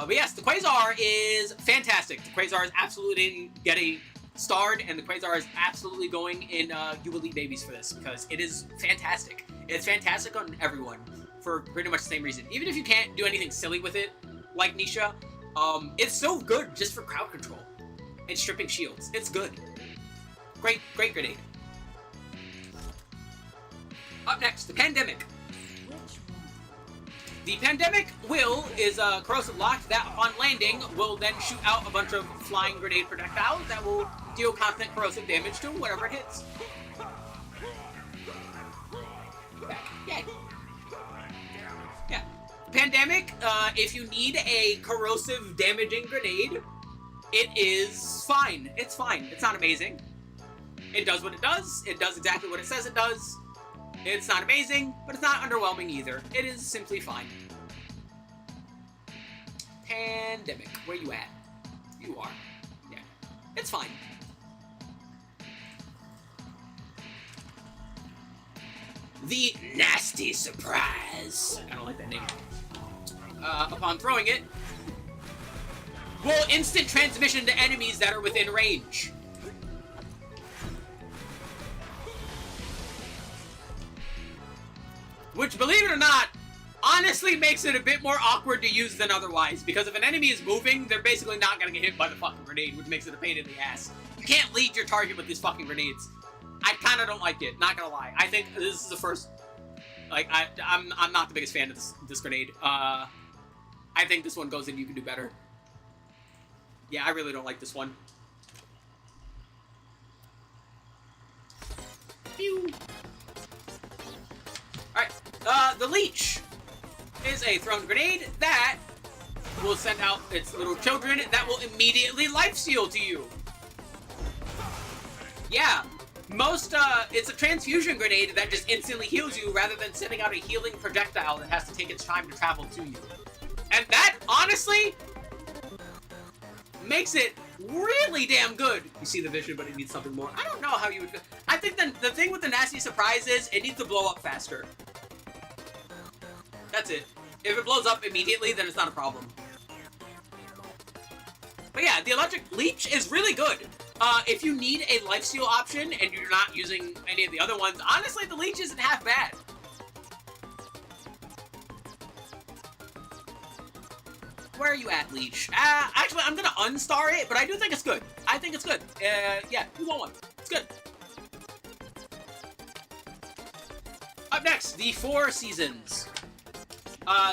[SPEAKER 2] But yes, the Quasar is fantastic. The Quasar is absolutely getting starred, and the Quasar is absolutely going in You Elite Babies for this, because it is fantastic. It's fantastic on everyone, for pretty much the same reason. Even if you can't do anything silly with it, like Nisha, it's so good just for crowd control and stripping shields. It's good. Great grenade. Up next, the Pandemic. The Pandemic is a corrosive lock that, on landing, will then shoot out a bunch of flying grenade projectiles that will deal constant corrosive damage to whatever it hits. Yeah. Pandemic, if you need a corrosive damaging grenade, it is fine. It's fine. It's not amazing. It does what it does. It does exactly what it says it does. It's not amazing, but it's not underwhelming either. It is simply fine. Pandemic, where you at? You are. Yeah. It's fine. The Nasty Surprise. I don't like that name. Upon throwing it, will instant transmission to enemies that are within range. Which, believe it or not, honestly makes it a bit more awkward to use than otherwise, because if an enemy is moving, they're basically not gonna get hit by the fucking grenade, which makes it a pain in the ass. You can't lead your target with these fucking grenades. I kinda don't like it, not gonna lie. I think this is the first, like, I'm not the biggest fan of this grenade. I think this one goes in, you can do better. Yeah, I really don't like this one. Pew! Alright, the Leech is a thrown grenade that will send out its little children that will immediately lifesteal to you. Yeah, it's a transfusion grenade that just instantly heals you rather than sending out a healing projectile that has to take its time to travel to you. And that, honestly, makes it really damn good. You see the vision, but it needs something more. I don't know how you would feel. I think the thing with the Nasty Surprise is it needs to blow up faster. That's it. If it blows up immediately, then it's not a problem. But yeah, the Electric Leech is really good. If you need a lifesteal option and you're not using any of the other ones, honestly, the Leech isn't half bad. Where are you at, Leech? Actually, I'm gonna unstar it, but I do think it's good. I think it's good. Yeah, you want one. It's good. Up next, the Four Seasons.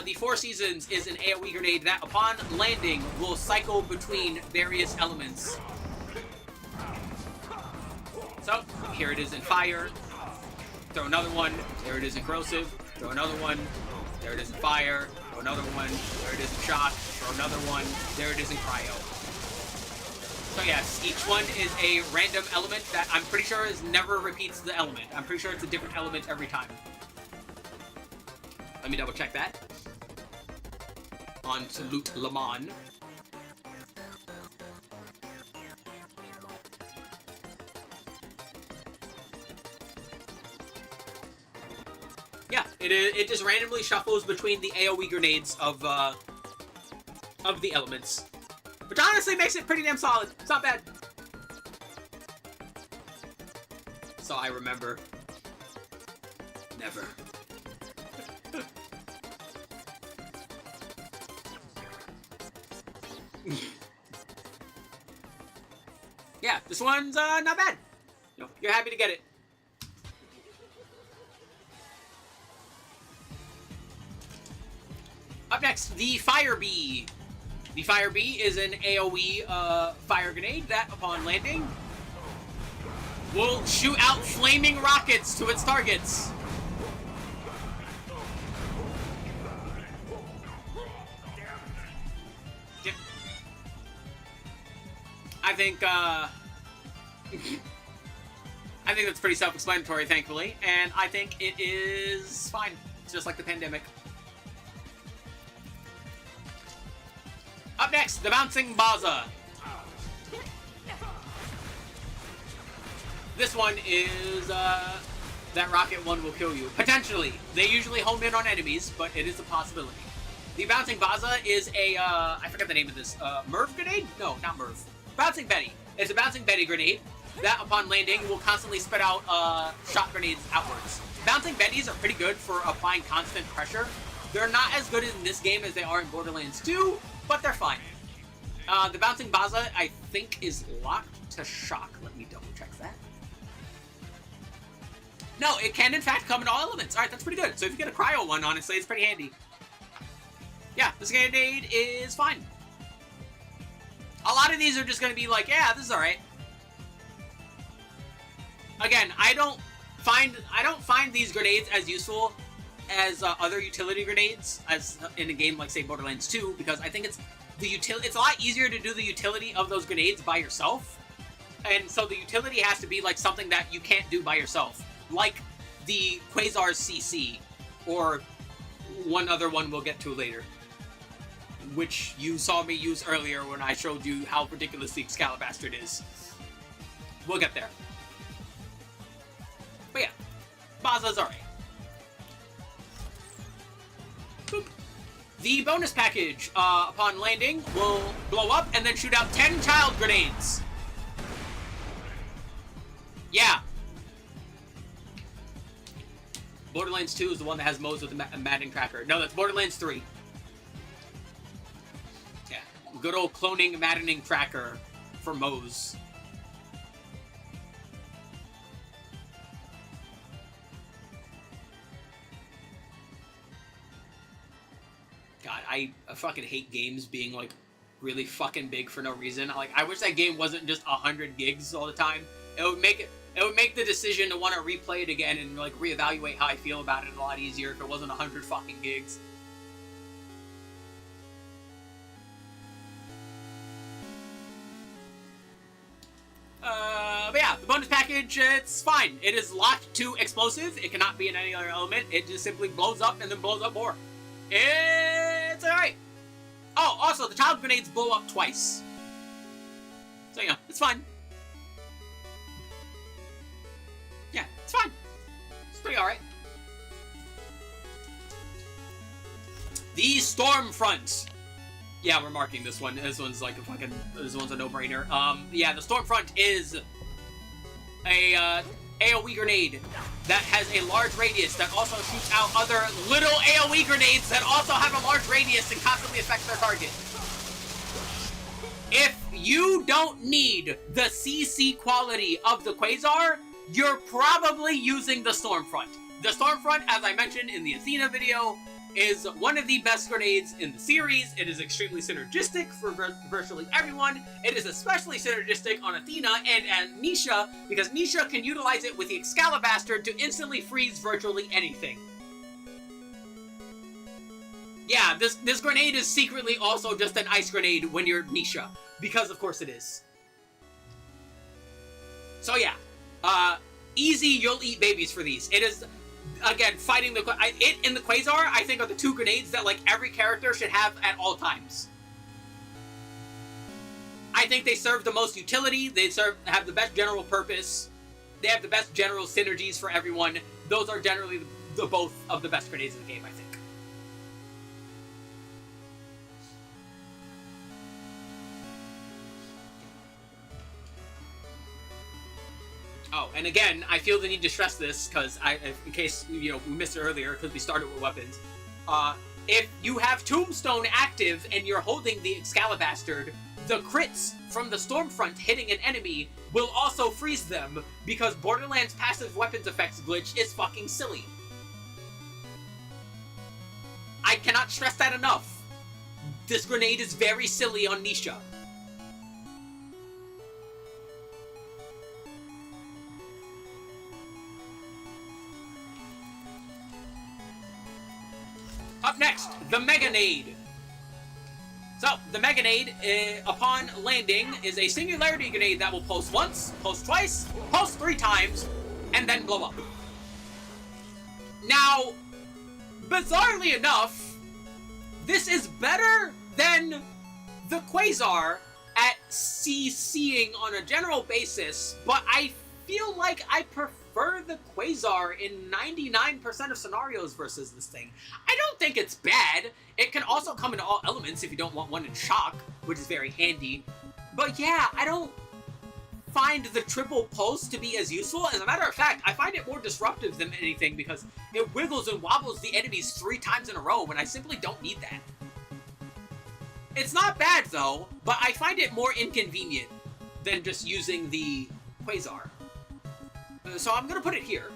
[SPEAKER 2] The Four Seasons is an AoE grenade that, upon landing, will cycle between various elements. So, here it is in fire. Throw another one. There it is in corrosive. Throw another one. There it is in fire. Throw another one. There it is in shock. Throw another one. There it is in cryo. So yes, each one is a random element that I'm pretty sure never repeats the element. I'm pretty sure it's a different element every time. Let me double check that. On Salute Lamon. Yeah, It just randomly shuffles between the AoE grenades of the elements, which honestly makes it pretty damn solid. It's not bad. So I remember. Never. Yeah, this one's not bad. You're happy to get it. Up next, the Fire Bee. The Fire Bee is an AoE fire grenade that, upon landing, will shoot out flaming rockets to its targets. Yep. I think that's pretty self-explanatory, thankfully, and I think it is fine. It's just like the pandemic. Up next, the Bouncing Baza. This one is, that rocket one will kill you. Potentially. They usually home in on enemies, but it is a possibility. The Bouncing Baza is a, I forget the name of this, Merv grenade? No, not Merv. Bouncing Betty. It's a Bouncing Betty grenade that, upon landing, will constantly spit out, shot grenades outwards. Bouncing Betties are pretty good for applying constant pressure. They're not as good in this game as they are in Borderlands 2, but they're fine. The Bouncing Baza, I think, is locked to shock. Let me double check that. No, it can in fact come in all elements. Alright, that's pretty good. So if you get a cryo one, honestly, it's pretty handy. Yeah, this grenade is fine. A lot of these are just going to be like, yeah, this is alright. Again, I don't find these grenades as useful as other utility grenades as in a game like, say, Borderlands 2, because I think it's a lot easier to do the utility of those grenades by yourself, and so the utility has to be like something that you can't do by yourself, like the Quasar's CC, or one other one we'll get to later, which you saw me use earlier when I showed you how ridiculously Excalibastard is. We'll get there. But yeah, Baza's alright. Boop. The bonus package, upon landing, will blow up and then shoot out 10 child grenades. Yeah. Borderlands 2 is the one that has modes with the Madden tracker. No, that's Borderlands 3. Yeah. Good old cloning maddening tracker for Moes. God, I fucking hate games being, like, really fucking big for no reason. Like, I wish that game wasn't just 100 gigs all the time. It would make the decision to want to replay it again and, like, reevaluate how I feel about it a lot easier if it wasn't 100 fucking gigs. But yeah, the bonus package, it's fine. It is locked to explosive. It cannot be in any other element. It just simply blows up and then blows up more. It's alright. Oh, also, the child grenades blow up twice. So, you know, it's fine. Yeah, it's fine. It's pretty alright. The Stormfront. Yeah, we're marking this one. This one's like a fucking... This one's a no-brainer. Yeah, the Stormfront is a, AoE grenade that has a large radius that also shoots out other little AoE grenades that also have a large radius and constantly affect their target. If you don't need the CC quality of the Quasar, you're probably using the Stormfront. The Stormfront, as I mentioned in the Athena video, is one of the best grenades in the series. It is extremely synergistic for virtually everyone. It is especially synergistic on Athena and Nisha, because Nisha can utilize it with the Excalibastard to instantly freeze virtually anything. Yeah, this grenade is secretly also just an ice grenade when you're Nisha, because of course it is. So yeah, easy, you'll eat babies for these. It is... Again, fighting it and the Quasar, I think, are the two grenades that, like, every character should have at all times. I think they serve the most utility. They have the best general purpose. They have the best general synergies for everyone. Those are generally both of the best grenades in the game, I think. Oh, and again, I feel the need to stress this, because in case, we missed it earlier, because we started with weapons. If you have Tombstone active and you're holding the Excalibastard, the crits from the Stormfront hitting an enemy will also freeze them, because Borderlands' passive weapons effects glitch is fucking silly. I cannot stress that enough. This grenade is very silly on Nisha. Up next, the Meganade. So, the Meganade, upon landing, is a singularity grenade that will pulse once, pulse twice, pulse 3 times, and then blow up. Now, bizarrely enough, this is better than the Quasar at CCing on a general basis, but I feel like I prefer the Quasar in 99% of scenarios versus this thing. I don't think it's bad. It can also come in all elements if you don't want one in shock, which is very handy. But yeah, I don't find the triple pulse to be as useful. As a matter of fact, I find it more disruptive than anything because it wiggles and wobbles the enemies 3 times in a row when I simply don't need that. It's not bad though, but I find it more inconvenient than just using the Quasar. So I'm gonna put it here.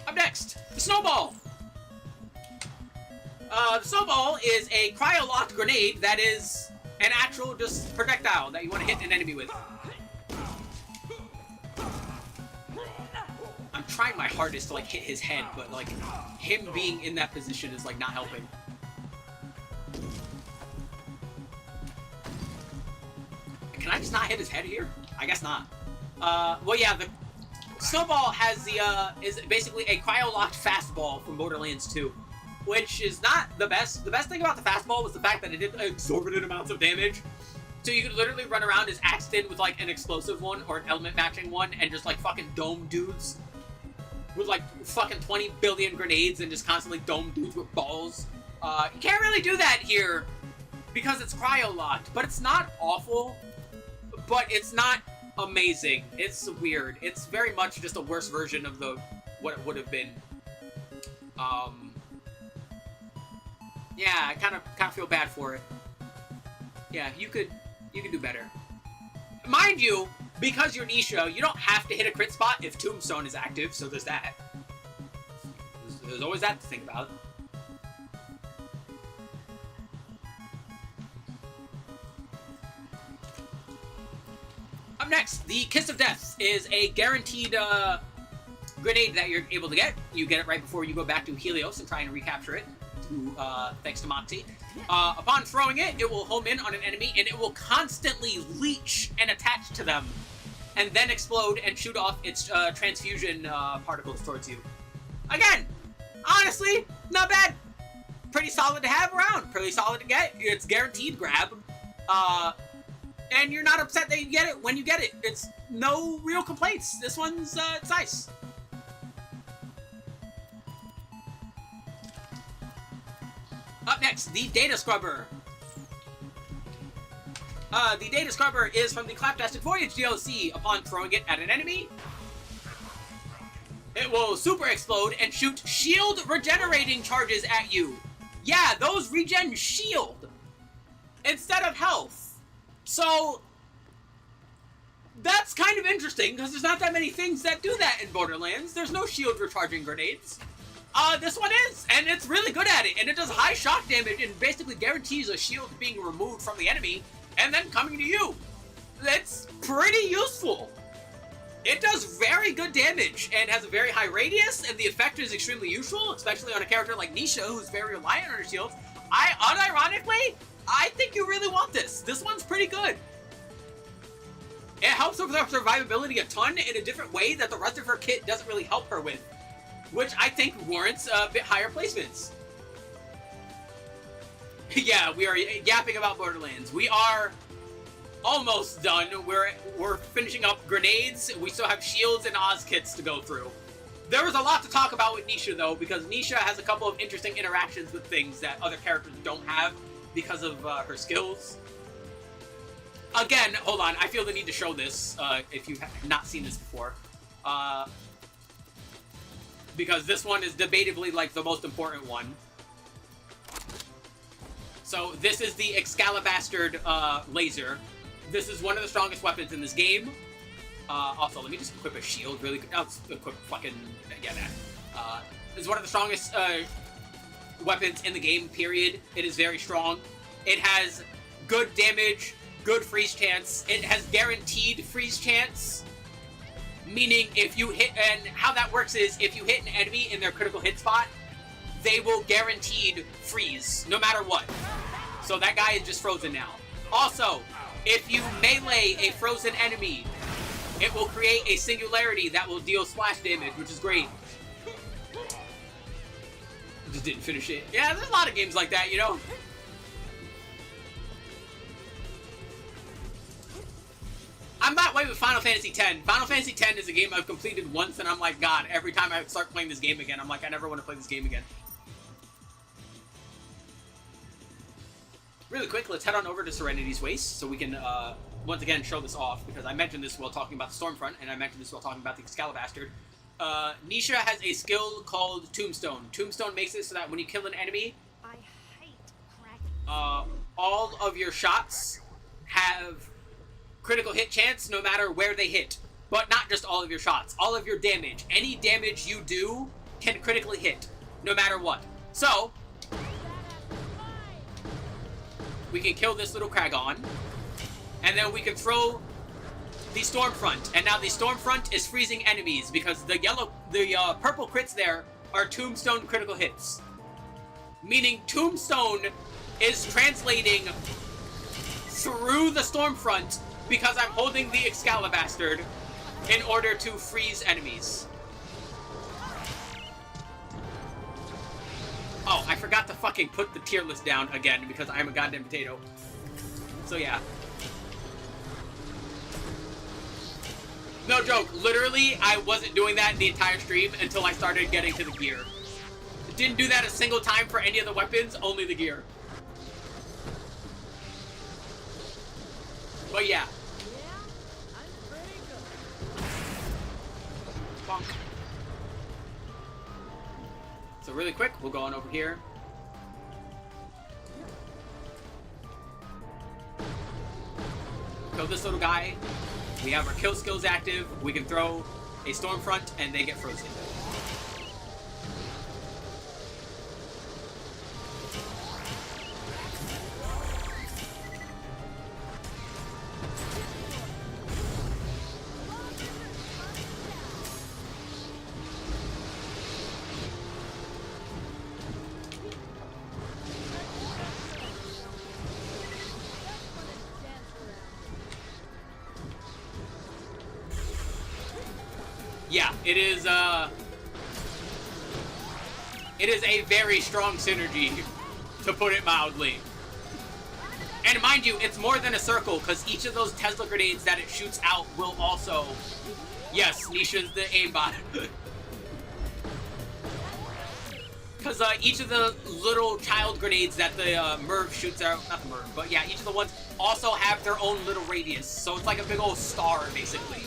[SPEAKER 2] Up next, the Snowball. The Snowball is a cryo-locked grenade that is an actual just projectile that you want to hit an enemy with. I'm trying my hardest to like hit his head, but like him being in that position is like not helping. Can I just not hit his head here? I guess not. Well, yeah, the Snowball has the, is basically a cryo-locked fastball from Borderlands 2, which is not the best. The best thing about the fastball was the fact that it did exorbitant amounts of damage. So you could literally run around as Axton with, like, an explosive one or an element-matching one and just, like, fucking dome dudes with, like, fucking 20 billion grenades and just constantly dome dudes with balls. You can't really do that here because it's cryo-locked, but it's not awful. But it's not amazing. It's weird. It's very much just a worse version of what it would have been. Yeah, I kind of feel bad for it. Yeah, you could do better. Mind you, because you're Nisha, you don't have to hit a crit spot if Tombstone is active, so there's that. There's always that to think about. Up next, the Kiss of Death is a guaranteed grenade that you're able to get. You get it right before you go back to Helios and try and recapture it, thanks to Moxie. Upon throwing it, it will home in on an enemy, and it will constantly leech and attach to them, and then explode and shoot off its transfusion particles towards you. Again, honestly, not bad. Pretty solid to have around. Pretty solid to get. It's guaranteed grab. And you're not upset that you get it when you get it. It's no real complaints. This one's, it's nice. Up next, the Data Scrubber. The Data Scrubber is from the Claptastic Voyage DLC. Upon throwing it at an enemy, it will super explode and shoot shield regenerating charges at you. Yeah, those regen shield instead of health. So, that's kind of interesting, because there's not that many things that do that in Borderlands. There's no shield recharging grenades. This one is, and it's really good at it, and it does high shock damage and basically guarantees a shield being removed from the enemy and then coming to you. That's pretty useful. It does very good damage and has a very high radius, and the effect is extremely useful, especially on a character like Nisha, who's very reliant on her shields. Unironically, I think you really want this. This one's pretty good. It helps with her survivability a ton in a different way that the rest of her kit doesn't really help her with, which I think warrants a bit higher placements. Yeah, we are yapping about Borderlands. We are almost done. We're finishing up grenades. We still have shields and Oz kits to go through. There was a lot to talk about with Nisha, though, because Nisha has a couple of interesting interactions with things that other characters don't have because of her skills. Again, hold on. I feel the need to show this if you have not seen this before. Because this one is debatably, like, the most important one. So, this is the Excalibastard laser. This is one of the strongest weapons in this game. Also, let me just equip a shield really quick. I'll equip fucking... yeah, that. This is one of the strongest weapons in the game, period. It is very strong. It has good damage, good freeze chance. It has guaranteed freeze chance. Meaning, if you hit... And how that works is, if you hit an enemy in their critical hit spot, they will guaranteed freeze, no matter what. So that guy is just frozen now. Also, if you melee a frozen enemy, it will create a singularity that will deal splash damage, which is great. Just didn't finish it. Yeah, there's a lot of games like that, you know? I'm that way with Final Fantasy X. Final Fantasy X is a game I've completed once, and I'm like, God, every time I start playing this game again, I'm like, I never want to play this game again. Really quick, let's head on over to Serenity's Waste, so we can, once again, show this off, because I mentioned this while talking about the Stormfront, and I mentioned this while talking about the Excalibastard. Nisha has a skill called Tombstone. Tombstone makes it so that when you kill an enemy,
[SPEAKER 3] I hate cracking.
[SPEAKER 2] all of your shots have critical hit chance no matter where they hit. But not just all of your shots, all of your damage. Any damage you do can critically hit, no matter what. So, we can kill this little Kragon, and then we can throw the Stormfront. And now the Stormfront is freezing enemies because the purple crits there are Tombstone critical hits. Meaning Tombstone is translating through the Stormfront because I'm holding the Excalibastard in order to freeze enemies. Oh, I forgot to fucking put the tier list down again because I'm a goddamn potato. So yeah. No joke, literally, I wasn't doing that the entire stream until I started getting to the gear. Didn't do that a single time for any of the weapons, only the gear. But yeah. Bonk. So really quick, we'll go on over here. Kill this little guy. We have our kill skills active. We can throw a Stormfront and they get frozen. Yeah, it is a very strong synergy, to put it mildly. And mind you, it's more than a circle, because each of those Tesla grenades that it shoots out will also... Yes, Nisha's the aimbot. Because each of the little child grenades that the Merv shoots out... Not the Merv, but yeah, each of the ones also have their own little radius. So it's like a big old star, basically.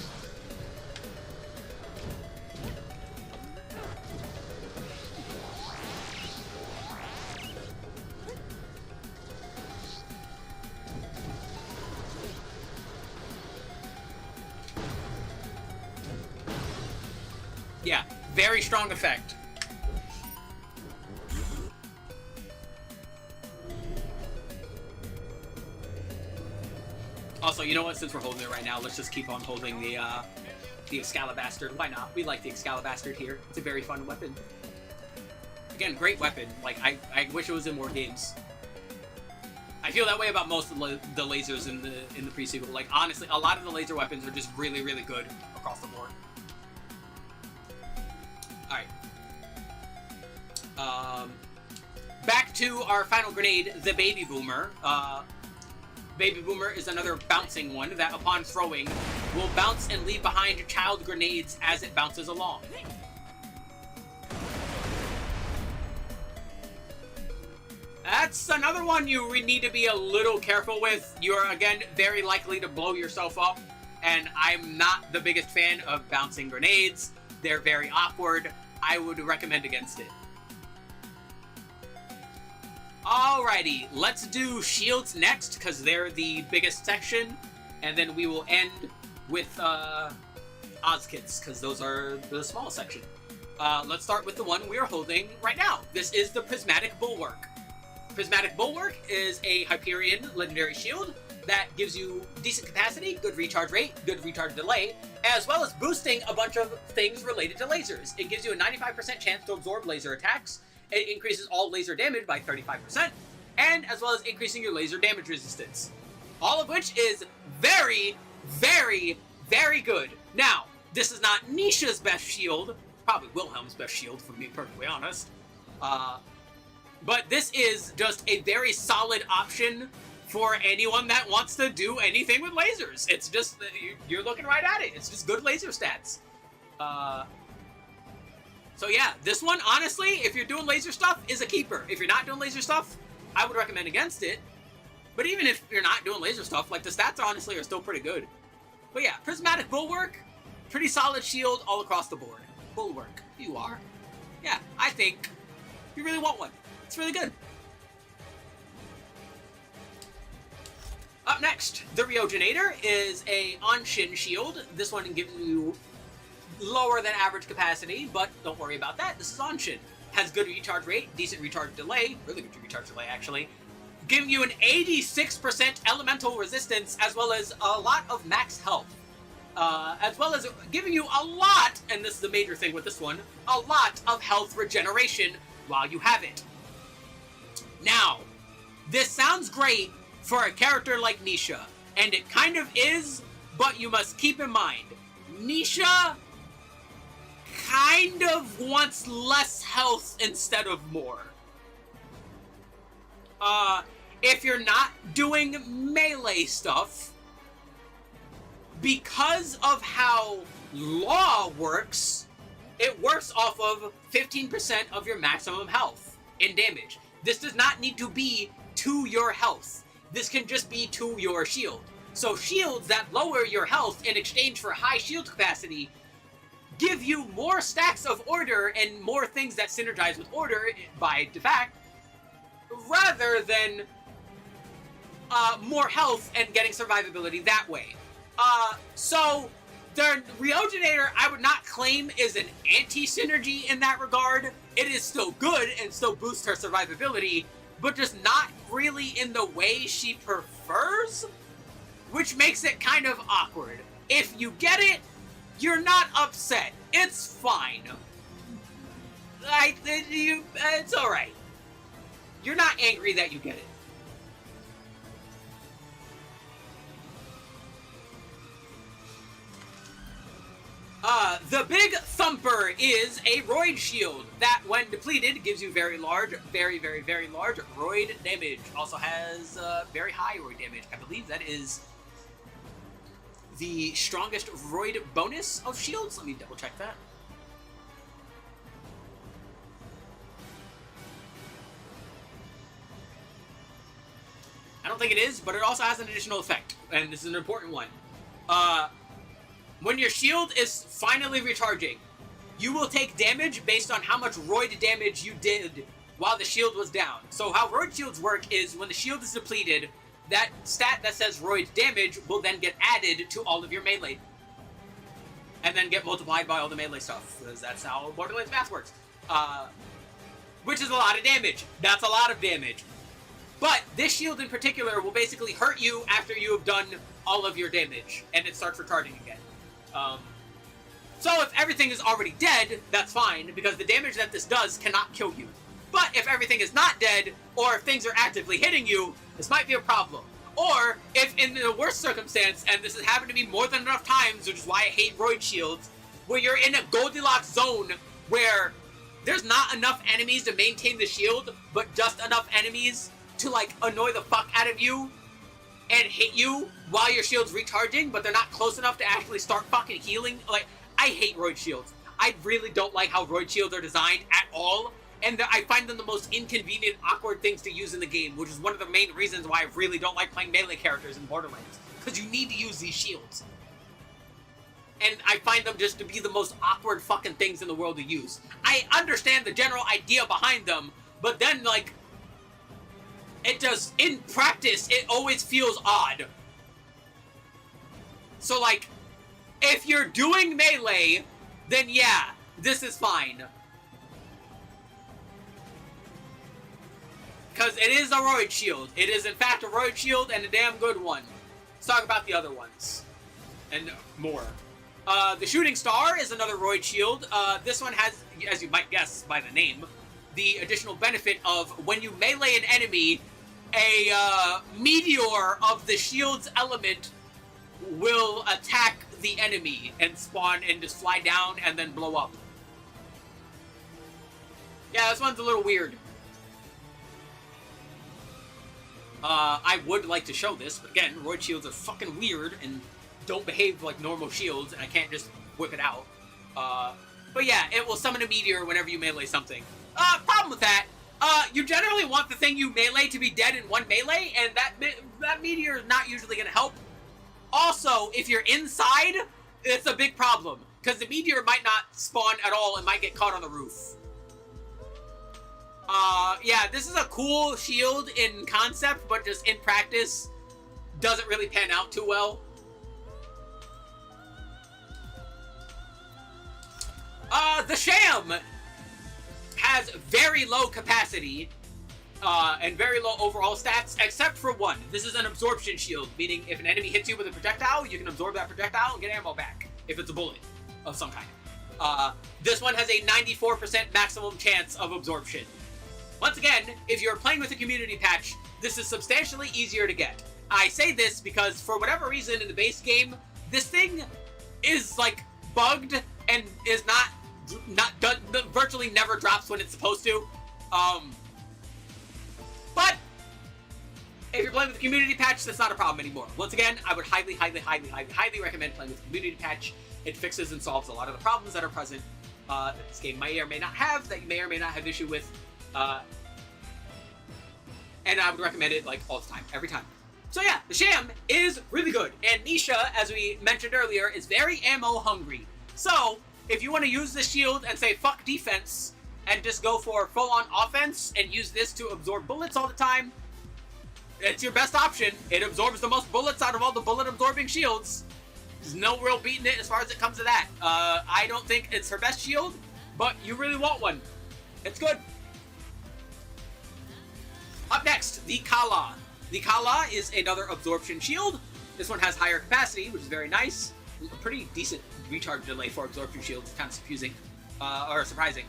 [SPEAKER 2] Yeah, very strong effect. Also, you know what? Since we're holding it right now, let's just keep on holding the Excalibastard. Why not? We like the Excalibastard here. It's a very fun weapon. Again, great weapon. Like, I wish it was in more games. I feel that way about most of the lasers in the pre-sequel. Like, honestly, a lot of the laser weapons are just really, really good across the board. Alright. Back to our final grenade, the Baby Boomer. Baby Boomer is another bouncing one that, upon throwing, will bounce and leave behind child grenades as it bounces along. That's another one you need to be a little careful with. You're, again, very likely to blow yourself up, and I'm not the biggest fan of bouncing grenades. They're very awkward. I would recommend against it. Alrighty, let's do shields next, because they're the biggest section, and then we will end with Oz kits, because those are the small section. Let's start with the one we are holding right now. This is the Prismatic Bulwark. Prismatic Bulwark is a Hyperion legendary shield that gives you decent capacity, good recharge rate, good recharge delay, as well as boosting a bunch of things related to lasers. It gives you a 95% chance to absorb laser attacks. It increases all laser damage by 35%, and as well as increasing your laser damage resistance. All of which is very, very, very good. Now, this is not Nisha's best shield, probably Wilhelm's best shield, for being perfectly honest. But this is just a very solid option for anyone that wants to do anything with lasers. It's just, you're looking right at it. It's just good laser stats. So yeah, this one, honestly, if you're doing laser stuff, is a keeper. If you're not doing laser stuff, I would recommend against it. But even if you're not doing laser stuff, like, the stats honestly are still pretty good. But yeah, Prismatic Bulwark, pretty solid shield all across the board. Bulwark, you are. Yeah, I think you really want one. It's really good. Up next, the Ryogenator is a Anshin shield. This one gives you lower than average capacity, but don't worry about that. This is Anshin. Has good recharge rate, decent recharge delay, really good recharge delay actually, giving you an 86% elemental resistance, as well as a lot of max health. As well as giving you a lot, and this is the major thing with this one, a lot of health regeneration while you have it. Now, this sounds great for a character like Nisha, and it kind of is, but you must keep in mind, Nisha kind of wants less health instead of more. If you're not doing melee stuff, because of how Law works, it works off of 15% of your maximum health in damage. This does not need to be to your health. This can just be to your shield. So shields that lower your health in exchange for high shield capacity give you more stacks of order and more things that synergize with order by defact, rather than more health and getting survivability that way. So the Ryogenator, I would not claim is an anti-synergy in that regard. It is still good and still boosts her survivability, but just not really in the way she prefers, which makes it kind of awkward. If you get it, you're not upset. It's fine. It's alright. You're not angry that you get it. The Big Thumper is a Roid shield that, when depleted, gives you very large, very, very, very large Roid damage. Also has very high Roid damage. I believe that is the strongest Roid bonus of shields. Let me double check that. I don't think it is, but it also has an additional effect, and this is an important one. When your shield is finally recharging, you will take damage based on how much Roid damage you did while the shield was down. So how Roid shields work is when the shield is depleted, that stat that says Roid damage will then get added to all of your melee. And then get multiplied by all the melee stuff, because that's how Borderlands math works. Which is a lot of damage. That's a lot of damage. But this shield in particular will basically hurt you after you have done all of your damage, and it starts recharging again. So if everything is already dead, that's fine, because the damage that this does cannot kill you. But if everything is not dead, or if things are actively hitting you, this might be a problem. Or, if in the worst circumstance, and this has happened to me more than enough times, which is why I hate Roid shields, where you're in a Goldilocks zone where there's not enough enemies to maintain the shield, but just enough enemies to, like, annoy the fuck out of you, and hit you while your shield's recharging, but they're not close enough to actually start fucking healing. Like, I hate Roid Shields. I really don't like how Roid Shields are designed at all, and I find them the most inconvenient, awkward things to use in the game, which is one of the main reasons why I really don't like playing melee characters in Borderlands, because you need to use these shields. And I find them just to be the most awkward fucking things in the world to use. I understand the general idea behind them, but then, like, it just, in practice, it always feels odd. So, like, if you're doing melee, then yeah, this is fine. Because it is a Roid Shield. It is, in fact, a Roid Shield, and a damn good one. Let's talk about the other ones. And more. The Shooting Star is another Roid Shield. This one has, as you might guess by the name, the additional benefit of when you melee an enemy, a meteor of the shield's element will attack the enemy and spawn and just fly down and then blow up. Yeah, this one's a little weird. I would like to show this, but again, Roid Shields are fucking weird and don't behave like normal shields, and I can't just whip it out. But yeah, it will summon a meteor whenever you melee something. Problem with that, you generally want the thing you melee to be dead in one melee, and that meteor is not usually going to help. Also, if you're inside, it's a big problem, because the meteor might not spawn at all and might get caught on the roof. Yeah, this is a cool shield in concept, but just in practice, doesn't really pan out too well. The Sham has very low capacity, and very low overall stats, except for one. This is an absorption shield, meaning if an enemy hits you with a projectile, you can absorb that projectile and get ammo back, if it's a bullet of some kind. This one has a 94% maximum chance of absorption. Once again, if you're playing with a community patch, this is substantially easier to get. I say this because, for whatever reason in the base game, this thing is, like, bugged and is virtually never drops when it's supposed to. But if you're playing with a community patch, that's not a problem anymore. Once again, I would highly recommend playing with a community patch. It fixes and solves a lot of the problems that are present that this game may or may not have, that you may or may not have issue with. And I would recommend it, like, all the time, every time. So yeah, the Sham is really good, and Nisha, as we mentioned earlier, is very ammo hungry. So, if you want to use the shield and say fuck defense, and just go for full-on offense, and use this to absorb bullets all the time, it's your best option. It absorbs the most bullets out of all the bullet-absorbing shields. There's no real beating it as far as it comes to that. I don't think it's her best shield, but you really want one. It's good. Up next, the Kala. The Kala is another absorption shield. This one has higher capacity, which is very nice. A pretty decent recharge delay for absorption shields. It's kind of confusing, or surprising.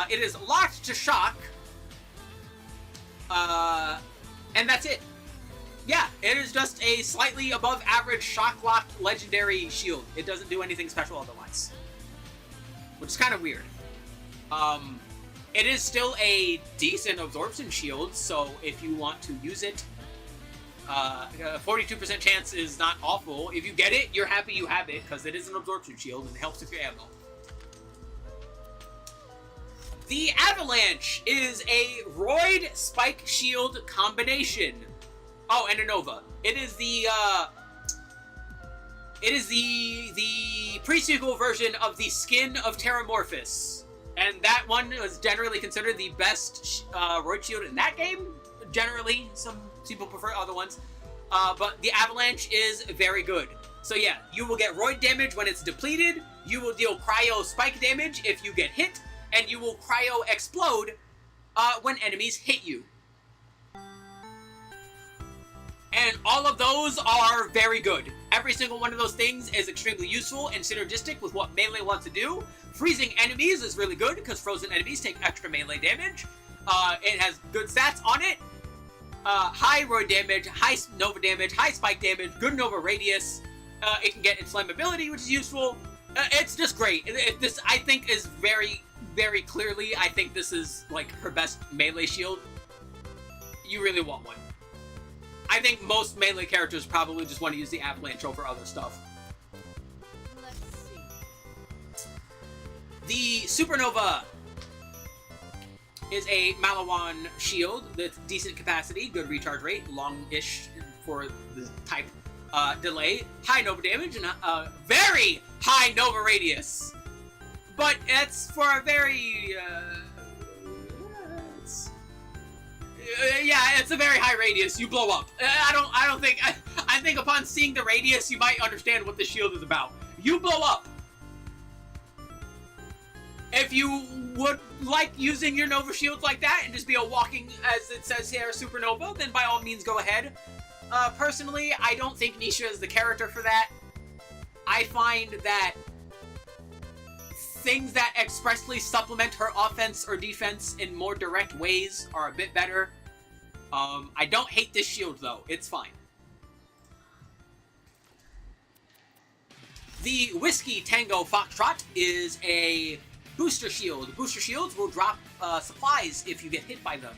[SPEAKER 2] It is locked to shock, and that's it. Yeah, it is just a slightly above average shock locked legendary shield. It doesn't do anything special otherwise, which is kind of weird. It is still a decent absorption shield, so if you want to use it, a 42% chance is not awful. If you get it, you're happy you have it, because it is an absorption shield and it helps with your ammo. The Avalanche is a Roid Spike Shield combination. Oh, and a Nova. It is the pre-sequel version of the Skin of Terramorphous. And that one was generally considered the best Roid Shield in that game. Generally, some people prefer other ones. But the Avalanche is very good. So yeah, you will get Roid damage when it's depleted, you will deal Cryo Spike damage if you get hit, and you will Cryo Explode when enemies hit you. And all of those are very good. Every single one of those things is extremely useful and synergistic with what Melee wants to do. Freezing enemies is really good because frozen enemies take extra melee damage. It has good stats on it. High Roid damage, high Nova damage, high Spike damage, good Nova radius. It can get inflammability, which is useful. It's just great. This, I think, is very, very clearly, I think this is, like, her best melee shield. You really want one. I think most melee characters probably just want to use the avalanche over other stuff.
[SPEAKER 3] Let's see.
[SPEAKER 2] The Supernova is a Malawan shield with decent capacity, good recharge rate, long-ish for the type delay, high Nova damage, and very high Nova radius. But it's for a very... yeah, it's a very high radius. You blow up. I don't think... I think upon seeing the radius, you might understand what the shield is about. You blow up. If you would like using your Nova shields like that and just be a walking, as it says here, Supernova, then by all means go ahead. Personally, I don't think Nisha is the character for that. I find that things that expressly supplement her offense or defense in more direct ways are a bit better. I don't hate this shield, though. It's fine. The Whiskey Tango Foxtrot is a booster shield. Booster shields will drop supplies if you get hit by them.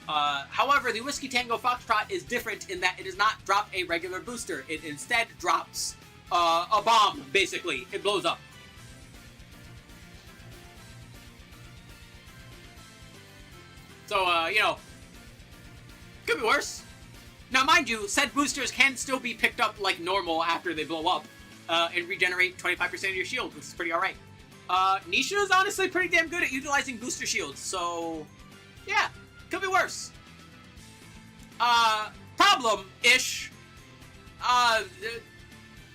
[SPEAKER 2] However, the Whiskey Tango Foxtrot is different in that it does not drop a regular booster. It instead drops a bomb, basically. It blows up. So, you know, could be worse. Now, mind you, said boosters can still be picked up like normal after they blow up and regenerate 25% of your shield, which is pretty alright. Nisha is honestly pretty damn good at utilizing booster shields, so yeah, could be worse. Problem-ish.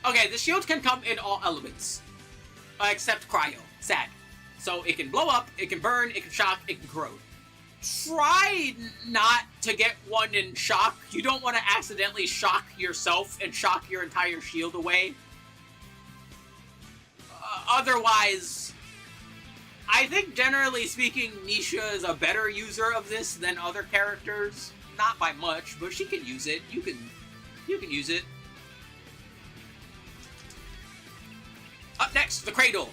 [SPEAKER 2] Okay, the shield can come in all elements, except cryo. Sad. So it can blow up, it can burn, it can shock, it can corrode. Try not to get one in shock. You don't want to accidentally shock yourself and shock your entire shield away. Otherwise, I think generally speaking, Nisha is a better user of this than other characters. Not by much, but she can use it. You can use it. Up next, the Cradle.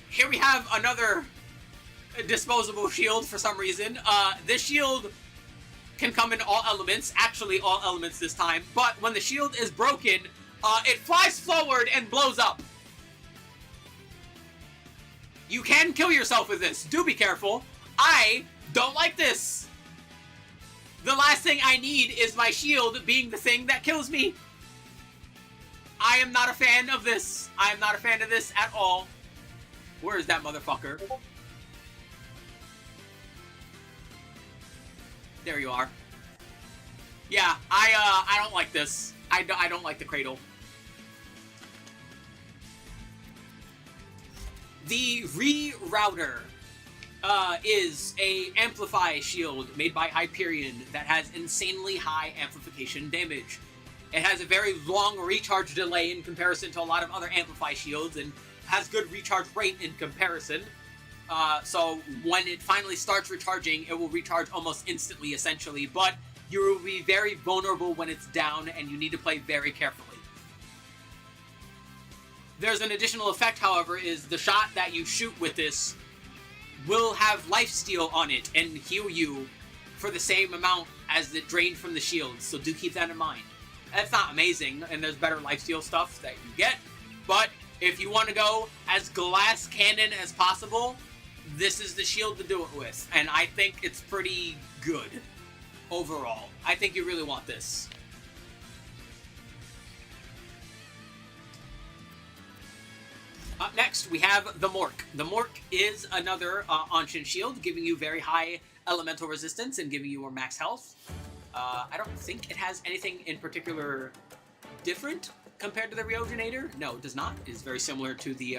[SPEAKER 2] Here we have another disposable shield for some reason. This shield can come in all elements, actually all elements this time, but when the shield is broken, it flies forward and blows up. You can kill yourself with this. Do be careful. I don't like this. The last thing I need is my shield being the thing that kills me. I am not a fan of this. I am not a fan of this at all. Where is that motherfucker? There you are. Yeah, I don't like this. I don't like the Cradle. The Rerouter is a Amplify shield made by Hyperion that has insanely high amplification damage. It has a very long recharge delay in comparison to a lot of other Amplify shields and has good recharge rate in comparison. So when it finally starts recharging, it will recharge almost instantly, essentially, but you will be very vulnerable when it's down, and you need to play very carefully. There's an additional effect, however, is the shot that you shoot with this will have lifesteal on it and heal you for the same amount as the drain from the shield, so do keep that in mind. That's not amazing, and there's better lifesteal stuff that you get, but if you want to go as glass cannon as possible, this is the shield to do it with, and I think it's pretty good overall. I think you really want this. Up next, we have the Mork. The Mork is another Anshin shield, giving you very high elemental resistance and giving you more max health. I don't think it has anything in particular different compared to the Ryogenator. No, it does not. It is very similar to the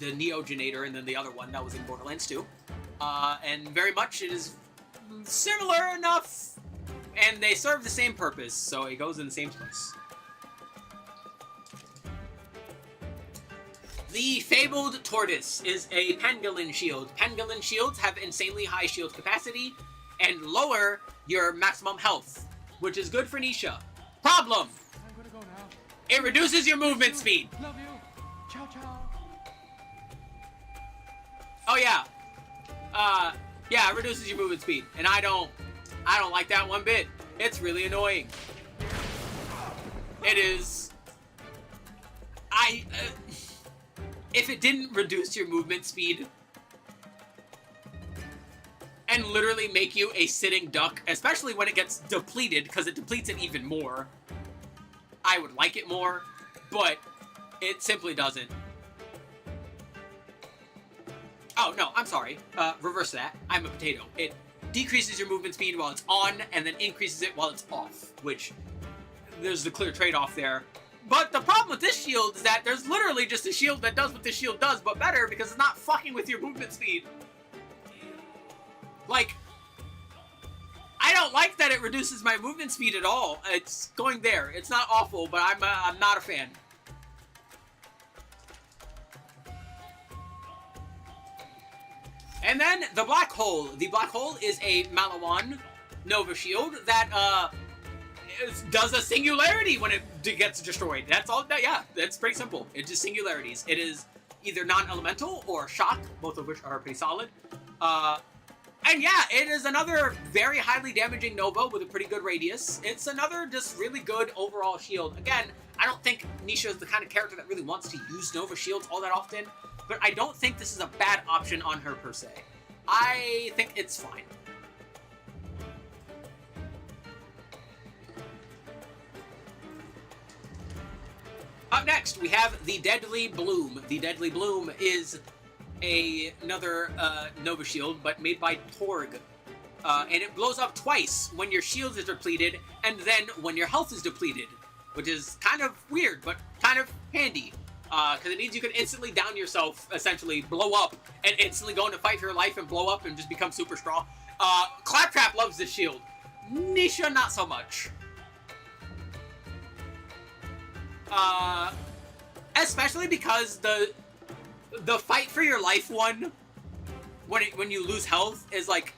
[SPEAKER 2] Neogenator and then the other one that was in Borderlands 2. And very much it is similar enough, and they serve the same purpose, so it goes in the same place. The Fabled Tortoise is a Pangolin shield. Pangolin shields have insanely high shield capacity and lower your maximum health, which is good for Nisha. Problem!
[SPEAKER 4] I'm gonna go now.
[SPEAKER 2] It reduces your movement speed.
[SPEAKER 4] Love you. Ciao, ciao.
[SPEAKER 2] Oh yeah. Yeah, it reduces your movement speed, and I don't I don't like that one bit. It's really annoying. It is. If it didn't reduce your movement speed and literally make you a sitting duck, especially when it gets depleted, because it depletes it even more, I would like it more, but it simply doesn't. Oh, no, I'm sorry. Reverse that. I'm a potato. It decreases your movement speed while it's on, and then increases it while it's off, which there's the clear trade-off there. But the problem with this shield is that there's literally just a shield that does what this shield does, but better, because it's not fucking with your movement speed. Like, I don't like that it reduces my movement speed at all. It's going there. It's not awful, but I'm not a fan. And then the Black Hole. The Black Hole is a Malawan Nova Shield that does a singularity when it gets destroyed. That's all. Yeah, that's pretty simple. It's just singularities. It is either non-elemental or shock, both of which are pretty solid. And yeah, it is another very highly damaging Nova with a pretty good radius. It's another just really good overall shield. Again, I don't think Nisha is the kind of character that really wants to use Nova shields all that often, but I don't think this is a bad option on her per se. I think it's fine. Up next, we have the Deadly Bloom. The Deadly Bloom is another Nova Shield, but made by Torg. And it blows up twice when your shield is depleted, and then when your health is depleted, which is kind of weird, but kind of handy. Because it means you can instantly down yourself, essentially, blow up, and instantly go into fight for your life and blow up and just become super strong. Claptrap loves this shield. Nisha, not so much. Especially because the fight for your life one, when you lose health, is like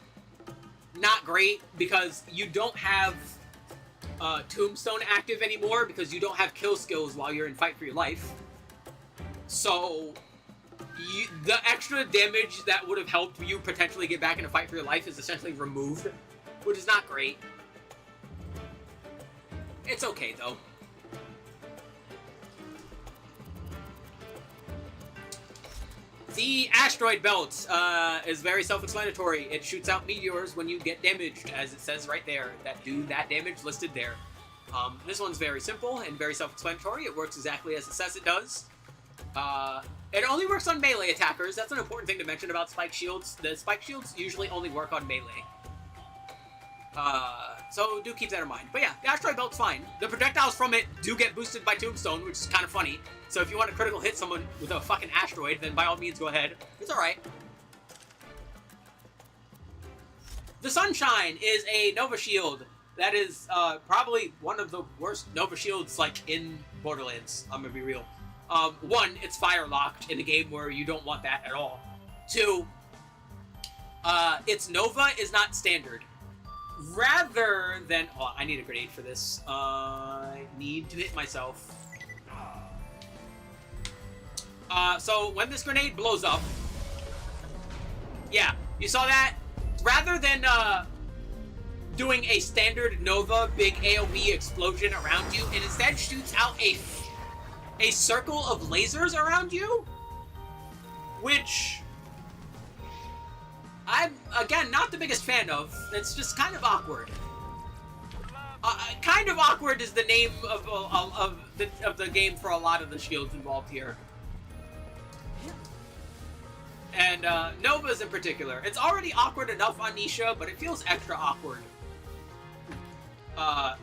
[SPEAKER 2] not great because you don't have Tombstone active anymore because you don't have kill skills while you're in fight for your life. So the extra damage that would have helped you potentially get back in a fight for your life is essentially removed, which is not great. It's okay though. The Asteroid Belt is very self-explanatory. It shoots out meteors when you get damaged, as it says right there, that do that damage listed there. This one's very simple and very self-explanatory. It works exactly as it says it does. It only works on melee attackers. That's an important thing to mention about spike shields. The spike shields usually only work on melee. So do keep that in mind. But yeah, the Asteroid Belt's fine. The projectiles from it do get boosted by Tombstone, which is kind of funny. So if you want to critical hit someone with a fucking asteroid, then by all means go ahead. It's alright. The Sunshine is a Nova Shield. That is probably one of the worst Nova Shields like in Borderlands. I'm gonna be real. One, it's fire locked in a game where you don't want that at all. Two, its Nova is not standard. Rather than... Oh, I need a grenade for this. I need to hit myself. So when this grenade blows up... Yeah, you saw that? Rather than, doing a standard Nova big AoE explosion around you, it instead shoots out a circle of lasers around you? Which... I'm, again, not the biggest fan of. It's just kind of awkward. Kind of awkward is the name of the game for a lot of the shields involved here. And Nova's in particular. It's already awkward enough on Nisha, but it feels extra awkward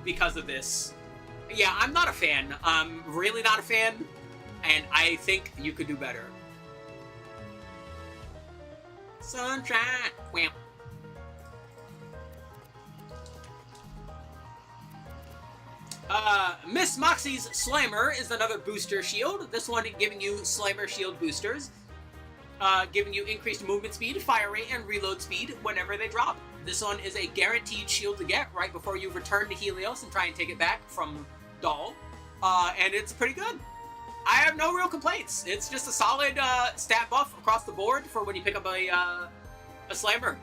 [SPEAKER 2] because of this. Yeah, I'm not a fan. I'm really not a fan, and I think you could do better. Sunshine. Wham. Miss Moxie's Slammer is another booster shield. This one giving you Slammer shield boosters. Giving you increased movement speed, fire rate, and reload speed whenever they drop. This one is a guaranteed shield to get right before you return to Helios and try and take it back from Doll. And it's pretty good. I have no real complaints. It's just a solid stat buff across the board for when you pick up a Slammer.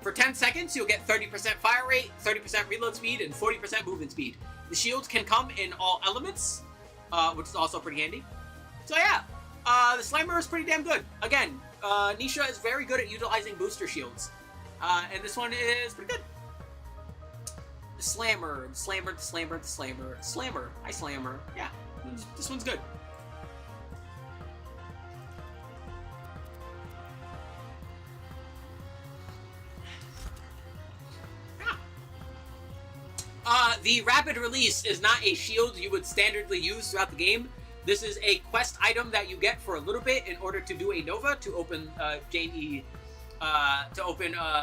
[SPEAKER 2] For 10 seconds, you'll get 30% fire rate, 30% reload speed, and 40% movement speed. The shields can come in all elements, which is also pretty handy. So yeah, the Slammer is pretty damn good. Again, Nisha is very good at utilizing booster shields. And this one is pretty good. The Slammer. Hi, Slammer. Yeah, this one's good. The rapid release is not a shield you would standardly use throughout the game. This is a quest item that you get for a little bit in order to do a Nova to open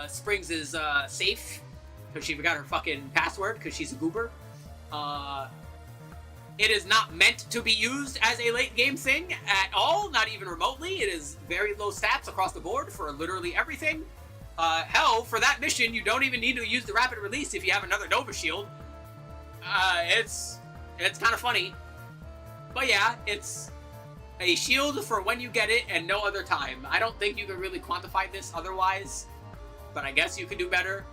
[SPEAKER 2] Springs' safe, because she forgot her fucking password because she's a goober. It is not meant to be used as a late game thing at all, not even remotely. It is very low stats across the board for literally everything. Hell, for that mission, you don't even need to use the rapid release if you have another Nova shield. It's kind of funny. But yeah, it's a shield for when you get it and no other time. I don't think you can really quantify this otherwise, but I guess you can do better.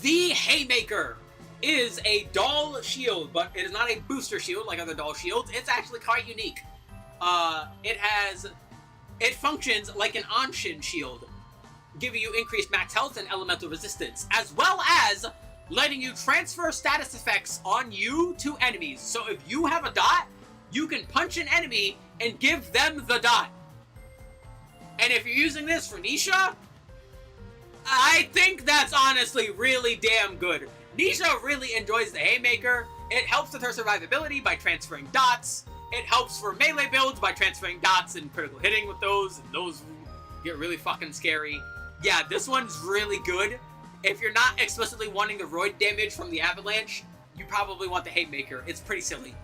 [SPEAKER 2] The Haymaker is a doll shield, but it is not a booster shield like other doll shields. It's actually quite unique. It functions like an Anshin shield, giving you increased max health and elemental resistance, as well as letting you transfer status effects on you to enemies. So if you have a dot, you can punch an enemy and give them the dot. And if you're using this for Nisha, I think that's honestly really damn good. Nisha really enjoys the Haymaker. It helps with her survivability by transferring dots. It helps for melee builds by transferring dots and critical hitting with those, and those get really fucking scary. Yeah, this one's really good. If you're not explicitly wanting the roid damage from the avalanche, you probably want the Haymaker. It's pretty silly.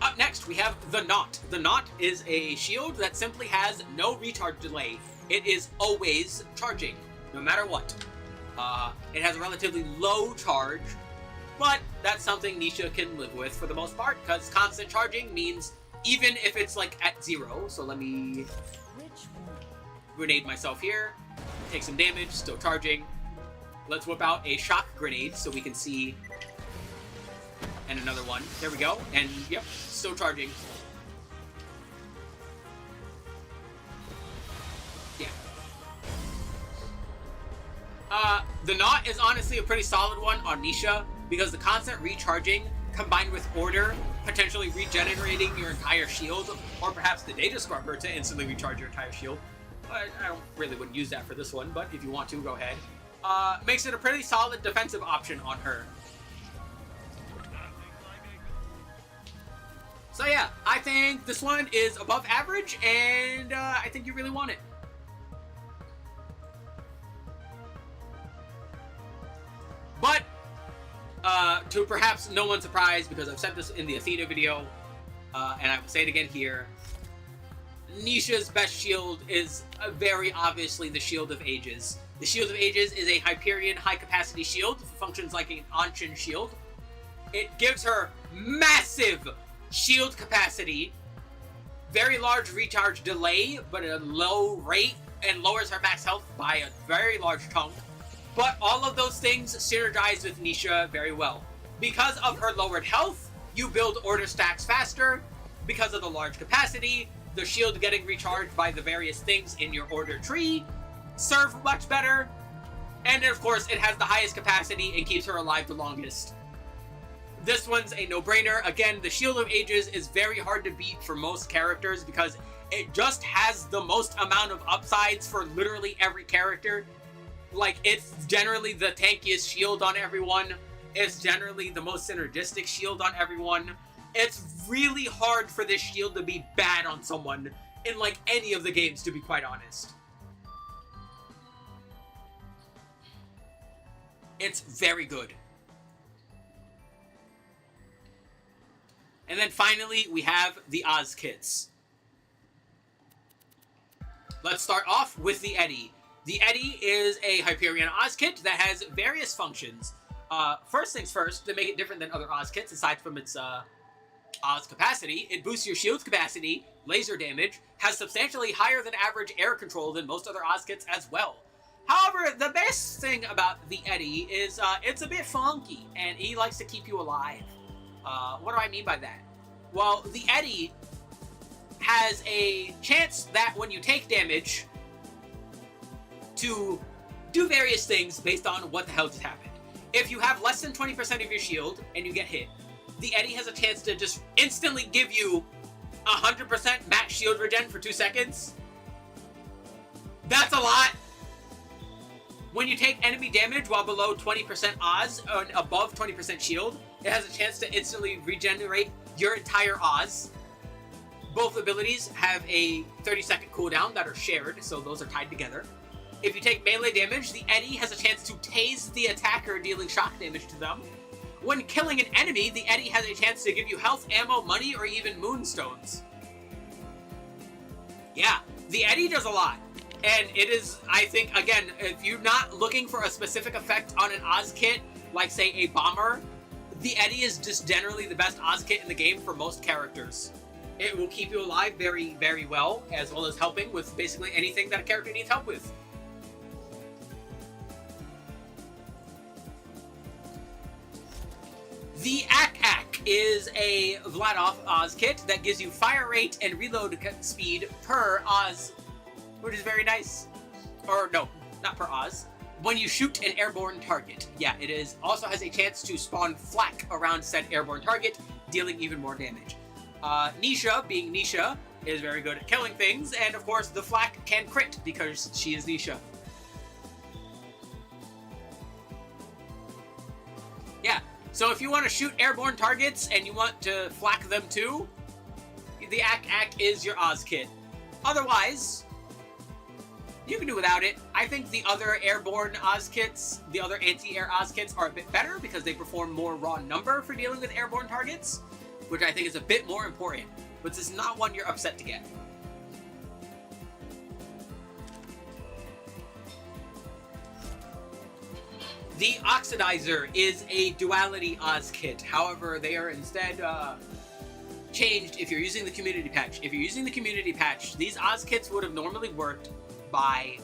[SPEAKER 2] Up next, we have the Knot. The Knot is a shield that simply has no recharge delay. It is always charging, no matter what. It has a relatively low charge, but that's something Nisha can live with for the most part, because constant charging means even if it's like at 0, so let me grenade myself here, take some damage, still charging. Let's whip out a shock grenade so we can see, and another one. There we go, and yep, still charging. Yeah. The Knot is honestly a pretty solid one on Nisha, because the constant recharging combined with order, potentially regenerating your entire shield, or perhaps the data scrubber to instantly recharge your entire shield. I don't really wouldn't use that for this one, but if you want to, go ahead. Makes it a pretty solid defensive option on her. So yeah, I think this one is above average, and I think you really want it. But to perhaps no one's surprise, because I've said this in the Athena video, and I will say it again here, Nisha's best shield is very obviously the Shield of Ages. The Shield of Ages is a Hyperion high-capacity shield. It functions like an Anshin shield. It gives her massive shield capacity, very large recharge delay, but at a low rate, and lowers her max health by a very large chunk. But all of those things synergize with Nisha very well. Because of her lowered health, you build order stacks faster. Because of the large capacity, the shield getting recharged by the various things in your order tree serve much better. And of course, it has the highest capacity and keeps her alive the longest. This one's a no-brainer. Again, the Shield of Ages is very hard to beat for most characters because it just has the most amount of upsides for literally every character. Like, it's generally the tankiest shield on everyone. It's generally the most synergistic shield on everyone. It's really hard for this shield to be bad on someone in, like, any of the games, to be quite honest. It's very good. And then finally, we have the Oz kits. Let's start off with the Eddy. The Eddy is a Hyperion Oz kit that has various functions. First things first, to make it different than other Oz kits, aside from its Oz capacity, it boosts your shield's capacity, laser damage, has substantially higher than average air control than most other Oz kits as well. However, the best thing about the Eddie is it's a bit funky, and he likes to keep you alive. What do I mean by that? Well, the Eddie has a chance that when you take damage to do various things based on what the hell just happened. If you have less than 20% of your shield and you get hit, the Eddie has a chance to just instantly give you 100% max shield regen for 2 seconds. That's a lot. When you take enemy damage while below 20% Oz and above 20% shield, it has a chance to instantly regenerate your entire Oz. Both abilities have a 30-second cooldown that are shared, so those are tied together. If you take melee damage, the Eddie has a chance to tase the attacker, dealing shock damage to them. When killing an enemy, the Eddie has a chance to give you health, ammo, money, or even moonstones. Yeah, the Eddie does a lot. And it is, I think, again, if you're not looking for a specific effect on an Oz kit, like, say, a bomber, the Eddie is just generally the best Oz kit in the game for most characters. It will keep you alive very, very well as helping with basically anything that a character needs help with. The Ak is a Vladoff Oz kit that gives you fire rate and reload speed per Oz, which is very nice. Or no, not per Oz. When you shoot an airborne target. Yeah, it is. Also has a chance to spawn flak around said airborne target, dealing even more damage. Nisha, being Nisha, is very good at killing things, and of course the flak can crit because she is Nisha. Yeah, so if you want to shoot airborne targets and you want to flak them too, the Ak is your Oz kit. Otherwise, you can do without it. I think the other airborne Oz kits, the other anti-air Oz kits, are a bit better because they perform more raw number for dealing with airborne targets, which I think is a bit more important, but this is not one you're upset to get. The Oxidizer is a duality Oz kit. However, they are instead changed if you're using the community patch. If you're using the community patch, these Oz kits would have normally worked by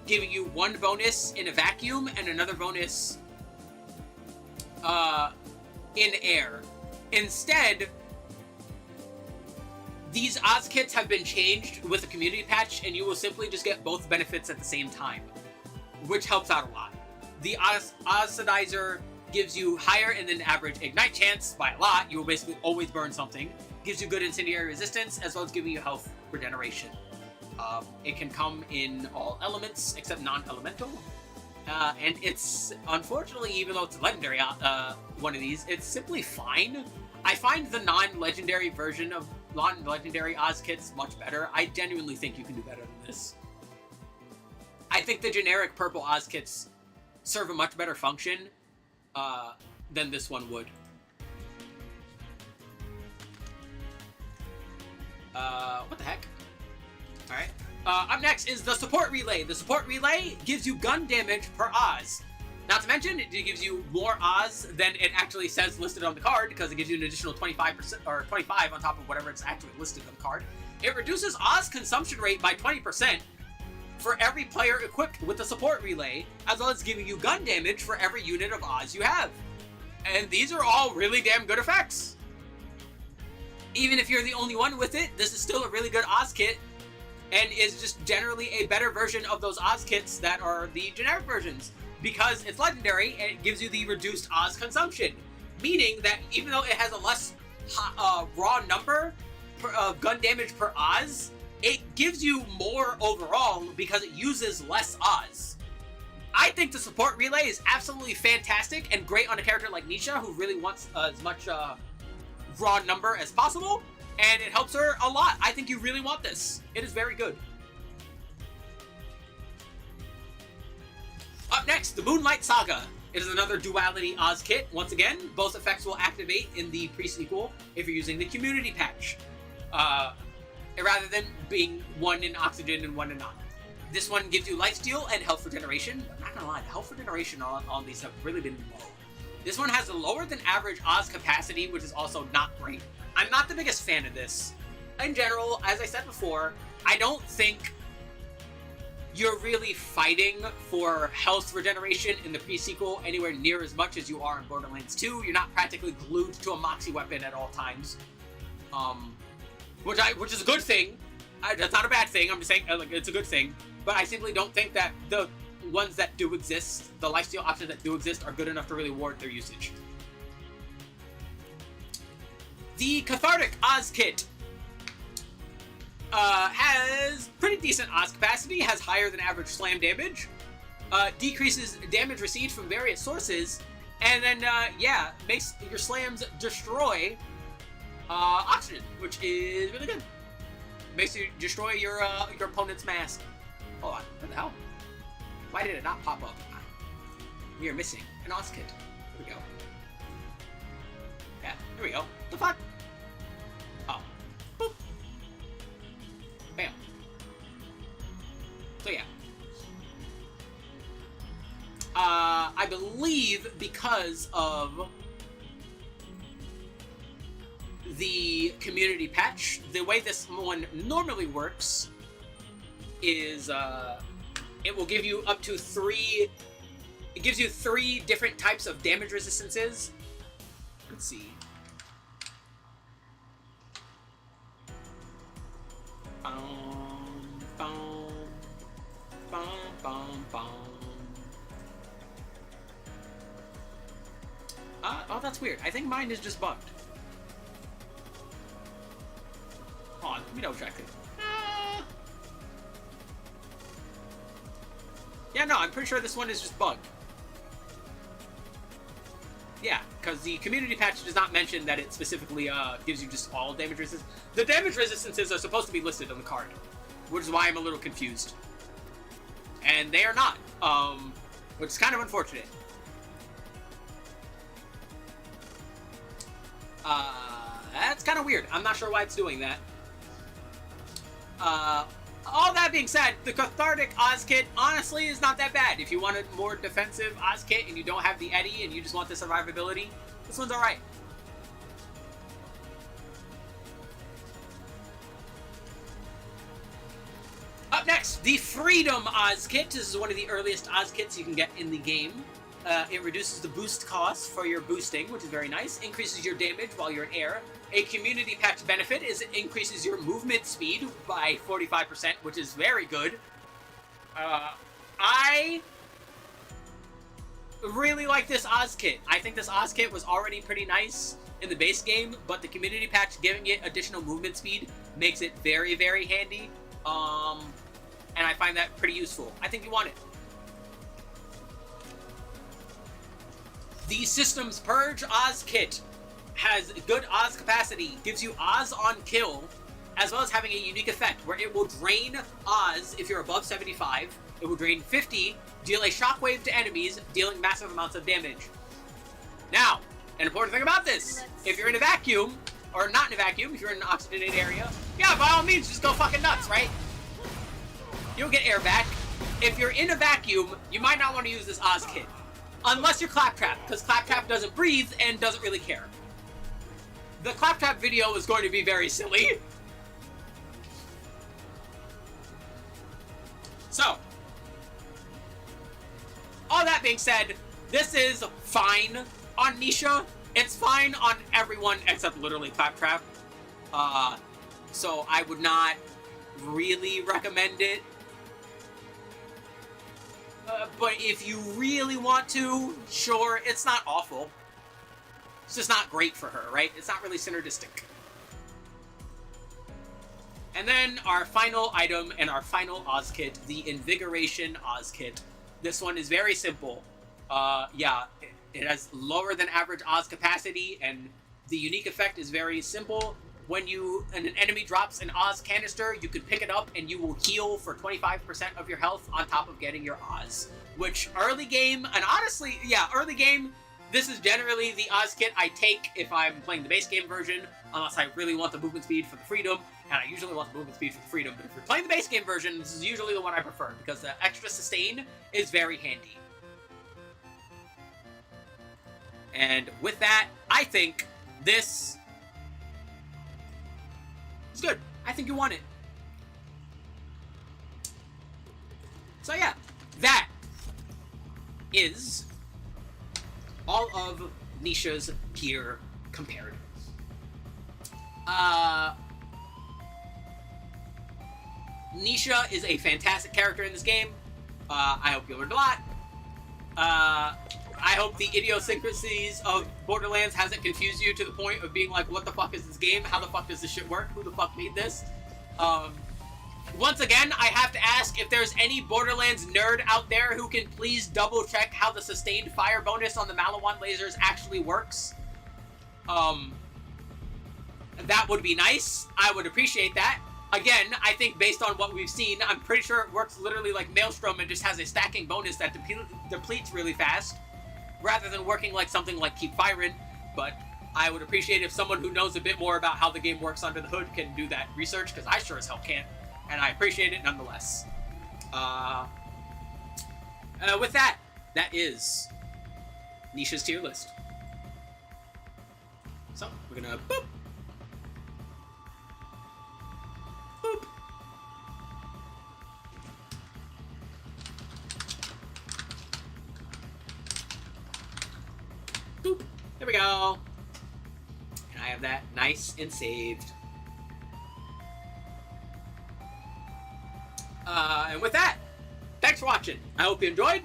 [SPEAKER 2] giving you one bonus in a vacuum and another bonus in air. Instead, these Oz kits have been changed with a community patch, and you will simply just get both benefits at the same time, which helps out a lot. The Oxidizer gives you higher than average ignite chance by a lot. You will basically always burn something. Gives you good incendiary resistance, as well as giving you health regeneration. It can come in all elements except non-elemental. And it's, unfortunately, even though it's a legendary one of these, it's simply fine. I find the non-legendary version of non-legendary Oz kits much better. I genuinely think you can do better than this. I think the generic purple Oz kits serve a much better function than this one would. What the heck? Alright. Up next is the Support Relay. The Support Relay gives you gun damage per Oz. Not to mention, it gives you more Oz than it actually says listed on the card, because it gives you an additional 25% or 25 on top of whatever it's actually listed on the card. It reduces Oz consumption rate by 20% for every player equipped with the Support Relay, as well as giving you gun damage for every unit of Oz you have. And these are all really damn good effects. Even if you're the only one with it, this is still a really good Oz kit, and is just generally a better version of those Oz kits that are the generic versions, because it's legendary and it gives you the reduced Oz consumption, meaning that even though it has a less raw number of gun damage per Oz, it gives you more overall because it uses less Oz. I think the Support Relay is absolutely fantastic and great on a character like Nisha, who really wants as much raw number as possible, and it helps her a lot. I think you really want this. It is very good. Up next, the Moonlight Saga. It is another duality Oz kit. Once again, both effects will activate in the pre-sequel if you're using the community patch, rather than being one in oxygen and one in not. This one gives you lifesteal and health regeneration. I'm not gonna lie, the health regeneration on these have really been low. This one has a lower than average Oz capacity, which is also not great. I'm not the biggest fan of this. In general, as I said before, I don't think you're really fighting for health regeneration in the pre-sequel anywhere near as much as you are in Borderlands 2. You're not practically glued to a Moxie weapon at all times. Which is a good thing. That's not a bad thing. I'm just saying, like, it's a good thing. But I simply don't think that the ones that do exist, the lifesteal options that do exist, are good enough to really warrant their usage. The Cathartic Oz Kit has pretty decent Oz capacity, has higher than average slam damage, decreases damage received from various sources, and then, makes your slams destroy oxygen, which is really good. Makes you destroy your opponent's mask. Hold on, what the hell? Why did it not pop up? We are missing an Oz kit. Here we go. Yeah, here we go. The fuck? Oh. Boop. Bam. So yeah. I believe because of the community patch, the way this one normally works is it will give you up to 3. It gives you 3 different types of damage resistances. Let's see. Oh, that's weird. I think mine is just bugged. Hold on, let me double check it. Yeah, no, I'm pretty sure this one is just bugged. Yeah, because the community patch does not mention that it specifically gives you just all damage resistance. The damage resistances are supposed to be listed on the card, which is why I'm a little confused. And they are not, which is kind of unfortunate. That's kind of weird. I'm not sure why it's doing that. All that being said, the Cathartic Oz Kit honestly is not that bad. If you want a more defensive Oz Kit and you don't have the Eddie and you just want the survivability, this one's alright. Up next, the Freedom Oz Kit. This is one of the earliest Oz Kits you can get in the game. It reduces the boost cost for your boosting, which is very nice. Increases your damage while you're in air. A community patch benefit is it increases your movement speed by 45%, which is very good. I really like this Oz Kit. I think this Oz Kit was already pretty nice in the base game, but the community patch giving it additional movement speed makes it very, very handy. And I find that pretty useful. I think you want it. The Systems Purge Oz Kit has good Oz capacity, gives you Oz on kill, as well as having a unique effect where it will drain Oz if you're above 75. It will drain 50, deal a shockwave to enemies, dealing massive amounts of damage. Now, an important thing about this, if you're in a vacuum, or not in a vacuum, if you're in an oxygenated area, yeah, by all means, just go fucking nuts, right? You'll get air back. If you're in a vacuum, you might not want to use this Oz Kit. Unless you're Claptrap, because Claptrap doesn't breathe and doesn't really care. The Claptrap video is going to be very silly. So, all that being said, this is fine on Nisha. It's fine on everyone except literally Claptrap. So I would not really recommend it. But if you really want to, sure, it's not awful. It's just not great for her, right? It's not really synergistic. And then our final item and our final Oz Kit, the Invigoration Oz Kit. This one is very simple. It has lower than average Oz capacity, and the unique effect is very simple. When an enemy drops an Oz canister, you can pick it up and you will heal for 25% of your health on top of getting your Oz. Which, early game, and honestly, yeah, early game, this is generally the Oz Kit I take if I'm playing the base game version, unless I really want the movement speed for the Freedom, and I usually want the movement speed for the Freedom, but if you're playing the base game version, this is usually the one I prefer, because the extra sustain is very handy. And with that, I think this is good. I think you want it. So yeah, that is all of Nisha's gear comparatives. Nisha is a fantastic character in this game. I hope you learned a lot. I hope the idiosyncrasies of Borderlands hasn't confused you to the point of being like, what the fuck is this game? How the fuck does this shit work? Who the fuck made this? Once again, I have to ask if there's any Borderlands nerd out there who can please double check how the sustained fire bonus on the Malawan lasers actually works. That would be nice. I would appreciate that. Again, I think based on what we've seen, I'm pretty sure it works literally like Maelstrom and just has a stacking bonus that depletes really fast, rather than working like something like Keep Firing. But I would appreciate if someone who knows a bit more about how the game works under the hood can do that research, because I sure as hell can't, and I appreciate it nonetheless. With that, that is Nisha's tier list. So, we're gonna boop. Boop. Boop. There we go. And I have that nice and saved. And with that, thanks for watching. I hope you enjoyed.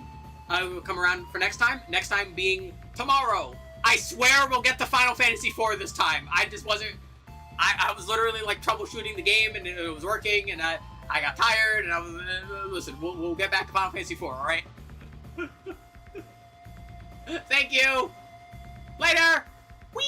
[SPEAKER 2] I will come around for next time. Next time being tomorrow. I swear we'll get to Final Fantasy IV this time. I just wasn't... I was literally like troubleshooting the game and it was working and I got tired and I was... listen, we'll get back to Final Fantasy IV, alright? Thank you! Later! Whee!